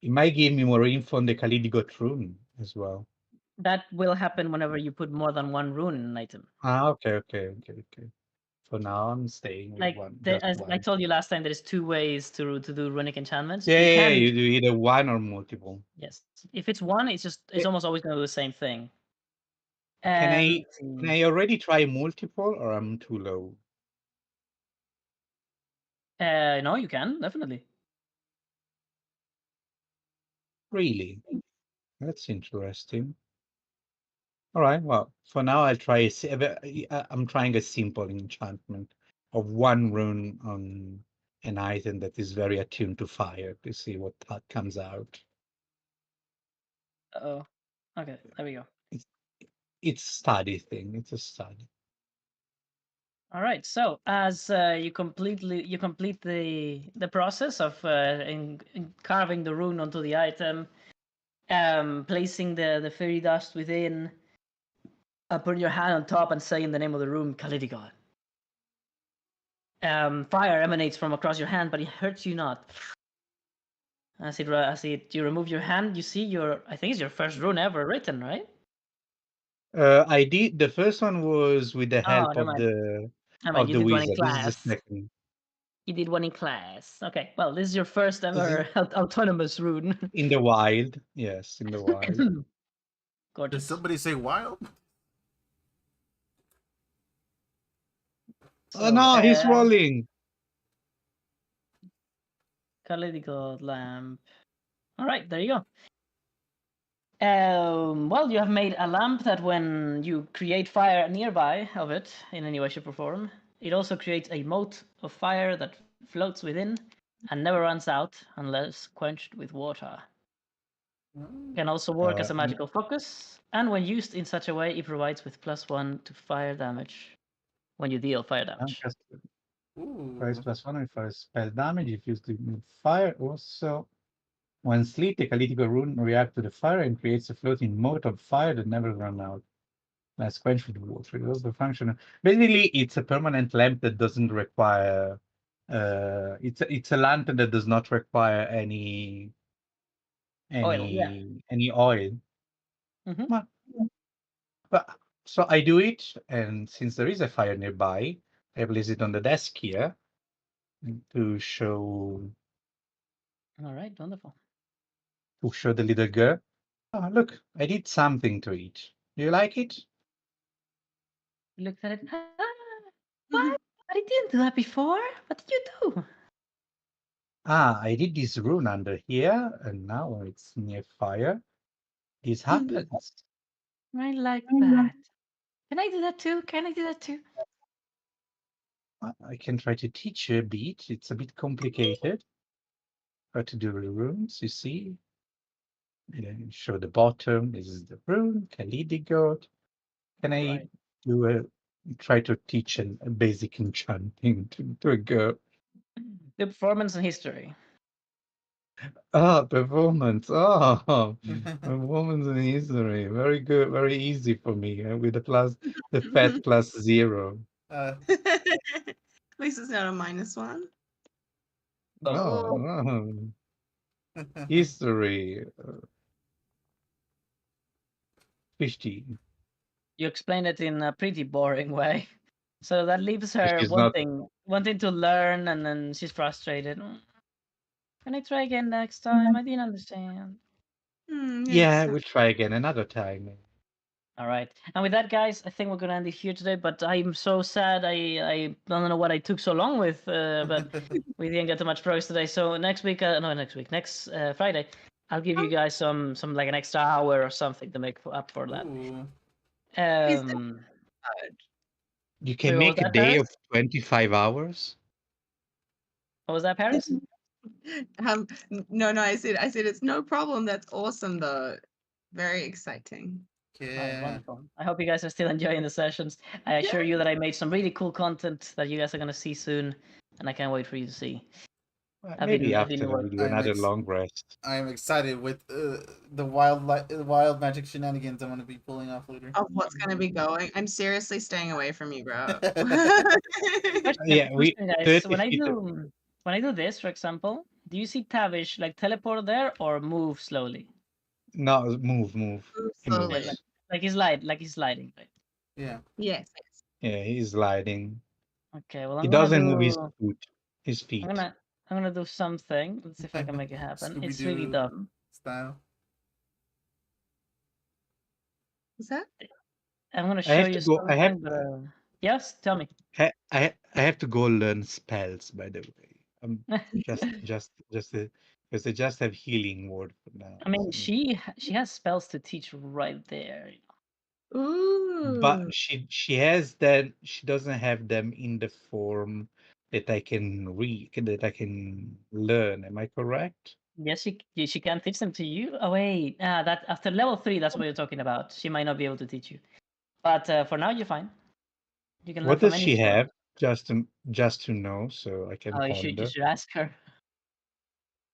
It might give me more info on the Kalidigot rune as well. That will happen whenever you put more than one rune in an item. Ah, okay. For now, I'm staying with Like one, just as I one. told you last time, there is two ways to do runic enchantments. Yeah, You yeah, yeah. can You do either one or multiple. yes. If it's one, it's Eh, almost always going to do the same thing. Can And I already try multiple, or I'm too low? no, you can definitely. Really? That's interesting. All right. Well, for now, I'll try. I'm trying a simple enchantment of one rune on an item that is very attuned to fire to see what that comes out. Oh, okay. There we go. It's study thing. It's a study. All right. So as you complete the process of in carving the rune onto the item, placing the fairy dust within, putting your hand on top and saying the name of the rune, Kalidigar. Fire emanates from across your hand, but it hurts you not. You remove your hand, you see your, I think it's your first rune ever written, right? I did the first one was with the Oh, help never mind. Never mind. of You the did one in wizard. This is the class. second. You did one in class. Okay. Well, this is your first Is ever autonomous rune. In the wild. Yes, in the wild. Did Gorgeous. somebody say wild? Oh So, no, he's rolling. Kaleidogod lamp. All right, there you go. Well, you have made a lamp that when you create fire nearby of it in any way, shape, or form, it also creates a mote of fire that floats within and never runs out unless quenched with water. Can also work as a And magical focus, and when used in such a way, it provides with +1 to fire damage when you deal fire damage. just price Ooh. +1 if I spell damage if used with fire. Also, when sleep, the Khalitical rune reacts to the fire and creates a floating mote of fire that never run out. Let's quench with water. It was the function. Basically, it's a permanent lamp that doesn't require. It's a lantern that does not require Oil, yeah. any oil. Mm-hmm. But, but so I do it, and since there is a fire nearby, I place it on the desk here to show All right, wonderful. the little girl. Oh, look, I did something to it. Do you like it? You looked at it. Ah, what? I didn't do that before. What did you do? Ah, I did this rune under here, and now it's near fire. This happens. I like that. Can I do that too? Can I do that too? I can try to teach you a bit. It's a bit complicated. How to do the runes, you see? And then show the bottom. This is the rune, Kalidigod. Can I Right. do try to teach a basic enchanting to a girl? The performance and history. Ah, performance. Oh, performance in history. Very good. Very easy for me. With the fat +0. uh, At least it's not a -1. Oh. Oh, history. 50. You explain it in a pretty boring way. So that leaves So her she's not. wanting to learn, and then she's frustrated. Can I try again next time? I didn't understand. Yeah, Yes. we'll try again another time. All right. And with that, guys, I think we're gonna end it here today. But I'm so sad. I don't know what I took so long with, but we didn't get too much progress today. So next week, no, next week, next Friday, I'll give you guys some like an extra hour or something to make up for that. ooh. Please Um, You wait, can what was make a that, day of Paris? 25 hours. What was that, Paris? No, I said it's no problem. That's awesome though. Very exciting. All right, Yeah. wonderful. I hope you guys are still enjoying the sessions. I assure you that I made some really cool content that you guys are gonna see soon, and I can't wait for you to see. Maybe I've been after we do working. I'm another ex- long rest. I'm excited with the wild magic shenanigans I'm gonna be pulling off later. Of what's gonna be going. I'm seriously staying away from you, bro. Yeah, we Question, guys. 30 feet. When I do this, for example, do you see Tavish like teleport there or move slowly? No, move. Move He Like slowly. like, moves. like he's sliding, right? Yeah. Yes. Yeah, he's sliding. Okay, well He doesn't move his I'm feet. gonna do something. Let's see if I can make it happen. Scooby It's really Doo dumb. style. Is that? I'm gonna I show have you to go. something, but yes, tell me. I have to go learn spells. By the way, just because I just have healing word for now. I mean, So, she has spells to teach right there. but Ooh. she has that. She doesn't have them in the form that I can read, that I can learn. Am I correct? Yes, she can teach them to you. Oh wait, that after level 3, that's what you're talking about. She might not be able to teach you. But for now, you're fine. You can learn What from does any she story. have? Just to know, so I can Oh, you ponder. should ask her.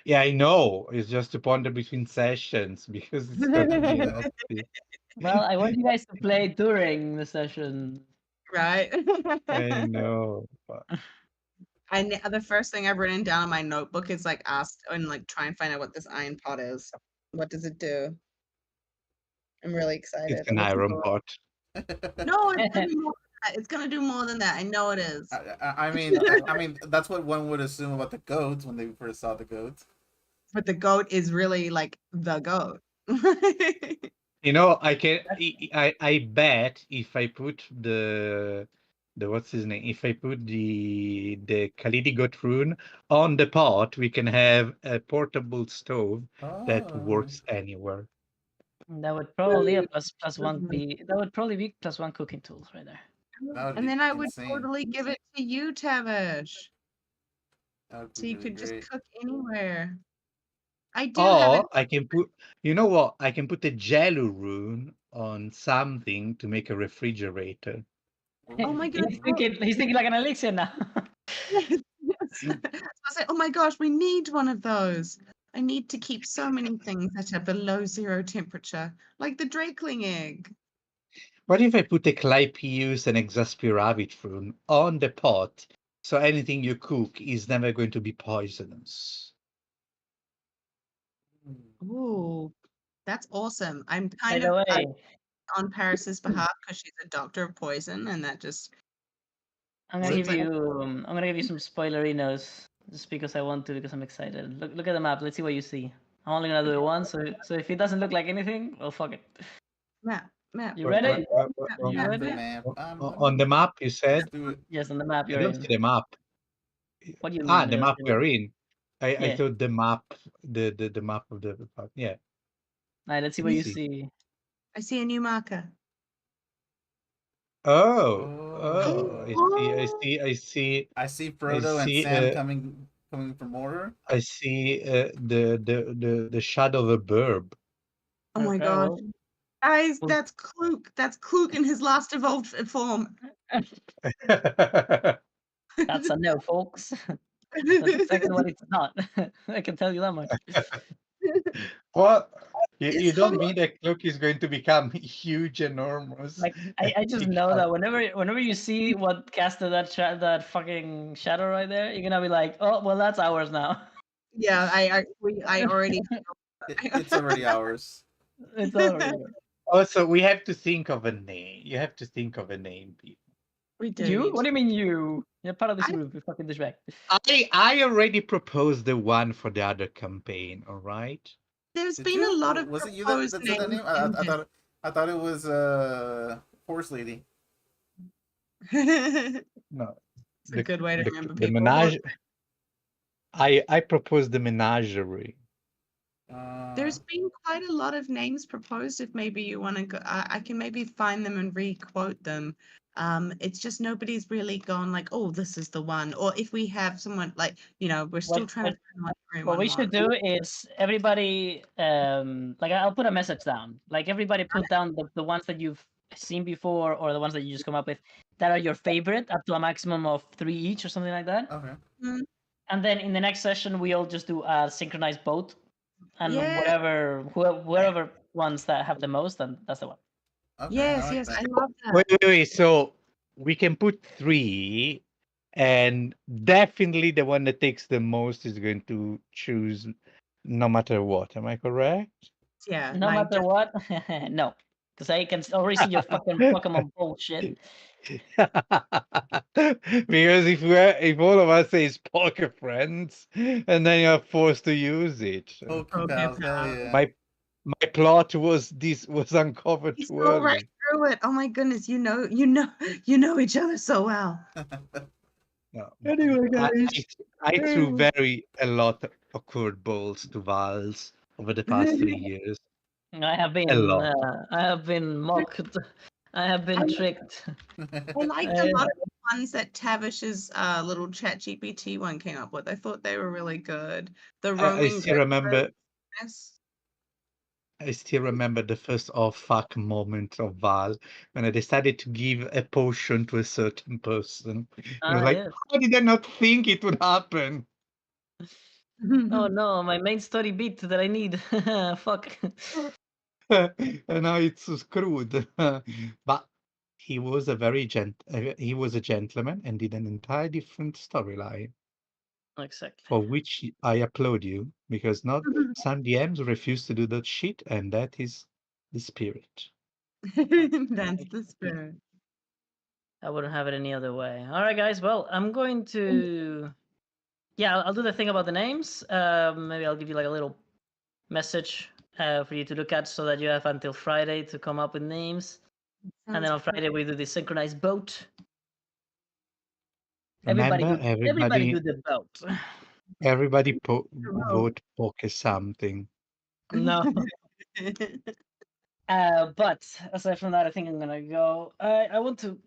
Yeah, I know. It's just to ponder between sessions because it's gonna be nasty. Well, I want you guys to play during the session. Right. I know. But The first thing I've written down in my notebook is like ask and like try and find out what this iron pot is. What does it do? I'm really excited. it's I'm an looking iron forward. pot. No, it's gonna be more than that. It's gonna do more than that. I know it is. I mean, that's what one would assume about the goats when they first saw the goats. But the goat is really like the goat. You know, I bet if I put the what's his name? If I put the Kalidigot rune on the pot, we can have a portable stove that Oh, works anywhere. That would probably a plus one be. That would probably be plus one cooking tools right there. that would And be then I would insane. totally give it to you, Tavish. That would So be you really could just great. cook anywhere. I do have it. Or I can put, you know what? I can put a jello rune on something to make a refrigerator. Oh my god. He's thinking like an elixir now. Yes, yes. I was like, oh my gosh, we need one of those. I need to keep so many things that are below 0 temperature, like the Drakeling egg. What if I put a Clypeus and Exasperavid rune on the pot so anything you cook is never going to be poisonous? Ooh, that's awesome. I'm By kind the of way, on Paris's behalf because she's a doctor of poison, and that just I'm gonna seems give like you I'm gonna give you some spoilerinos just because I want to because I'm excited. Look at the map. Let's see what you see. I'm only gonna do it once, so if it doesn't look like anything, well, fuck it. map, map. You Wha- wha- ready? wha- You On the ready? map, I'm On the ready. map, you said? Let's do it. Yes, on the map I you're don't in. see the map. What do you Ah, mean? the You don't map see the we're map? in. I Yeah. thought the map, the map of the yeah. Alright, let's see I what you see. see. I see a new marker. Oh, I see, I Oh, see, I see, I see I Frodo and see, Sam coming from Mordor. I see the shadow of a burb. oh my Okay, gosh. well, Guys, well, that's Kluk. That's Kluk in his last evolved form. that's a no, folks. That's exactly what it's not. I can tell you that much. What? You, It's you don't so mean that Cloak is going to become huge, enormous? Like I just Big know shot. that whenever you see what casted that fucking shadow right there, you're gonna be like, oh well, that's ours now. yeah, I already It's already ours. It's already yours. Also, we have to think of a name. You have to think of a name, people. we do You? need What do you mean you? You're part of this I- group. You fucking douchebag. I already proposed the one for the other campaign. All right. there's Did been a you? lot of Was it you proposed that said that names name? in this. I thought it was Horse Lady. It's No, a good way to the remember the people. Well, menage. I proposed the menagerie. there's been quite a lot of names proposed. If maybe you want to go, I can maybe find them and re-quote them. It's just nobody's really gone like, oh, this is the one. Or if we have someone like, we're still What trying what to find what what everyone we should wants. do is everybody like I'll put a message down. Like everybody put down the ones that you've seen before or the ones that you just come up with that are your favorite up to a maximum of 3 each or something like that. Okay. Mm, And then in the next session we'll just do a synchronized vote and yeah. wherever ones that have the most, then that's the one. Okay. I Yes, like yes, that. I love that. Wait. So we can put 3, and definitely the one that takes the most is going to choose no matter what. Am I correct? Yeah, No like matter just what, no, because I can already see your fucking Pokemon bullshit. Because if all of us say Poker Friends, and then you're forced to use it. Pokepals, hell Pokepal. yeah. My plot was uncovered You too saw right early. through it. Oh my goodness, you know each other so well. No, Anyway, I, guys. I threw a lot of curveballs to Vals over the past 3 years. I have A been lot. mocked. I have I, been tricked. I liked a lot of the ones that Tavish's little chat GPT one came up with. I thought they were really good. The I roaming still remember. goodness. I still remember the first "oh fuck" moment of Val when I decided to give a potion to a certain person. I was Ah, like, yeah. how did I not think it would happen? Oh no, my main story beat that I need. Fuck. And now it's screwed. But he was a gentleman and did an entire different storyline, Exactly. for which I applaud you, because not some DMs refuse to do that shit, and that is the spirit. That's the spirit. I wouldn't have it any other way. All right, guys. Well, I'm going to. Yeah, I'll do the thing about the names. Maybe I'll give you like a little message for you to look at, so that you have until Friday to come up with names. And then on Sounds Friday we do the synchronized vote. Remember, Everybody do the vote. everybody great. vote poke something. No. But aside from that, I think I'm gonna go. I want to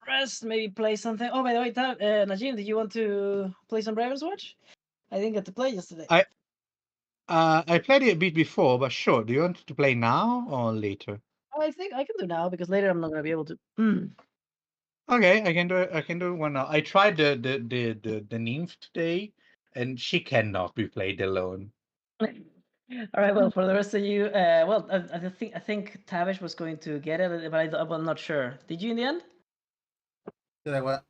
rest, maybe play something. Oh, by the way, Najim, did you want to play some Ravens Watch? I didn't get to play yesterday. I played it a bit before, but sure. Do you want to play now or later? I think I can do now because later I'm not gonna be able to. Okay, I can do it. I can do one now. I tried the nymph today, and she cannot be played alone. All right. Well, for the rest of you, well, I think Tavish was going to get it, but I'm not sure. Did you in the end? Did I what?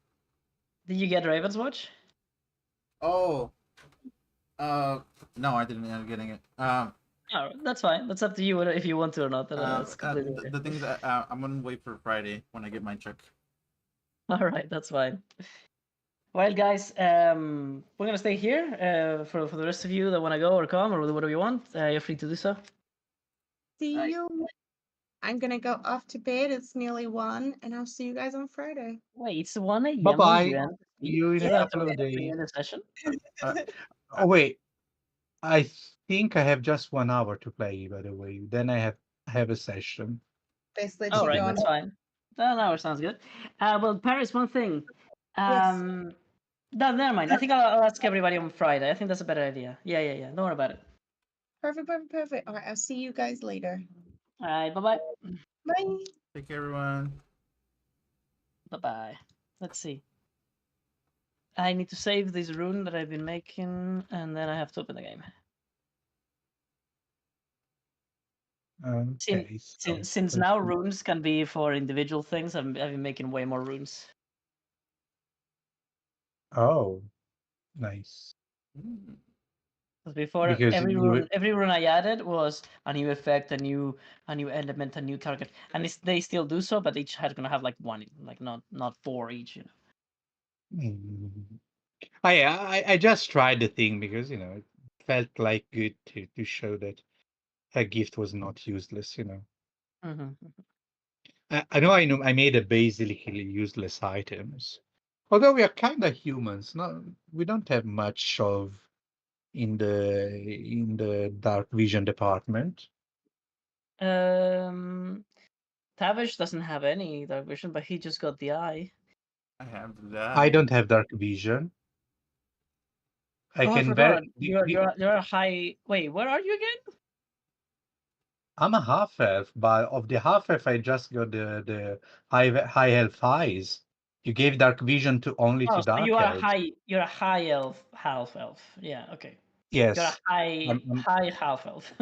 Did you get Ravens Watch? Oh, no, I didn't end up getting it. Oh, that's fine. That's up to you if you want to or not. That's completely the thing is, I'm gonna wait for Friday when I get my check. all right. That's fine. Well, guys, we're gonna stay here. For the rest of you that want to go or come or do whatever you want, you're free to do so. See Bye. you. I'm gonna go off to bed. It's nearly 1, and I'll see you guys on Friday. Wait, it's 1 Bye a.m. when you bye. end the See stream? you in a So Yeah. after couple of we days. end the session? Uh, Oh wait, I think I have just 1 hour to play. By the way, then I have a session. Best let All you right, go. that's fine. An hour sounds good. Well, Paris, one thing. Yes. No, never mind. I think I'll ask everybody on Friday. I think that's a better idea. Yeah. Don't worry about it. Perfect. All right, I'll see you guys later. All right, bye-bye. Bye. Take care, everyone. Bye-bye. Let's see. I need to save this rune that I've been making, and then I have to open the game. Okay. Since now runes can be for individual things, I've been making way more runes. Oh, nice. Mm. Because before Because you every rune I added was a new effect, a new element, a new character, and they still do so, but each had gonna have like one, like not four each. You know. Mm. I just tried the thing because it felt like good to show that her gift was not useless. Mm-hmm. I know I made a basically useless items. Although we are kind of humans, no, we don't have much of in the dark vision department. Tavish doesn't have any dark vision, but he just got the eye. I have I that. don't have dark vision. I Oh, I can very forgot. You're a high. Wait, where are you again? I'm a half elf, but of the half elf, I just got the high elf eyes. You gave dark vision to only Oh, to so you dark are a elves. high. You're a high elf, half elf. Yeah, okay. You're a Yes, high I'm high half elf.